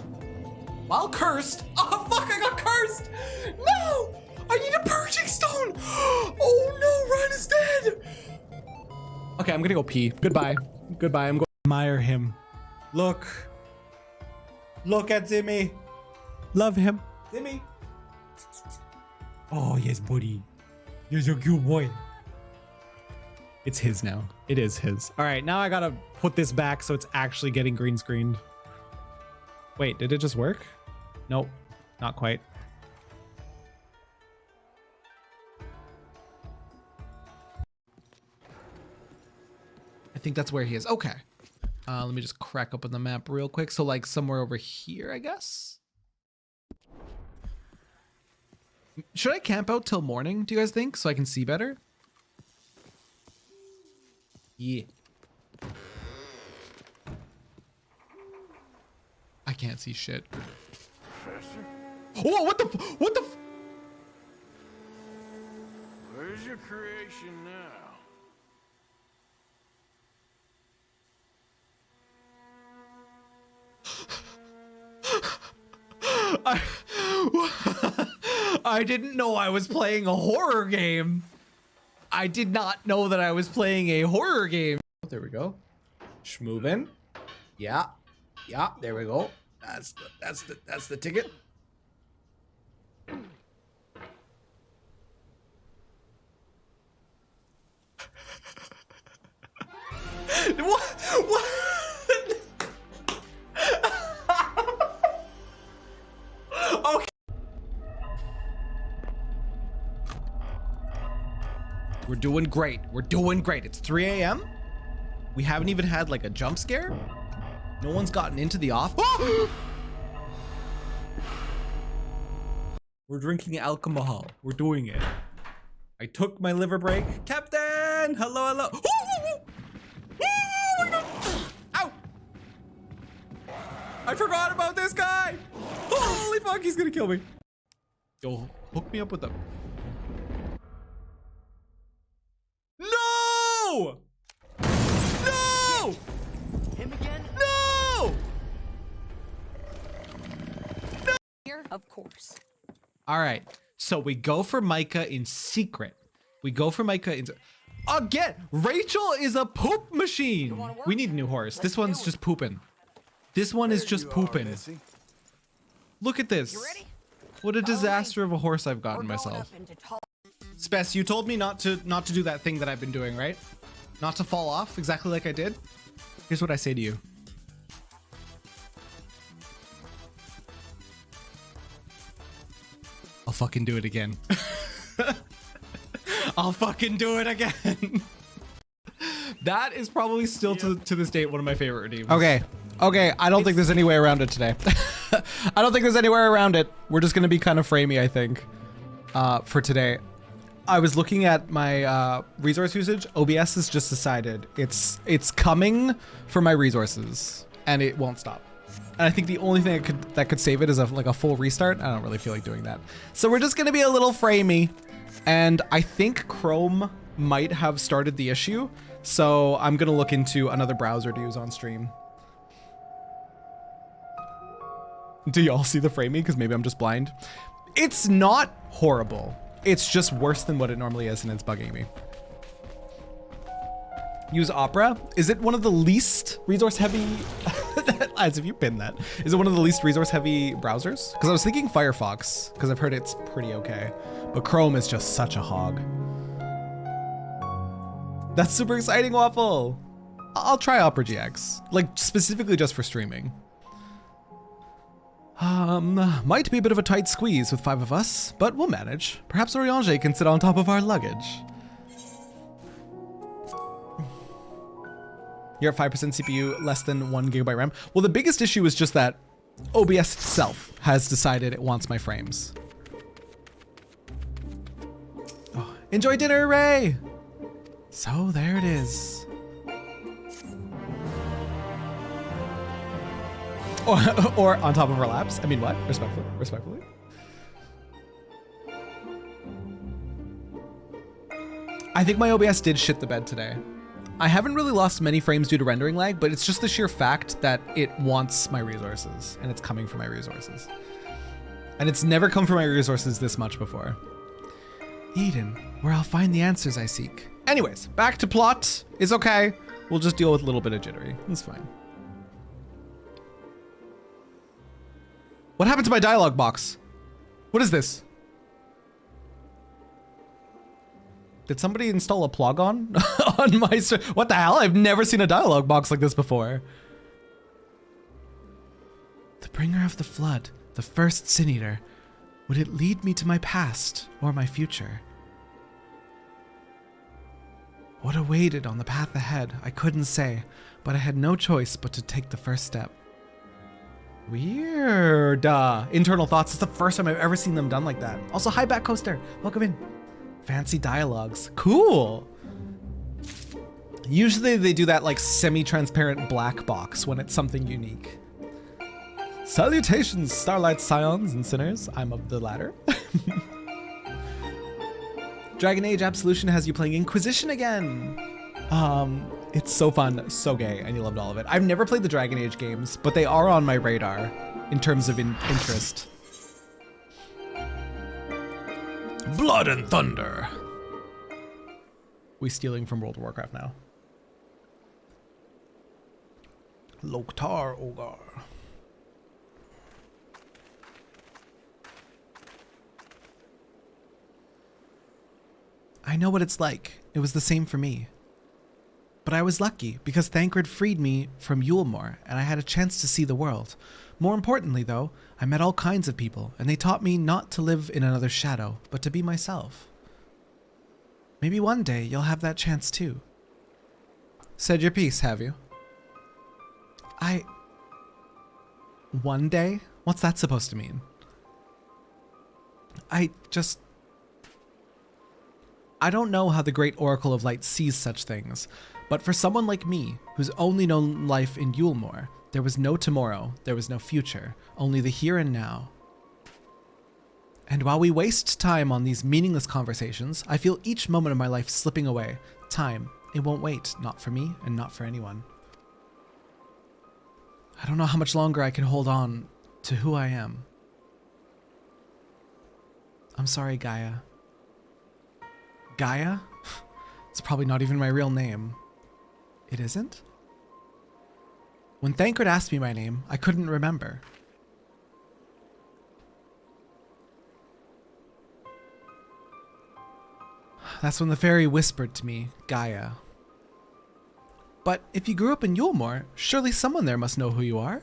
While cursed. Oh fuck, I got cursed! No! I need a purging stone! Oh no, Ryan is dead! Okay, I'm gonna go pee. Goodbye. Goodbye, I'm going to admire him. Look. Look at Zimmy. Love him. Zimmy. Oh, yes, buddy. You're so cute, boy. It's his now. It is his. All right, now I gotta put this back so it's actually getting green screened. Wait, did it just work? Nope, not quite. I think that's where he is. Okay. Let me just crack open the map real quick. So like somewhere over here, I guess. Should I camp out till morning, do you guys think? So I can see better? Yeah. I can't see shit. Oh, what the Where's your creation now? I didn't know I was playing a horror game. I did not know that I was playing a horror game. There we go. Schmoovin'. Yeah. Yeah, there we go. That's the ticket. We're doing great. We're doing great. It's 3 a.m. We haven't even had like a jump scare. No one's gotten into the off. We're drinking alcohol. We're doing it. I took my liver break. Captain! Hello, hello. Oh my God. Ow! I forgot about this guy. Holy fuck, he's gonna kill me. Yo, hook me up with them. No! No! Him again? No! Here, of course. All right, so we go for Micah in secret. We go for Micah in... Again, Rachel is a poop machine. We need a new horse. This one's just pooping. This one is just pooping. Look at this. What a disaster of a horse I've gotten myself. Spess, you told me not to do that thing that I've been doing, right? Not to fall off exactly like I did. Here's what I say to you. I'll fucking do it again. I'll fucking do it again. That is probably still to this date one of my favorite redeems. Okay. Okay, I don't think there's any way around it today. I don't think there's anywhere around it. We're just gonna be kind of framey, I think, for today. I was looking at my resource usage. OBS has just decided it's coming for my resources, and it won't stop. And I think the only thing that could save it is like a full restart. I don't really feel like doing that. So we're just gonna be a little framey, and I think Chrome might have started the issue. So I'm gonna look into another browser to use on stream. Do y'all see the framey? Because maybe I'm just blind. It's not horrible. It's just worse than what it normally is, and it's bugging me. Use Opera. Is it one of the least resource heavy? As if you pinned that. Is it one of the least resource heavy browsers? Because I was thinking Firefox, because I've heard it's pretty okay. But Chrome is just such a hog. That's super exciting, Waffle. I'll try Opera GX, like specifically just for streaming. Might be a bit of a tight squeeze with 5 of us, but we'll manage. Perhaps Eorzea can sit on top of our luggage. You're at 5% CPU, less than 1 GB RAM. Well, the biggest issue is just that OBS itself has decided it wants my frames. Oh, enjoy dinner, Ray! So there it is. Or on top of our laps. I mean, what? Respectfully. I think my OBS did shit the bed today. I haven't really lost many frames due to rendering lag, but it's just the sheer fact that it wants my resources, and it's coming for my resources. And it's never come for my resources this much before. Eden, where I'll find the answers I seek. Anyways, back to plot. It's okay. We'll just deal with a little bit of jittery. It's fine. What happened to my dialogue box? What is this? Did somebody install a plug on my what the hell? I've never seen a dialogue box like this before. The bringer of the flood, the first sin eater. Would it lead me to my past or my future? What awaited on the path ahead, I couldn't say, but I had no choice but to take the first step. Weird. Internal thoughts. It's the first time I've ever seen them done like that. Also, hi, Back Coaster. Welcome in. Fancy dialogues. Cool. Usually they do that like semi-transparent black box when it's something unique. Salutations, Starlight Scions and Sinners. I'm of the latter. Dragon Age Absolution has you playing Inquisition again. It's so fun, so gay, and you loved all of it. I've never played the Dragon Age games, but they are on my radar in terms of interest. Blood and Thunder. We stealing from World of Warcraft now. Loktar Ogar. I know what it's like. It was the same for me. But I was lucky because Thancred freed me from Yulmore and I had a chance to see the world. More importantly though, I met all kinds of people and they taught me not to live in another shadow, but to be myself. Maybe one day you'll have that chance too. Said your piece, have you? One day? What's that supposed to mean? I don't know how the Great Oracle of Light sees such things, but for someone like me, who's only known life in Yulmore, there was no tomorrow, there was no future, only the here and now. And while we waste time on these meaningless conversations, I feel each moment of my life slipping away. Time, it won't wait, not for me and not for anyone. I don't know how much longer I can hold on to who I am. I'm sorry, Gaia. Gaia? It's probably not even my real name. It isn't? When Thancred asked me my name, I couldn't remember. That's when the fairy whispered to me, Gaia. But if you grew up in Yulmore, surely someone there must know who you are?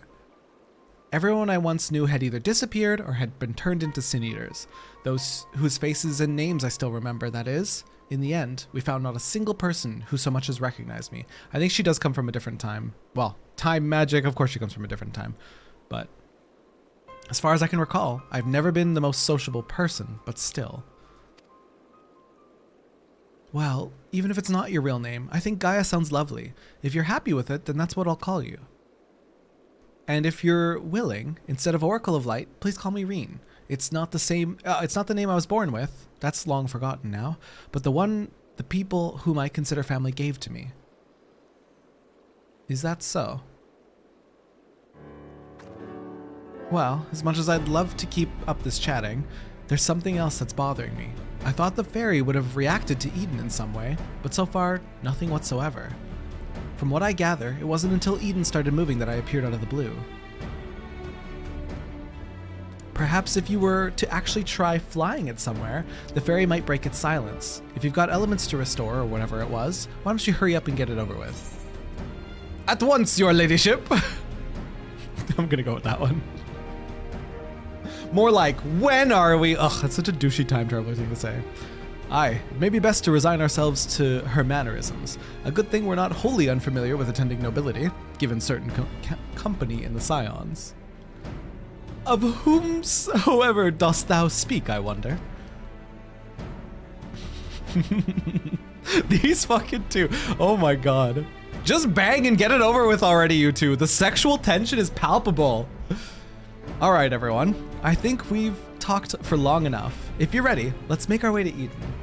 Everyone I once knew had either disappeared or had been turned into sin eaters. Those whose faces and names I still remember, that is. In the end, we found not a single person who so much as recognized me. I think she does come from a different time. Well, time magic, of course she comes from a different time. But as far as I can recall, I've never been the most sociable person, but still. Well, even if it's not your real name, I think Gaia sounds lovely. If you're happy with it, then that's what I'll call you. And if you're willing, instead of Oracle of Light, please call me Reen. It's not the same, it's not the name I was born with. That's long forgotten now. But the one the people whom I consider family gave to me. Is that so? Well, as much as I'd love to keep up this chatting, there's something else that's bothering me. I thought the fairy would have reacted to Eden in some way, but so far, nothing whatsoever. From what I gather, it wasn't until Eden started moving that I appeared out of the blue. Perhaps if you were to actually try flying it somewhere, the fairy might break its silence. If you've got elements to restore or whatever it was, why don't you hurry up and get it over with? At once, your ladyship! I'm gonna go with that one. More like, when are we? Ugh, that's such a douchey time traveler thing to say. Aye, it may be best to resign ourselves to her mannerisms. A good thing we're not wholly unfamiliar with attending nobility, given certain company in the Scions. Of whomsoever dost thou speak, I wonder? These fucking two. Oh my god. Just bang and get it over with already, you two. The sexual tension is palpable. All right, everyone. I think we've talked for long enough. If you're ready, let's make our way to Eden.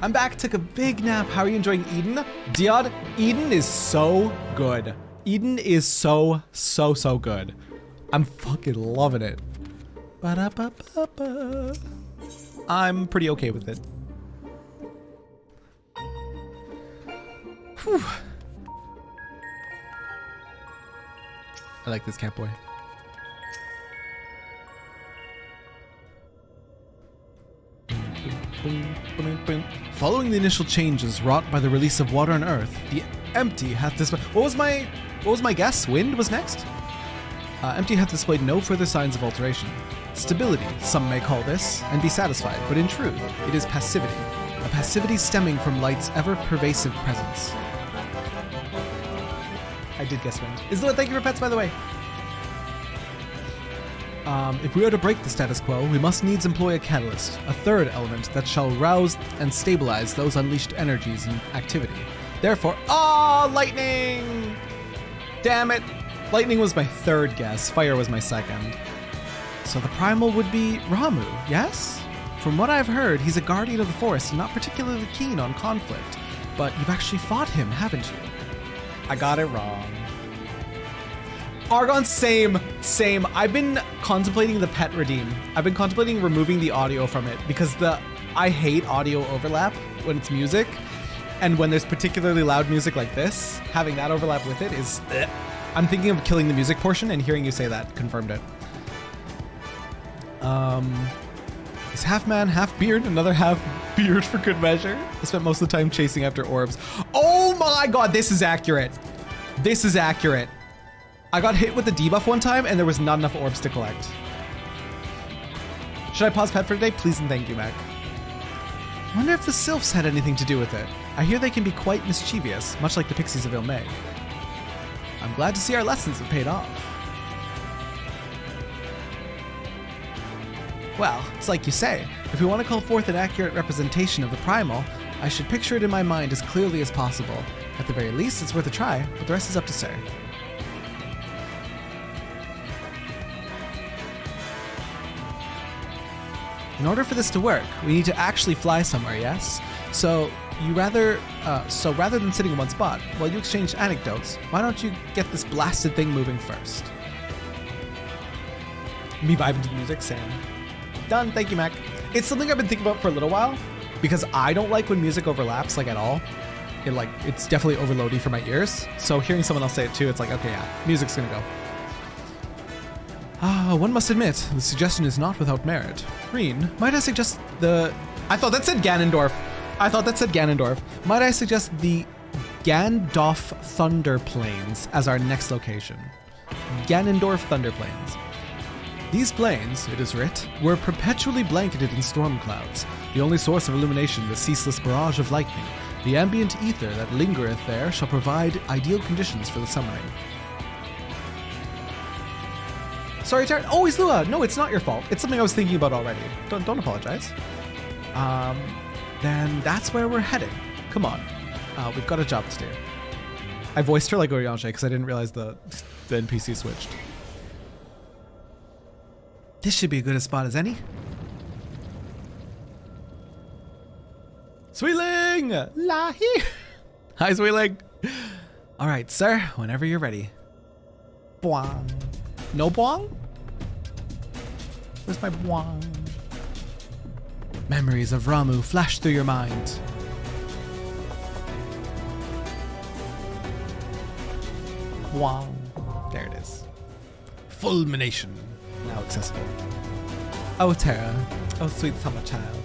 I'm back, took a big nap. How are you enjoying Eden? Diod, Eden is so good. Eden is so good. I'm fucking loving it. Ba-da-ba-ba-ba. I'm pretty okay with it. Whew. I like this catboy. Following the initial changes wrought by the release of water and earth, the empty hath displayed. What was my guess? Wind was next? Empty hath displayed no further signs of alteration. Stability, some may call this, and be satisfied, but in truth, it is passivity. A passivity stemming from light's ever-pervasive presence. I did guess wind. Isla, thank you for pets, by the way. If we are to break the status quo, we must needs employ a catalyst, a third element that shall rouse and stabilize those unleashed energies and activity. Therefore, lightning! Damn it! Lightning was my third guess, fire was my second. So the primal would be Ramu, yes? From what I've heard, he's a guardian of the forest and not particularly keen on conflict. But you've actually fought him, haven't you? I got it wrong. Argon, same. I've been contemplating the pet redeem. I've been contemplating removing the audio from it because I hate audio overlap when it's music. And when there's particularly loud music like this, having that overlap with it is... I'm thinking of killing the music portion, and hearing you say that confirmed it. Is half man, half beard, another half beard for good measure. I spent most of the time chasing after orbs. Oh my god, this is accurate. This is accurate. I got hit with the debuff one time, and there was not enough orbs to collect. Should I pause pet for today? Please and thank you, Mac. Wonder if the sylphs had anything to do with it. I hear they can be quite mischievous, much like the pixies of Ilmay. I'm glad to see our lessons have paid off. Well, it's like you say, if we want to call forth an accurate representation of the primal, I should picture it in my mind as clearly as possible. At the very least, it's worth a try, but the rest is up to Sir. In order for this to work, we need to actually fly somewhere, yes? So rather than sitting in one spot, while you exchange anecdotes, why don't you get this blasted thing moving first? Me vibing to the music, same. Done, thank you, Mac. It's something I've been thinking about for a little while, because I don't like when music overlaps, like, at all. It's definitely overloady for my ears, so hearing someone else say it too, it's like, okay, yeah, music's gonna go. One must admit, the suggestion is not without merit. Reen, might I suggest I thought that said Ganondorf. Might I suggest the Gandalf Thunder Plains as our next location? Ganondorf Thunder Plains. These plains, it is writ, were perpetually blanketed in storm clouds, the only source of illumination the ceaseless barrage of lightning. The ambient ether that lingereth there shall provide ideal conditions for the summoning. Sorry, Taryn. Oh, it's Lua. No, it's not your fault. It's something I was thinking about already. Don't apologize. Then that's where we're heading. Come on. We've got a job to do. I voiced her like Eorzea because I didn't realize the NPC switched. This should be as good a spot as any. Sweetling! Lahi! Hi, Sweetling! Alright, sir, whenever you're ready. Boing. No boing? Where's my boing? Memories of Ramu flash through your mind. Boing. There it is. Fulmination. Now accessible. Oh, Terra. Oh, sweet summer child.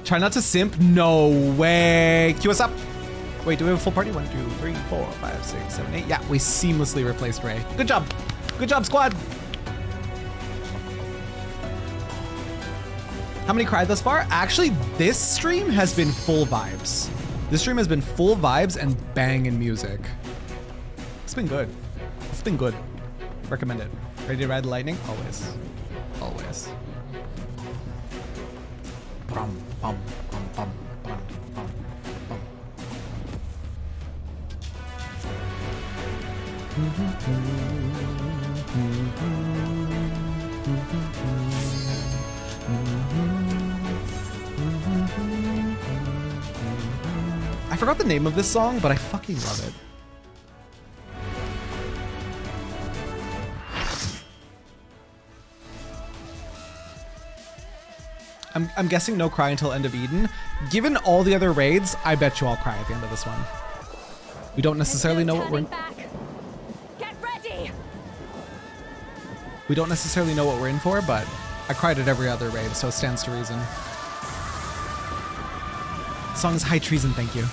Try not to simp? No way. Cue us up. Wait, do we have a full party? 1, 2, 3, 4, 5, 6, 7, 8. Yeah, we seamlessly replaced Ray. Good job. Good job, squad. How many cried thus far? Actually, this stream has been full vibes. This stream has been full vibes and banging music. It's been good. It's been good. Recommend it. Ready to ride the lightning? Always. Always. Brum, bum, bum, bum, bum, bum, bum. I forgot the name of this song, but I fucking love it. I'm guessing no cry until end of Eden. Given all the other raids, I bet you all cry at the end of this one. We don't necessarily know what we're in. Get ready. We don't necessarily know what we're in for, but I cried at every other raid, so it stands to reason. The song is High Treason, thank you.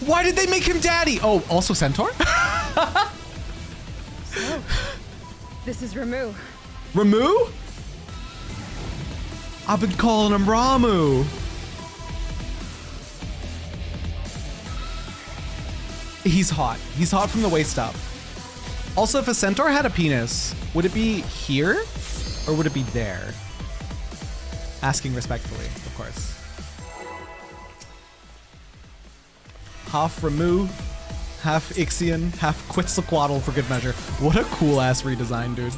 Why did they make him daddy? Oh, also Centaur? So, this is Ramu. Ramu? I've been calling him Ramu. He's hot. He's hot from the waist up. Also, if a centaur had a penis, would it be here or would it be there? Asking respectfully, of course. Half Ramu, half Ixion, half Quetzalcoatl for good measure. What a cool ass redesign, dude.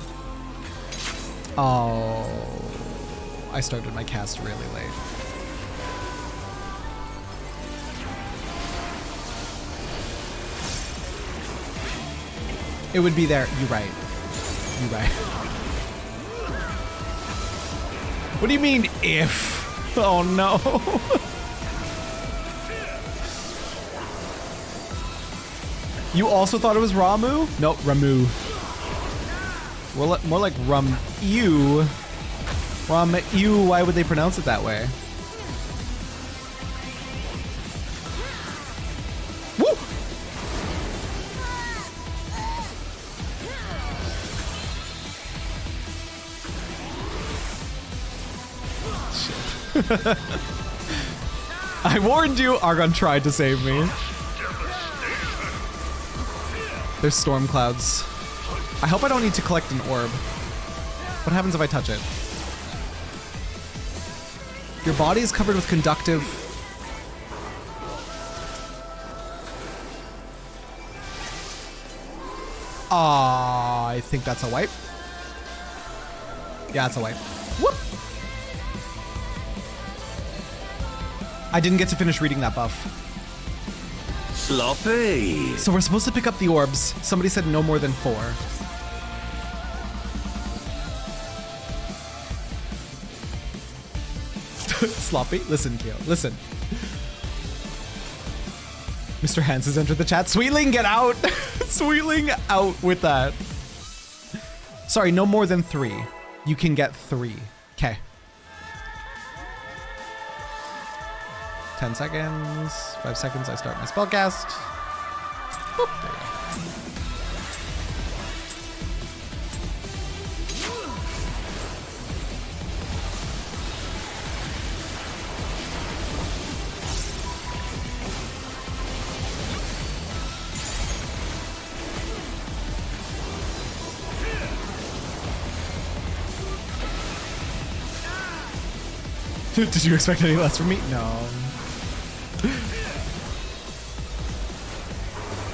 Oh, I started my cast really late. It would be there. You're right. You're right. What do you mean, if? Oh no. You also thought it was Ramu? No, Ramu. More like Rum-ew. Rum-ew, why would they pronounce it that way? Woo! I warned you, Argon tried to save me. There's storm clouds. I hope I don't need to collect an orb. What happens if I touch it? Your body is covered with conductive. I think that's a wipe. Yeah, it's a wipe. Whoop! I didn't get to finish reading that buff. Sloppy. So we're supposed to pick up the orbs. Somebody said no more than 4. Sloppy? Listen, Keo. Listen. Mr. Hans has entered the chat. Sweetling, get out! Sweetling, out with that. Sorry, no more than 3. You can get 3. Okay. 10 seconds. 5 seconds, I start my spellcast. Boop, there you go. Did you expect any less from me? No.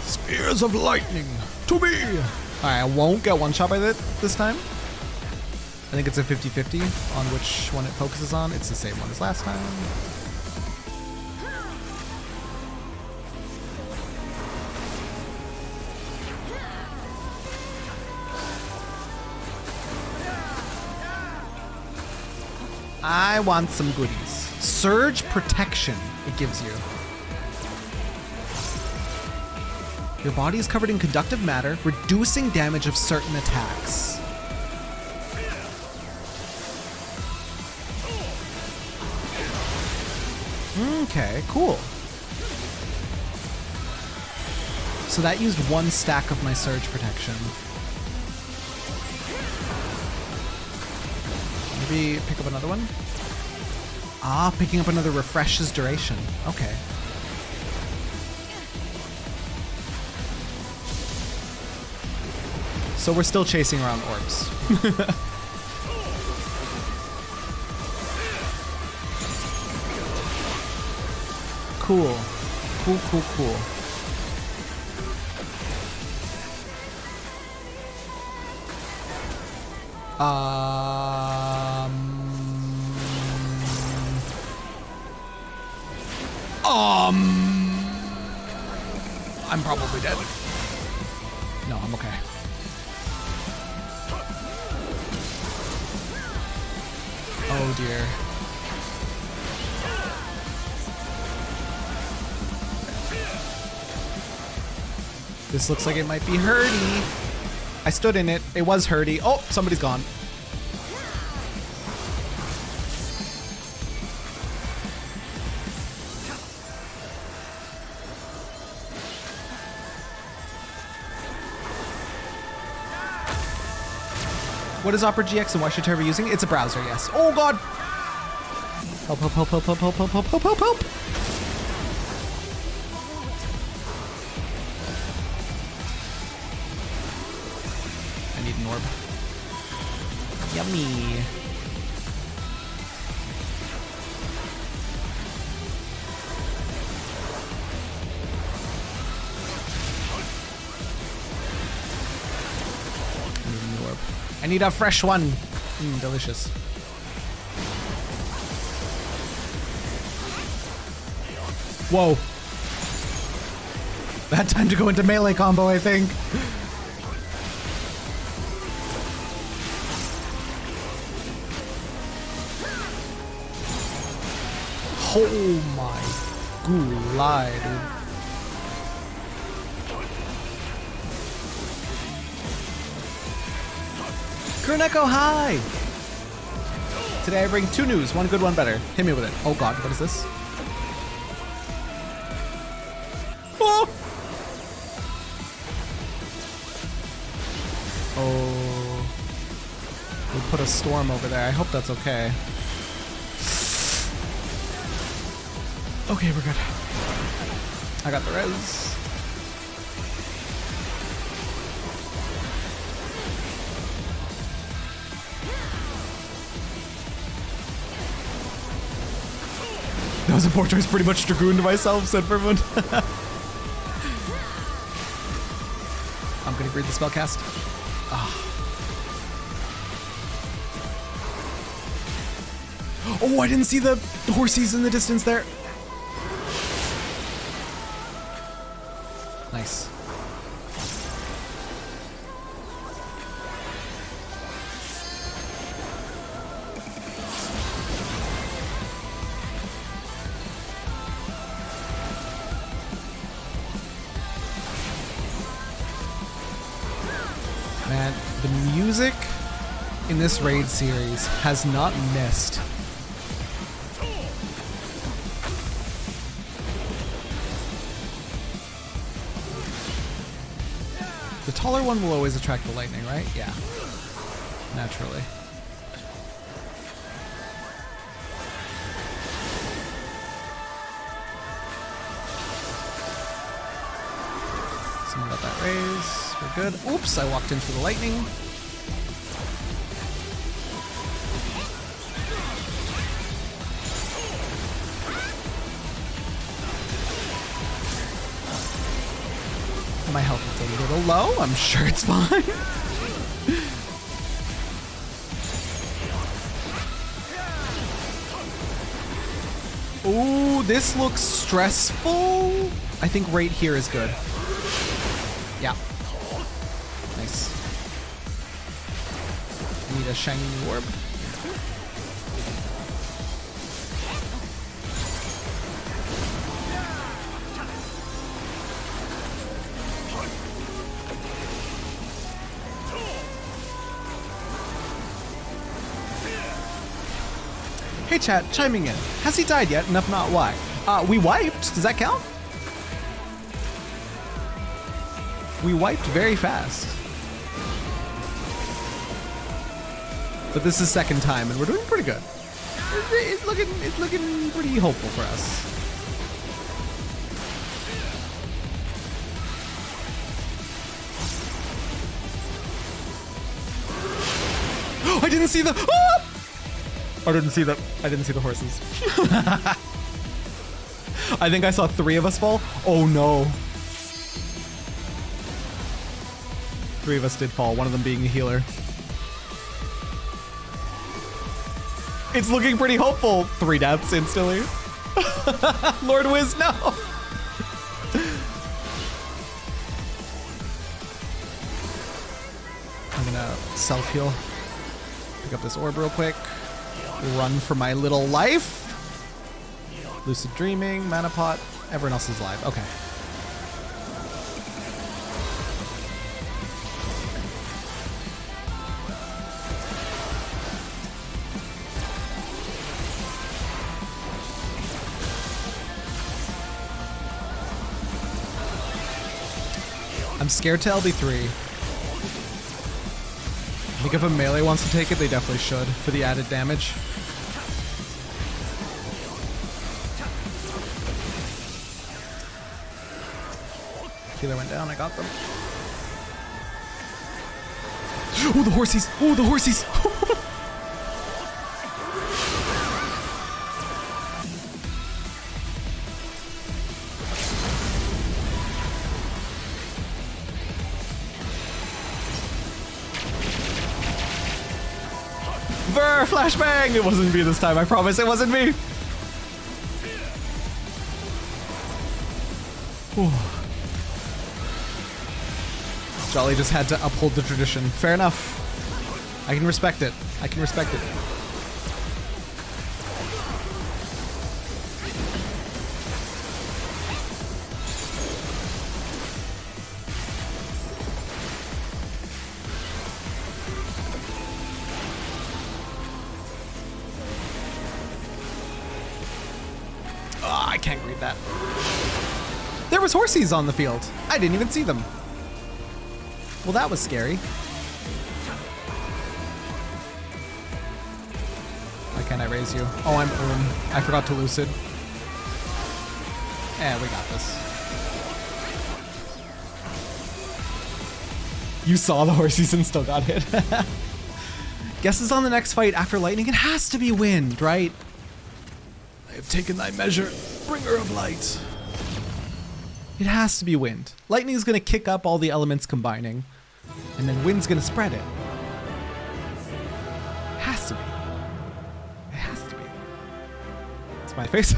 Spears of lightning to me. Alright, I won't get one shot by this time. I think it's a 50-50 on which one it focuses on. It's the same one as last time. I want some goodies. Surge protection, it gives you. Your body is covered in conductive matter, reducing damage of certain attacks. Okay, cool. So that used 1 stack of my surge protection. Maybe pick up another one? Ah, picking up another refreshes duration. Okay. So we're still chasing around orbs. Cool. Cool, cool, cool. I'm probably dead. No, I'm okay. Oh dear. This looks like it might be hurdy. I stood in it. It was hurdy. Oh, somebody's gone. What is Opera GX and why should Terra be using it? It's a browser, yes. Oh god! Help, help, help, help, help, help, help, help, help, help, help! I need an orb. Yummy. I need a fresh one. Delicious. Whoa. Bad time to go into melee combo, I think. Oh my gulai, dude. Kurneko, hi! Today I bring 2 news, 1 good, 1 better. Hit me with it. Oh god, what is this? Oh! Oh. We put a storm over there. I hope that's okay. Okay, we're good. I got the res. That was a poor choice, pretty much dragooned myself, said Vermund. I'm gonna read the spell cast. Oh, I didn't see the horsies in the distance there. Nice. Man, the music in this raid series has not missed. The taller one will always attract the lightning, right? Yeah. Naturally. Someone got that raise. We're good. Oops, I walked into the lightning. My health is a little low. I'm sure it's fine. Ooh, this looks stressful. I think right here is good. Yeah. Nice. I need a shiny orb. Hey chat, chiming in. Has he died yet? And if not, why? We wiped. Does that count? We wiped very fast. But this is second time, and we're doing pretty good. It's looking pretty hopeful for us. I didn't see the. Ah! I didn't see the horses. I think I saw 3 of us fall. Oh no. 3 of us did fall, one of them being a healer. It's looking pretty hopeful. 3 deaths instantly. Lord Wiz, no. I'm gonna self-heal. Pick up this orb real quick. Run for my little life. Lucid Dreaming, Mana Pot. Everyone else is alive. Okay. I'm scared to LB3. I think if a melee wants to take it, they definitely should for the added damage. Healer went down, I got them. Oh, the horsies! Oh, the horsies! Ver, flashbang! It wasn't me this time, I promise it wasn't me! Whew. Jolly just had to uphold the tradition. Fair enough. I can respect it. I can respect it. Oh, I can't read that. There was horsies on the field. I didn't even see them. Well, that was scary. Why can't I raise you? Oh, I'm I forgot to lucid. We got this. You saw the horses and still got hit. Guesses on the next fight after lightning. It has to be wind, right? I have taken thy measure, bringer of light. It has to be wind. Lightning's gonna kick up all the elements combining, and then wind's gonna spread it. Has to be. It has to be. It's my face.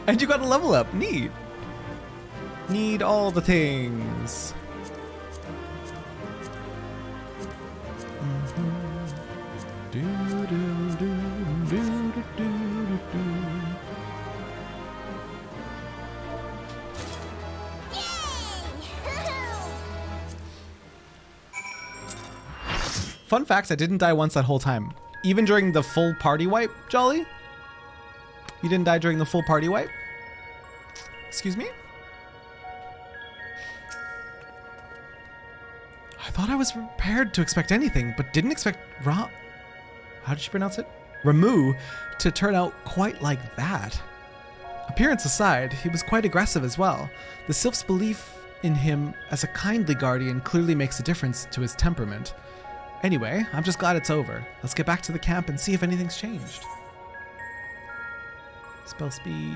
And you got a level up. Neat. Need all the things. Fun fact, I didn't die once that whole time. Even during the full party wipe, Jolly? You didn't die during the full party wipe? Excuse me? I thought I was prepared to expect anything, but didn't expect how did you pronounce it? Ramu to turn out quite like that. Appearance aside, he was quite aggressive as well. The Sylph's belief in him as a kindly guardian clearly makes a difference to his temperament. Anyway, I'm just glad it's over. Let's get back to the camp and see if anything's changed. Spell speed.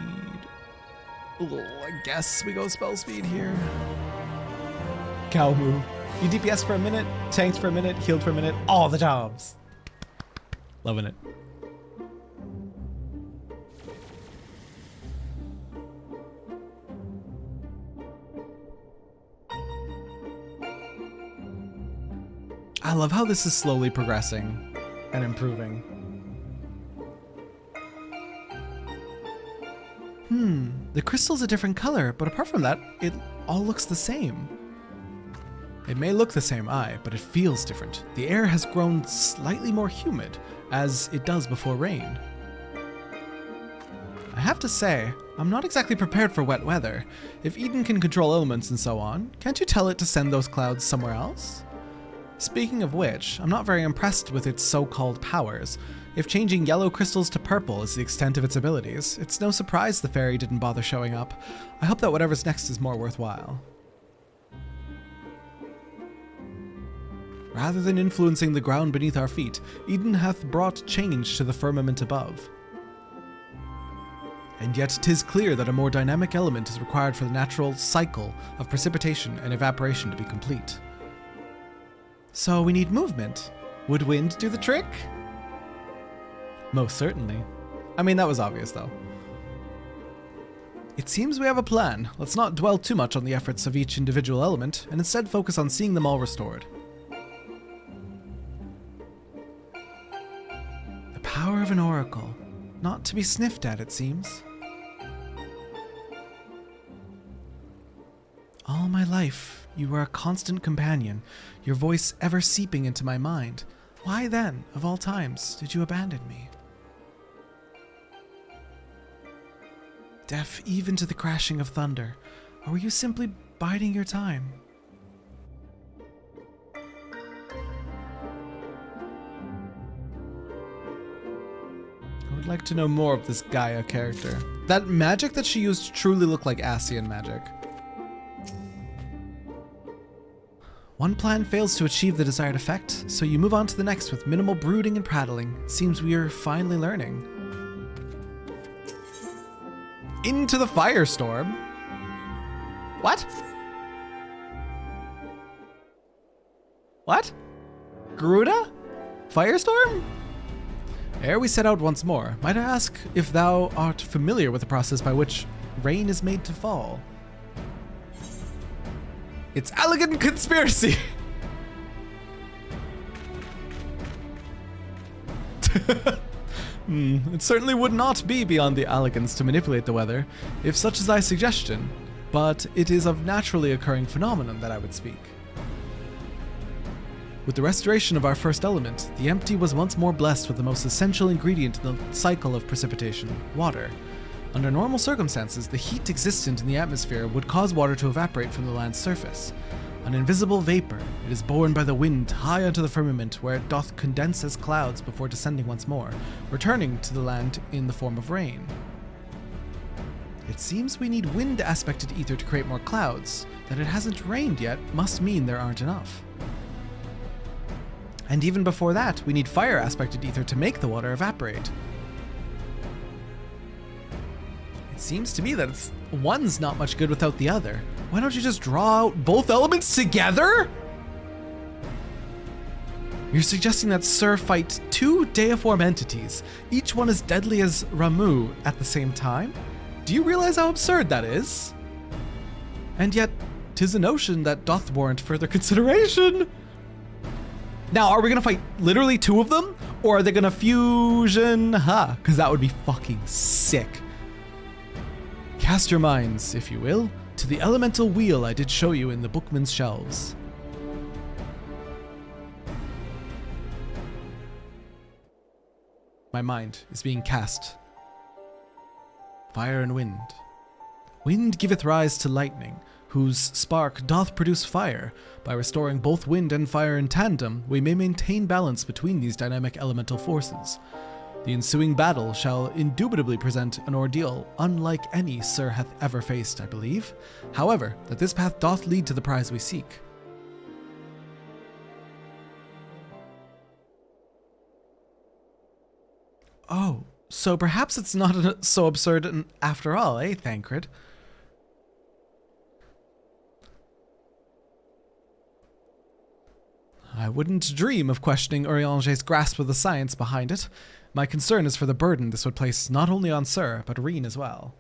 Oh, I guess we go spell speed here. Cow moo. You DPS for a minute, tanked for a minute, healed for a minute. All the jobs. Loving it. I love how this is slowly progressing and improving. The crystal's a different color, but apart from that, it all looks the same. It may look the same, but it feels different. The air has grown slightly more humid, as it does before rain. I have to say, I'm not exactly prepared for wet weather. If Eden can control elements and so on, can't you tell it to send those clouds somewhere else? Speaking of which, I'm not very impressed with its so-called powers. If changing yellow crystals to purple is the extent of its abilities, it's no surprise the fairy didn't bother showing up. I hope that whatever's next is more worthwhile. Rather than influencing the ground beneath our feet, Eden hath brought change to the firmament above. And yet 'tis clear that a more dynamic element is required for the natural cycle of precipitation and evaporation to be complete. So we need movement. Would wind do the trick? Most certainly. I mean, that was obvious though. It seems we have a plan. Let's not dwell too much on the efforts of each individual element, and instead focus on seeing them all restored. The power of an oracle. Not to be sniffed at, it seems. All my life, you were a constant companion, your voice ever seeping into my mind. Why then, of all times, did you abandon me? Deaf even to the crashing of thunder, or were you simply biding your time? I would like to know more of this Gaia character. That magic that she used truly looked like Ascian magic. One plan fails to achieve the desired effect, so you move on to the next with minimal brooding and prattling. It seems we are finally learning. Into the firestorm? What? What? Garuda? Firestorm? Ere we set out once more, might I ask if thou art familiar with the process by which rain is made to fall? It's elegant conspiracy! It certainly would not be beyond the elegance to manipulate the weather, if such is thy suggestion, but it is of naturally occurring phenomenon that I would speak. With the restoration of our first element, the empty was once more blessed with the most essential ingredient in the cycle of precipitation, water. Under normal circumstances, the heat existent in the atmosphere would cause water to evaporate from the land's surface. An invisible vapor, it is borne by the wind high unto the firmament, where it doth condense as clouds before descending once more, returning to the land in the form of rain. seems we need wind aspected ether to create more clouds. That it hasn't rained yet must mean there aren't enough. And even before that, we need fire aspected ether to make the water evaporate. It seems to me that one's not much good without the other. Why don't you just draw out both elements together? You're suggesting that Sir fight two deiform entities, each one as deadly as Ramuh at the same time? Do you realize how absurd that is? And yet, 'tis a notion that doth warrant further consideration. Now, are we gonna fight literally two of them? Or are they gonna fusion? Because that would be fucking sick. Cast your minds, if you will, to the elemental wheel I did show you in the bookman's shelves. My mind is being cast. Fire and wind. Wind giveth rise to lightning, whose spark doth produce fire. By restoring both wind and fire in tandem, we may maintain balance between these dynamic elemental forces. The ensuing battle shall indubitably present an ordeal unlike any Sir hath ever faced, I believe. However, that this path doth lead to the prize we seek. Oh, so perhaps it's not so absurd after all, eh, Thancred? I wouldn't dream of questioning Eorzea's grasp of the science behind it. My concern is for the burden this would place not only on Sir, but Reen as well.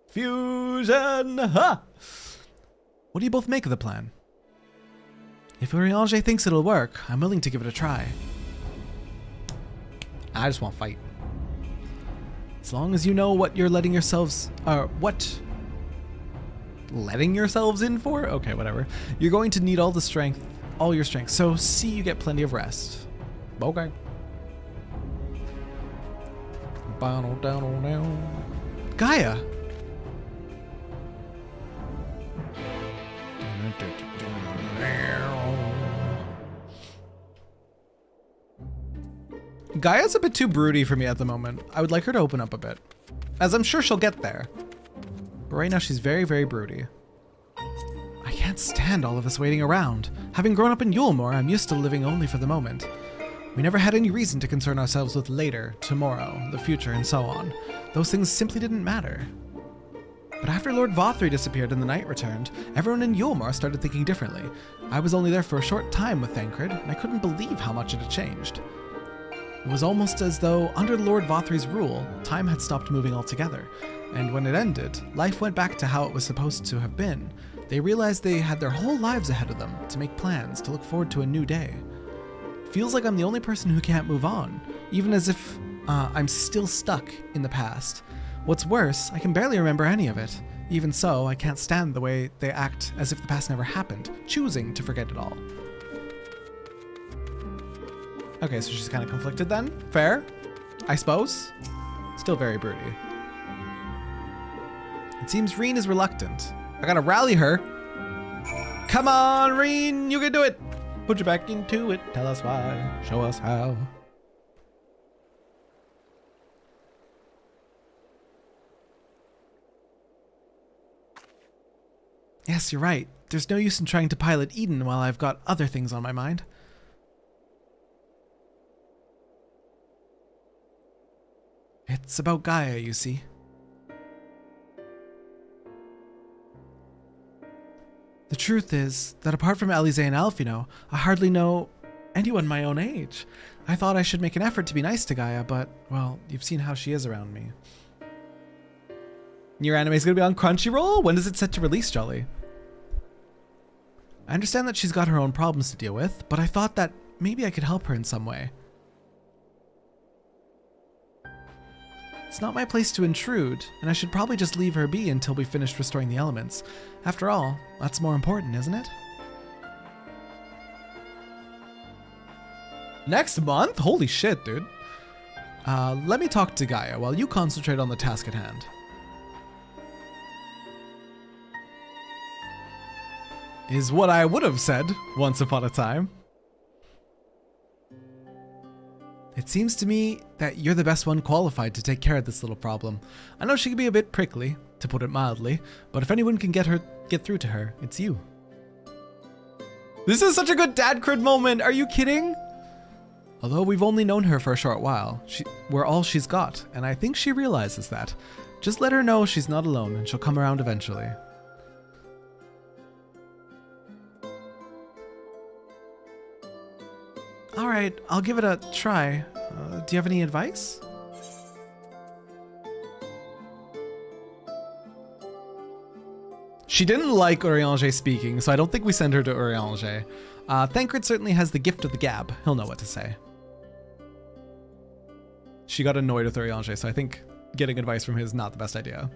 Fusion! Ha! What do you both make of the plan? If Eorzea thinks it'll work, I'm willing to give it a try. I just want to fight. As long as you know what you're letting yourselves... letting yourselves in for? Okay, whatever. You're going to need all your strength, so see you get plenty of rest. Okay. Gaia! Gaia's a bit too broody for me at the moment. I would like her to open up a bit, as I'm sure she'll get there. But right now she's very, very broody. I can't stand all of us waiting around. Having grown up in Yulmore, I'm used to living only for the moment. We never had any reason to concern ourselves with later, tomorrow, the future, and so on. Those things simply didn't matter. But after Lord Vothry disappeared and the night returned, everyone in Yulmore started thinking differently. I was only there for a short time with Thancred, and I couldn't believe how much it had changed. It was almost as though, under Lord Vothry's rule, time had stopped moving altogether, and when it ended, life went back to how it was supposed to have been. They realized they had their whole lives ahead of them, to make plans, to look forward to a new day. Feels like I'm the only person who can't move on, even as if I'm still stuck in the past. What's worse, I can barely remember any of it. Even so, I can't stand the way they act as if the past never happened, choosing to forget it all. Okay, so she's kind of conflicted then? Fair, I suppose. Still very broody. It seems Reen is reluctant. I gotta rally her. Come on, Reen, you can do it. Put you back into it. Tell us why. Show us how. Yes, you're right. There's no use in trying to pilot Eden while I've got other things on my mind. It's about Gaia, you see. The truth is that apart from Alize and Alfino, I hardly know anyone my own age. I thought I should make an effort to be nice to Gaia, but, well, you've seen how she is around me. Your anime's gonna be on Crunchyroll? When is it set to release, Jolly? I understand that she's got her own problems to deal with, but I thought that maybe I could help her in some way. It's not my place to intrude, and I should probably just leave her be until we finish restoring the elements. After all, that's more important, isn't it? Next month? Holy shit, dude. Let me talk to Gaia while you concentrate on the task at hand. Is what I would have said once upon a time. It seems to me that you're the best one qualified to take care of this little problem. I know she can be a bit prickly, to put it mildly, but if anyone can get through to her, it's you. This is such a good dad cred moment. Are you kidding? Although we've only known her for a short while, we're all she's got, and I think she realizes that. Just let her know she's not alone, and she'll come around eventually. Alright, I'll give it a try. Do you have any advice? She didn't like Eorzea speaking, so I don't think we send her to Eorzea. Thancred certainly has the gift of the gab. He'll know what to say. She got annoyed with Eorzea, so I think getting advice from him is not the best idea.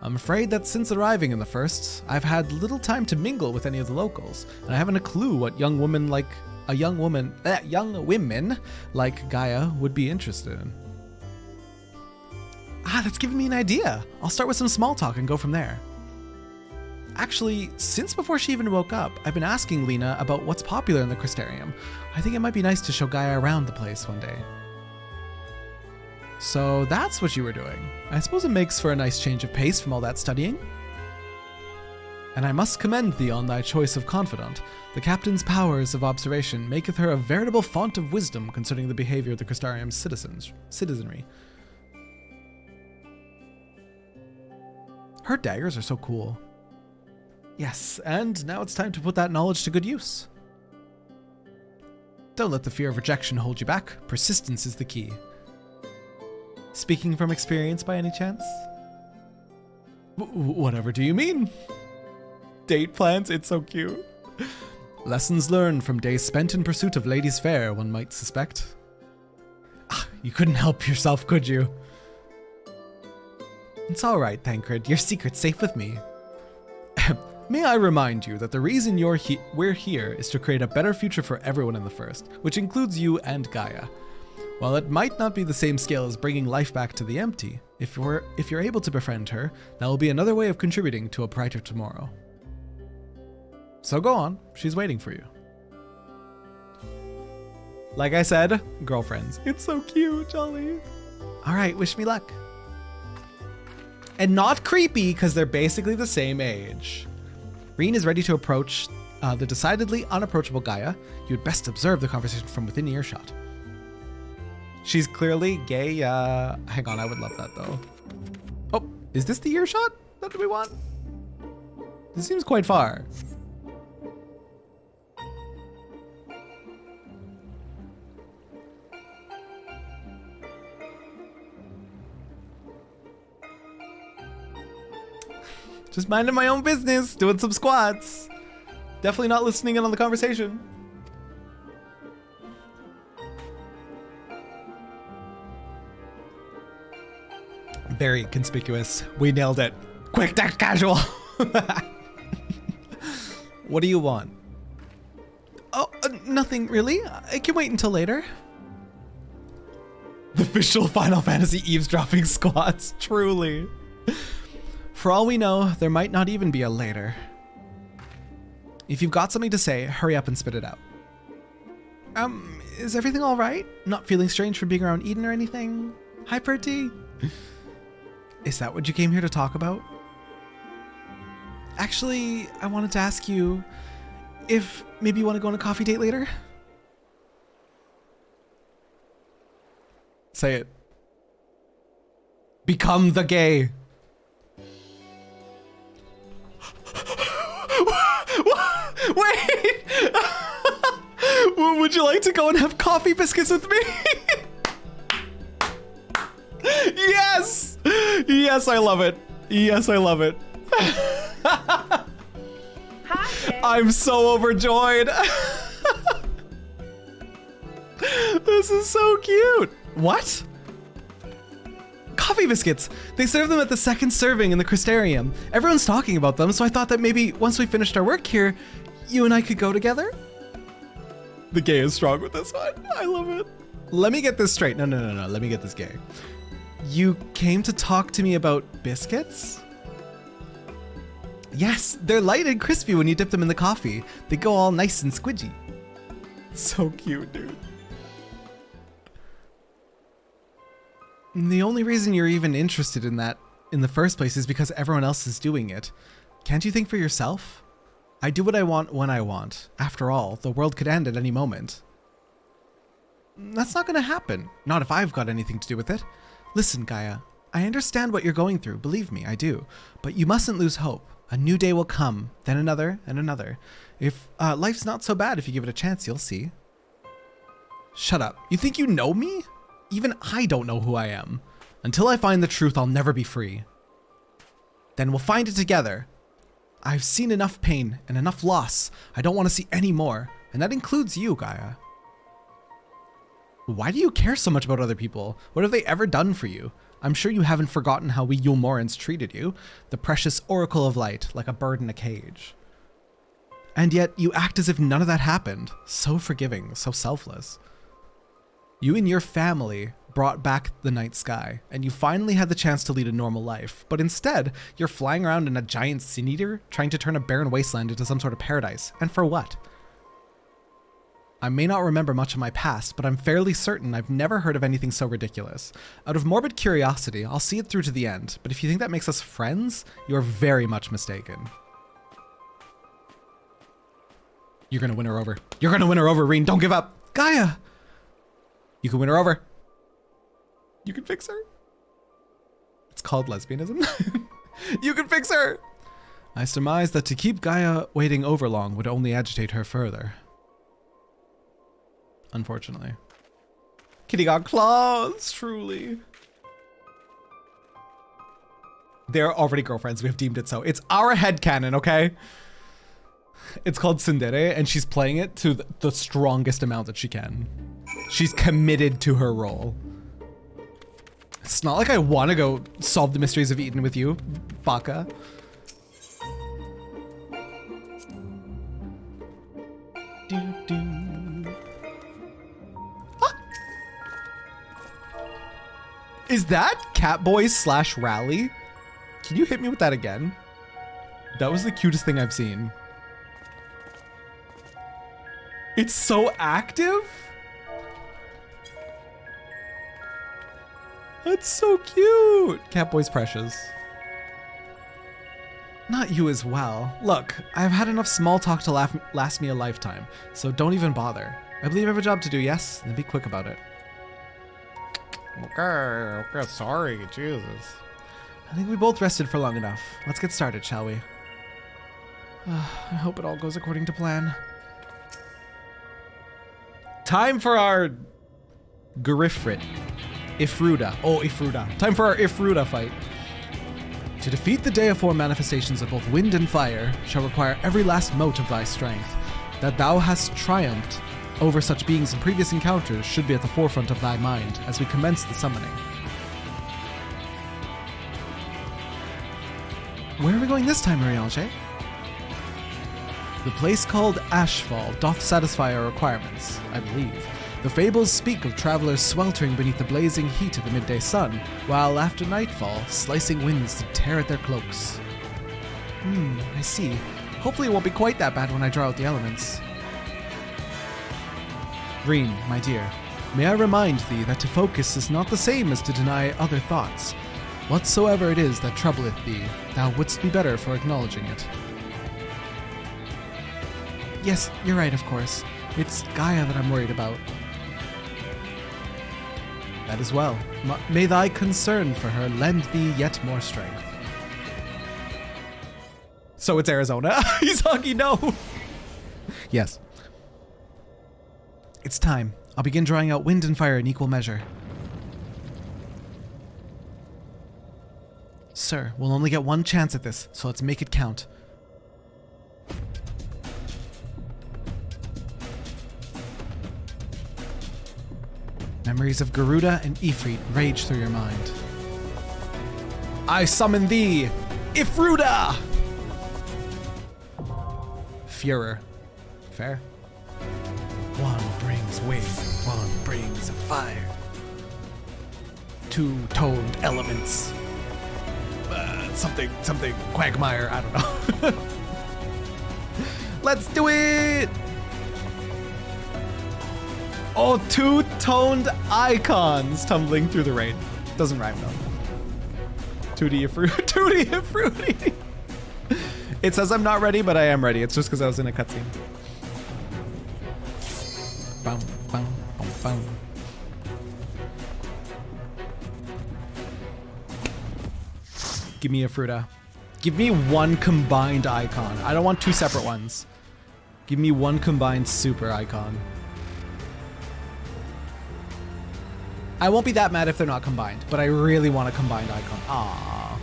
I'm afraid that since arriving in the first, I've had little time to mingle with any of the locals, and I haven't a clue what young women like Gaia would be interested in. That's giving me an idea. I'll start with some small talk and go from there. Actually, since before she even woke up, I've been asking Lena about what's popular in the Crystarium. I think it might be nice to show Gaia around the place one day. So that's what you were doing. I suppose it makes for a nice change of pace from all that studying. And I must commend thee on thy choice of confidant. The captain's powers of observation maketh her a veritable font of wisdom concerning the behavior of the Crystarium's citizenry. Her daggers are so cool. Yes, and now it's time to put that knowledge to good use. Don't let the fear of rejection hold you back. Persistence is the key. Speaking from experience by any chance? Whatever do you mean? Date plans? It's so cute. Lessons learned from days spent in pursuit of ladies fair, one might suspect. You couldn't help yourself, could you? It's alright, Thancred. Your secret's safe with me. May I remind you that the reason we're here is to create a better future for everyone in the first, which includes you and Gaia. While it might not be the same scale as bringing life back to the empty, if you're able to befriend her, that will be another way of contributing to a brighter tomorrow. So go on, she's waiting for you. Like I said, girlfriends. It's so cute, Jolly. Alright, wish me luck. And not creepy, because they're basically the same age. Reen is ready to approach the decidedly unapproachable Gaia. You'd best observe the conversation from within earshot. She's clearly gay. Hang on, I would love that though. Oh, is this the earshot that we want? This seems quite far. Just minding my own business, doing some squats. Definitely not listening in on the conversation. Very conspicuous. We nailed it. Quick, tact, casual. What do you want? Oh, nothing really. I can wait until later. The official Final Fantasy eavesdropping squats, truly. For all we know, there might not even be a later. If you've got something to say, hurry up and spit it out. Is everything all right? Not feeling strange for being around Eden or anything? Hi, Perty. Is that what you came here to talk about? Actually, I wanted to ask you if maybe you want to go on a coffee date later? Say it. Become the gay. Wait! Would you like to go and have coffee biscuits with me? Yes! Yes, I love it. Yes, I love it. Hi, I'm so overjoyed. This is so cute. What? Coffee biscuits. They serve them at the second serving in the Crystarium. Everyone's talking about them, so I thought that maybe once we finished our work here, you and I could go together? The gay is strong with this one. I love it. Let me get this straight. No. Let me get this gay. You came to talk to me about biscuits? Yes, they're light and crispy when you dip them in the coffee. They go all nice and squidgy. So cute, dude. The only reason you're even interested in that in the first place is because everyone else is doing it. Can't you think for yourself? I do what I want when I want. After all, the world could end at any moment. That's not gonna happen. Not if I've got anything to do with it. Listen, Gaia, I understand what you're going through, believe me, I do. But you mustn't lose hope. A new day will come, then another, and another. If life's not so bad if you give it a chance, you'll see. Shut up. You think you know me? Even I don't know who I am. Until I find the truth, I'll never be free. Then we'll find it together. I've seen enough pain and enough loss. I don't want to see any more. And that includes you, Gaia. Why do you care so much about other people? What have they ever done for you? I'm sure you haven't forgotten how we Yulmorans treated you. The precious oracle of light, like a bird in a cage. And yet, you act as if none of that happened. So forgiving, so selfless. You and your family brought back the night sky, and you finally had the chance to lead a normal life. But instead, you're flying around in a giant sin eater, trying to turn a barren wasteland into some sort of paradise. And for what? I may not remember much of my past, but I'm fairly certain I've never heard of anything so ridiculous. Out of morbid curiosity, I'll see it through to the end, but if you think that makes us friends, you're very much mistaken. You're gonna win her over. You're gonna win her over, Reen. Don't give up. Gaia! You can win her over. You can fix her. It's called lesbianism. You can fix her. I surmise that to keep Gaia waiting over long would only agitate her further. Unfortunately. Kitty got claws, truly. They're already girlfriends. We have deemed it so. It's our headcanon, okay? It's called Tsundere, and she's playing it to the strongest amount that she can. She's committed to her role. It's not like I want to go solve the mysteries of Eden with you, Baka. Is that Catboy / Rally? Can you hit me with that again? That was the cutest thing I've seen. It's so active? That's so cute. Catboy's precious. Not you as well. Look, I've had enough small talk to last me a lifetime, so don't even bother. I believe I have a job to do, yes? Then be quick about it. Okay, sorry, Jesus. I think we both rested for long enough. Let's get started, shall we? I hope it all goes according to plan. Time for our Griffrit. Ifruda. Oh, Ifruda. Time for our Ifruda fight. To defeat the deiform manifestations of both wind and fire shall require every last mote of thy strength. That thou hast triumphed over such beings in previous encounters should be at the forefront of thy mind as we commence the summoning. Where are we going this time, Eorzea? The place called Ashfall doth satisfy our requirements, I believe. The fables speak of travelers sweltering beneath the blazing heat of the midday sun, while after nightfall, slicing winds did tear at their cloaks. I see. Hopefully it won't be quite that bad when I draw out the elements. Green, my dear, may I remind thee that to focus is not the same as to deny other thoughts. Whatsoever it is that troubleth thee, thou wouldst be better for acknowledging it. Yes, you're right, of course. It's Gaia that I'm worried about. That as well. May thy concern for her lend thee yet more strength. So it's Arizona. He's hockey, no! Yes. It's time. I'll begin drawing out wind and fire in equal measure. Sir, we'll only get one chance at this, so let's make it count. Memories of Garuda and Ifrit rage through your mind. I summon thee, Ifruda! Furor. Fair. One brings wind, one brings fire. Two-toned elements. Something, quagmire, I don't know. Let's do it! Oh, two-toned icons tumbling through the rain. Doesn't rhyme though. Tutti fruity. It says I'm not ready, but I am ready. It's just because I was in a cutscene. Bum, bum, bum, bum. Give me a Fruta. Give me one combined icon. I don't want two separate ones. Give me one combined super icon. I won't be that mad if they're not combined, but I really want a combined icon. Aww.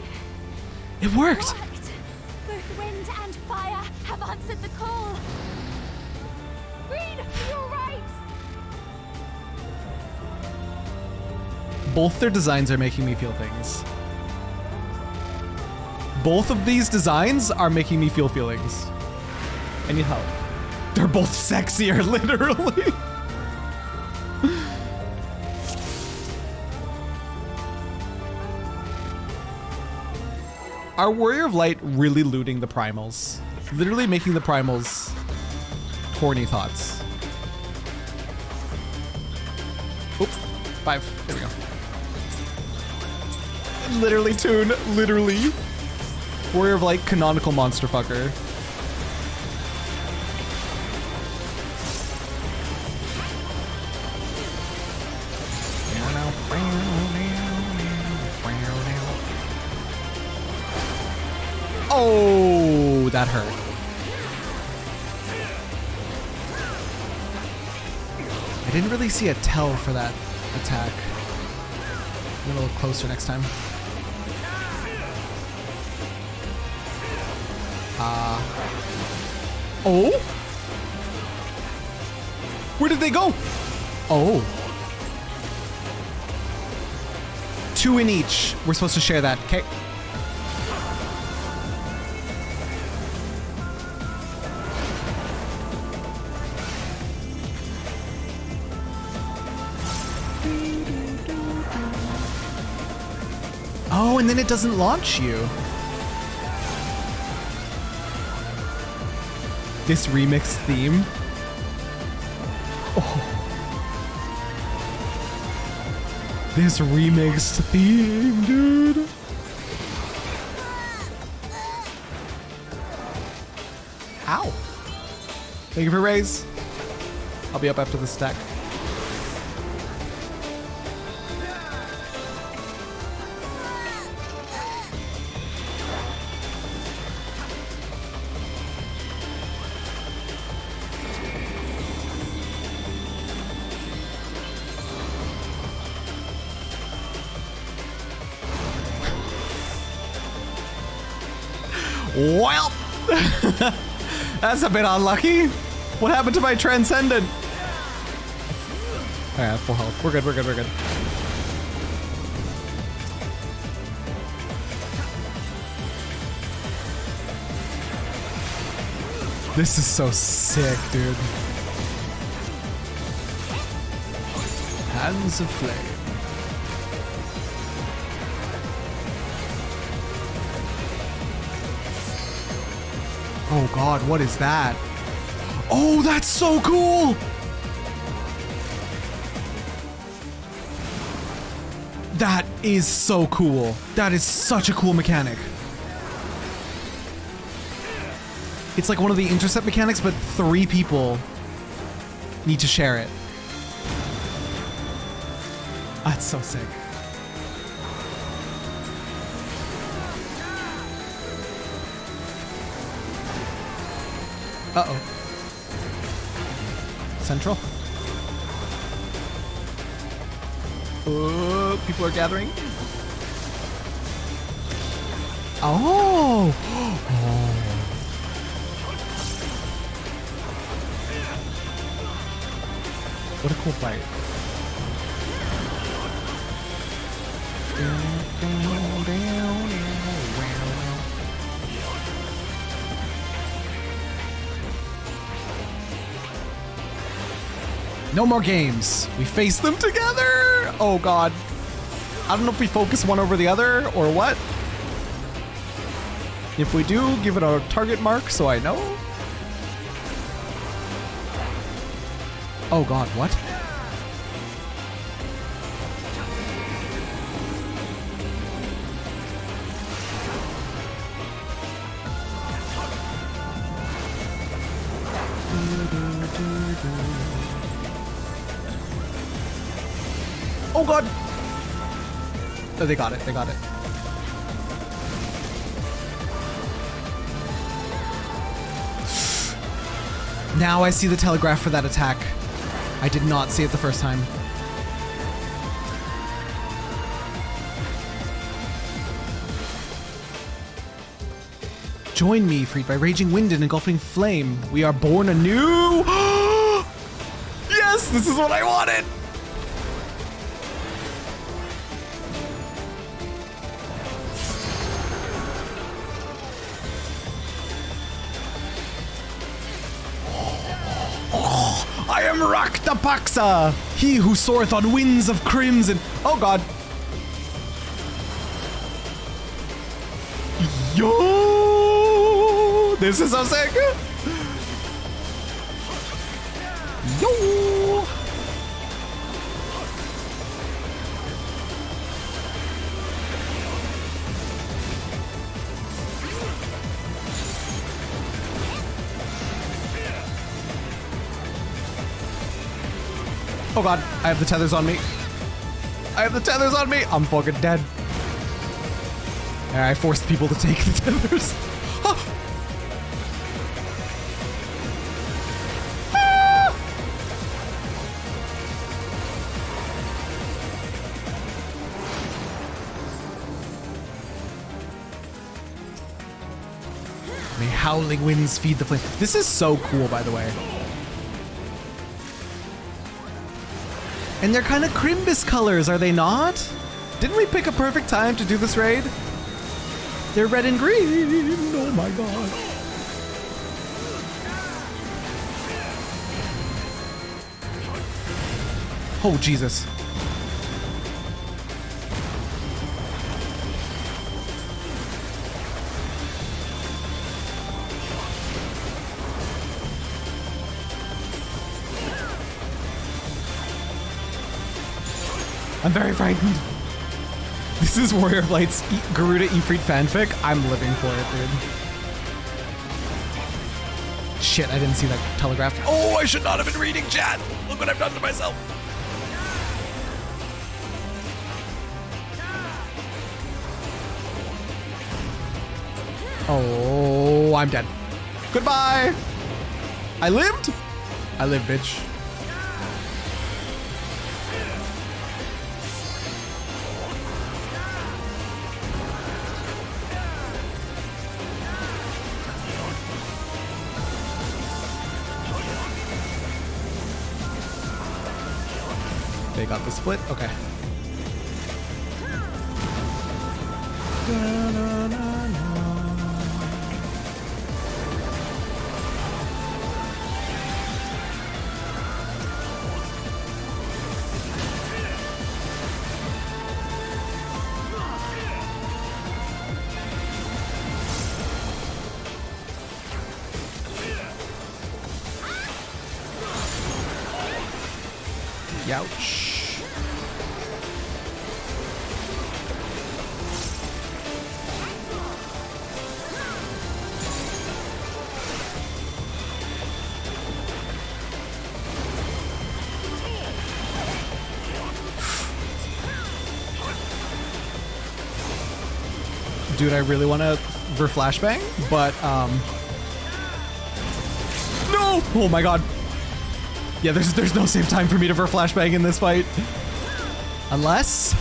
It worked! Both wind and fire have answered the call. Green, you're right. Both their designs are making me feel things. Both of these designs are making me feel feelings. I need help. They're both sexier, literally. Are Warrior of Light really looting the primals? Literally making the primals horny thoughts. Oop, 5, there we go. Literally Toon, literally. Warrior of Light canonical monster fucker. Oh, that hurt. I didn't really see a tell for that attack. I'm gonna look closer next time. Oh? Where did they go? Oh. 2 in each. We're supposed to share that, okay? Oh, and then it doesn't launch you. This remix theme. Oh. This remixed theme, dude. Ow. Thank you for raise. I'll be up after the stack. Well, that's a bit unlucky. What happened to my transcendent? I have full health. We're good, we're good, we're good. This is so sick, dude. Hands of Flame. Oh god, what is that? Oh, that's so cool! That is so cool. That is such a cool mechanic. It's like one of the intercept mechanics, but 3 people need to share it. That's so sick. Uh-oh. Central. People are gathering. Oh! Oh. What a cool fight. No more games. We face them together. Oh god. I don't know if we focus one over the other or what. If we do, give it a target mark so I know. Oh god, what? Oh god! Oh, they got it, they got it. Now I see the telegraph for that attack. I did not see it the first time. Join me, freed by raging wind and engulfing flame. We are born anew. Yes, this is what I wanted. I am Raktapaxa, he who soareth on winds of crimson. Oh god. Yo! This is so sick! Yo! Oh god, I have the tethers on me. I have the tethers on me! I'm fucking dead. I forced people to take the tethers. Ah. Ah. May howling winds feed the flame. This is so cool, by the way. And they're kind of Crimbus colors, are they not? Didn't we pick a perfect time to do this raid? They're red and green. Oh my god. Oh, Jesus. I'm very frightened. This is Warrior of Light's Garuda Ifrit fanfic. I'm living for it, dude. Shit, I didn't see that telegraph. Oh, I should not have been reading chat. Look what I've done to myself. Oh, I'm dead. Goodbye. I lived? I live, bitch. They got the split? Okay. Youch. Dude, I really want to flashbang, but no! Oh my god. Yeah, there's no safe time for me to flashbang in this fight. Unless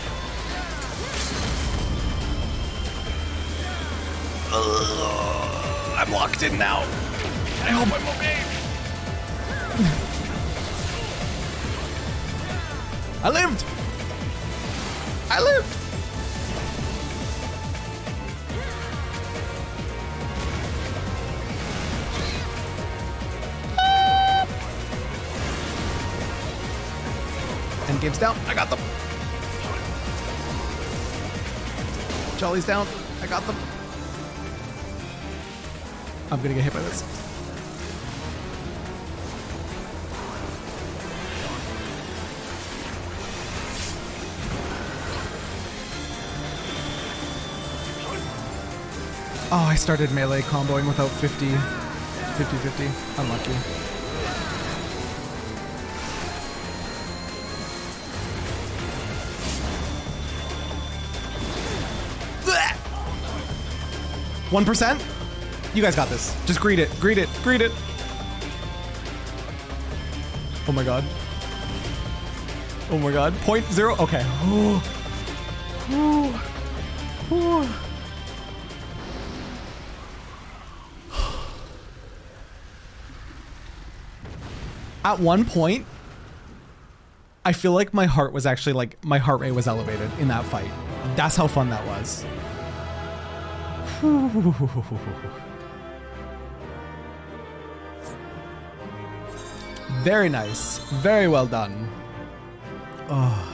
I'm locked in now. I hope I'm okay. I lived. I lived. Endgame's down. I got them. Jolly's down. I got them. I'm gonna get hit by this. Oh, I started melee comboing without 50. Unlucky. 1%? You guys got this. Just greet it, greet it, greet it. Oh my god. Oh my god. 0.0. Okay. At one point, I feel like my heart was actually like, my heart rate was elevated in that fight. That's how fun that was. Very nice. Very well done. Oh.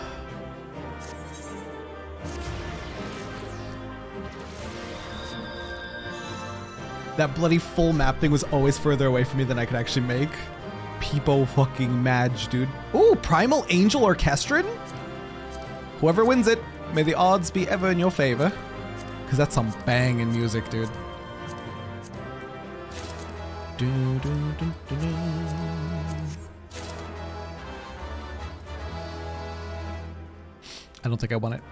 That bloody full map thing was always further away from me than I could actually make. People fucking madge, dude. Ooh, Primal Angel Orchestron? Whoever wins it, may the odds be ever in your favor. Because that's some banging music, dude. I don't think I want it.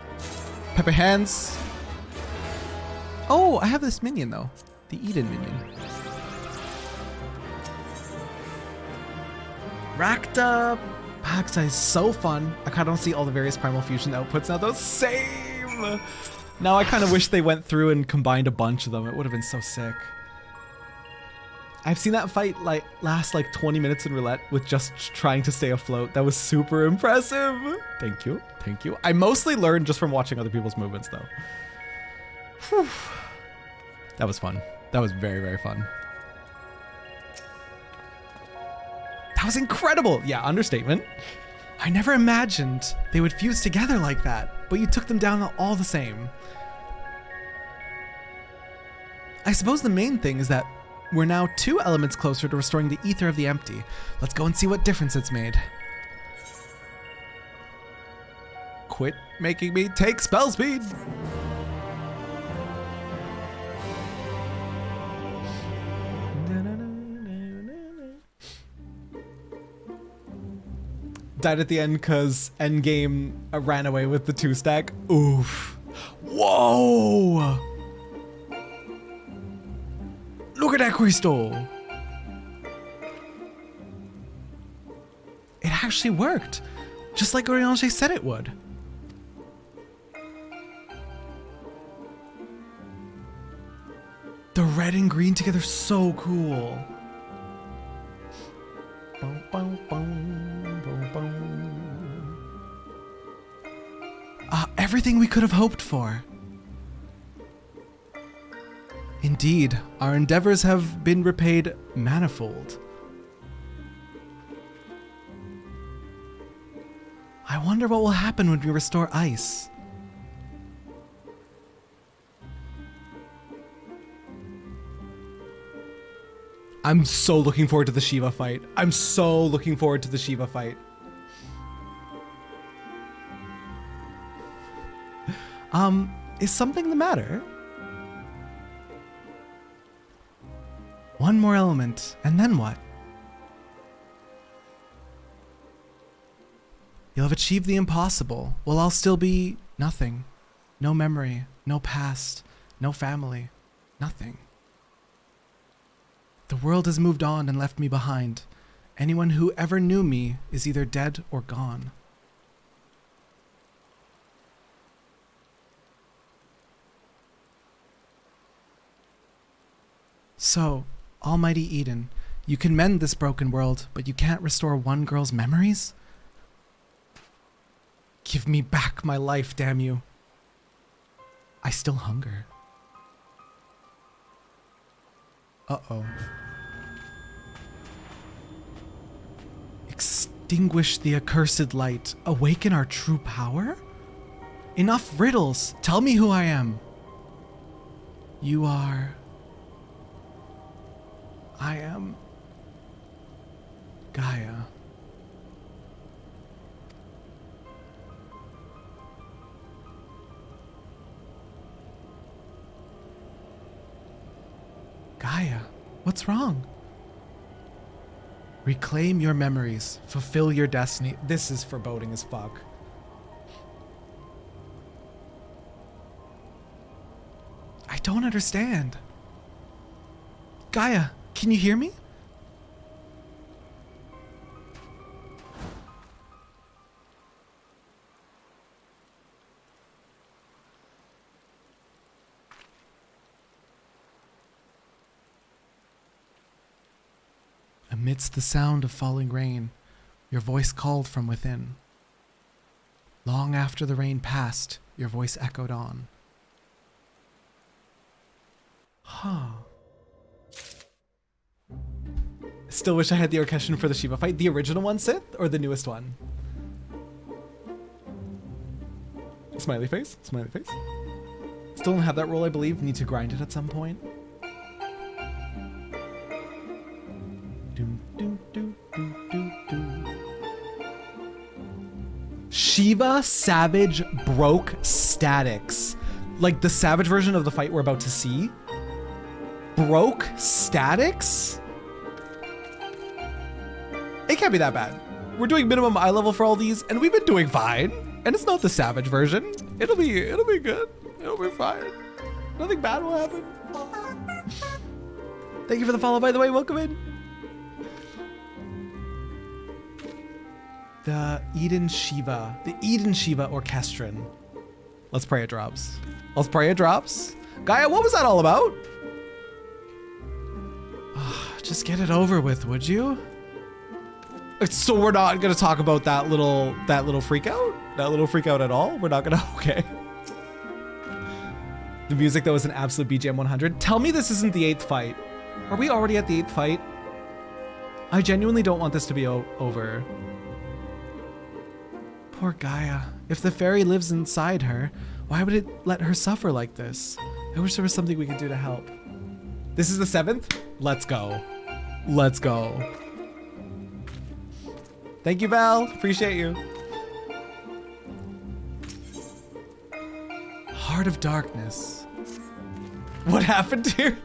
Pepper Hands. Oh, I have this minion, though. The Eden minion. Rakta Paxa is so fun. I kind of don't see all the various Primal Fusion outputs now, though. Same! Now I kind of wish they went through and combined a bunch of them. It would have been so sick. I've seen that fight like last like 20 minutes in roulette with just trying to stay afloat. That was super impressive. Thank you. Thank you. I mostly learned just from watching other people's movements, though. Whew. That was fun. That was very, very fun. That was incredible. Yeah, understatement. I never imagined they would fuse together like that, but you took them down all the same. I suppose the main thing is that we're now 2 elements closer to restoring the ether of the empty. Let's go and see what difference it's made. Quit making me take spell speed. Died at the end because endgame ran away with the 2-stack. Oof. Whoa! Look at that crystal! It actually worked, just like Eorzea said it would. The red and green together, so cool. Everything we could have hoped for. Indeed, our endeavors have been repaid manifold. I wonder what will happen when we restore ice. I'm so looking forward to the Shiva fight. I'm so looking forward to the Shiva fight. Is something the matter? One more element, and then what? You'll have achieved the impossible, while I'll still be nothing. No memory, no past, no family, nothing. The world has moved on and left me behind. Anyone who ever knew me is either dead or gone. So, Almighty Eden, you can mend this broken world, but you can't restore one girl's memories? Give me back my life, damn you. I still hunger. Uh-oh. Extinguish the accursed light. Awaken our true power? Enough riddles. Tell me who I am. You are... I am... Gaia. Gaia, what's wrong? Reclaim your memories. Fulfill your destiny. This is foreboding as fuck. I don't understand. Gaia, can you hear me? Amidst the sound of falling rain, your voice called from within. Long after the rain passed, your voice echoed on. Huh. Still wish I had the orchestration for the Shiva fight. The original one, Sith, or the newest one? Smiley face, smiley face. Still don't have that roll, I believe. Need to grind it at some point. Shiva Savage broke statics. Like the Savage version of the fight we're about to see. Broke statics? It can't be that bad. We're doing minimum eye level for all these, and we've been doing fine. And it's not the Savage version. It'll be good. It'll be fine. Nothing bad will happen. Thank you for the follow, by the way. Welcome in. The Eden Shiva Orchestron. Let's pray it drops. Let's pray it drops. Gaia, what was that all about? Just get it over with, would you? So we're not gonna talk about that little freak out? That little freak out at all? We're not gonna, okay. The music that was an absolute BGM 100. Tell me this isn't the 8th fight. Are we already at the 8th fight? I genuinely don't want this to be over. Poor Gaia. If the fairy lives inside her, why would it let her suffer like this? I wish there was something we could do to help. This is the 7th? Let's go. Let's go. Thank you, Val. Appreciate you. Heart of Darkness. What happened here?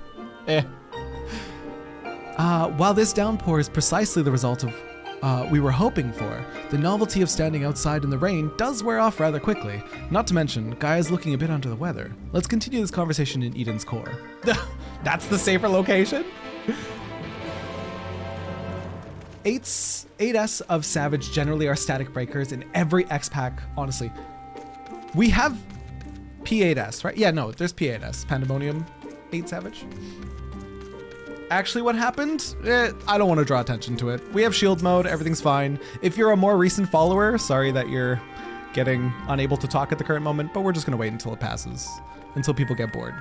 While this downpour is precisely the result of we were hoping for, the novelty of standing outside in the rain does wear off rather quickly. Not to mention, Gaia's looking a bit under the weather. Let's continue this conversation in Eden's core. That's the safer location? 8S of Savage generally are static breakers in every X pack, honestly. We have P8S, right? Yeah, no, there's P8S. Pandemonium 8 Savage. Actually, what happened? I don't want to draw attention to it. We have shield mode, everything's fine. If you're a more recent follower, sorry that you're getting unable to talk at the current moment, but we're just gonna wait until it passes, until people get bored.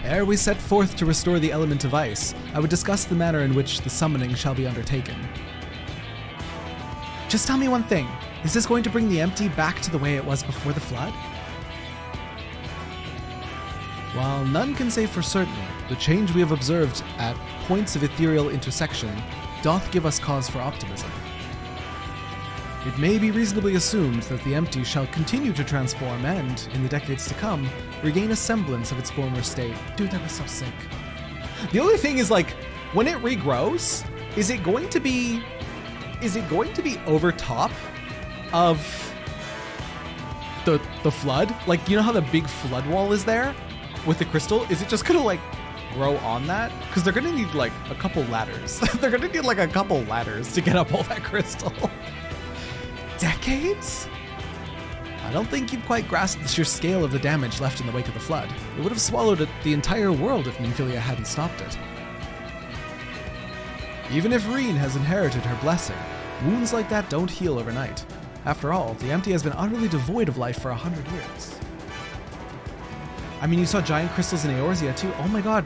Ere we set forth to restore the element of ice, I would discuss the manner in which the summoning shall be undertaken. Just tell me one thing. Is this going to bring the empty back to the way it was before the flood? While none can say for certain, the change we have observed at points of ethereal intersection doth give us cause for optimism. It may be reasonably assumed that the empty shall continue to transform and, in the decades to come, regain a semblance of its former state. Dude, that was so sick. The only thing is, like, when it regrows, is it going to be over top of the flood? Like, you know how the big flood wall is there with the crystal? Is it just gonna like grow on that? Because they're gonna need like a couple ladders. They're gonna need like a couple ladders to get up all that crystal. Decades? I don't think you've quite grasped the sheer scale of the damage left in the wake of the flood. It would have swallowed the entire world if Nymphilia hadn't stopped it. Even if Reen has inherited her blessing, wounds like that don't heal overnight. After all, the empty has been utterly devoid of life for 100 years. I mean, you saw giant crystals in Eorzea too. Oh my god.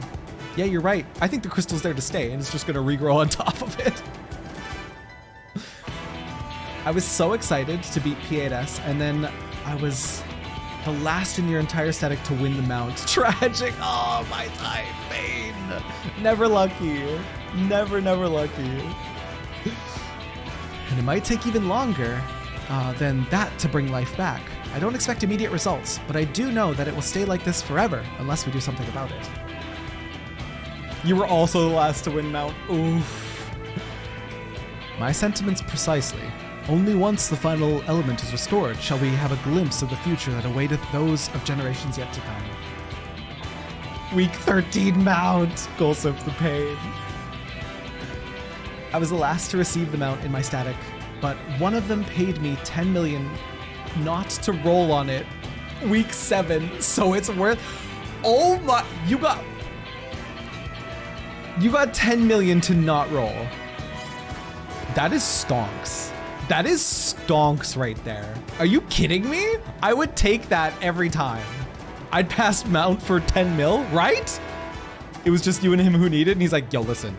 Yeah, you're right. I think the crystal's there to stay and it's just gonna regrow on top of it. I was so excited to beat P8S, and then I was the last in your entire static to win the mount. Tragic. Oh, my time. Pain. Never lucky. Never lucky. And it might take even longer than that to bring life back. I don't expect immediate results, but I do know that it will stay like this forever unless we do something about it. You were also the last to win mount. Oof. My sentiments precisely. Only once the final element is restored shall we have a glimpse of the future that awaiteth those of generations yet to come. Week 13 mount! Gulsip the Pain. I was the last to receive the mount in my static, but one of them paid me 10 million not to roll on it. Week 7, so it's worth... Oh my... You got 10 million to not roll. That is stonks. That is stonks right there. Are you kidding me? I would take that every time. I'd pass mount for 10 mil, right? It was just you and him who needed, and he's like, yo, listen,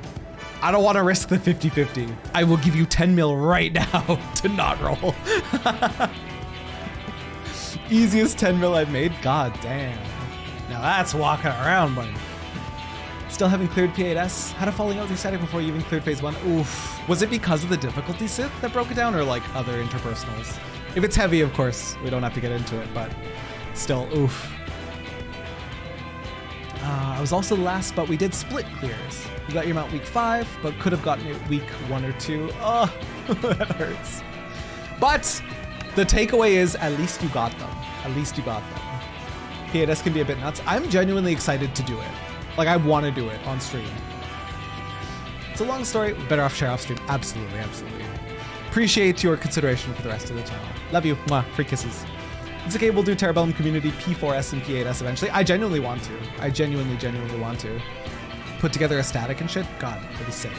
I don't want to risk the 50-50. I will give you 10 mil right now to not roll. Easiest 10 mil I've made? God damn. Now that's walking around, buddy. Still haven't cleared P8S? Had a falling out with your static before you even cleared phase 1? Oof. Was it because of the difficulty Sith that broke it down, or like other interpersonals? If it's heavy, of course, we don't have to get into it, but still, oof. I was also the last, but we did split clears. You got your mount week 5, but could have gotten it week 1 or 2. Oh, that hurts. But the takeaway is at least you got them. At least you got them. P8S can be a bit nuts. I'm genuinely excited to do it. Like, I want to do it on stream. It's a long story. Better off share off stream. Absolutely, absolutely. Appreciate your consideration for the rest of the channel. Love you. Mwah. Free kisses. It's okay, we'll do Terrabellum community P4S and P8S eventually. I genuinely want to. I genuinely want to. Put together a static and shit. God, that'd be sick.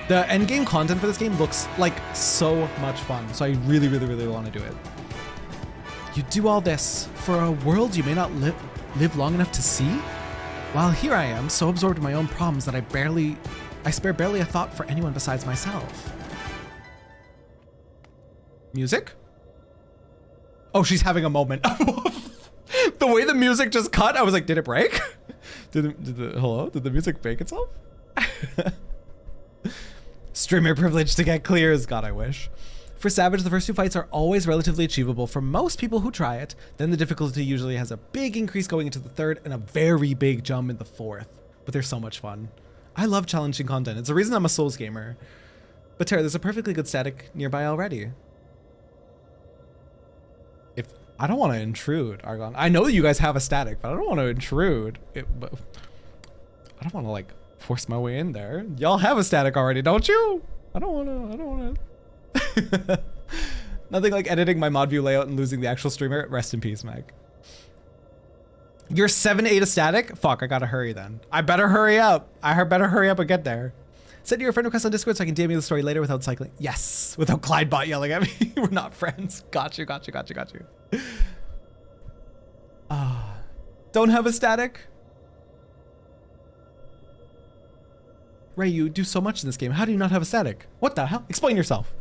The endgame content for this game looks like so much fun. So I really want to do it. You do all this for a world you may not live long enough to see? While here I am, so absorbed in my own problems that I spare barely a thought for anyone besides myself. Music? Oh, she's having a moment. The way the music just cut, I was like, did it break? Hello? Did the music break itself? Streamer privilege to get clears. God, I wish. For Savage, the first 2 fights are always relatively achievable for most people who try it. Then the difficulty usually has a big increase going into the 3rd and a very big jump in the 4th. But they're so much fun. I love challenging content. It's the reason I'm a Souls gamer. But Terra, there's a perfectly good static nearby already. I don't want to intrude, Argon. I know you guys have a static, but I don't want to intrude. But I don't want to like force my way in there. Y'all have a static already, don't you? I don't want to. Nothing like editing my mod view layout and losing the actual streamer. Rest in peace, Meg. You're 7-8 a static? Fuck, I gotta hurry then. I better hurry up. I better hurry up and get there. Send you a friend request on Discord so I can DM you the story later without cycling. Yes, without Clydebot yelling at me. We're not friends. Got you. Don't have a static? Ray, you do so much in this game. How do you not have a static? What the hell? Explain yourself.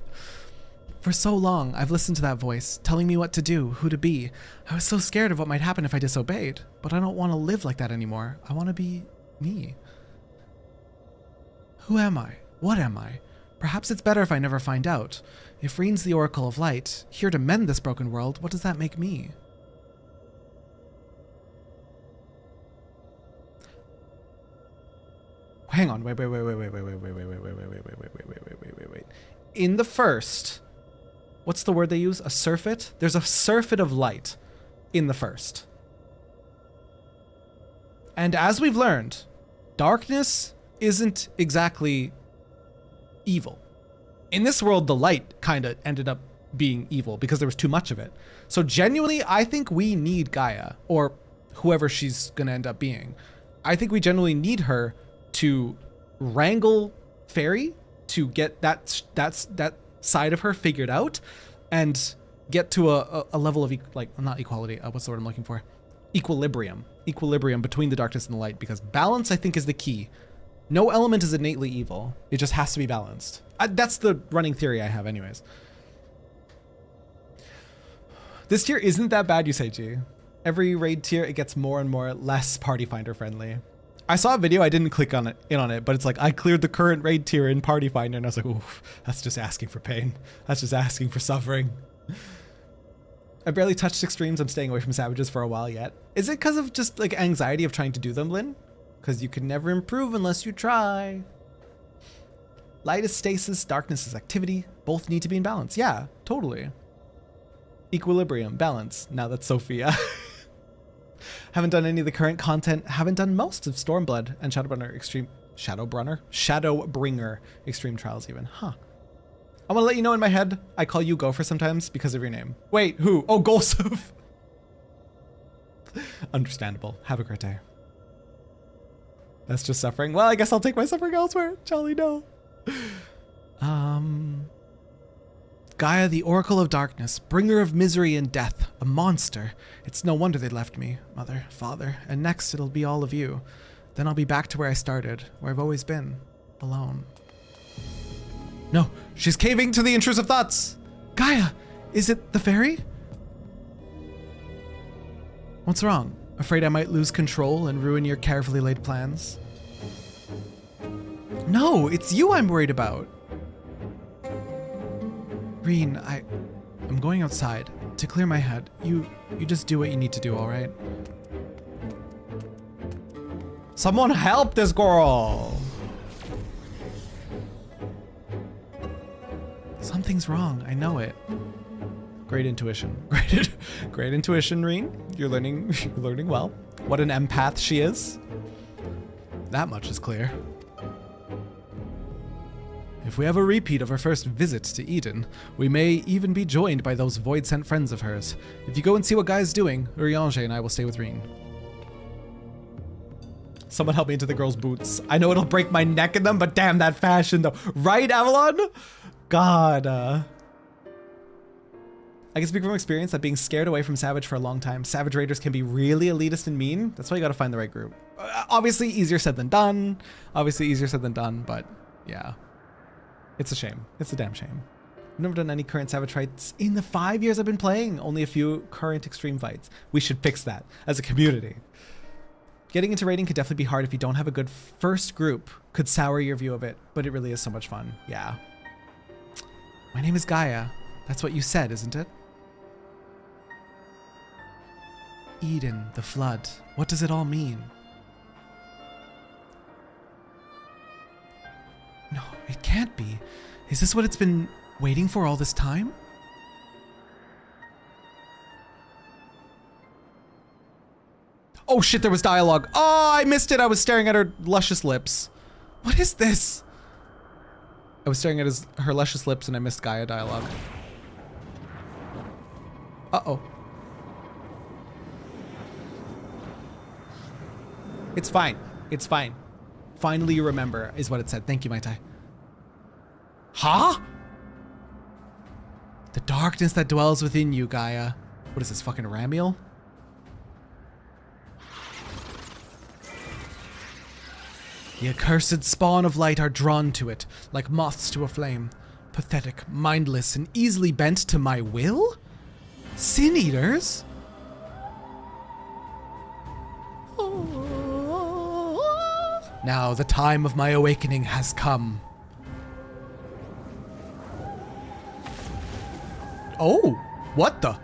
For so long, I've listened to that voice, telling me what to do, who to be. I was so scared of what might happen if I disobeyed. But I don't want to live like that anymore. I want to be me. Who am I? What am I? Perhaps it's better if I never find out. If Reen's the Oracle of Light, here to mend this broken world, what does that make me? Hang on, wait. In the first, what's the word they use? A surfeit? There's a surfeit of light in the first. And as we've learned, darkness isn't exactly evil. In this world, the light kind of ended up being evil because there was too much of it. So genuinely, I think we need Gaia, or whoever she's gonna end up being. I think we genuinely need her to wrangle Fairy to get that side of her figured out and get to a level of not equality. What's the word I'm looking for? Equilibrium between the darkness and the light, because balance I think is the key. No element is innately evil. It just has to be balanced. That's the running theory I have anyways. This tier isn't that bad, you say, G. Every raid tier, it gets more and more less party finder friendly. I saw a video, I didn't click on it, but it's like, I cleared the current raid tier in party finder, and I was like, oof, that's just asking for pain. That's just asking for suffering. I barely touched extremes. I'm staying away from savages for a while yet. Is it because of just like anxiety of trying to do them, Lynn? Because you can never improve unless you try. Light is stasis, darkness is activity. Both need to be in balance. Yeah, totally. Equilibrium, balance. Now that's Sophia. Haven't done any of the current content. Haven't done most of Stormblood and Shadowbringer Extreme Trials even. Huh. I want to let you know in my head, I call you Gopher sometimes because of your name. Wait, who? Oh, Golsov. Understandable. Have a great day. That's just suffering. Well, I guess I'll take my suffering elsewhere. Jolly no. Gaia, the Oracle of Darkness, bringer of misery and death, a monster. It's no wonder they left me, mother, father, and next it'll be all of you. Then I'll be back to where I started, where I've always been, alone. No, she's caving to the intrusive thoughts. Gaia, is it the fairy? What's wrong? Afraid I might lose control and ruin your carefully laid plans? No, it's you I'm worried about. Reen, I'm going outside to clear my head. You just do what you need to do, all right? Someone help this girl! Something's wrong, I know it. Great intuition. Great intuition, Reen. You're learning well. What an empath she is. That much is clear. If we have a repeat of our first visit to Eden, we may even be joined by those void-sent friends of hers. If you go and see what Guy's doing, Eorzea and I will stay with Reen. Someone help me into the girl's boots. I know it'll break my neck in them, but damn that fashion though. Right, Avalon? God, I can speak from experience that being scared away from Savage for a long time, Savage Raiders can be really elitist and mean. That's why you gotta find the right group. Obviously easier said than done. But yeah. It's a shame. It's a damn shame. I've never done any current Savage fights in the 5 years I've been playing. Only a few current extreme fights. We should fix that as a community. Getting into raiding could definitely be hard if you don't have a good first group. Could sour your view of it, but it really is so much fun. Yeah. My name is Gaia. That's what you said, isn't it? Eden, the flood. What does it all mean? No, it can't be. Is this what it's been waiting for all this time? Oh shit, there was dialogue. Oh, I missed it. I was staring at her luscious lips. What is this? I was staring at her luscious lips and I missed Gaia dialogue. Uh-oh. It's fine. It's fine. Finally you remember, is what it said. Thank you, Mai Tai. Huh? The darkness that dwells within you, Gaia. What is this, fucking Ramiel? The accursed spawn of light are drawn to it, like moths to a flame. Pathetic, mindless, and easily bent to my will? Sin eaters? Now the time of my awakening has come. Oh, what the?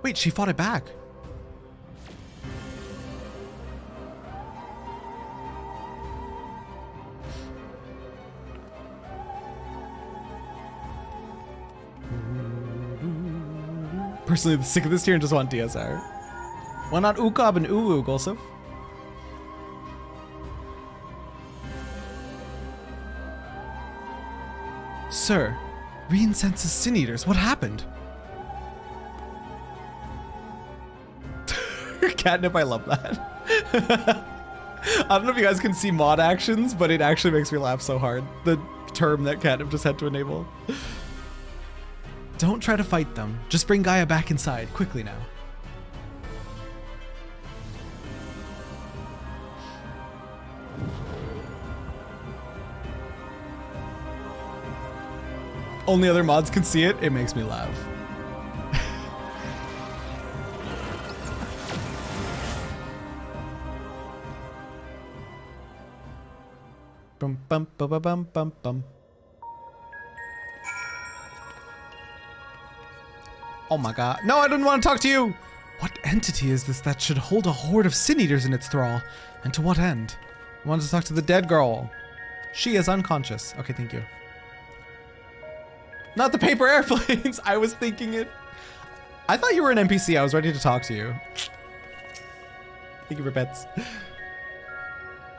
Wait, she fought it back. Personally, sick of this tier and just want DSR. Why not Ukab and Ulu, Golsov? Sir, Reen senses sin eaters. What happened? Catnip, I love that. I don't know if you guys can see mod actions, but it actually makes me laugh so hard. The term that Catnip just had to enable. Don't try to fight them. Just bring Gaia back inside, quickly now. Only other mods can see it. It makes me laugh. Bum bum bum bum bum bum bum. Oh my god. No, I didn't want to talk to you! What entity is this that should hold a horde of sin eaters in its thrall? And to what end? I wanted to talk to the dead girl. She is unconscious. Okay, thank you. Not the paper airplanes. I was thinking it. I thought you were an NPC. I was ready to talk to you. Thank you for pets.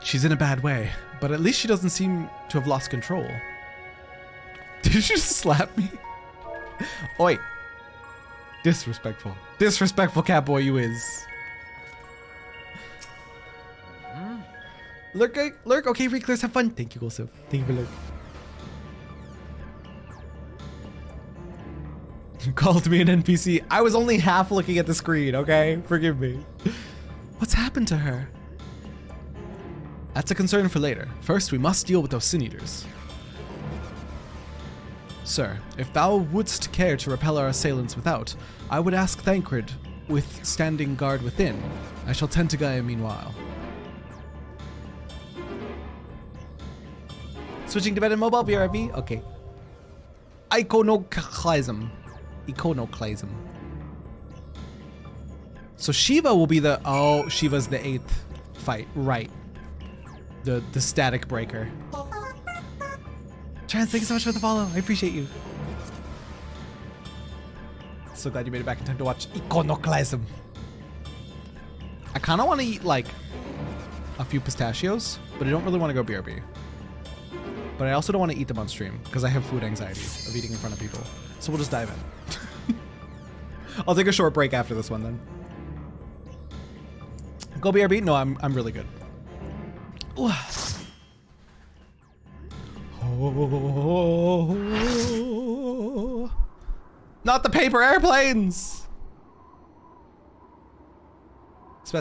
She's in a bad way, but at least she doesn't seem to have lost control. Did you just slap me? Oi. Disrespectful. Disrespectful catboy you is. Lurk, lurk. Okay, Reclers, have fun. Thank you, Golsiv. Thank you for lurk. You called me an NPC. I was only half looking at the screen, okay? Forgive me. What's happened to her? That's a concern for later. First, we must deal with those sin eaters. Sir, if thou wouldst care to repel our assailants without, I would ask Thancred with standing guard within. I shall tend to Gaia meanwhile. Switching to bed and mobile, BRB? Okay. Iconoclasm. Iconoclasm. So Shiva will be the... Oh, Shiva's the 8th fight. Right. The static breaker. Trans, thank you so much for the follow. I appreciate you. So glad you made it back in time to watch Iconoclasm. I kind of want to eat, like, a few pistachios, but I don't really want to go BRB. But I also don't want to eat them on stream, because I have food anxiety of eating in front of people. So we'll just dive in. I'll take a short break after this one, then. Go BRB? No, I'm really good. Ooh. Oh, not the paper airplanes!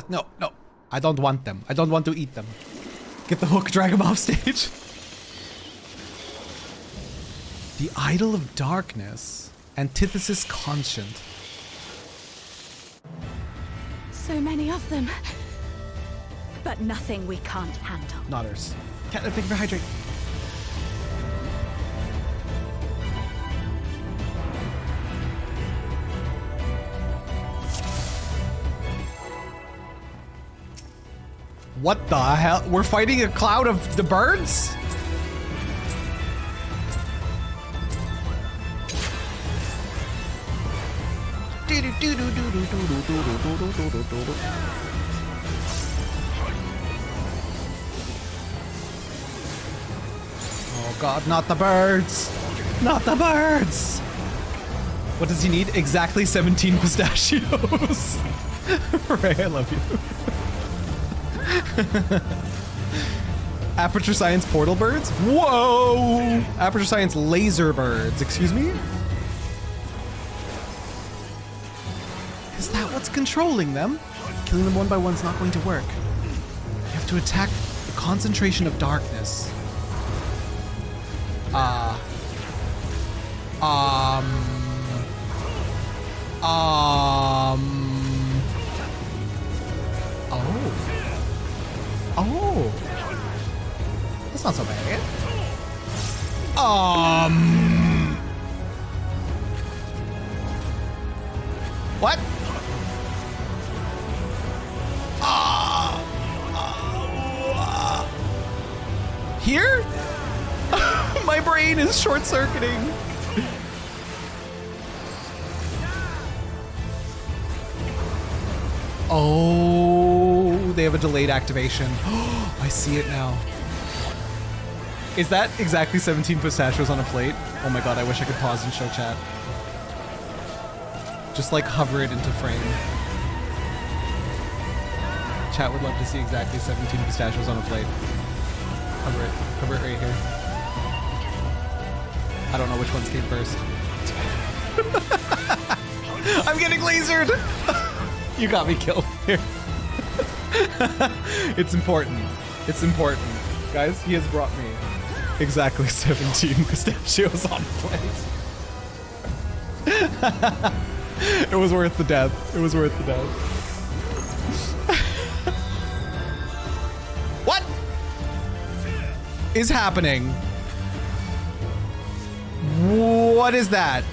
No, no. I don't want them. I don't want to eat them. Get the hook, drag them off stage. The Idol of Darkness. Antithesis Conscient. So many of them. But nothing we can't handle. Nodders. Catnip, thank you for hydrate. What the hell? We're fighting a cloud of the birds? Oh god, not the birds! Not the birds! What does he need? Exactly 17 pistachios. Ray, I love you. Aperture Science portal birds? Whoa! Aperture Science laser birds, excuse me? Is that what's controlling them? Killing them one by one's not going to work. You have to attack the concentration of darkness. Oh. Oh. That's not so bad. What? Here? My brain is short-circuiting. Oh, they have a delayed activation. I see it now. Is that exactly 17 pistachios on a plate? Oh my god, I wish I could pause and show chat. Just like hover it into frame. Chat would love to see exactly 17 pistachios on a plate. Hover it right here. I don't know which ones came first. I'm getting lasered! You got me killed here. It's important. It's important. Guys, he has brought me exactly 17 pistachios on a plate. It was worth the death. It was worth the death. What is happening? What is that?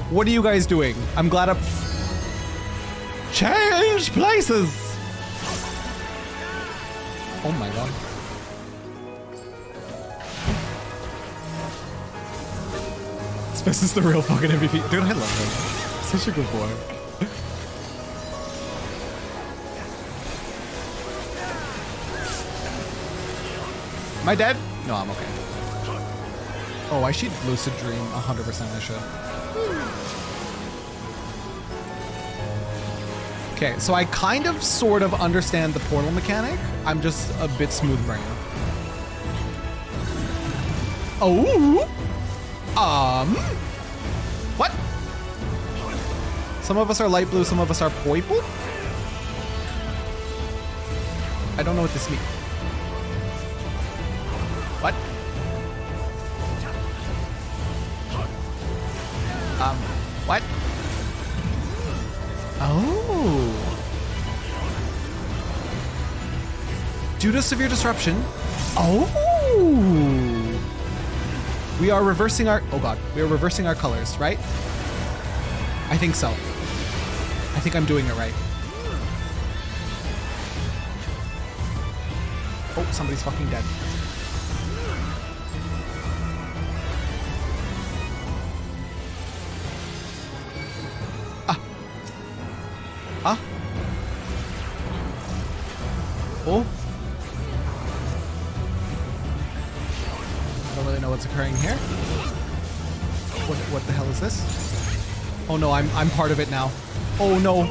What are you guys doing? I'm glad I'm... Change places! Oh my god. This is the real fucking MVP. Dude, I love him. Such a good boy. Am I dead? No, I'm okay. Oh, I should lucid dream 100%. I should. Okay, so I kind of sort of understand the portal mechanic. I'm just a bit smooth brain. Oh. What? Some of us are light blue, some of us are purple. I don't know what this means. What? What? Oh. Due to severe disruption. Oh. We are reversing our, oh god, we are reversing our colors, right? I think so. I think I'm doing it right. Oh, somebody's fucking dead. Huh? Oh. I don't really know what's occurring here. What the hell is this? Oh no, I'm part of it now. Oh no.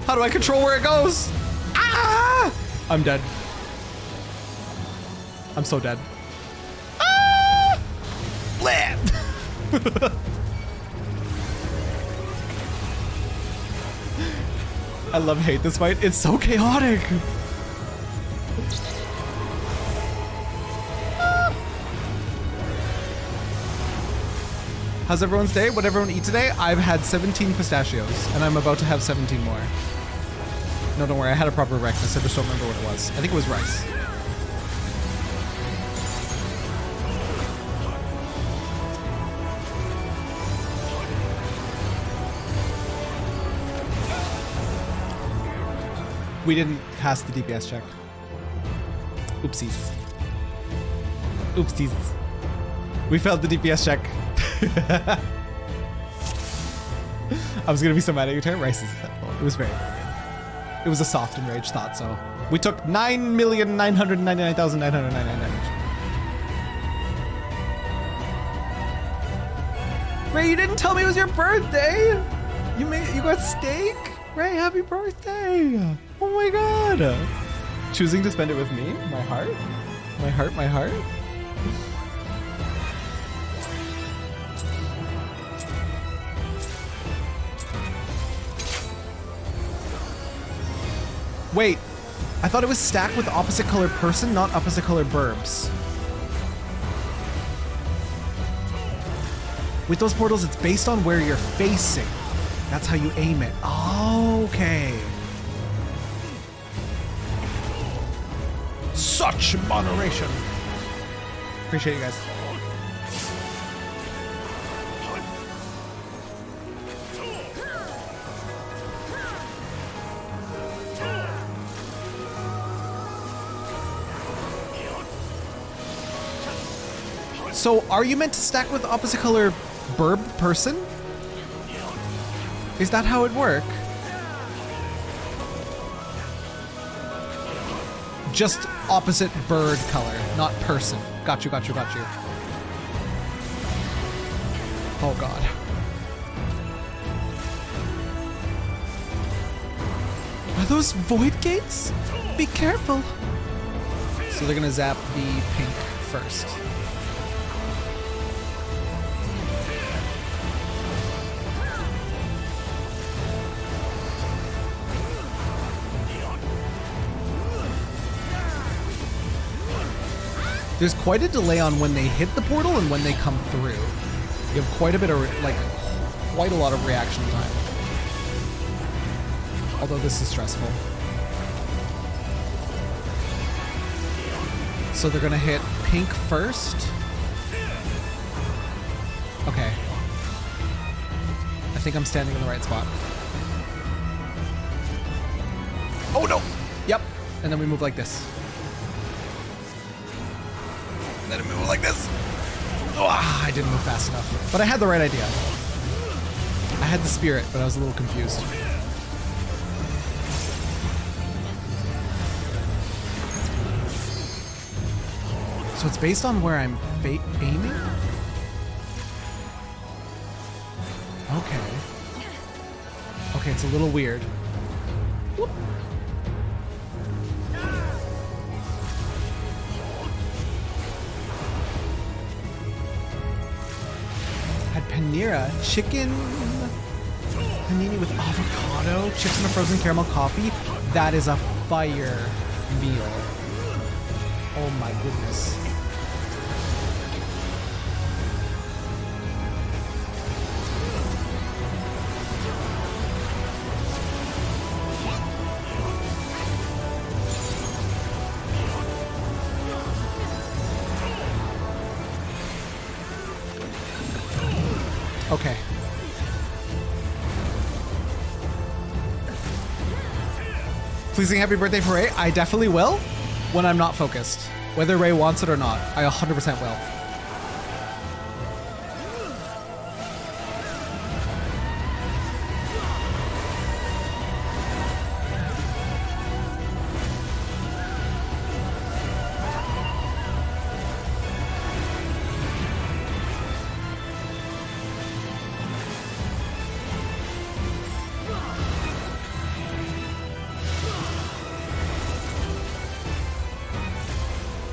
How do I control where it goes? Ah! I'm dead. I'm so dead. Ah! Bleh! I love hate this fight. It's so chaotic. How's everyone's day? What everyone eat today? I've had 17 pistachios, and I'm about to have 17 more. No, don't worry. I had a proper breakfast. I just don't remember what it was. I think it was rice. We didn't pass the DPS check. Oopsies. Oopsies. We failed the DPS check. I was gonna be so mad at you, Terry. Rice is it was very good. It was a soft enraged thought, so. We took 9,999,999 damage. Ray, you didn't tell me it was your birthday! You got steak? Ray, happy birthday! Oh my god! Choosing to spend it with me? My heart? My heart, my heart? Wait, I thought it was stacked with opposite colored person, not opposite colored burbs. With those portals, it's based on where you're facing. That's how you aim it. Oh, okay. Such moderation. Appreciate you guys. So, are you meant to stack with opposite color burb person? Is that how it work? Just opposite bird color, not person. Got you, got you, got you. Oh god. Are those void gates? Be careful. So they're gonna zap the pink first. There's quite a delay on when they hit the portal and when they come through. You have quite a bit of, like, quite a lot of reaction time. Although this is stressful. So they're gonna hit pink first. Okay. I think I'm standing in the right spot. Oh no! Yep. And then we move like this. And then we move like this. Oh, I didn't move fast enough. But I had the right idea. I had the spirit, but I was a little confused. So it's based on where I'm aiming? Okay. Okay, it's a little weird. Whoop. Had panera, chicken panini with avocado, chips and a frozen caramel coffee. That is a fire meal. Oh my goodness. Okay. Please sing happy birthday for Ray. I definitely will when I'm not focused. Whether Ray wants it or not, I 100% will.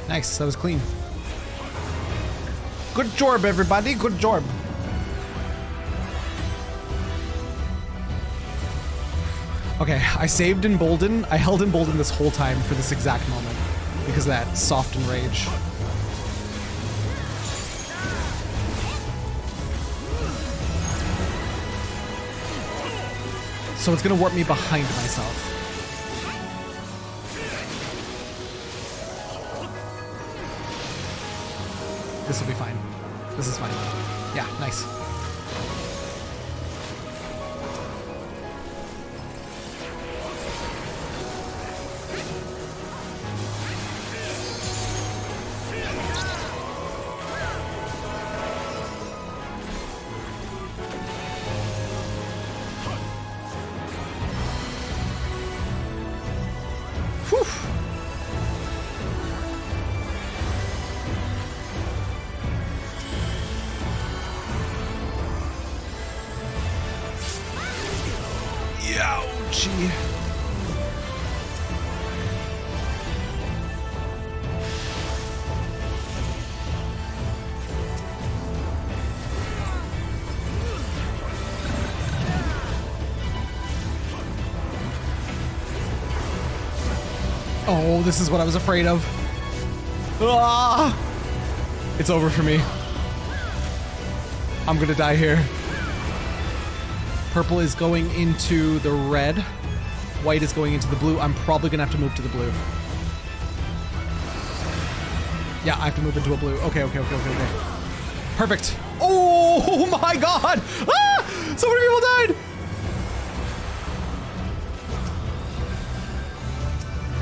Nice, that was clean. Good job, everybody. Good job. Okay, I saved Embolden. I held Embolden this whole time for this exact moment because of that soft enrage. So it's gonna warp me behind myself. This will be fine. This is fine. Yeah, nice. Whew. Ouchie. Oh, this is what I was afraid of. Ah! It's over for me. I'm gonna die here. Purple is going into the red. White is going into the blue. I'm probably gonna have to move to the blue. Yeah, I have to move into a blue. Okay. Perfect. Oh my god! Ah! So many people died!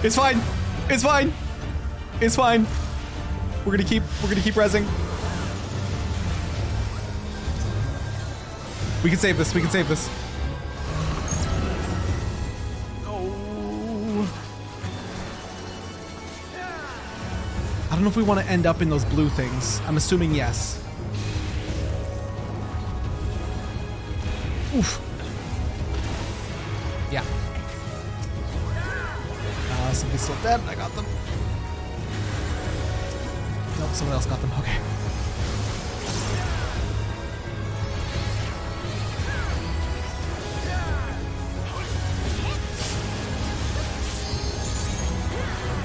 It's fine. It's fine. It's fine. We're gonna keep rezzing. We can save this. We can save this. Oh. I don't know if we want to end up in those blue things. I'm assuming yes. Oof. Yeah. Somebody's still dead. I got them. Nope, someone else got them. Okay.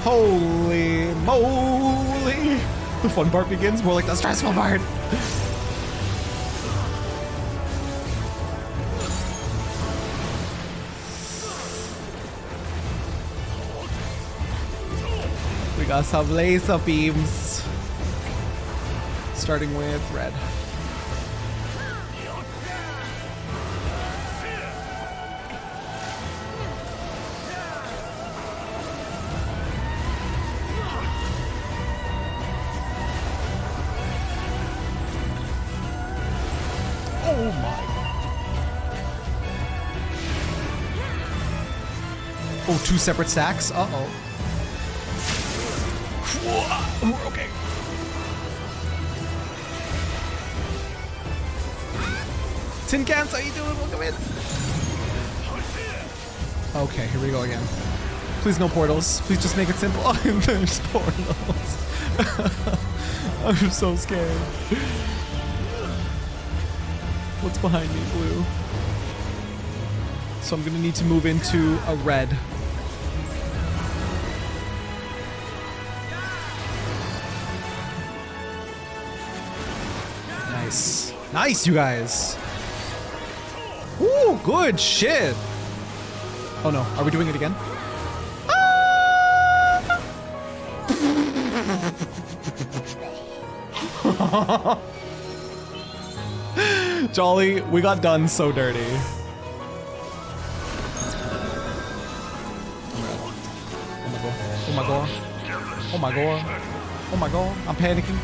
Holy moly! The fun part begins, more like the stressful part. We got some laser beams. Starting with red. Oh my. Oh, 2 separate stacks? Uh-oh. Okay. Tin cans, how you doing? Welcome in. Okay, here we go again. Please no portals. Please just make it simple. Oh, there's portals. I'm so scared. What's behind me, blue? So I'm gonna need to move into a red. Nice. Nice, you guys. Ooh, good shit. Oh no, are we doing it again? Jolly, we got done so dirty. Oh my god. Oh my god. Oh my god. I'm panicking.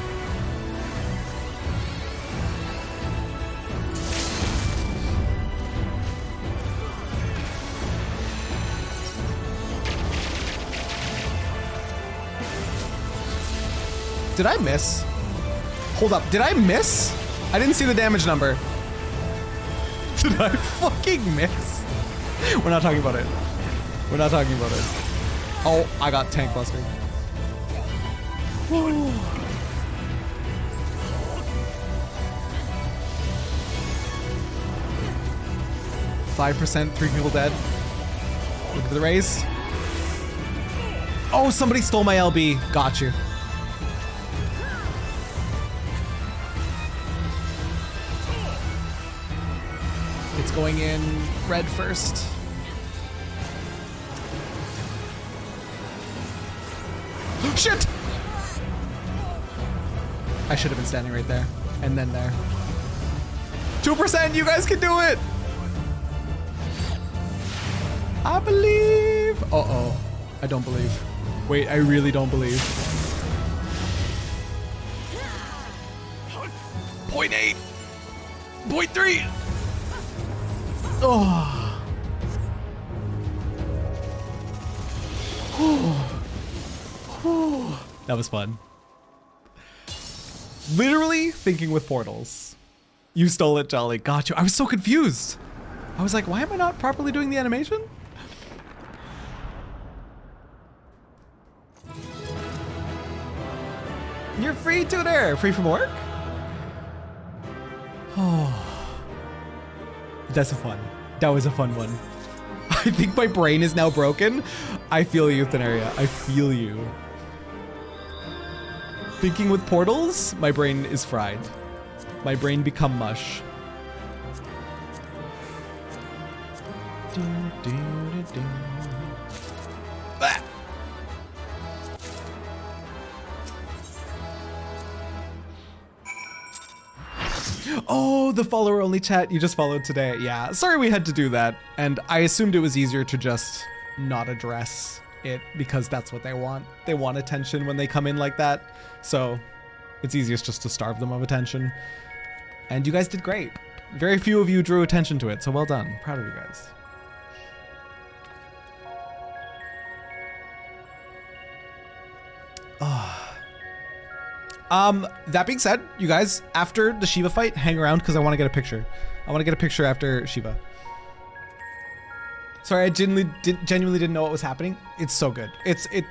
Did I miss? Hold up, did I miss? I didn't see the damage number. Did I fucking miss? We're not talking about it. We're not talking about it. Oh, I got tank buster. 5%, 3 people dead. Look for the raise. Oh, somebody stole my LB. Got you. It's going in red first. Shit! I should have been standing right there. And then there. 2%, you guys can do it! I believe. Uh-oh. I don't believe. Wait, I really don't believe. 0.8. 0.3. Oh. That was fun. Literally thinking with portals. You stole it, Jolly. Got you. I was so confused. I was like, why am I not properly doing the animation? You're free, tutor. Free from work? Oh. That's a fun. That was a fun one. I think my brain is now broken. I feel you, Thanaria. I feel you. Thinking with portals, my brain is fried. My brain become mush. Ah. Oh, the follower only chat you just followed today. Yeah, sorry we had to do that. And I assumed it was easier to just not address it because that's what they want. They want attention when they come in like that. So it's easiest just to starve them of attention. And you guys did great. Very few of you drew attention to it, so well done. Proud of you guys. That being said, you guys, after the Shiva fight, hang around because I want to get a picture. I want to get a picture after Shiva. Sorry, I genuinely didn't know what was happening. It's so good.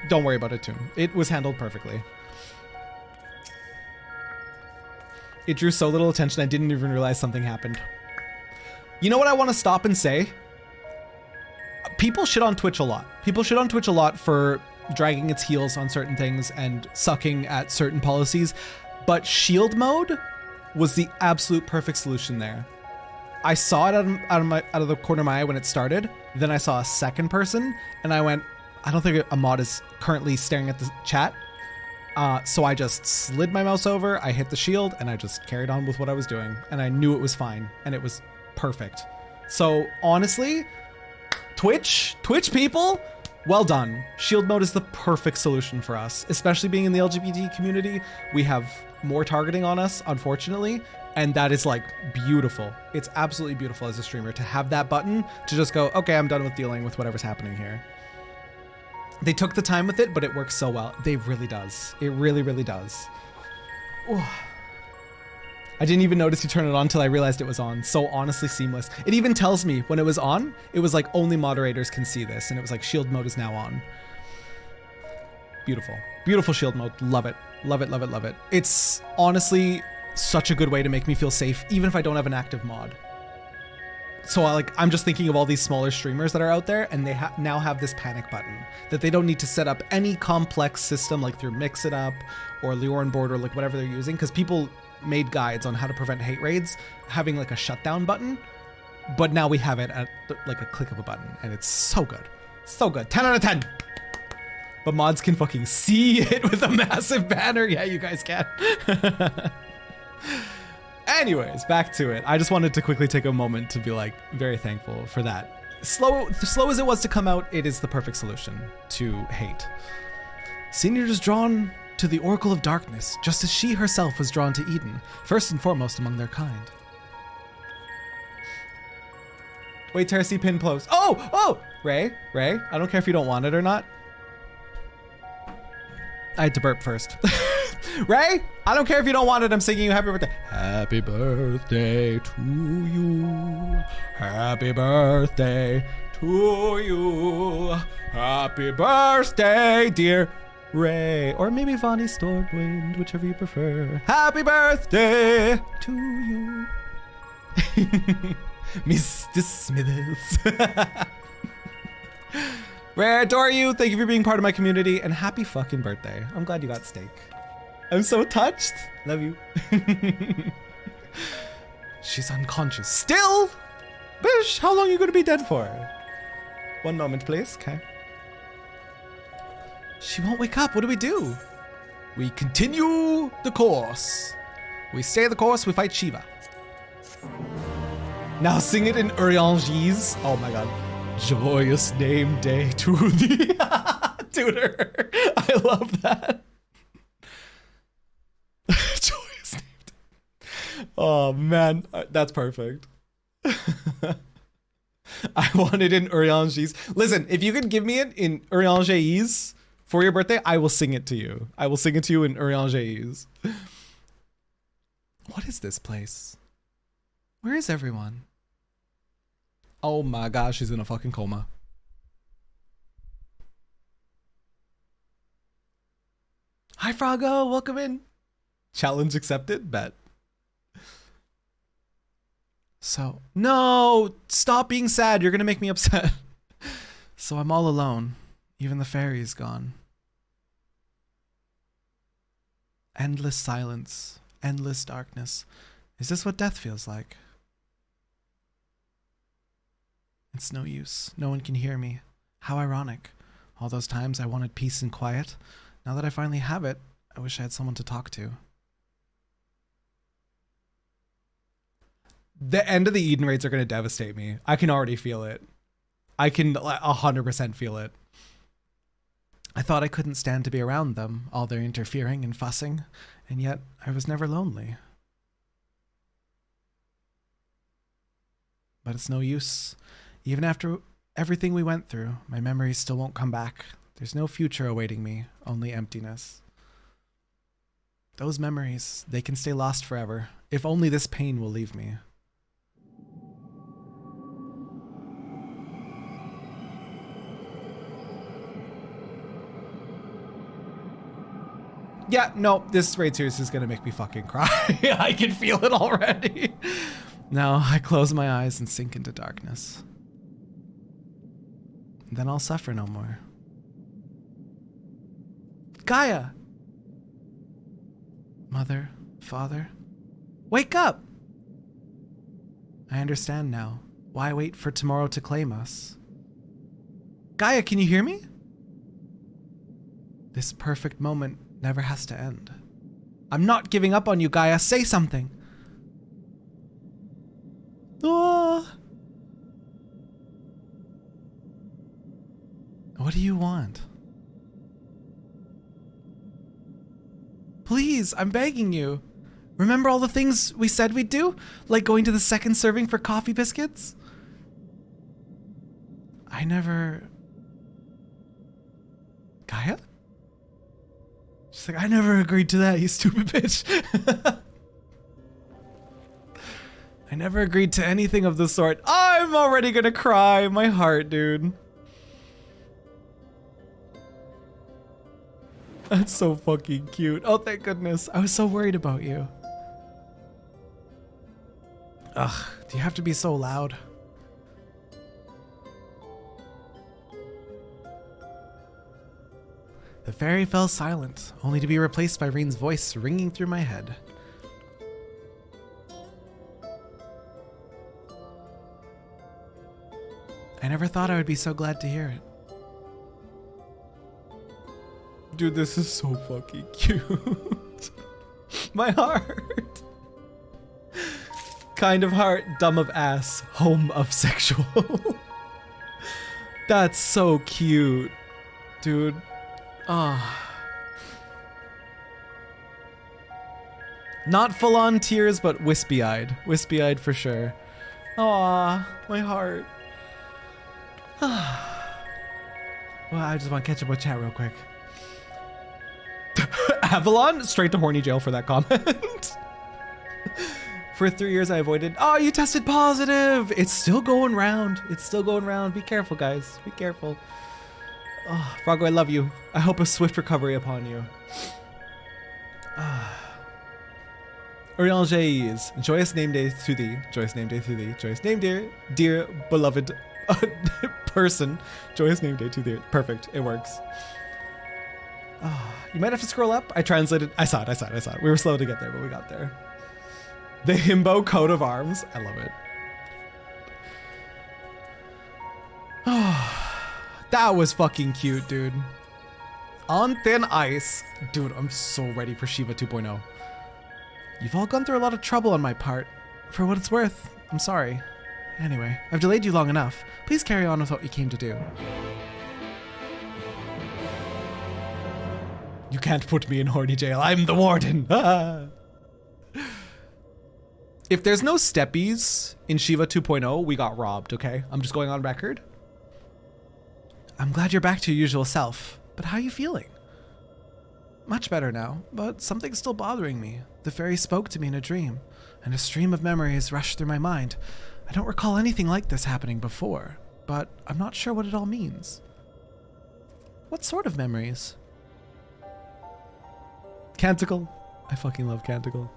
Don't worry about it, Toon. It was handled perfectly. It drew so little attention, I didn't even realize something happened. You know what I want to stop and say? People shit on Twitch a lot. People shit on Twitch a lot for dragging its heels on certain things and sucking at certain policies, but shield mode was the absolute perfect solution there. I saw it out of the corner of my eye when it started. Then I saw a second person and I went, I don't think a mod is currently staring at the chat. So I just slid my mouse over, I hit the shield, and I just carried on with what I was doing. And I knew it was fine, and it was perfect. So honestly, Twitch people, well done. Shield mode is the perfect solution for us, especially being in the LGBT community. We have more targeting on us, unfortunately. And that is like beautiful. It's absolutely beautiful as a streamer to have that button to just go, okay, I'm done with dealing with whatever's happening here. They took the time with it, but it works so well. It really does. It really, really does. Ooh. I didn't even notice you turn it on until I realized it was on. So honestly seamless. It even tells me when it was on, it was like only moderators can see this. And it was like shield mode is now on. Beautiful. Beautiful shield mode. Love it. Love it, love it, love it. It's honestly such a good way to make me feel safe, even if I don't have an active mod. So I'm just thinking of all these smaller streamers that are out there, and they now have this panic button that they don't need to set up any complex system like through Mix It Up or Leorin board or like whatever they're using, because people made guides on how to prevent hate raids having like a shutdown button, but now we have it at like a click of a button, and it's so good. So good. 10 out of 10. But mods can fucking see it with a massive banner. Yeah, you guys can. Anyways, back to it. I just wanted to quickly take a moment to be like very thankful for that. Slow as it was to come out, it is the perfect solution to hate. Senior is drawn to the Oracle of Darkness, just as she herself was drawn to Eden, first and foremost among their kind. Wait, Terrace pin close. Oh! Ray, I don't care if you don't want it or not. I had to burp first. Ray, I don't care if you don't want it. I'm singing you happy birthday. Happy birthday to you. Happy birthday to you. Happy birthday, dear Ray. Or maybe Vonnie Stormwind, whichever you prefer. Happy birthday to you. Mr. Smithers. Ray, I adore you. Thank you for being part of my community, and happy fucking birthday. I'm glad you got steak. I'm so touched. Love you. She's unconscious. Still? Bish, how long are you going to be dead for? 1 moment, please. Okay. She won't wake up. What do we do? We continue the course. We stay the course. We fight Shiva. Now sing it in Eorzea. Oh my god. Joyous name day to thee. Tutor. I love that. Joyous name day. Oh man, that's perfect. I want it in Eorzea. Listen, if you could give me it in Eorzea for your birthday, I will sing it to you. I will sing it to you in Eorzea. What is this place? Where is everyone? Oh my gosh, she's in a fucking coma. Hi, Froggo, welcome in. Challenge accepted, bet. So, no, stop being sad. You're gonna make me upset. So I'm all alone. Even the fairy's gone. Endless silence, endless darkness. Is this what death feels like? It's no use. No one can hear me. How ironic. All those times I wanted peace and quiet. Now that I finally have it, I wish I had someone to talk to. The end of the Eden raids are going to devastate me. I can already feel it. I can 100% feel it. I thought I couldn't stand to be around them, all their interfering and fussing, and yet I was never lonely. But it's no use. Even after everything we went through, my memories still won't come back. There's no future awaiting me, only emptiness. Those memories, they can stay lost forever, if only this pain will leave me. Yeah, no, this raid series is gonna make me fucking cry. I can feel it already. Now I close my eyes and sink into darkness. Then I'll suffer no more. Gaia! Mother, father, wake up! I understand now. Why wait for tomorrow to claim us? Gaia, can you hear me? This perfect moment never has to end. I'm not giving up on you, Gaia. Say something. Oh. What do you want? Please, I'm begging you. Remember all the things we said we'd do? Like going to the second serving for coffee biscuits? I never... Gaia? She's like, I never agreed to that, you stupid bitch. I never agreed to anything of the sort. I'm already gonna cry. My heart, dude. That's so fucking cute. Oh, thank goodness. I was so worried about you. Ugh, do you have to be so loud? The fairy fell silent, only to be replaced by Reen's voice ringing through my head. I never thought I would be so glad to hear it. Dude, this is so fucking cute. My heart. Kind of heart, dumb of ass, home of sexual. That's so cute. Dude. Ah. Not full on tears, but wispy-eyed. Wispy-eyed for sure. Aw, my heart. Well, I just want to catch up with chat real quick. Avalon? Straight to horny jail for that comment. For 3 years I avoided. Oh, you tested positive! It's still going round. It's still going round. Be careful, guys. Be careful. Oh, Froggo, I love you. I hope a swift recovery upon you. Eorzea, joyous name day to thee. Joyous name day to thee. Joyous name day, dear beloved person. Joyous name day to thee. Perfect. It works. You might have to scroll up. I translated. I saw it. We were slow to get there, but we got there. The himbo coat of arms. I love it. That was fucking cute, dude. On thin ice. Dude, I'm so ready for Shiva 2.0. You've all gone through a lot of trouble on my part. For what it's worth, I'm sorry. Anyway, I've delayed you long enough. Please carry on with what you came to do. You can't put me in horny jail. I'm the warden. If there's no steppies in Shiva 2.0, we got robbed, okay? I'm just going on record. I'm glad you're back to your usual self, but how are you feeling? Much better now, but something's still bothering me. The fairy spoke to me in a dream, and a stream of memories rushed through my mind. I don't recall anything like this happening before, but I'm not sure what it all means. What sort of memories? Canticle. I fucking love Canticle.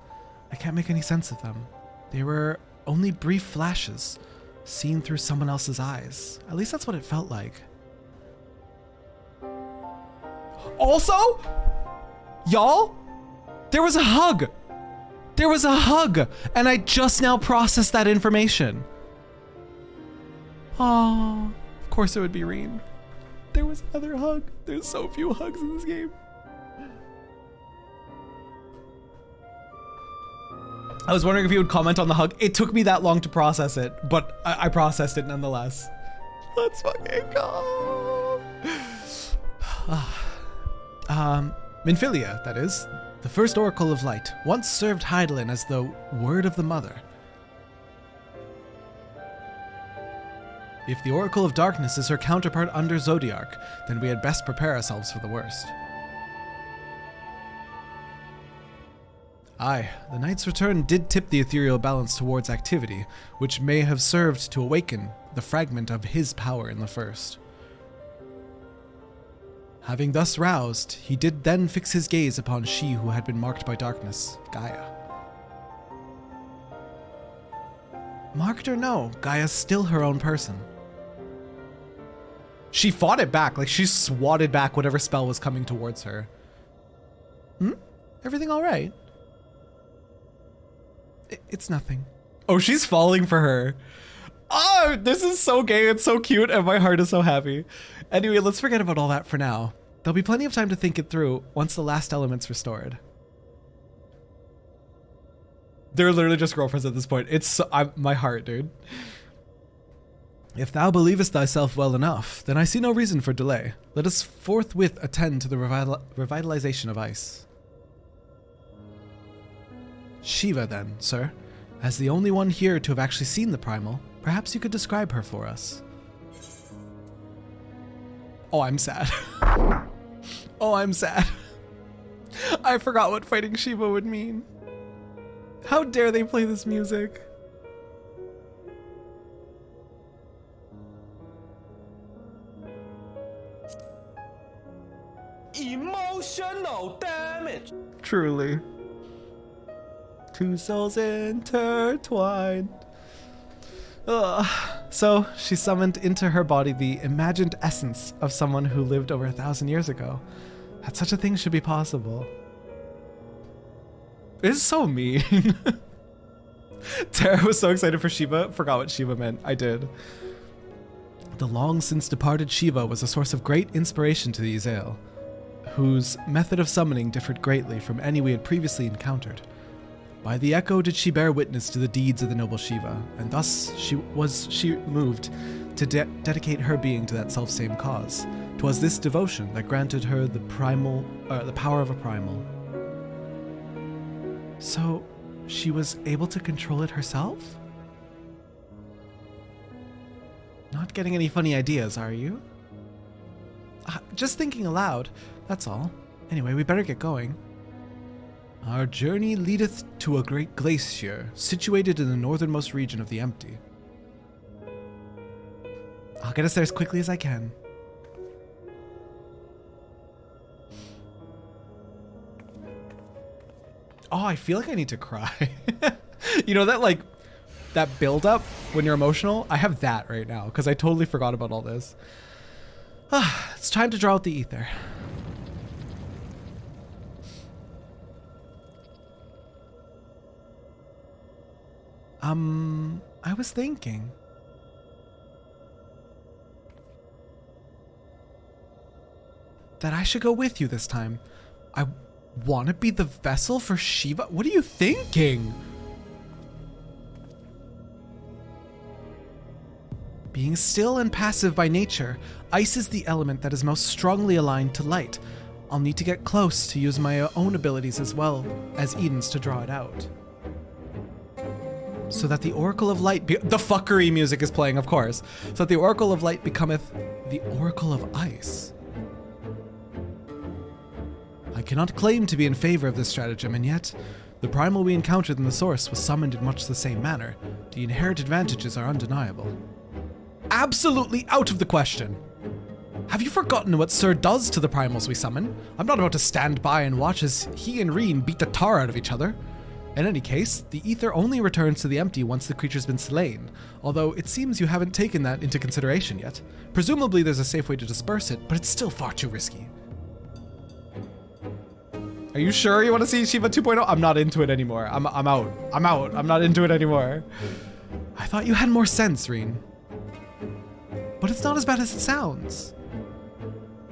I can't make any sense of them. They were only brief flashes, seen through someone else's eyes. At least that's what it felt like. Also, y'all, there was a hug. There was a hug, and I just now processed that information. Oh, of course it would be Reen. There was another hug. There's so few hugs in this game. I was wondering if you would comment on the hug. It took me that long to process it, but I processed it nonetheless. Let's fucking go. Minfilia, that is. The first Oracle of Light, once served Hydaelyn as the Word of the Mother. If the Oracle of Darkness is her counterpart under Zodiark, then we had best prepare ourselves for the worst. Aye, the Knight's return did tip the ethereal balance towards activity, which may have served to awaken the fragment of his power in the first. Having thus roused, he did then fix his gaze upon she who had been marked by darkness, Gaia. Marked or no, Gaia's still her own person. She fought it back, like she swatted back whatever spell was coming towards her. Everything all right? It's nothing. Oh, she's falling for her. Oh, this is so gay and so cute, and my heart is so happy. Anyway, let's forget about all that for now. There'll be plenty of time to think it through once the last element's restored. They're literally just girlfriends at this point. It's so, my heart, dude. If thou believest thyself well enough, then I see no reason for delay. Let us forthwith attend to the revitalization of ice. Shiva then, sir. As the only one here to have actually seen the primal, perhaps you could describe her for us. Oh, I'm sad. Oh, I'm sad. I forgot what fighting Shiva would mean. How dare they play this music? Emotional damage. Truly. Two souls intertwined. Ugh. So she summoned into her body the imagined essence of someone who lived over 1,000 years ago. That such a thing should be possible. It's so mean. Terra was so excited for Shiva, forgot what Shiva meant. I did. The long since departed Shiva was a source of great inspiration to the Eorzea, whose method of summoning differed greatly from any we had previously encountered. By the echo did she bear witness to the deeds of the noble Shiva, and thus she moved to dedicate her being to that selfsame cause. 'Twas this devotion that granted her the power of a primal. So, she was able to control it herself? Not getting any funny ideas, are you? Just thinking aloud, that's all. Anyway, we better get going. Our journey leadeth to a great glacier, situated in the northernmost region of the Empty. I'll get us there as quickly as I can. Oh, I feel like I need to cry. You know that build up when you're emotional? I have that right now, because I totally forgot about all this. It's time to draw out the ether. I was thinking. That I should go with you this time. I want to be the vessel for Shiva? What are you thinking? Being still and passive by nature, ice is the element that is most strongly aligned to light. I'll need to get close to use my own abilities as well as Eden's to draw it out. So that the Oracle of Light the fuckery music is playing, of course. So that the Oracle of Light becometh the Oracle of Ice. I cannot claim to be in favor of this stratagem, and yet, the primal we encountered in the source was summoned in much the same manner. The inherent advantages are undeniable. Absolutely out of the question! Have you forgotten what Sir does to the primals we summon? I'm not about to stand by and watch as he and Reen beat the tar out of each other. In any case, the ether only returns to the Empty once the creature's been slain, although it seems you haven't taken that into consideration yet. Presumably there's a safe way to disperse it, but it's still far too risky. Are you sure you want to see Shiva 2.0? I'm not into it anymore. I'm out. I'm not into it anymore. I thought you had more sense, Reen. But it's not as bad as it sounds.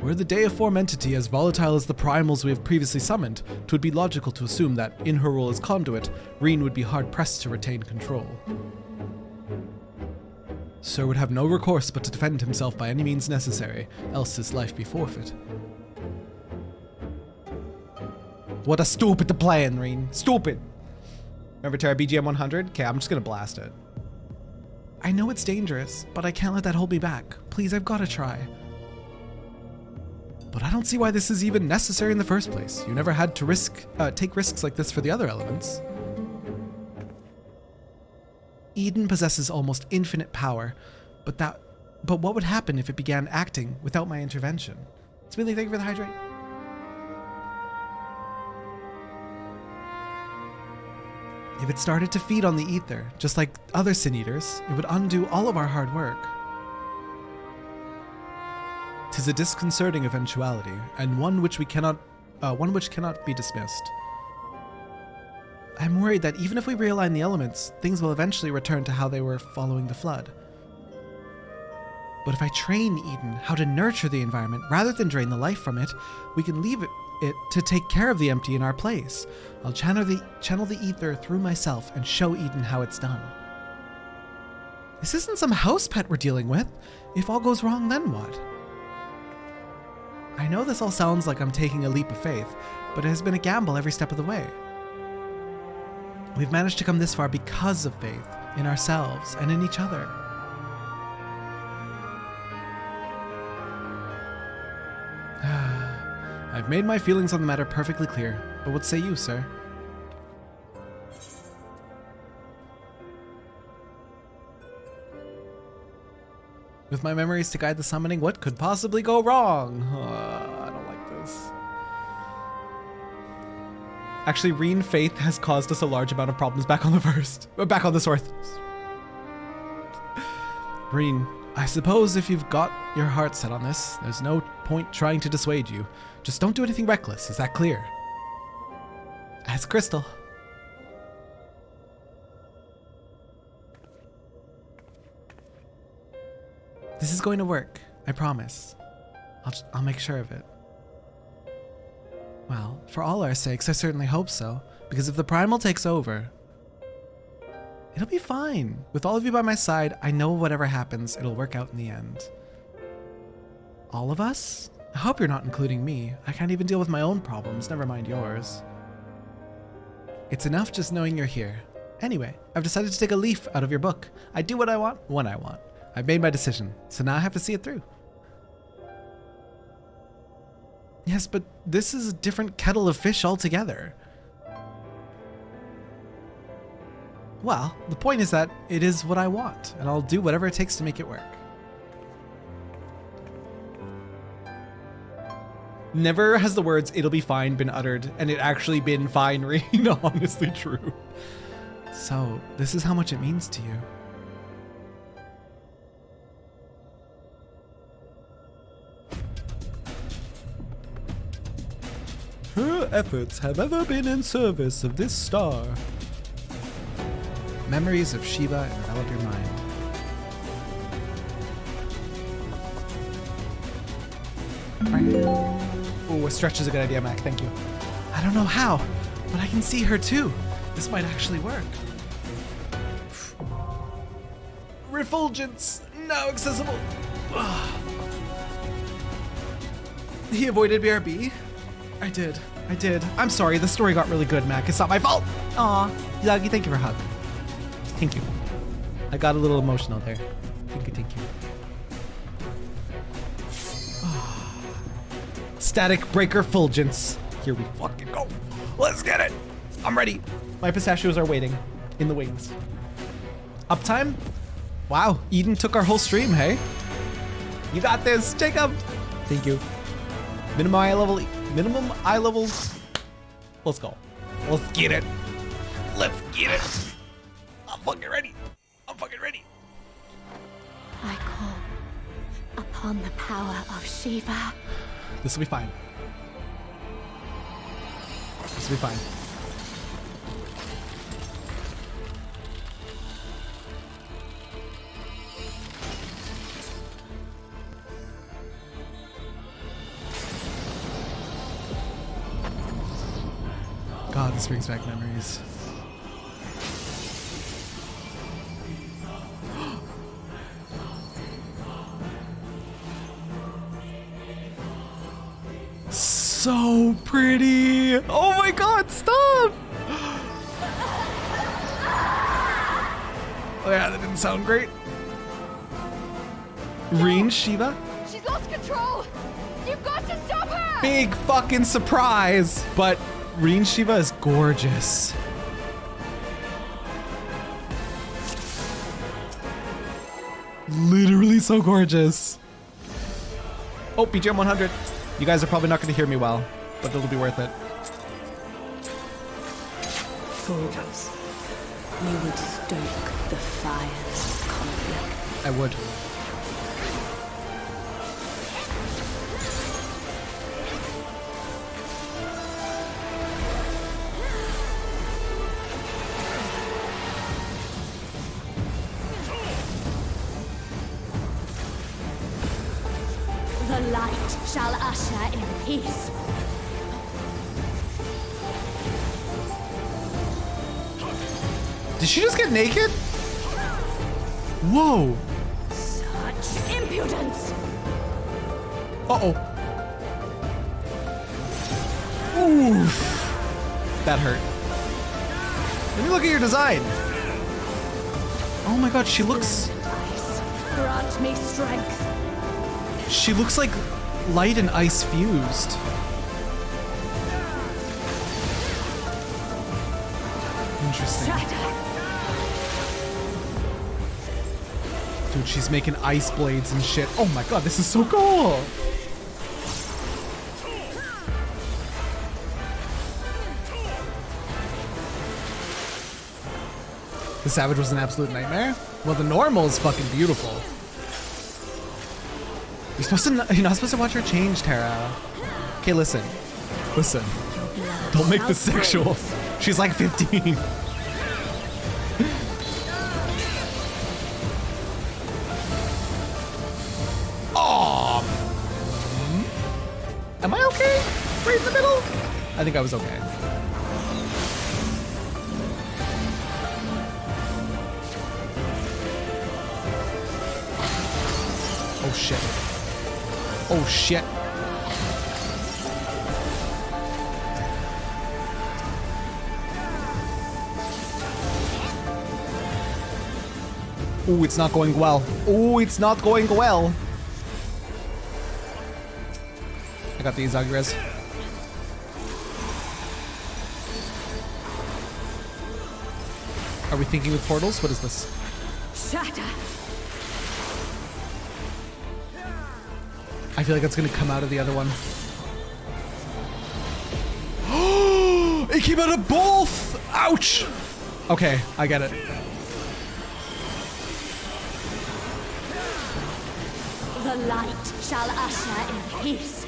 Were the deiform entity as volatile as the primals we have previously summoned, it would be logical to assume that, in her role as conduit, Reen would be hard-pressed to retain control. Sir would have no recourse but to defend himself by any means necessary, else his life be forfeit. What a stupid plan, Reen. Stupid! Remember Terra BGM 100? Okay, I'm just gonna blast it. I know it's dangerous, but I can't let that hold me back. Please, I've gotta try. But I don't see why this is even necessary in the first place. You never had to take risks like this for the other elements. Eden possesses almost infinite power, but what would happen if it began acting without my intervention? Smithy, thank you for the hydrate. If it started to feed on the ether, just like other sin eaters, it would undo all of our hard work. 'Tis a disconcerting eventuality, and one which cannot be dismissed. I'm worried that even if we realign the elements, things will eventually return to how they were following the flood. But if I train Eden how to nurture the environment rather than drain the life from it, we can leave it to take care of the Empty in our place. I'll channel the ether through myself and show Eden how it's done. This isn't some house pet we're dealing with. If all goes wrong, then what? I know this all sounds like I'm taking a leap of faith, but it has been a gamble every step of the way. We've managed to come this far because of faith in ourselves and in each other. I've made my feelings on the matter perfectly clear, but what say you, sir? With my memories to guide the summoning, what could possibly go wrong? I don't like this. Actually, Reen Faith has caused us a large amount of problems back on the Sorth. Reen, I suppose if you've got your heart set on this, there's no point trying to dissuade you. Just don't do anything reckless, is that clear? As crystal. This is going to work, I promise. I'll make sure of it. Well, for all our sakes, I certainly hope so, because if the Primal takes over, it'll be fine. With all of you by my side, I know whatever happens, it'll work out in the end. All of us? I hope you're not including me. I can't even deal with my own problems, never mind yours. It's enough just knowing you're here. Anyway, I've decided to take a leaf out of your book. I do what I want, when I want. I've made my decision, so now I have to see it through. Yes, but this is a different kettle of fish altogether. Well, the point is that it is what I want, and I'll do whatever it takes to make it work. Never has the words "it'll be fine" been uttered, and it actually been fine, Reen. Honestly true. So, this is how much it means to you. Her efforts have ever been in service of this star. Memories of Shiva envelop your mind. Ooh, a stretch is a good idea, Mac. Thank you. I don't know how, but I can see her too. This might actually work. Refulgence, now accessible. He avoided BRB. I did. I'm sorry, the story got really good, Mac. It's not my fault. Aw, Yagi, thank you for a hug. Thank you. I got a little emotional there. Thank you. Static Breaker Fulgence. Here we fucking go. Let's get it. I'm ready. My pistachios are waiting in the wings. Uptime? Wow, Eden took our whole stream, hey? You got this, Jacob. Thank you. Minimum eye level. Let's go. Let's get it. I'm fucking ready. I call upon the power of Shiva. This will be fine. God, this brings back memories. So pretty! Oh my god, stop! Oh yeah, that didn't sound great. Reen Shiva? She's lost control! You've got to stop her! Big fucking surprise! But Reen Shiva is gorgeous. Literally so gorgeous. Oh, BGM 100. You guys are probably not going to hear me well, but it'll be worth it. Fulgence, you would stoke the fires of conflict. I would. The light shall usher in peace. Did she just get naked? Whoa. Such impudence! Uh-oh. Oof. That hurt. Let me look at your design. Oh my god, she looks... Ice, grant me strength. She looks like light and ice fused. Interesting. Shatter. Dude, she's making ice blades and shit. Oh my god, this is so cool. The Savage was an absolute nightmare? Well, the normal is fucking beautiful. You're not supposed to watch her change, Terra. Okay, listen. Listen. Don't make this sexual. She's like 15. Oh. Am I okay? Right in the middle? I think I was okay. Oh shit. Oh shit. Oh, it's not going well. Oh, it's not going well. I got these Agres. Are we thinking with portals? What is this? Shatter. I feel like it's gonna come out of the other one. It came out of both! Ouch! Okay, I get it. The light shall usher in peace.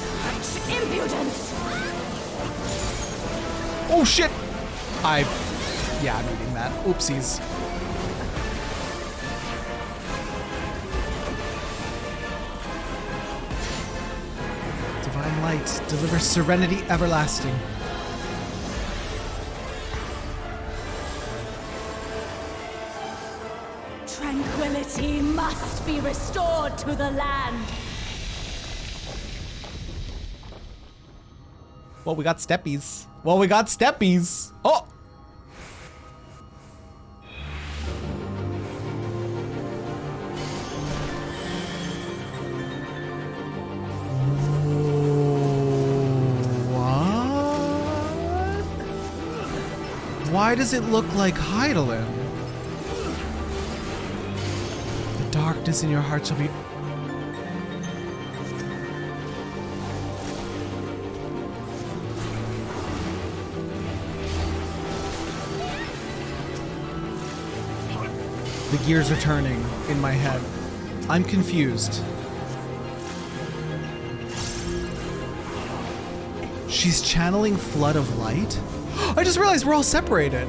Such impudence! Oh shit! Yeah, I'm eating that. Oopsies. Divine light, deliver serenity everlasting. Tranquility must be restored to the land. Well, we got steppies. Well, we got steppies. Oh! What? Why does it look like Heidelin? The darkness in your heart shall be... The gears are turning in my head. I'm confused. She's channeling Flood of Light? I just realized we're all separated.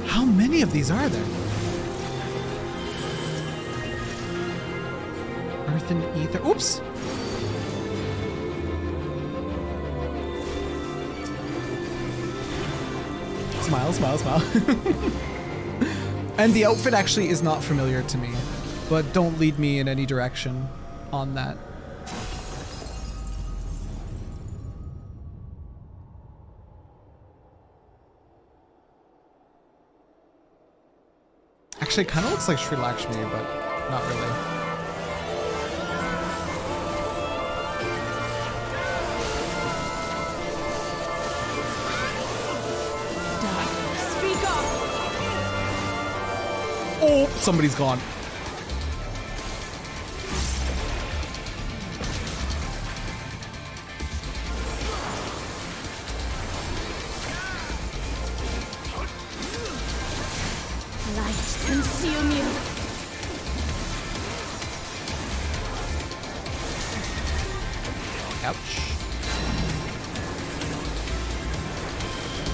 How many of these are there? Earth and Ether. Oops. Smile, smile, smile. And the outfit actually is not familiar to me, but don't lead me in any direction on that. Actually, it kind of looks like Sri Lakshmi, but not really. Oh, somebody's gone. Light consume you. Ouch.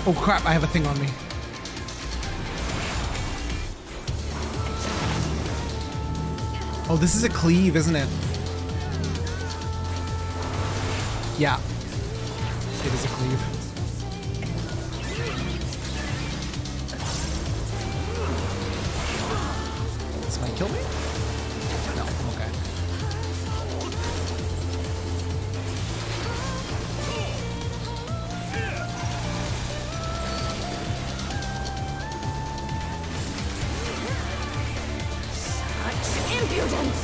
Oh crap, I have a thing on me. Oh, this is a cleave, isn't it? Yeah. It is a cleave. This might kill me? No, I'm okay. Such impudence!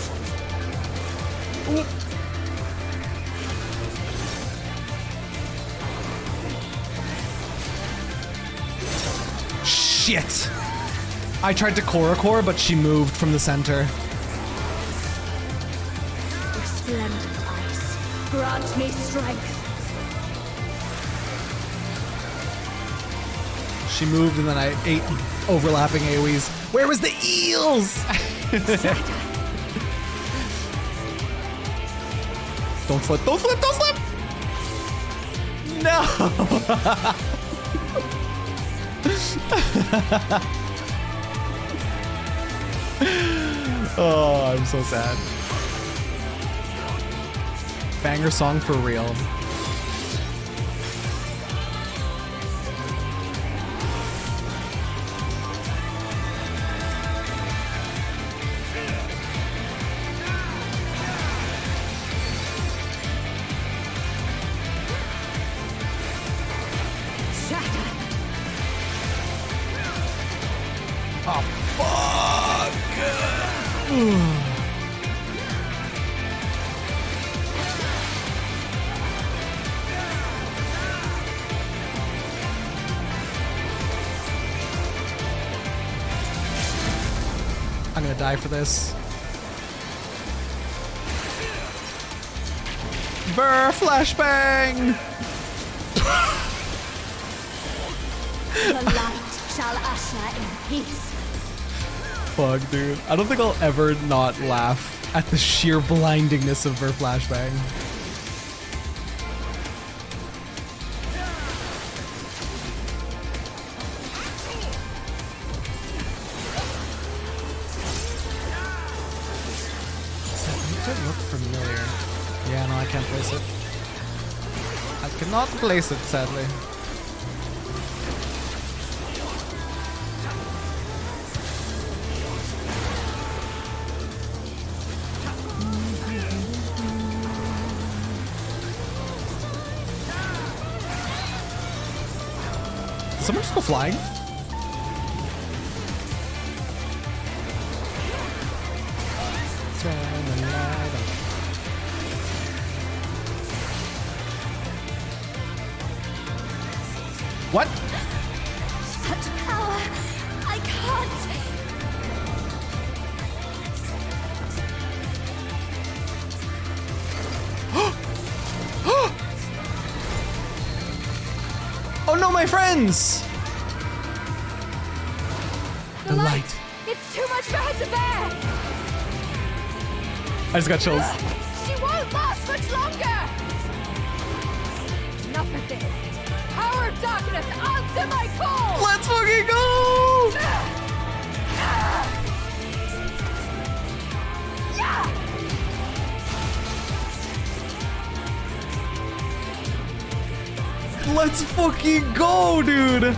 Shit! I tried to core, but she moved from the center. Resplendent ice, grant me strength. She moved and then I ate overlapping AoEs. Where was the eels? Don't flip, don't flip, don't slip! No! Oh, I'm so sad. Banger song for real. Oh, fuck! I'm gonna die for this. Brr, flashbang! The light shall usher in peace. Fuck, dude. I don't think I'll ever not laugh at the sheer blindingness of her flashbang. Does it look familiar? Yeah, no, I can't place it. I cannot place it, sadly. Did someone just go flying? What? Such power, I can't. Oh no, my friends! The light. It's too much for her to bear. I just got chills. She won't last much longer. Enough of this. Power of darkness, answer my call. Let's fucking go! Yeah! Let's fucking go, dude!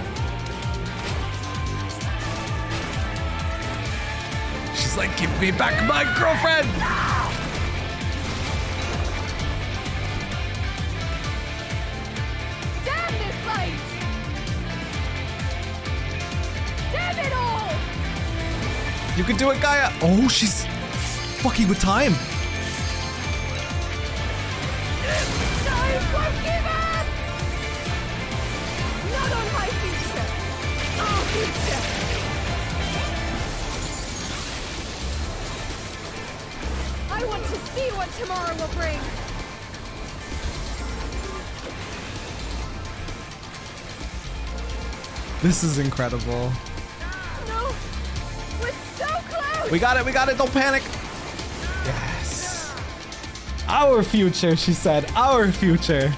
She's like, give me back my girlfriend! Damn this light! Damn it all! You can do it, Gaia! Oh, she's fucking with time. Don't forgive us! Not on my future! Our future! I want to see what tomorrow will bring! This is incredible. No! We're so close! We got it, don't panic! Yes. Our future, she said, our future.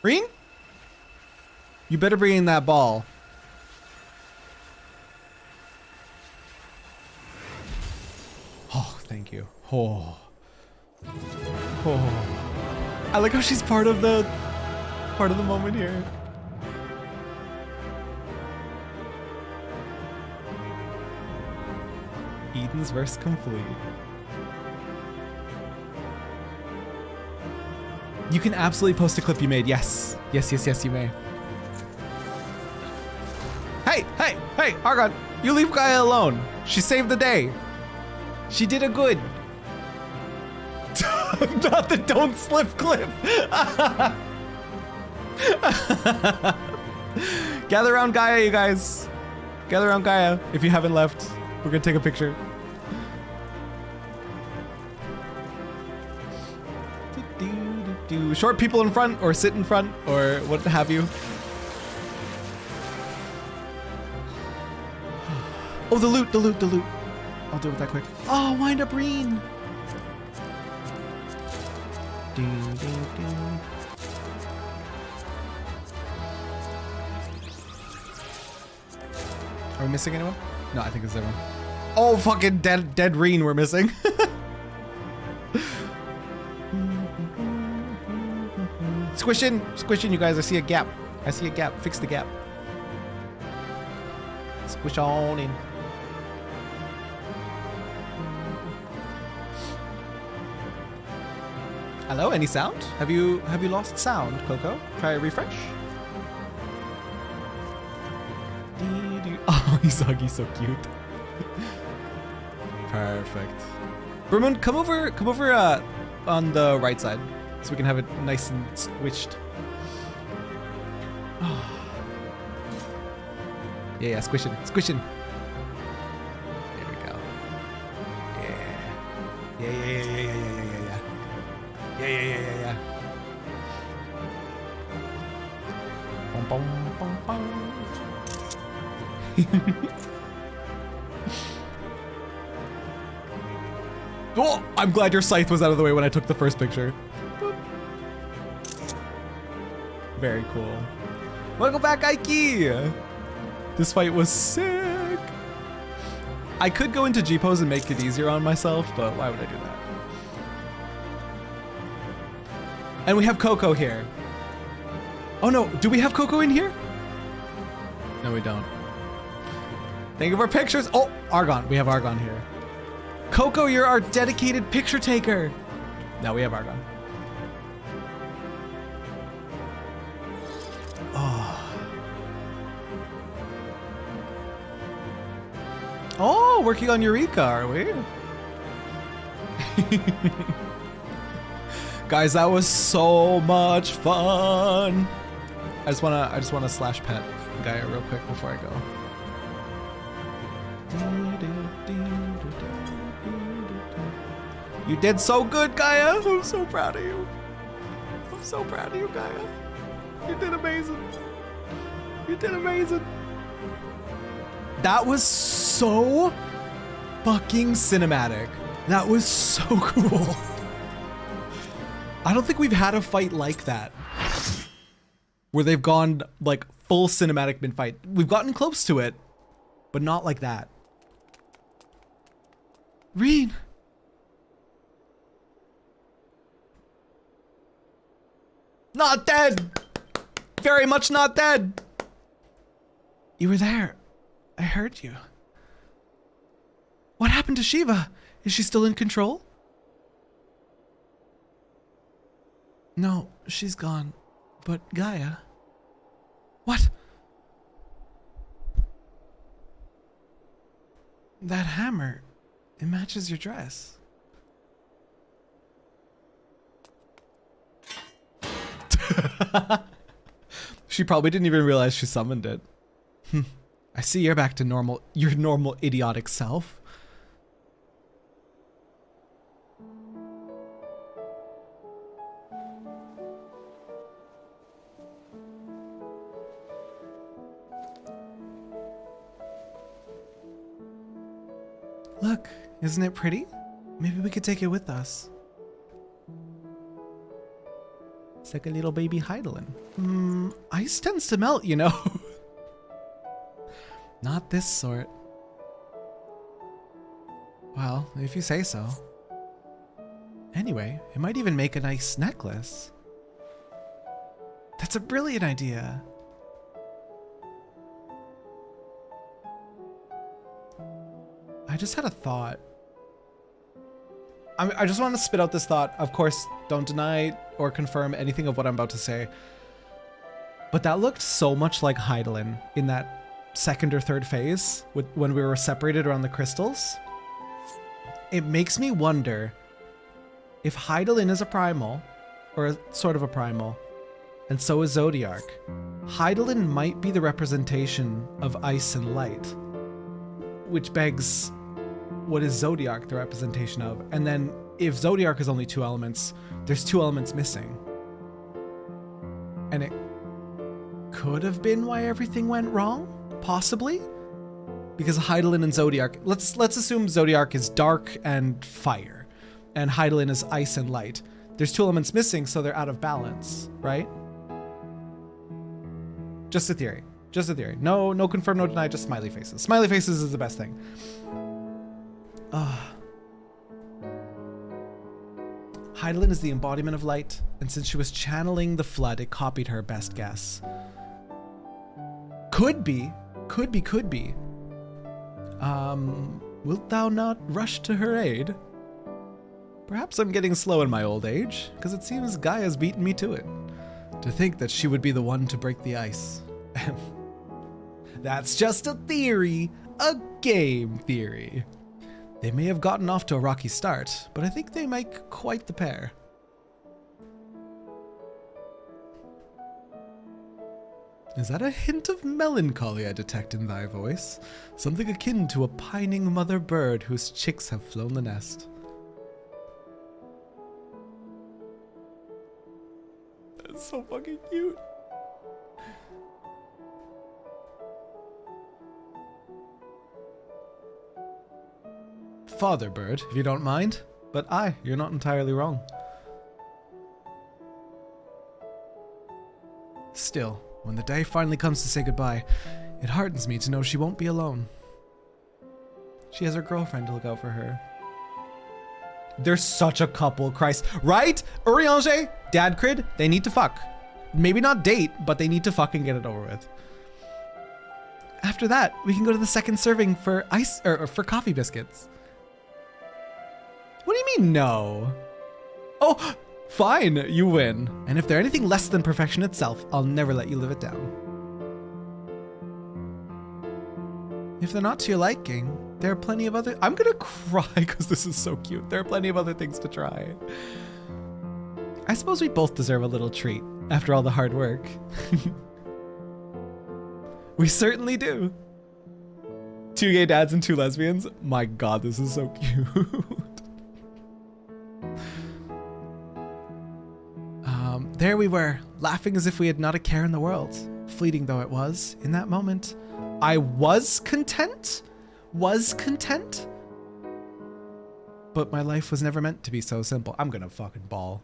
Green? You better bring in that ball. Oh, thank you. Oh. Oh. I like how she's part of the moment here. Eden's verse complete. You can absolutely post a clip you made. Yes. Yes, yes, yes, you may. Hey, hey, hey, Argon, you leave Gaia alone. She saved the day. She did a good. Not the don't slip clip. Gather around Gaia, you guys. Gather around Gaia if you haven't left. We're gonna take a picture. Do short people in front or sit in front or what have you. Oh, the loot, the loot, the loot. I'll deal with that quick. Oh, wind up Reen. Are we missing anyone? No, I think it's everyone. Oh, fucking dead Reen we're missing. Squish in, you guys. I see a gap. I see a gap. Fix the gap. Squish on in. Hello, any sound? Have you lost sound, Coco? Try a refresh. Oh, he's so cute. Perfect. Vermoon, come over on the right side so we can have it nice and squished. Yeah, squishing. There we go. Yeah. Bum, bum, bum. Oh, I'm glad your scythe was out of the way when I took the first picture. Boop. Very cool. Welcome back, Aiki! This fight was sick! I could go into G-pose and make it easier on myself, but why would I do that? And we have Coco here. Oh no, do we have Coco in here? No, we don't. Thank you for pictures. Oh, Argon, we have Argon here. Coco, you're our dedicated picture taker. Now we have Argon. Oh, working on Eureka, are we? Guys, that was so much fun. I just wanna slash pet Gaia real quick before I go. You did so good, Gaia. I'm so proud of you. I'm so proud of you, Gaia. You did amazing. You did amazing. That was so fucking cinematic. That was so cool. I don't think we've had a fight like that where they've gone like full cinematic mid-fight. We've gotten close to it, but not like that. Reen. Not dead. Very much not dead. You were there. I heard you. What happened to Shiva? Is she still in control? No, she's gone. But Gaia? What? That hammer, it matches your dress. She probably didn't even realize she summoned it. I see you're back to normal, your normal idiotic self. Look, isn't it pretty? Maybe we could take it with us. It's like a little baby Heidelin. Ice tends to melt, you know. Not this sort. Well, if you say so. Anyway, it might even make a nice necklace. That's a brilliant idea. I just had a thought. I just want to spit out this thought. Of course, don't deny or confirm anything of what I'm about to say. But that looked so much like Hydaelyn in that second or third phase when we were separated around the crystals. It makes me wonder if Hydaelyn is a primal, or sort of a primal, and so is Zodiark. Hydaelyn might be the representation of ice and light, which begs, what is Zodiark the representation of? And then if Zodiark is only 2 elements, there's 2 elements missing. And it could have been why everything went wrong, possibly? Because Hydaelyn and Zodiark, let's assume Zodiark is dark and fire, and Hydaelyn is ice and light. There's 2 elements missing, so they're out of balance, right? Just a theory. Just a theory. No confirm, no deny, just smiley faces. Smiley faces is the best thing. Hydaelyn is the embodiment of light, and since she was channeling the flood, it copied her, best guess. Could be. Wilt thou not rush to her aid? Perhaps I'm getting slow in my old age, because it seems Gaia's beaten me to it. To think that she would be the one to break the ice. That's just a theory. A game theory. They may have gotten off to a rocky start, but I think they make quite the pair. Is that a hint of melancholy I detect in thy voice? Something akin to a pining mother bird whose chicks have flown the nest. That's so fucking cute. Father bird, if you don't mind, but aye, you're not entirely wrong. Still, when the day finally comes to say goodbye, it heartens me to know she won't be alone. She has her girlfriend to look out for her. They're such a couple, Christ. Right? Eorzea, Dad Crid, they need to fuck. Maybe not date, but they need to fucking get it over with. After that, we can go to the second serving for for coffee biscuits. What do you mean, no? Oh, fine, you win. And if they're anything less than perfection itself, I'll never let you live it down. If they're not to your liking, there are plenty of other— I'm gonna cry because this is so cute. There are plenty of other things to try. I suppose we both deserve a little treat after all the hard work. We certainly do. 2 gay dads and 2 lesbians. My God, this is so cute. There we were, laughing as if we had not a care in the world. Fleeting though it was, in that moment, I was content? But my life was never meant to be so simple. I'm gonna fucking bawl.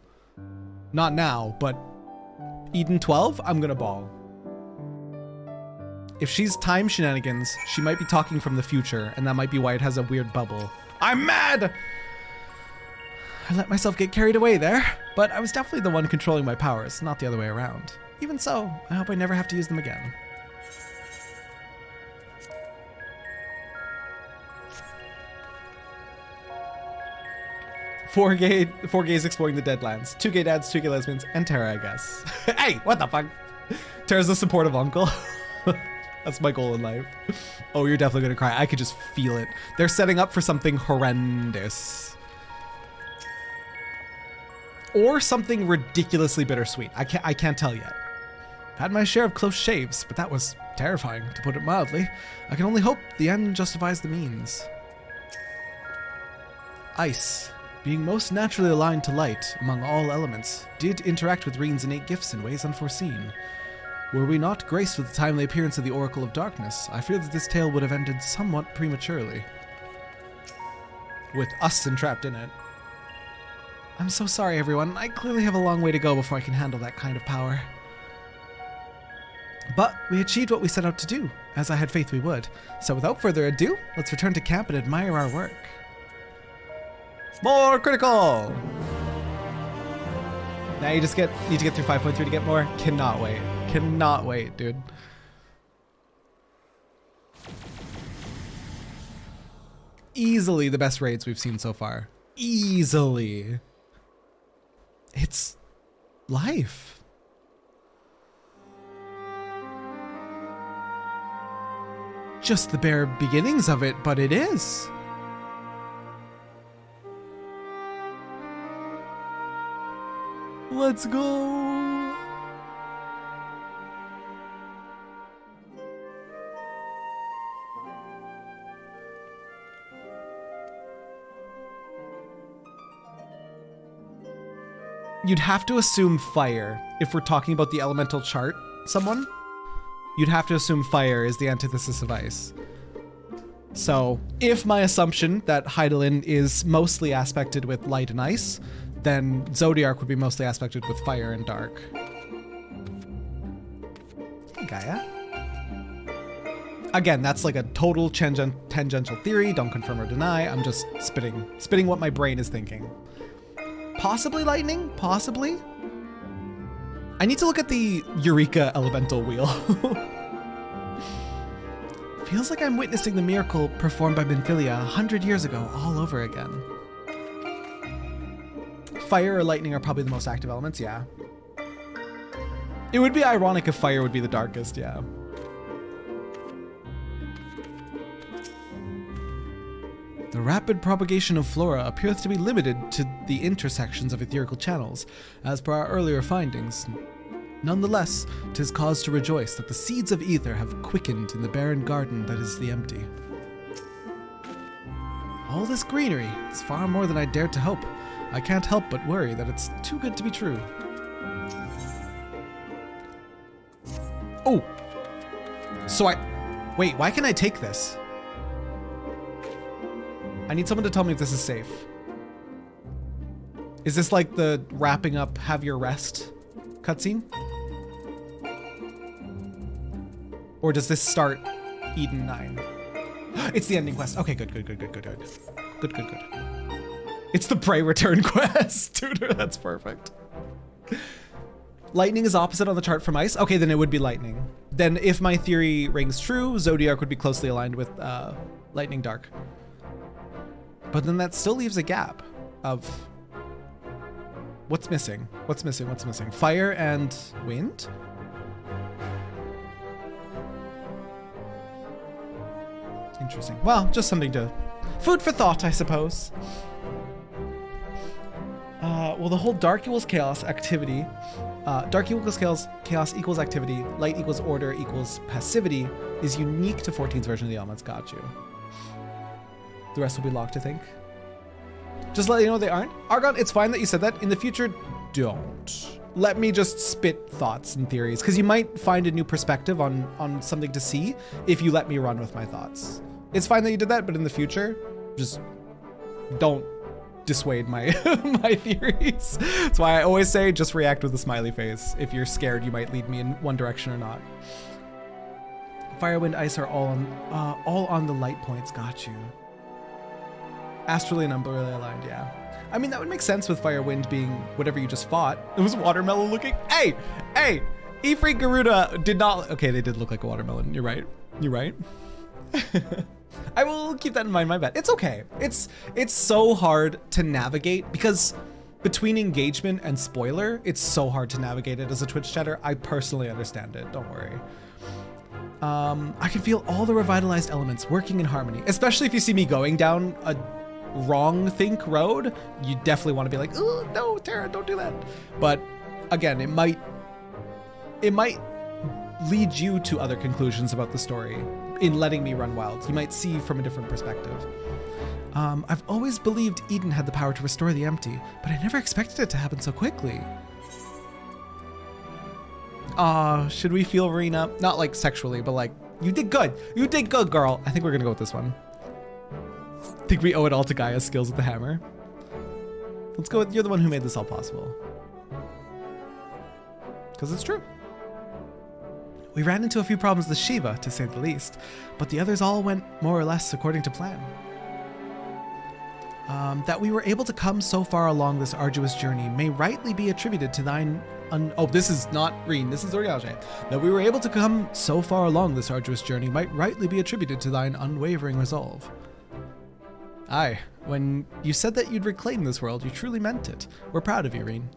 Not now, but Eden 12, I'm gonna bawl. If she's time shenanigans, she might be talking from the future, and that might be why it has a weird bubble. I'm mad! I let myself get carried away there, but I was definitely the one controlling my powers, not the other way around. Even so, I hope I never have to use them again. Four gays exploring the Deadlands. 2 gay dads, 2 gay lesbians, and Terra, I guess. Hey, what the fuck? Terra's a supportive uncle. That's my goal in life. Oh, you're definitely gonna cry. I could just feel it. They're setting up for something horrendous. Or something ridiculously bittersweet. I can't tell yet. I've had my share of close shaves, but that was terrifying, to put it mildly. I can only hope the end justifies the means. Ice, being most naturally aligned to light among all elements, did interact with Reen's innate gifts in ways unforeseen. Were we not graced with the timely appearance of the Oracle of Darkness, I fear that this tale would have ended somewhat prematurely. With us entrapped in it. I'm so sorry, everyone. I clearly have a long way to go before I can handle that kind of power. But we achieved what we set out to do, as I had faith we would. So without further ado, let's return to camp and admire our work. More critical! Now you just need to get through 5.3 to get more. Cannot wait. Cannot wait, dude. Easily the best raids we've seen so far. Easily. It's life. Just the bare beginnings of it, but it is. Let's go. You'd have to assume fire if we're talking about the elemental chart, someone. You'd have to assume fire is the antithesis of ice. So if my assumption that Hydaelyn is mostly aspected with light and ice, then Zodiark would be mostly aspected with fire and dark. Hey, Gaia. Again, that's like a total tangential theory. Don't confirm or deny. I'm just spitting what my brain is thinking. Possibly lightning? Possibly? I need to look at the Eureka elemental wheel. Feels like I'm witnessing the miracle performed by Benfilia 100 years ago all over again. Fire or lightning are probably the most active elements, yeah. It would be ironic if fire would be the darkest, yeah. The rapid propagation of flora appears to be limited to the intersections of etherical channels, as per our earlier findings. Nonetheless, 'tis cause to rejoice that the seeds of ether have quickened in the barren garden that is the empty. All this greenery is far more than I dared to hope. I can't help but worry that it's too good to be true. Oh! So wait, why can I take this? I need someone to tell me if this is safe. Is this like the wrapping up have your rest cutscene? Or does this start Eden 9? It's the ending quest. Okay, good. It's the Prey Return quest, dude. That's perfect. Lightning is opposite on the chart from ice. Okay, then it would be lightning. Then if my theory rings true, Zodiark would be closely aligned with Lightning Dark. But then that still leaves a gap of what's missing? What's missing? Fire and wind? Interesting. Well, just something to... food for thought, I suppose. Well, the whole dark equals chaos activity. Dark equals chaos equals activity. Light equals order equals passivity is unique to 14's version of the elements. Got you. The rest will be locked, I think. Just let you know they aren't. Argon, it's fine that you said that. In the future, don't. Let me just spit thoughts and theories, because you might find a new perspective on something to see if you let me run with my thoughts. It's fine that you did that, but in the future, just don't dissuade my my theories. That's why I always say just react with a smiley face. If you're scared, you might lead me in one direction or not. Fire, wind, ice are all on the light points. Got you. Astrally and umbrally aligned, yeah. I mean, that would make sense with fire, wind being whatever you just fought. It was watermelon looking. Hey! Ifrit Garuda did not. Okay, they did look like a watermelon. You're right. I will keep that in mind, my bad. It's okay. It's so hard to navigate because between engagement and spoiler, it's so hard to navigate it as a Twitch chatter. I personally understand it, don't worry. I can feel all the revitalized elements working in harmony, especially if you see me going down a wrong think road. You definitely want to be like, oh no, Terra, don't do that. But again, it might lead you to other conclusions about the story in letting me run wild. You might see from a different perspective. I've always believed Eden had the power to restore the empty, but I never expected it to happen so quickly. Should we feel Rena? Not like sexually, but like, you did good. You did good, girl. I think we're gonna go with this one. I think we owe it all to Gaia's skills with the hammer. Let's go with, you're the one who made this all possible. Because it's true. We ran into a few problems with Shiva, to say the least, but the others all went more or less according to plan. That we were able to come so far along this arduous journey may rightly be attributed to thine oh, this is not Reen, this is Eorzea. That we were able to come so far along this arduous journey might rightly be attributed to thine unwavering resolve. Aye, when you said that you'd reclaim this world, you truly meant it. We're proud of you, Reen.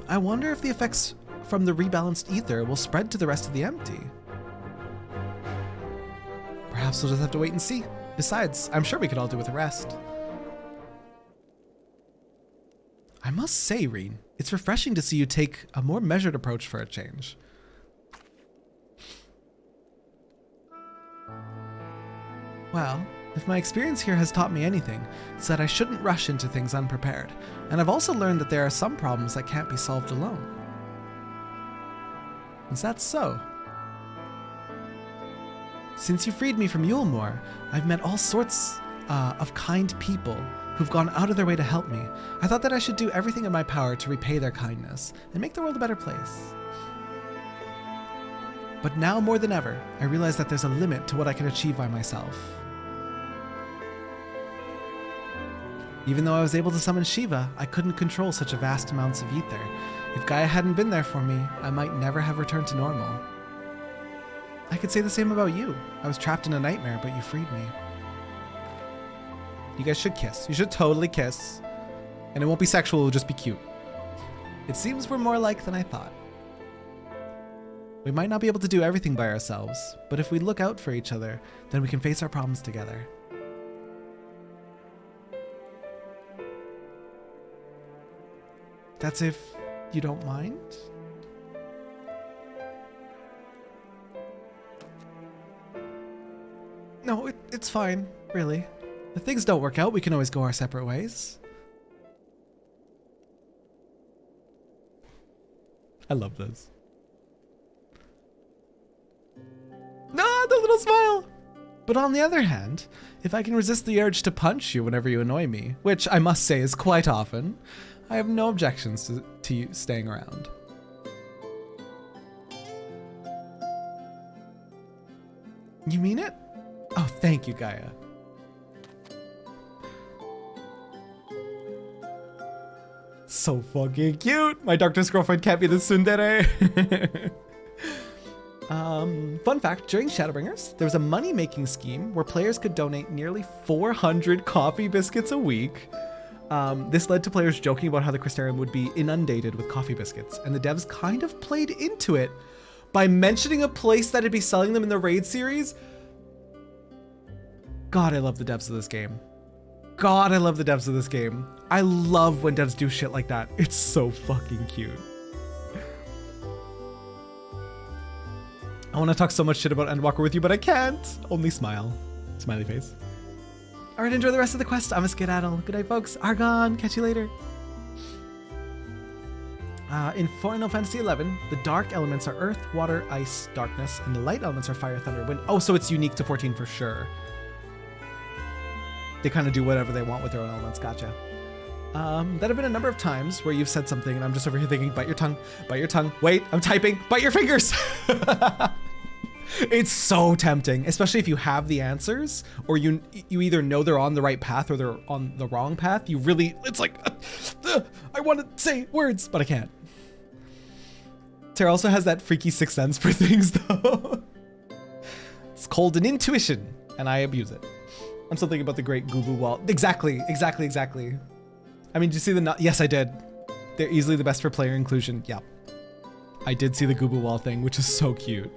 I wonder if the effects from the rebalanced ether will spread to the rest of the empty. Perhaps we'll just have to wait and see. Besides, I'm sure we could all do with a rest. I must say, Reen, it's refreshing to see you take a more measured approach for a change. Well, if my experience here has taught me anything, it's that I shouldn't rush into things unprepared, and I've also learned that there are some problems that can't be solved alone. Is that so? Since you freed me from Yulemoor, I've met all sorts of kind people who've gone out of their way to help me. I thought that I should do everything in my power to repay their kindness and make the world a better place. But now more than ever, I realize that there's a limit to what I can achieve by myself. Even though I was able to summon Shiva, I couldn't control such a vast amounts of ether. If Gaia hadn't been there for me, I might never have returned to normal. I could say the same about you. I was trapped in a nightmare, but you freed me. You guys should kiss. You should totally kiss. And it won't be sexual, it'll just be cute. It seems we're more alike than I thought. We might not be able to do everything by ourselves, but if we look out for each other, then we can face our problems together. That's if you don't mind? No, it's fine, really. If things don't work out, we can always go our separate ways. I love this. No, the little smile! But on the other hand, if I can resist the urge to punch you whenever you annoy me, which I must say is quite often, I have no objections to you staying around. You mean it? Oh, thank you, Gaia. So fucking cute! My doctor's girlfriend can't be the tsundere! Fun fact, during Shadowbringers, there was a money-making scheme where players could donate nearly 400 coffee biscuits a week. This led to players joking about how the Crystarium would be inundated with coffee biscuits, and the devs kind of played into it by mentioning a place that'd be selling them in the raid series. God, I love the devs of this game. God, I love the devs of this game. I love when devs do shit like that. It's so fucking cute. I want to talk so much shit about Endwalker with you, but I can't. Only smile. Smiley face. All right, enjoy the rest of the quest. I'm a skedaddle. Good night, folks. Argon, catch you later. In Final Fantasy XI, the dark elements are earth, water, ice, darkness, and the light elements are fire, thunder, wind. Oh, so it's unique to 14 for sure. They kind of do whatever they want with their own elements. Gotcha. That have been a number of times where you've said something and I'm just over here thinking, bite your tongue, bite your tongue. Wait, I'm typing, bite your fingers. It's so tempting, especially if you have the answers or you either know they're on the right path or they're on the wrong path. You really, it's like, I want to say words, but I can't. Terra also has that freaky sixth sense for things though. It's called an intuition and I abuse it. I'm still thinking about the great Gubu wall. Exactly. I mean, did you see the, yes, I did. They're easily the best for player inclusion. Yep. I did see the Gubu wall thing, which is so cute.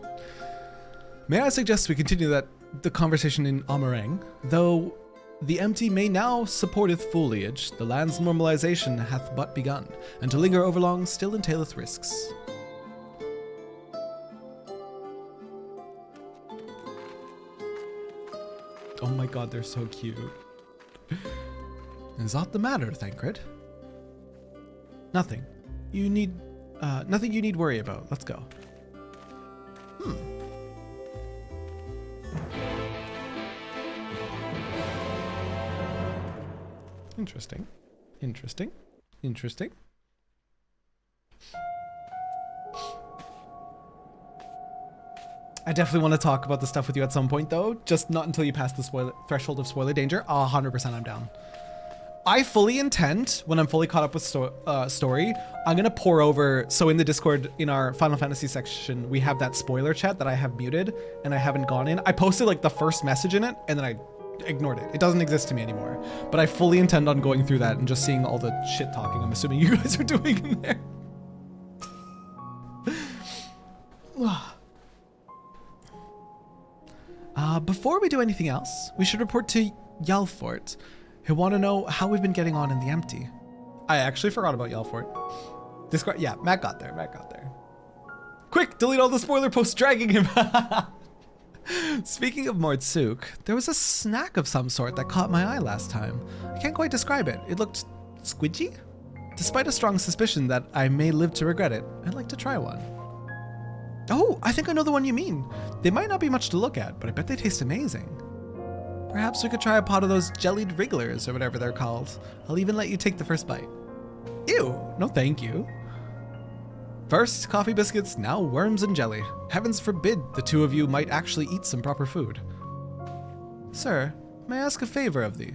May I suggest we continue the conversation in Amarang, though the empty may now supporteth foliage, the land's normalization hath but begun, and to linger overlong still entaileth risks. Oh my god, they're so cute. Is that the matter, Thancred? Nothing. Nothing you need worry about. Let's go. Interesting. I definitely want to talk about the stuff with you at some point, though. Just not until you pass the threshold of spoiler danger. 100% I'm down. I fully intend, when I'm fully caught up with story, I'm going to pour over. So in the Discord, in our Final Fantasy section, we have that spoiler chat that I have muted and I haven't gone in. I posted like the first message in it and then I ignored it. It doesn't exist to me anymore. But I fully intend on going through that and just seeing all the shit talking I'm assuming you guys are doing in there. Before we do anything else, we should report to Yelfort, who want to know how we've been getting on in the empty. I actually forgot about Yelfort. Discord, yeah, Matt got there. Quick, delete all the spoiler posts dragging him. Speaking of Mordsuk, there was a snack of some sort that caught my eye last time. I can't quite describe it. It looked squidgy? Despite a strong suspicion that I may live to regret it, I'd like to try one. Oh, I think I know the one you mean. They might not be much to look at, but I bet they taste amazing. Perhaps we could try a pot of those jellied wrigglers or whatever they're called. I'll even let you take the first bite. Ew, no thank you. First, coffee biscuits, now worms and jelly. Heavens forbid the two of you might actually eat some proper food. Sir, may I ask a favor of thee?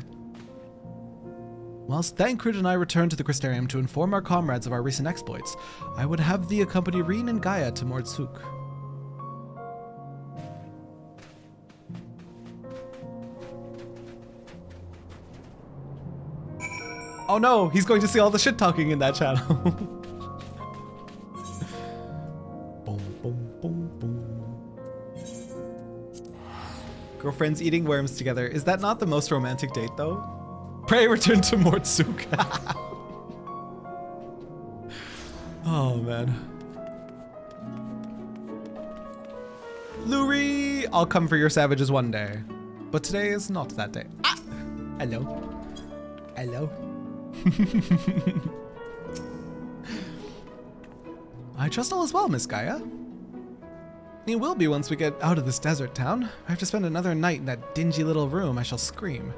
Whilst Thancred and I return to the Crystarium to inform our comrades of our recent exploits, I would have thee accompany Reen and Gaia to Mordsuk. Oh no, he's going to see all the shit talking in that channel. Boom, boom, boom, boom. Girlfriends eating worms together. Is that not the most romantic date though? Pray return to Mordsuk. Oh man. Luri, I'll come for your savages one day. But today is not that day. Ah! Hello. Hello. I trust all is well, Miss Gaia. It will be once we get out of this desert town. I have to spend another night in that dingy little room. I shall scream.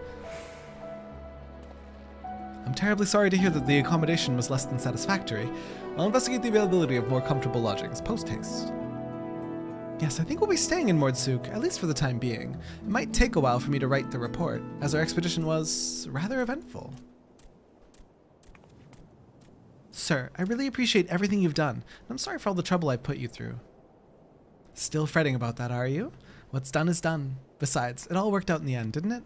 I'm terribly sorry to hear that the accommodation was less than satisfactory. I'll investigate the availability of more comfortable lodgings post-haste. Yes, I think we'll be staying in Mordsuk, at least for the time being. It might take a while for me to write the report, as our expedition was rather eventful. Sir, I really appreciate everything you've done, and I'm sorry for all the trouble I've put you through. Still fretting about that, are you? What's done is done. Besides, it all worked out in the end, didn't it?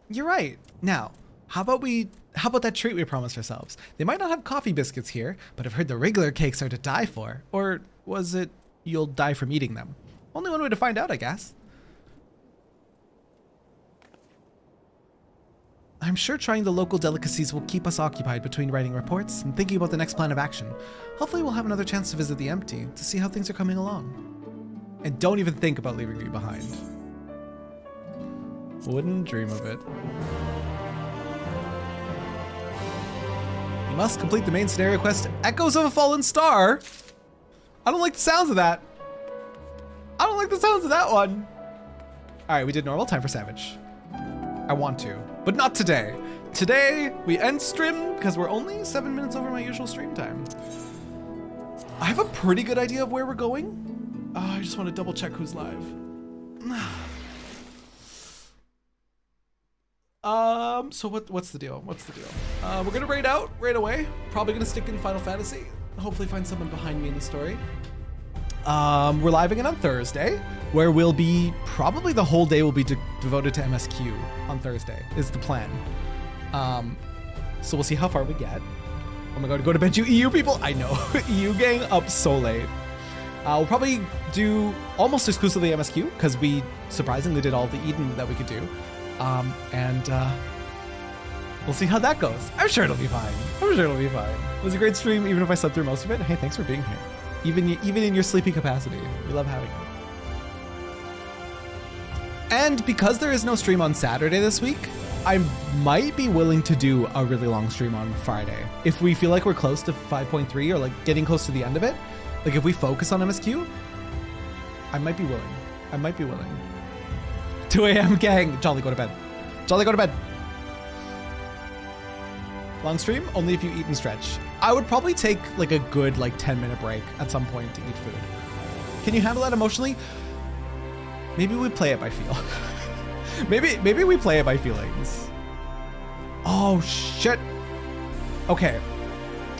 You're right. Now, how about that treat we promised ourselves? They might not have coffee biscuits here, but I've heard the regular cakes are to die for. Or was it you'll die from eating them? Only one way to find out, I guess. I'm sure trying the local delicacies will keep us occupied between writing reports and thinking about the next plan of action. Hopefully we'll have another chance to visit the empty to see how things are coming along. And don't even think about leaving me behind. Wouldn't dream of it. You must complete the main scenario quest, Echoes of a Fallen Star. I don't like the sounds of that. I don't like the sounds of that one. All right, we did normal time for Savage. I want to, but not today. Today, we end stream because we're only 7 minutes over my usual stream time. I have a pretty good idea of where we're going. I just want to double check who's live. So what's the deal? We're gonna raid out right away. Probably gonna stick in Final Fantasy. Hopefully find someone behind me in the story. We're live again on Thursday, where we'll be, probably the whole day will be devoted to MSQ on Thursday, is the plan. So we'll see how far we get. Oh my god, go to bed, you EU people! I know, EU gang up so late. We'll probably do almost exclusively MSQ, because we surprisingly did all the Eden that we could do. We'll see how that goes. I'm sure it'll be fine. It was a great stream, even if I slept through most of it. Hey, thanks for being here. Even in your sleepy capacity. We love having you. And because there is no stream on Saturday this week, I might be willing to do a really long stream on Friday. If we feel like we're close to 5.3 or like getting close to the end of it, like if we focus on MSQ, I might be willing. 2 a.m. gang. Jolly, go to bed. Long stream? Only if you eat and stretch. I would probably take like a good like 10-minute break at some point to eat food. Can you handle that emotionally? Maybe we play it by feel. maybe we play it by feelings. Oh shit. Okay.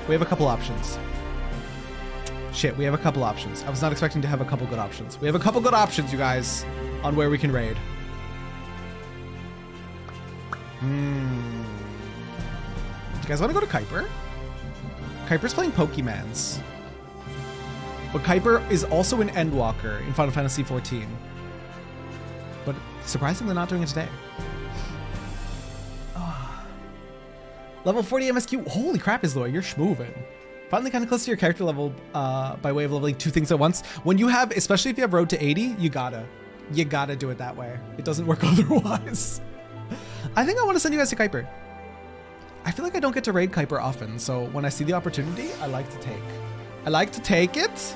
We have a couple options. Shit, we have a couple options. I was not expecting to have a couple good options. We have a couple good options, you guys, on where we can raid. Do you guys want to go to Kuiper? Kuiper's playing Pokemans. But Kuiper is also an Endwalker in Final Fantasy XIV. But surprisingly not doing it today. Level 40 MSQ. Holy crap, Isloy, you're schmoovin'. Finally kind of close to your character level by way of leveling 2 things at once. When you have, especially if you have Road to 80, you gotta do it that way. It doesn't work otherwise. I think I want to send you guys to Kuiper. I feel like I don't get to raid Kuiper often, so when I see the opportunity, I like to take. I like to take it,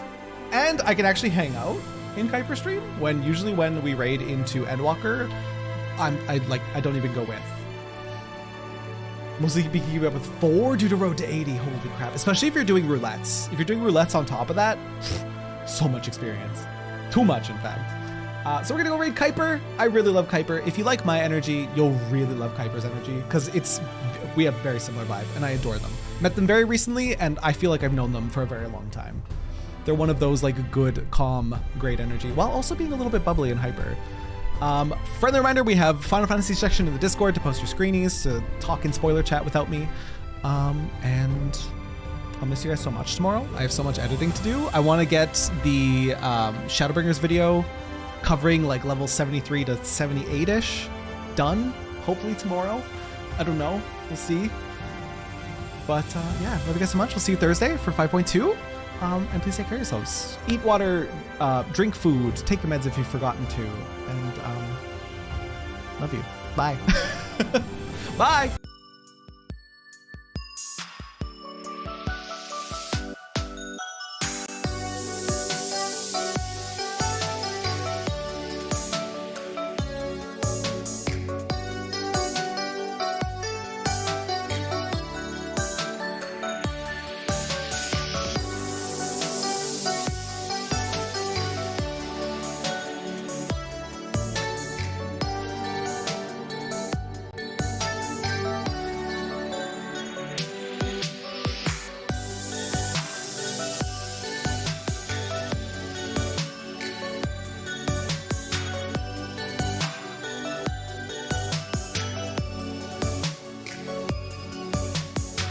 and I can actually hang out in Kuiper stream usually when we raid into Endwalker, I don't even go with. Mostly be keeping up with 4 due to Road to 80. Holy crap. Especially if you're doing roulettes. If you're doing roulettes on top of that, so much experience. Too much, in fact. So we're gonna go raid Kuiper. I really love Kuiper. If you like my energy, you'll really love Kuiper's energy because we have very similar vibe and I adore them. Met them very recently and I feel like I've known them for a very long time. They're one of those like good, calm, great energy while also being a little bit bubbly and hyper. Friendly reminder, we have Final Fantasy section in the Discord to post your screenies, to talk in spoiler chat without me. And I'll miss you guys so much tomorrow. I have so much editing to do. I want to get the Shadowbringers video covering like level 73 to 78-ish done, hopefully tomorrow. I don't know, we'll see. But yeah, love you guys so much. We'll see you Thursday for 5.2. And please take care of yourselves. Eat water, drink food, take your meds if you've forgotten to. And love you. Bye. Bye.